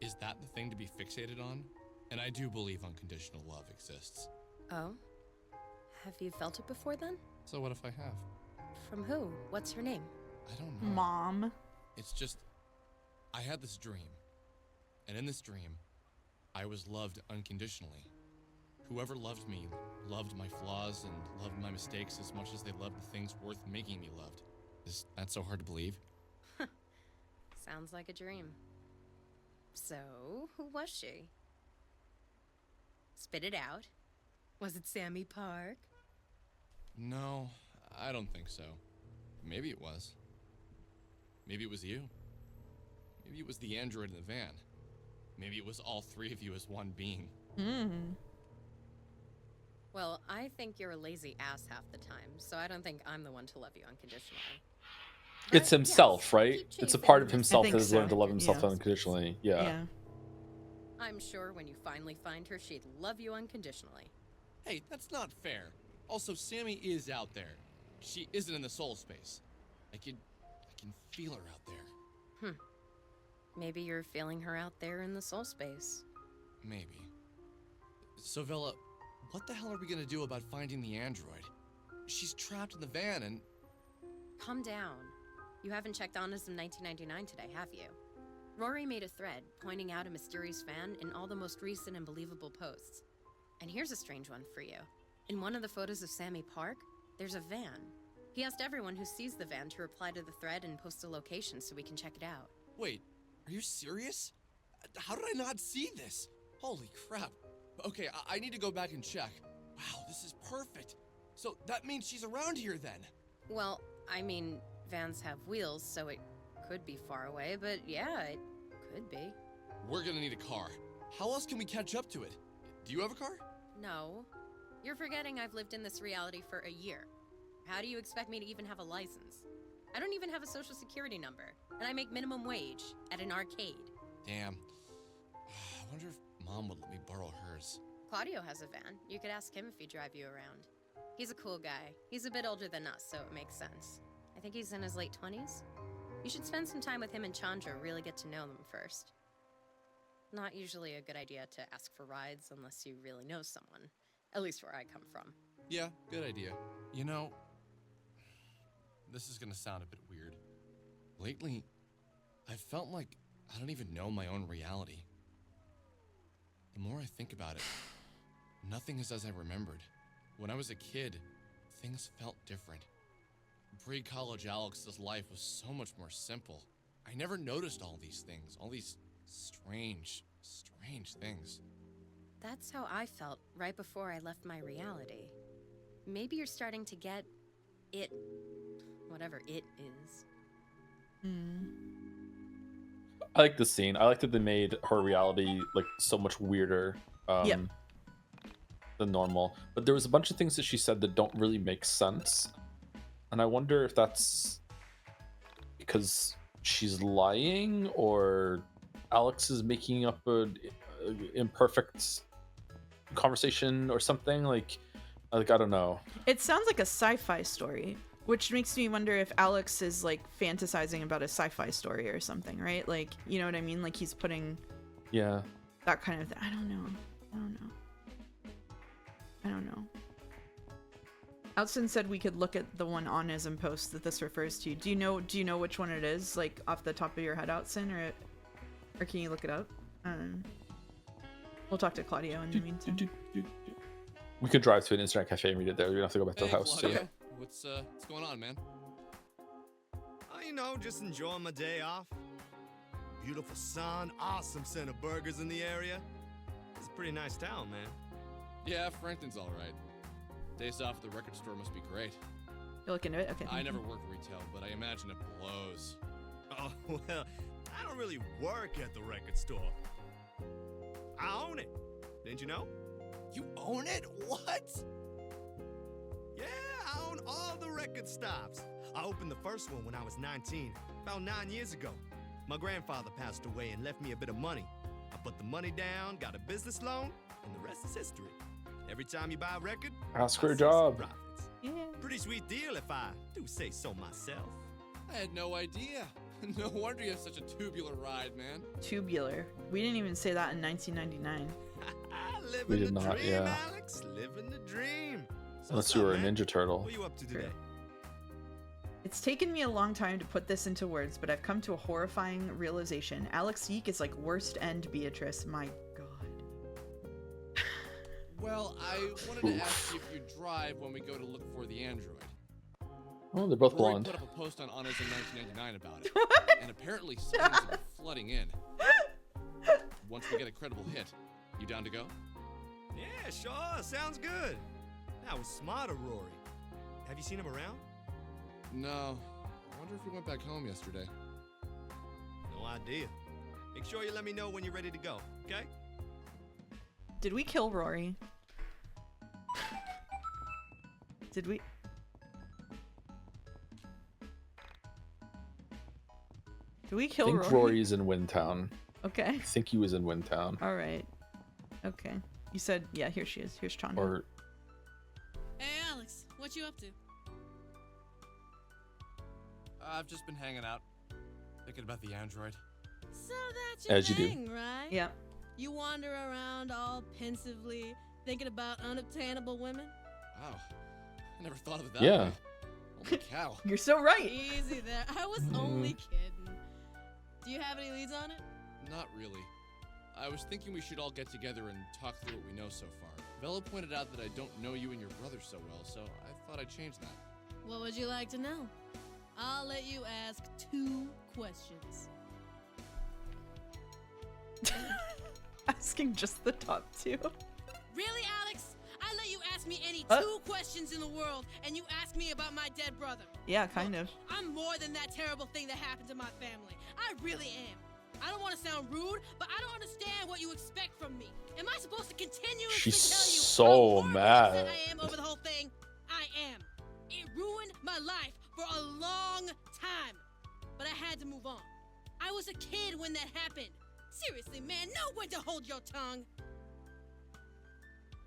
is that the thing to be fixated on? And I do believe unconditional love exists. Oh? Have you felt it before then? So what if I have? From who? What's her name? I don't know. Mom. It's just, I had this dream. And in this dream, I was loved unconditionally. Whoever loved me loved my flaws and loved my mistakes as much as they loved the things worth making me loved. Is that so hard to believe? Sounds like a dream. So, who was she? Spit it out. Was it Sammy Park? No, I don't think so. Maybe it was. Maybe it was you. Maybe it was the android in the van. Maybe it was all three of you as one being. Well, I think you're a lazy ass half the time, so I don't think I'm the one to love you unconditionally. It's himself, right? It's a part of himself that has learned to love himself unconditionally. Yeah. I'm sure when you finally find her, she'd love you unconditionally. Hey, that's not fair. Also, Sammy is out there. She isn't in the soul space. I can feel her out there. Maybe you're feeling her out there in the soul space. Maybe. So, Vela, what the hell are we gonna do about finding the android? She's trapped in the van and... Calm down. You haven't checked Honest in 1999 today, have you? Rory made a thread pointing out a mysterious van in all the most recent and believable posts. And here's a strange one for you. In one of the photos of Sammy Park, there's a van. He asked everyone who sees the van to reply to the thread and post a location so we can check it out. Wait, are you serious? How did I not see this? Holy crap. Okay, I need to go back and check. Wow, this is perfect. So that means she's around here then. Well, I mean, vans have wheels, so it could be far away, but yeah, it could be. We're gonna need a car. How else can we catch up to it? Do you have a car? No. You're forgetting I've lived in this reality for a year. How do you expect me to even have a license? I don't even have a social security number, and I make minimum wage at an arcade. Damn. I wonder if Mom would let me borrow hers. Claudio has a van. You could ask him if he'd drive you around. He's a cool guy. He's a bit older than us, so it makes sense. I think he's in his late 20s. You should spend some time with him and Chandra, really get to know them first. Not usually a good idea to ask for rides unless you really know someone. At least where I come from. Yeah, good idea. You know, this is gonna sound a bit weird. Lately, I felt like I don't even know my own reality. The more I think about it, nothing is as I remembered. When I was a kid, things felt different. Pre-college Alex's life was so much more simple. I never noticed all these things, all these strange things. That's how I felt right before I left my reality. Maybe you're starting to get it, whatever it is. I like this scene. I like that they made her reality like so much weirder than normal. But there was a bunch of things that she said that don't really make sense, and I wonder if that's because she's lying or Alex is making up a imperfect conversation or something. Like I don't know. It sounds like a sci-fi story, which makes me wonder if Alex is like fantasizing about a sci-fi story or something, right? Like, you know what I mean? Like he's putting that kind of thing. I don't know. Outson said we could look at the one Onism post that this refers to. Do you know which one it is, like off the top of your head, Outson, or can you look it up? We'll talk to Claudio in the meantime. We could drive to an internet cafe and read it there. We don't have to go back to the house. Claudio. So. What's going on, man? Oh, you know, just enjoying my day off. Beautiful sun, awesome scent of burgers in the area. It's a pretty nice town, man. Yeah, Franklin's all right. Days off at the record store must be great. You're looking at it? Okay. I never work retail, but I imagine it blows. Oh, well, I don't really work at the record store. I own it. Didn't you know? You own it? What? Yeah, I own all the record stops. I opened the first one when I was 19, about 9 years ago. My grandfather passed away and left me a bit of money. I put the money down, got a business loan, and the rest is history. Every time you buy a record, ask for a job. Yeah. Pretty sweet deal if I do say so myself. I had no idea. No wonder you have such a tubular ride, man. Tubular. We didn't even say that in 1999. We did not, dream, yeah. Alex, living the dream. So Unless you were a Ninja Turtle. What are you up to today? It's taken me a long time to put this into words, but I've come to a horrifying realization. Alex YIIK is like worst end Beatrice. My God. Well, I wanted to ask you if you drive when we go to look for the android. Oh, they're both Rory blonde. put up a post on Honors in 1999 about it, and apparently signs have been flooding in. Once we get a credible hit, you down to go? Yeah, sure. Sounds good. That was smarter, Rory. Have you seen him around? No. I wonder if he went back home yesterday. No idea. Make sure you let me know when you're ready to go, okay? Did we kill Rory? Did we? Did we kill I think Rory? Rory's in Windtown. Okay. I think he was in Windtown. All right. Okay. You said, yeah, here she is. Here's Chandra. Or Hey, Alex, what you up to? I've just been hanging out, thinking about the android. So that's your As you do. thing, right? Yeah. You wander around all pensively, thinking about unobtainable women? Wow. I never thought of it that Yeah. way. Holy cow. You're so right. Easy there. I was only kidding. Do you have any leads on it? Not really. I was thinking we should all get together and talk through what we know so far. Bella pointed out that I don't know you and your brother so well, so I thought I'd change that. What would you like to know? I'll let you ask 2 questions. Asking just the top 2. Really, Alex? I let you ask me any Huh? 2 questions in the world, and you ask me about my dead brother. Yeah, kind of. I'm more than that terrible thing that happened to my family. I really am. I don't want to sound rude, but I don't understand what you expect from me. Am I supposed to continuously she's tell you so how horribly mad. upset I am over the whole thing? I am. It ruined my life for a long time. But I had to move on. I was a kid when that happened. Seriously, man, know when to hold your tongue.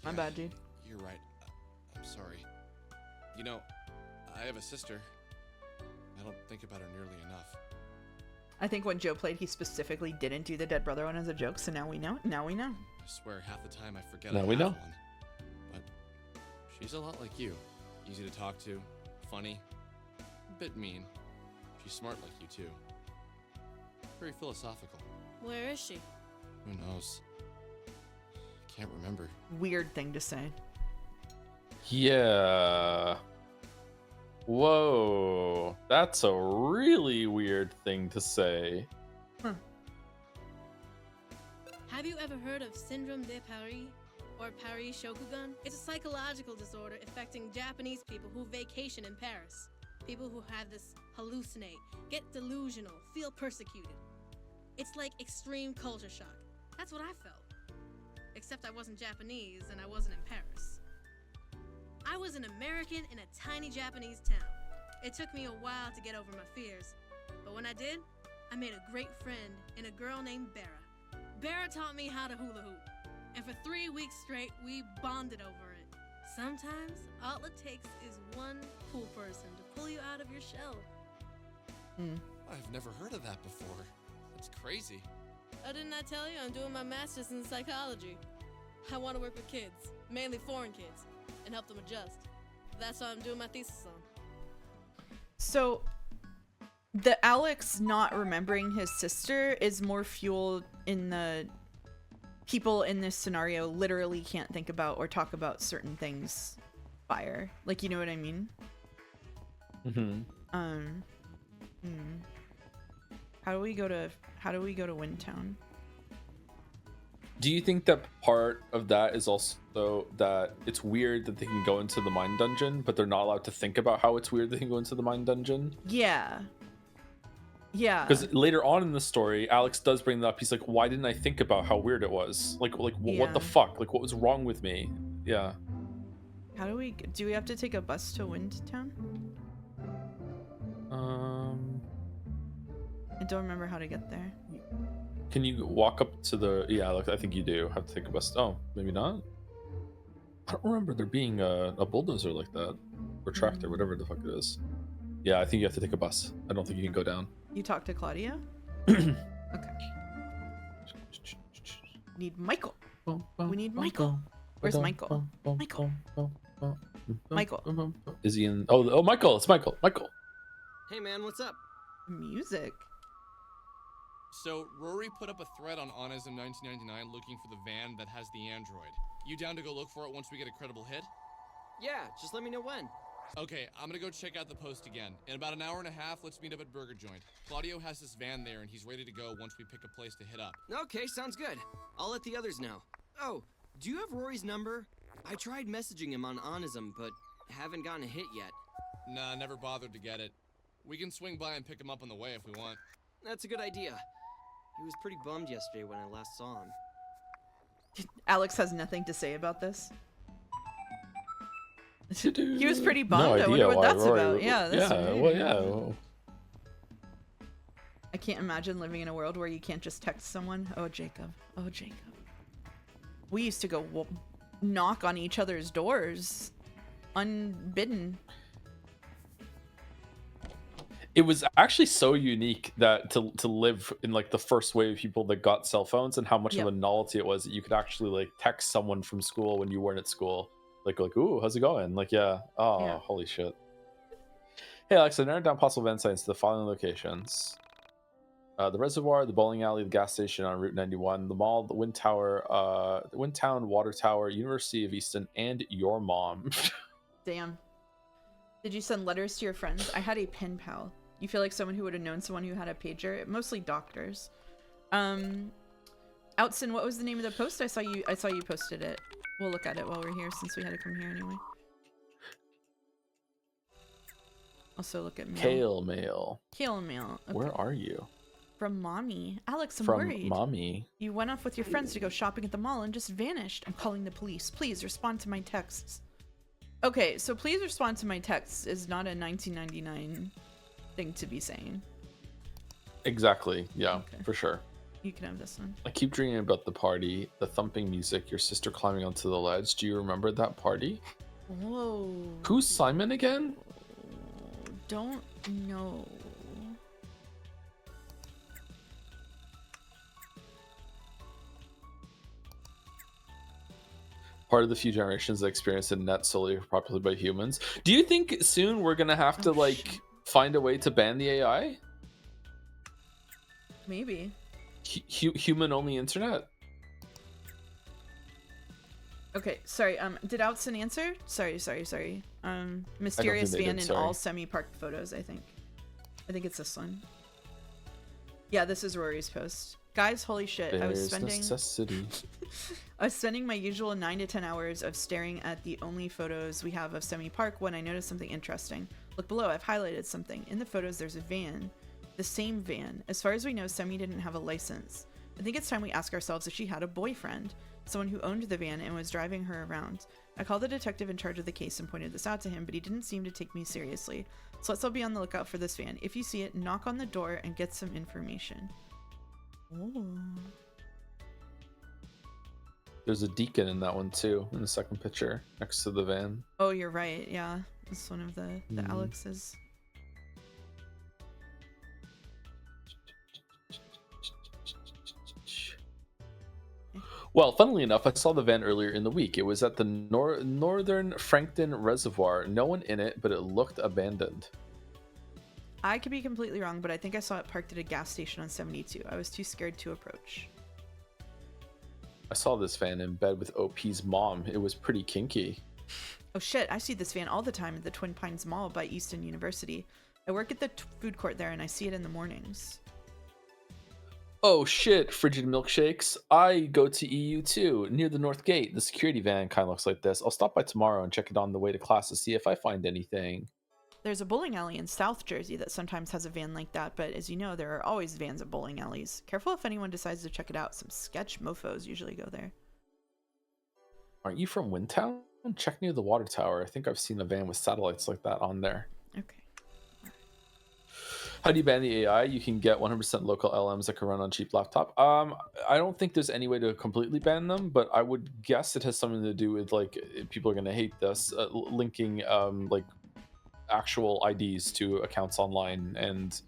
My bad, dude. You're right. I'm sorry. You know, I have a sister. I don't think about her nearly enough. I think when Joe played, he specifically didn't do the dead brother one as a joke, so now we know. Now we know. I swear half the time I forget Now I we have know. one. But she's a lot like you. Easy to talk to, funny, a bit mean. She's smart like you too. Very philosophical. Where is she? Who knows? Can't remember. Weird thing to say. Yeah. Whoa. That's a really weird thing to say. Have you ever heard of Syndrome de Paris or Paris Shokugan? It's a psychological disorder affecting Japanese people who vacation in Paris. People who have this hallucinate, get delusional, feel persecuted. It's like extreme culture shock. That's what I felt. Except I wasn't Japanese and I wasn't in Paris. I was an American in a tiny Japanese town. It took me a while to get over my fears, but when I did, I made a great friend in a girl named Bera. Bera taught me how to hula hoop, and for 3 weeks straight, we bonded over it. Sometimes, all it takes is one cool person to pull you out of your shell. I've never heard of that before. That's crazy. Oh, didn't I tell you I'm doing my master's in psychology? I want to work with kids, mainly foreign kids, and help them adjust. That's what I'm doing my thesis on. So, the Alex not remembering his sister is more fueled in the people in this scenario literally can't think about or talk about certain things fire. Like, you know what I mean? How do we go to Windtown? Do you think that part of that is also that it's weird that they can go into the mine dungeon, but they're not allowed to think about how it's weird they can go into the mine dungeon? Yeah. Yeah. Because later on in the story, Alex does bring that up. He's like, "Why didn't I think about how weird it was? Like, what the fuck? Like, what was wrong with me?" Yeah. How do we have to take a bus to Windtown? I don't remember how to get there. Can you walk up to the? Yeah, look, I think you do have to take a bus. Oh, maybe not. I don't remember there being a bulldozer like that, or tractor, whatever the fuck it is. Yeah, I think you have to take a bus. I don't think you can go down. You talked to Claudia? Okay. Need Michael. We need Michael. Where's Michael? Michael. Is he in? Oh, Michael! It's Michael. Michael. Hey man, what's up? Music. So, Rory put up a thread on Honest in 1999 looking for the van that has the android. You down to go look for it once we get a credible hit? Yeah, just let me know when. Okay, I'm gonna go check out the post again. In about an hour and a half, let's meet up at Burger Joint. Claudio has this van there and he's ready to go once we pick a place to hit up. Okay, sounds good. I'll let the others know. Oh, do you have Rory's number? I tried messaging him on Onism, but haven't gotten a hit yet. Nah, never bothered to get it. We can swing by and pick him up on the way if we want. That's a good idea. He was pretty bummed yesterday when I last saw him. Alex has nothing to say about this. He was pretty bummed. I wonder what that's about. Yeah, that's well, yeah. I can't imagine living in a world where you can't just text someone. Oh, Jacob. Oh, Jacob. We used to go knock on each other's doors unbidden. It was actually so unique that to live in like the first wave of people that got cell phones, and how much of a novelty it was that you could actually like text someone from school when you weren't at school. Like, ooh, how's it going? Like, yeah. Oh, yeah. Holy shit. Hey, Alex, I narrowed down possible event sites to the following locations. The reservoir, the bowling alley, the gas station on Route 91, the mall, the wind tower, the Windtown Water Tower, University of Easton, and your mom. Damn. Did you send letters to your friends? I had a pen pal. You feel like someone who would have known someone who had a pager? Mostly doctors. Outson, what was the name of the post? I saw you posted it. We'll look at it while we're here since we had to come here anyway. Also look at mail. Kale mail. Kale mail. Okay. Where are you? From mommy. Alex, I'm From worried. Mommy. You went off with your friends to go shopping at the mall and just vanished. I'm calling the police. Please respond to my texts. Okay, so please respond to my texts is not a 1999 thing to be saying. Exactly. Yeah, okay. For sure. You can have this one. I keep dreaming about the party, the thumping music, your sister climbing onto the ledge. Do you remember that party? Whoa. Who's Simon again? Don't know. Part of the few generations that experience the net solely populated by humans. Do you think soon we're gonna have to like find a way to ban the AI? Maybe. Human only internet. Okay, sorry. Did Outson answer? Sorry. Mysterious van in all semi-parked photos. I think it's this one. Yeah, this is Rory's post. Guys, holy shit! I was spending my usual 9 to 10 hours of staring at the only photos we have of Semi Park when I noticed something interesting. Look below, I've highlighted something. In the photos, there's a van. The same van. As far as we know, Semi didn't have a license. I think it's time we ask ourselves if she had a boyfriend. Someone who owned the van and was driving her around. I called the detective in charge of the case and pointed this out to him, but he didn't seem to take me seriously. So let's all be on the lookout for this van. If you see it, knock on the door and get some information. Ooh. There's a deacon in that one too, in the second picture, next to the van. Oh, you're right. Yeah, it's one of the Alex's. Well, funnily enough, I saw the van earlier in the week. It was at the Northern Frankton Reservoir. No one in it, but it looked abandoned. I could be completely wrong, but I think I saw it parked at a gas station on 72. I was too scared to approach. I saw this van in bed with OP's mom. It was pretty kinky. Oh shit, I see this van all the time at the Twin Pines Mall by Easton University. I work at the food court there and I see it in the mornings. Oh shit, frigid milkshakes. I go to EU too, near the North Gate. The security van kind of looks like this. I'll stop by tomorrow and check it on the way to class to see if I find anything. There's a bowling alley in South Jersey that sometimes has a van like that, but as you know, there are always vans at bowling alleys. Careful if anyone decides to check it out. Some sketch mofos usually go there. Aren't you from Windtown? Check near the water tower. I think I've seen a van with satellites like that on there. Okay. How do you ban the AI? You can get 100% local LMs that can run on cheap laptop. I don't think there's any way to completely ban them, but I would guess it has something to do with, like, people are going to hate this, linking like actual IDs to accounts online, and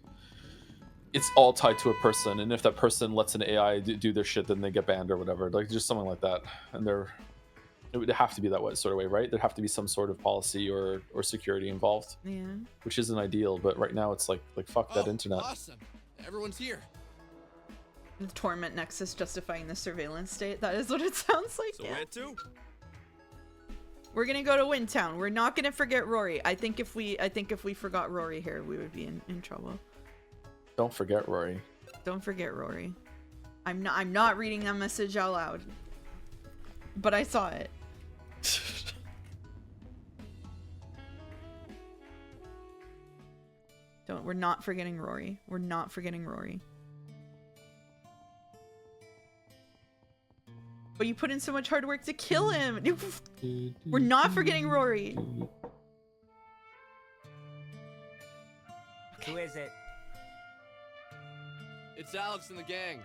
it's all tied to a person, and if that person lets an AI do their shit, then they get banned or whatever, like just something like that. And it would have to be that way, sort of way, right? There'd have to be some sort of policy or security involved. Yeah. Which isn't ideal, but right now it's like fuck that internet. Awesome. Everyone's here. The Torment Nexus justifying the surveillance state. That is what it sounds like. So yeah. where to? We're gonna go to Windtown. We're not gonna forget Rory. I think if we forgot Rory here, we would be in trouble. Don't forget Rory. Don't forget Rory. I'm not reading that message out loud. But I saw it. We're not forgetting Rory. We're not forgetting Rory. But you put in so much hard work to kill him. We're not forgetting Rory. Who is it? It's Alex and the gang.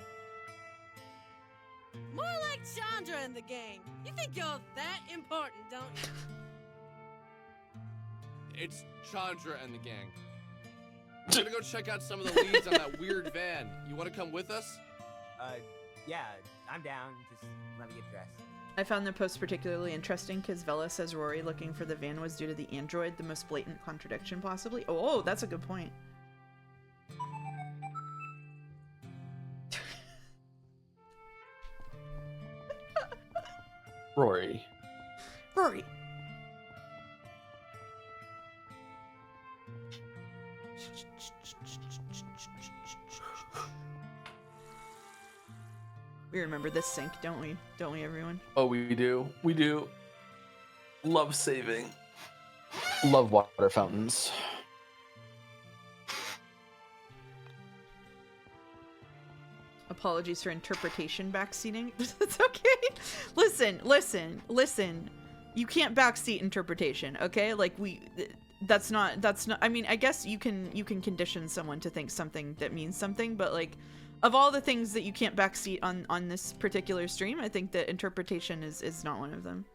More like Chandra and the gang. You think you're that important, don't you? It's Chandra and the gang. We're gonna go check out some of the leads on that weird van. You wanna come with us? Yeah, I'm down. Just let me get dressed. I found the post particularly interesting because Vela says Rory looking for the van was due to the android, the most blatant contradiction possibly. Oh, that's a good point. Rory. Rory. We remember this sink, don't we? Don't we, everyone? Oh, we do. We do. Love saving. Love water fountains. Apologies for interpretation backseating. It's okay. Listen. You can't backseat interpretation, okay? Like that's not I mean, I guess you can condition someone to think something that means something, but like of all the things that you can't backseat on this particular stream, I think that interpretation is not one of them.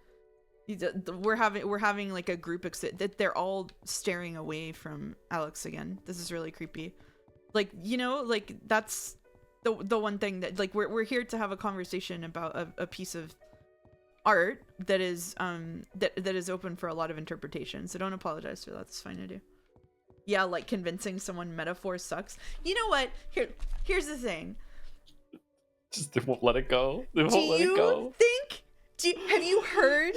We're having like a group that they're all staring away from Alex again. This is really creepy. Like, you know, like that's the one thing that like we're here to have a conversation about a piece of art that is that is open for a lot of interpretation. So don't apologize for that. It's fine to do. Yeah, like convincing someone metaphor sucks. You know what? Here's the thing. Just they won't let it go. They won't let it go. Have you heard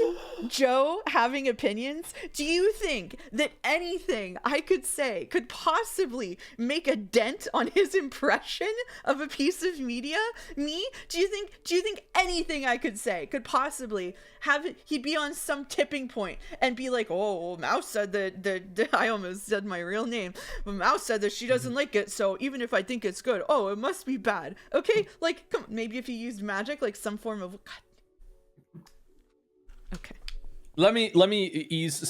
Joe having opinions? Do you think that anything I could say could possibly make a dent on his impression of a piece of media? Me? Do you think anything I could say could possibly he'd be on some tipping point and be like, oh, Mouse said that I almost said my real name, but Mouse said that she doesn't like it, so even if I think it's good, oh, it must be bad. Okay, like, come, maybe if he used magic, like some form of, God. Okay. Let me ease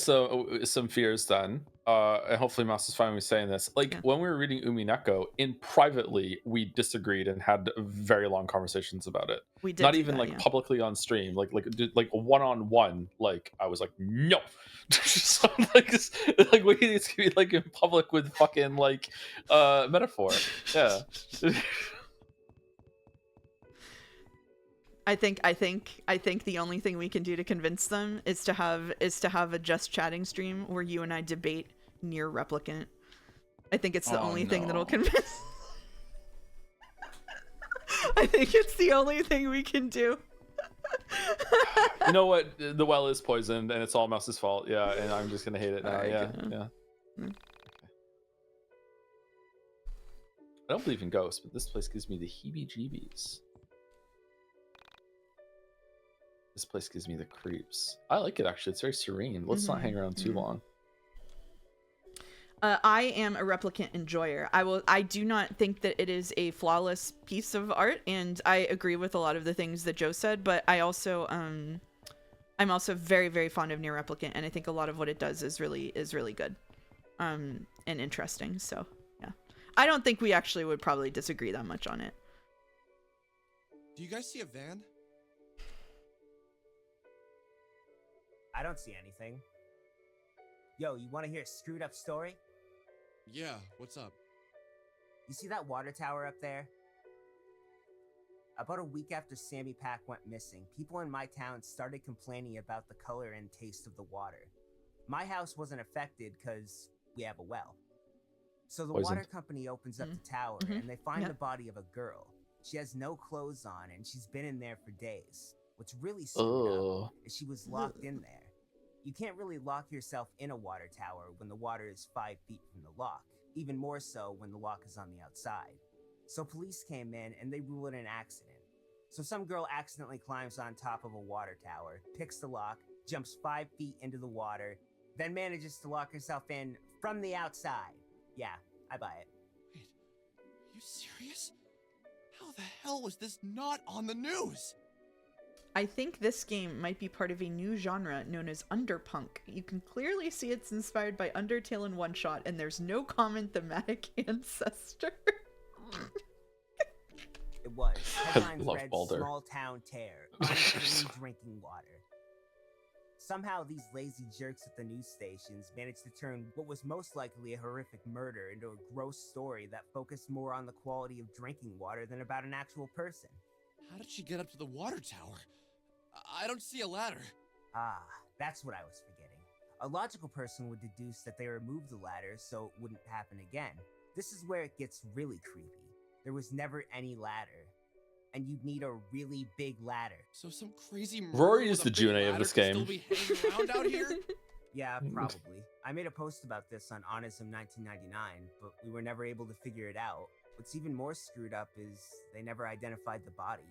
some fears then. And hopefully Mouse is fine with me saying this. Like when we were reading Umineko, in privately we disagreed and had very long conversations about it. We did not do even that, like yeah. publicly on stream, like one-on-one. Like I was like, no. So, like wait, it's gonna be like in public with fucking like metaphor. Yeah. I think the only thing we can do to convince them is to have a just chatting stream where you and I debate Nier Replicant. I think it's the only thing that'll convince. I think it's the only thing we can do. You know what? The well is poisoned, and it's all Mouse's fault. Yeah, and I'm just gonna hate it now. Right, Yeah, good. yeah. Okay. I don't believe in ghosts, but this place gives me the heebie-jeebies. This place gives me the creeps. I like it actually. It's very serene. Let's not hang around too long. I am a Replicant enjoyer. I do not think that it is a flawless piece of art, and I agree with a lot of the things that Joe said, but I also I'm also very, very fond of Nier Replicant, and I think a lot of what it does is really good. And interesting. So yeah. I don't think we actually would probably disagree that much on it. Do you guys see a van? I don't see anything. Yo, you want to hear a screwed up story? Yeah, what's up? You see that water tower up there? About a week after Sammy Pack went missing, people in my town started complaining about the color and taste of the water. My house wasn't affected because we have a well. So the water company opens up the tower and they find the body of a girl. She has no clothes on and she's been in there for days. What's really screwed up is she was locked in there. You can't really lock yourself in a water tower when the water is 5 feet from the lock, even more so when the lock is on the outside. So police came in and they ruled it an accident. So some girl accidentally climbs on top of a water tower, picks the lock, jumps 5 feet into the water, then manages to lock herself in from the outside. Yeah, I buy it. Wait, are you serious? How the hell was this not on the news? I think this game might be part of a new genre known as underpunk. You can clearly see it's inspired by Undertale and One Shot, and there's no common thematic ancestor. It was. Headlines read Baldur. Small Town Tear, unclean drinking water. Somehow these lazy jerks at the news stations managed to turn what was most likely a horrific murder into a gross story that focused more on the quality of drinking water than about an actual person. How did she get up to the water tower? I don't see a ladder. Ah, that's what I was forgetting. A logical person would deduce that they removed the ladder so it wouldn't happen again. This is where it gets really creepy. There was never any ladder. And you'd need a really big ladder. So some crazy Rory is the Junei of this game. Still be hanging around out here? Yeah, probably. I made a post about this on Honism 1999, but we were never able to figure it out. What's even more screwed up is they never identified the body.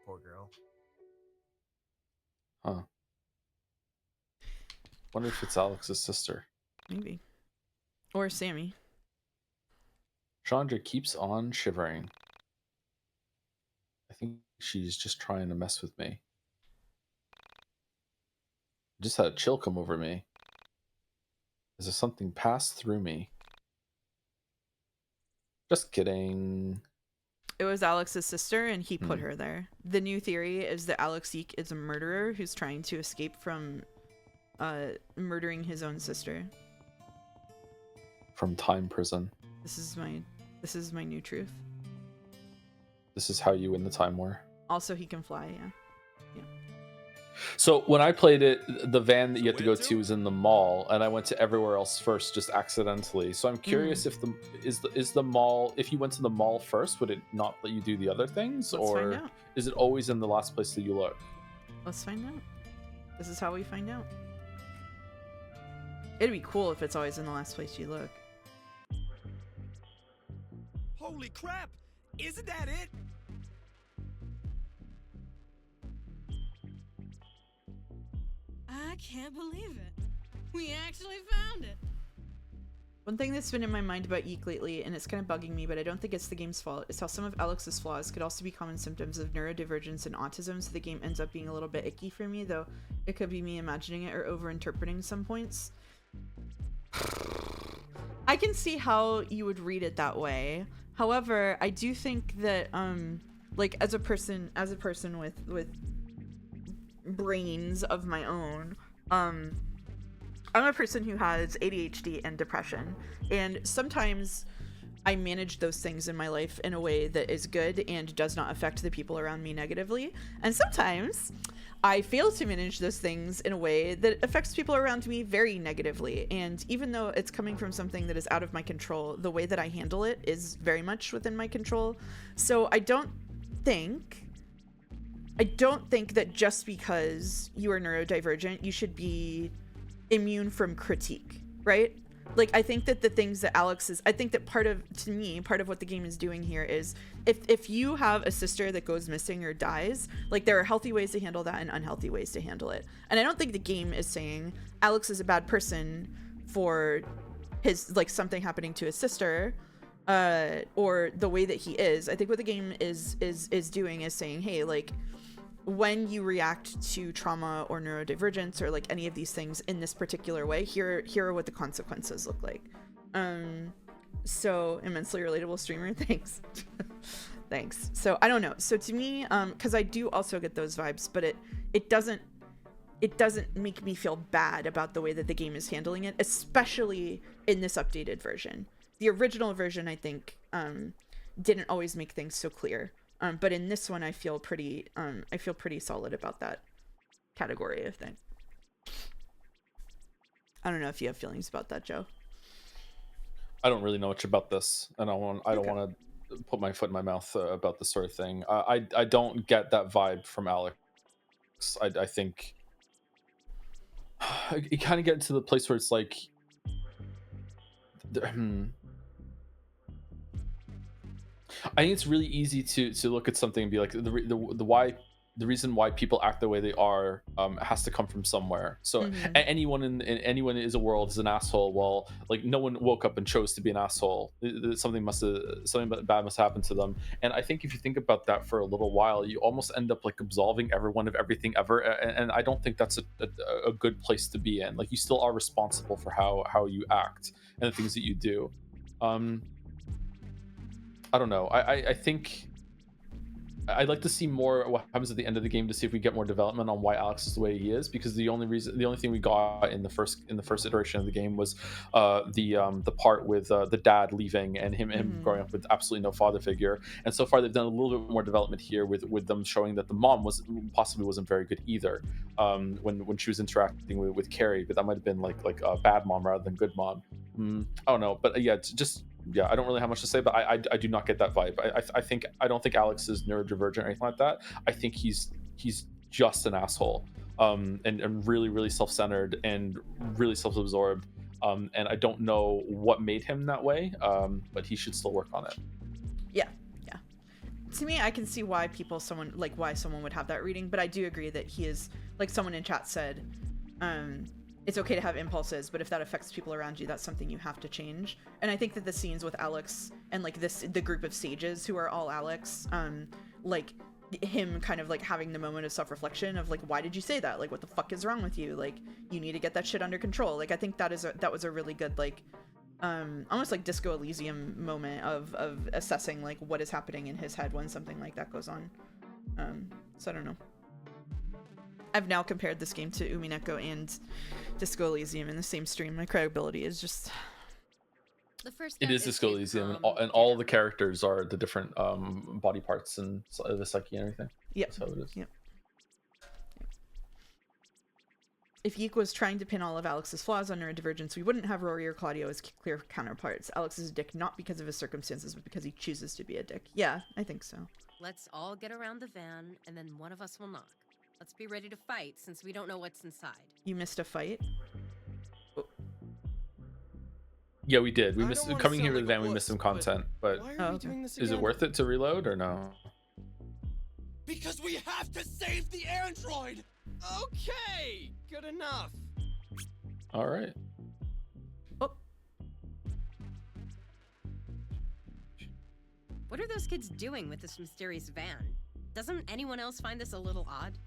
Poor girl. Huh. Wonder if it's Alex's sister. Maybe. Or Sammy. Chandra keeps on shivering. I think she's just trying to mess with me. I just had a chill come over me. As if something passed through me. Just kidding. It was Alex's sister, and he put her there. The new theory is that Alex YIIK is a murderer who's trying to escape from murdering his own sister. From time prison. This is my new truth. This is how you win the time war. Also, he can fly, yeah. So when I played it, the van that you had to go to was in the mall, and I went to everywhere else first, just accidentally. So I'm curious if is the mall, if you went to the mall first, would it not let you do the other things? Let's find out. Is it always in the last place that you look? Let's find out. This is how we find out. It'd be cool if it's always in the last place you look. Holy crap! Isn't that it? I can't believe it. We actually found it. One thing that's been in my mind about YIIK lately, and it's kind of bugging me, but I don't think it's the game's fault, is how some of Alex's flaws could also be common symptoms of neurodivergence and autism, so the game ends up being a little bit icky for me, though it could be me imagining it or over-interpreting some points. I can see how you would read it that way. However, I do think that, like, as a person with brains of my own, I'm a person who has ADHD and depression, and sometimes I manage those things in my life in a way that is good and does not affect the people around me negatively, and sometimes I fail to manage those things in a way that affects people around me very negatively, and even though it's coming from something that is out of my control, the way that I handle it is very much within my control. So I don't think that just because you are neurodivergent, you should be immune from critique, right? Like, I think that the things that I think that part of what the game is doing here is if you have a sister that goes missing or dies, like, there are healthy ways to handle that and unhealthy ways to handle it. And I don't think the game is saying Alex is a bad person for his, like, something happening to his sister, or the way that he is. I think what the game is doing is saying, hey, like, when you react to trauma or neurodivergence or like any of these things in this particular way, here are what the consequences look like. So immensely relatable streamer, thanks. Thanks. So I don't know. So to me, because I do also get those vibes, but it doesn't make me feel bad about the way that the game is handling it, especially in this updated version. The original version, I think, didn't always make things so clear. But in this one, I feel pretty solid about that category of thing. I don't know if you have feelings about that, Joe. I don't really know much about this, and I don't want to put my foot in my mouth about this sort of thing. I don't get that vibe from Alex. I think you kind of get to the place where it's like, I think it's really easy to look at something and be like, the reason why people act the way they are has to come from somewhere. So anyone in anyone is a world is an asshole. Well, like, no one woke up and chose to be an asshole. Something bad must happen to them. And I think if you think about that for a little while, you almost end up like absolving everyone of everything ever. And I don't think that's a good place to be in. Like, you still are responsible for how you act and the things that you do. I don't know. I think I'd like to see more what happens at the end of the game to see if we get more development on why Alex is the way he is, because the only thing we got in the first iteration of the game was the part with the dad leaving and him growing up with absolutely no father figure. And so far they've done a little bit more development here with them showing that the mom wasn't very good either, when she was interacting with Carrie, but that might have been like a bad mom rather than good mom. I don't know, but yeah, I don't really have much to say, but I do not get that vibe. I don't think Alex is neurodivergent or anything like that. I think he's just an asshole, and really, really self-centered and really self-absorbed. And I don't know what made him that way, but he should still work on it. Yeah. To me, I can see why someone would have that reading, but I do agree that he is, like someone in chat said, it's okay to have impulses, but if that affects people around you, that's something you have to change. And I think that the scenes with Alex and like the group of sages who are all Alex, like him kind of like having the moment of self-reflection of like, why did you say that? Like, what the fuck is wrong with you? Like, you need to get that shit under control. Like, I think that was a really good, like, almost like Disco Elysium moment of assessing like what is happening in his head when something like that goes on. So I don't know. I've now compared this game to Umineko and Disco Elysium in the same stream. My credibility is just... It is Disco Elysium, and all the characters are the different body parts and the psyche and everything. Yep. That's how it is. Yep. If YIIK was trying to pin all of Alex's flaws on neurodivergence, we wouldn't have Rory or Claudio as clear counterparts. Alex is a dick not because of his circumstances, but because he chooses to be a dick. Yeah, I think so. Let's all get around the van, and then one of us will knock. Let's be ready to fight since we don't know what's inside. You missed a fight? Yeah, we did. We I missed don't wanna coming sound here to like the a van. We missed wuss, some content, but why are Oh, we okay. doing this is it again? worth it to reload or no? Because we have to save the android! Okay, good enough. All right. What are those kids doing with this mysterious van? Doesn't anyone else find this a little odd?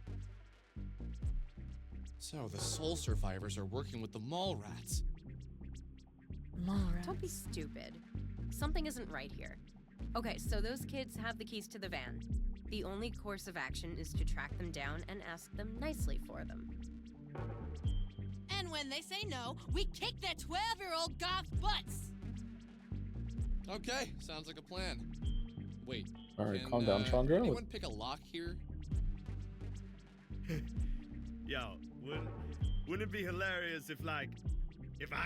So the soul survivors are working with the mall rats. Don't be stupid. Something isn't right here. Okay, so those kids have the keys to the van. The only course of action is to track them down and ask them nicely for them. And when they say no, we kick their 12-year-old goth butts. Okay, sounds like a plan. Wait. All right, can, calm down, Chandra. Anyone pick a lock here? Yo, wouldn't it be hilarious if I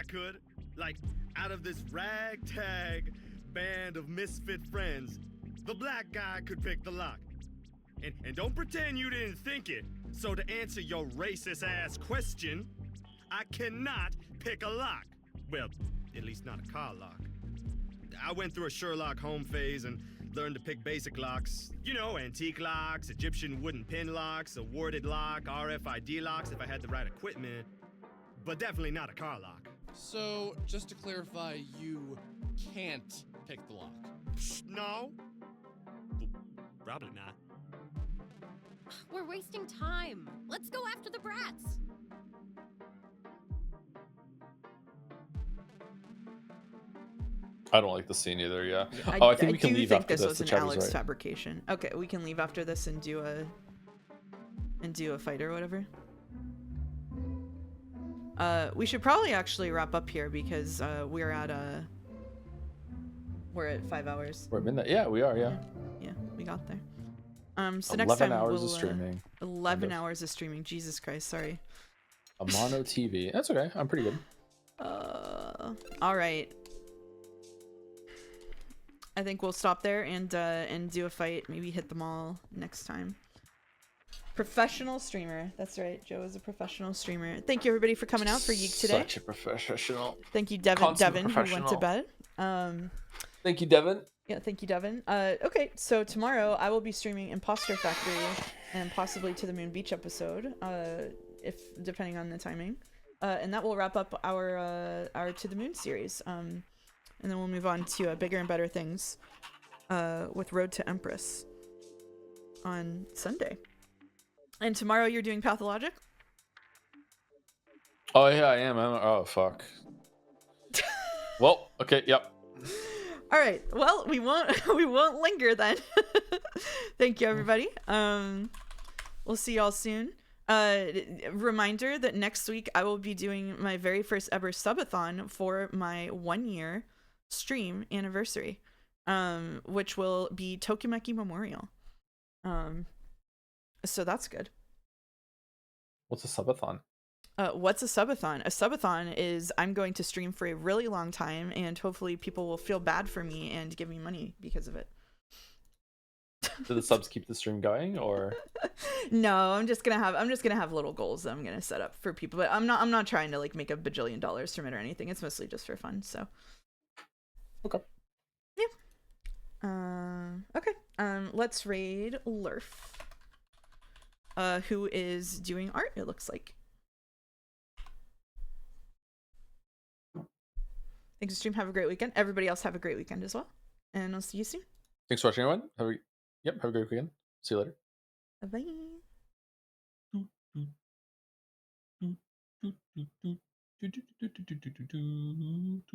could? Like, out of this ragtag band of misfit friends, the black guy could pick the lock. And don't pretend you didn't think it. So to answer your racist ass question, I cannot pick a lock. Well, at least not a car lock. I went through a Sherlock Holmes phase and learned to pick basic locks. You know, antique locks, Egyptian wooden pin locks, a warded lock, RFID locks if I had the right equipment. But definitely not a car lock. So, just to clarify, you can't pick the lock. No? Well, probably not. We're wasting time. Let's go after the brats. I don't like the scene either. Yeah. I think we can leave after this this. was The an chatter's Alex right. fabrication. Okay, we can leave after this and do a fight or whatever. We should probably actually wrap up here because we're at 5 hours. We're at midnight. Yeah, we are. Yeah. Yeah, we got there. So 11 next time hours we'll of streaming. 11 hours of streaming. Jesus Christ, sorry. A mono TV. That's okay. I'm pretty good. All right. I think we'll stop there and do a fight. Maybe hit them all next time. Professional streamer. That's right. Joe is a professional streamer. Thank you everybody for coming out for YIIK today. Such a professional. Thank you, Devin. Consummate Devin, who went to professional. bed. Thank you, Devin. Yeah, thank you, Devin. Okay, so tomorrow I will be streaming Imposter Factory and possibly To the Moon Beach episode, if depending on the timing. And that will wrap up our To the Moon series. And then we'll move on to bigger and better things with Road to Empress on Sunday. And tomorrow you're doing Pathologic? Oh yeah, I am. Oh fuck. Well, okay. Yep. All right. Well, we won't linger then. Thank you, everybody. We'll see y'all soon. Reminder that next week I will be doing my very first ever subathon for my 1-year stream anniversary, which will be Tokimeki Memorial. So that's good. What's a subathon? What's a subathon? A subathon is I'm going to stream for a really long time, and hopefully people will feel bad for me and give me money because of it. Do the subs keep the stream going, or? No, I'm just gonna have little goals that I'm gonna set up for people, but I'm not trying to like make $1 bajillion from it or anything. It's mostly just for fun. So. Okay. Yeah. Okay. Let's raid Lurf. Who is doing art? It looks like. Thanks for stream. Have a great weekend. Everybody else have a great weekend as well. And I'll see you soon. Thanks for watching, everyone. Have a great weekend. See you later. Bye.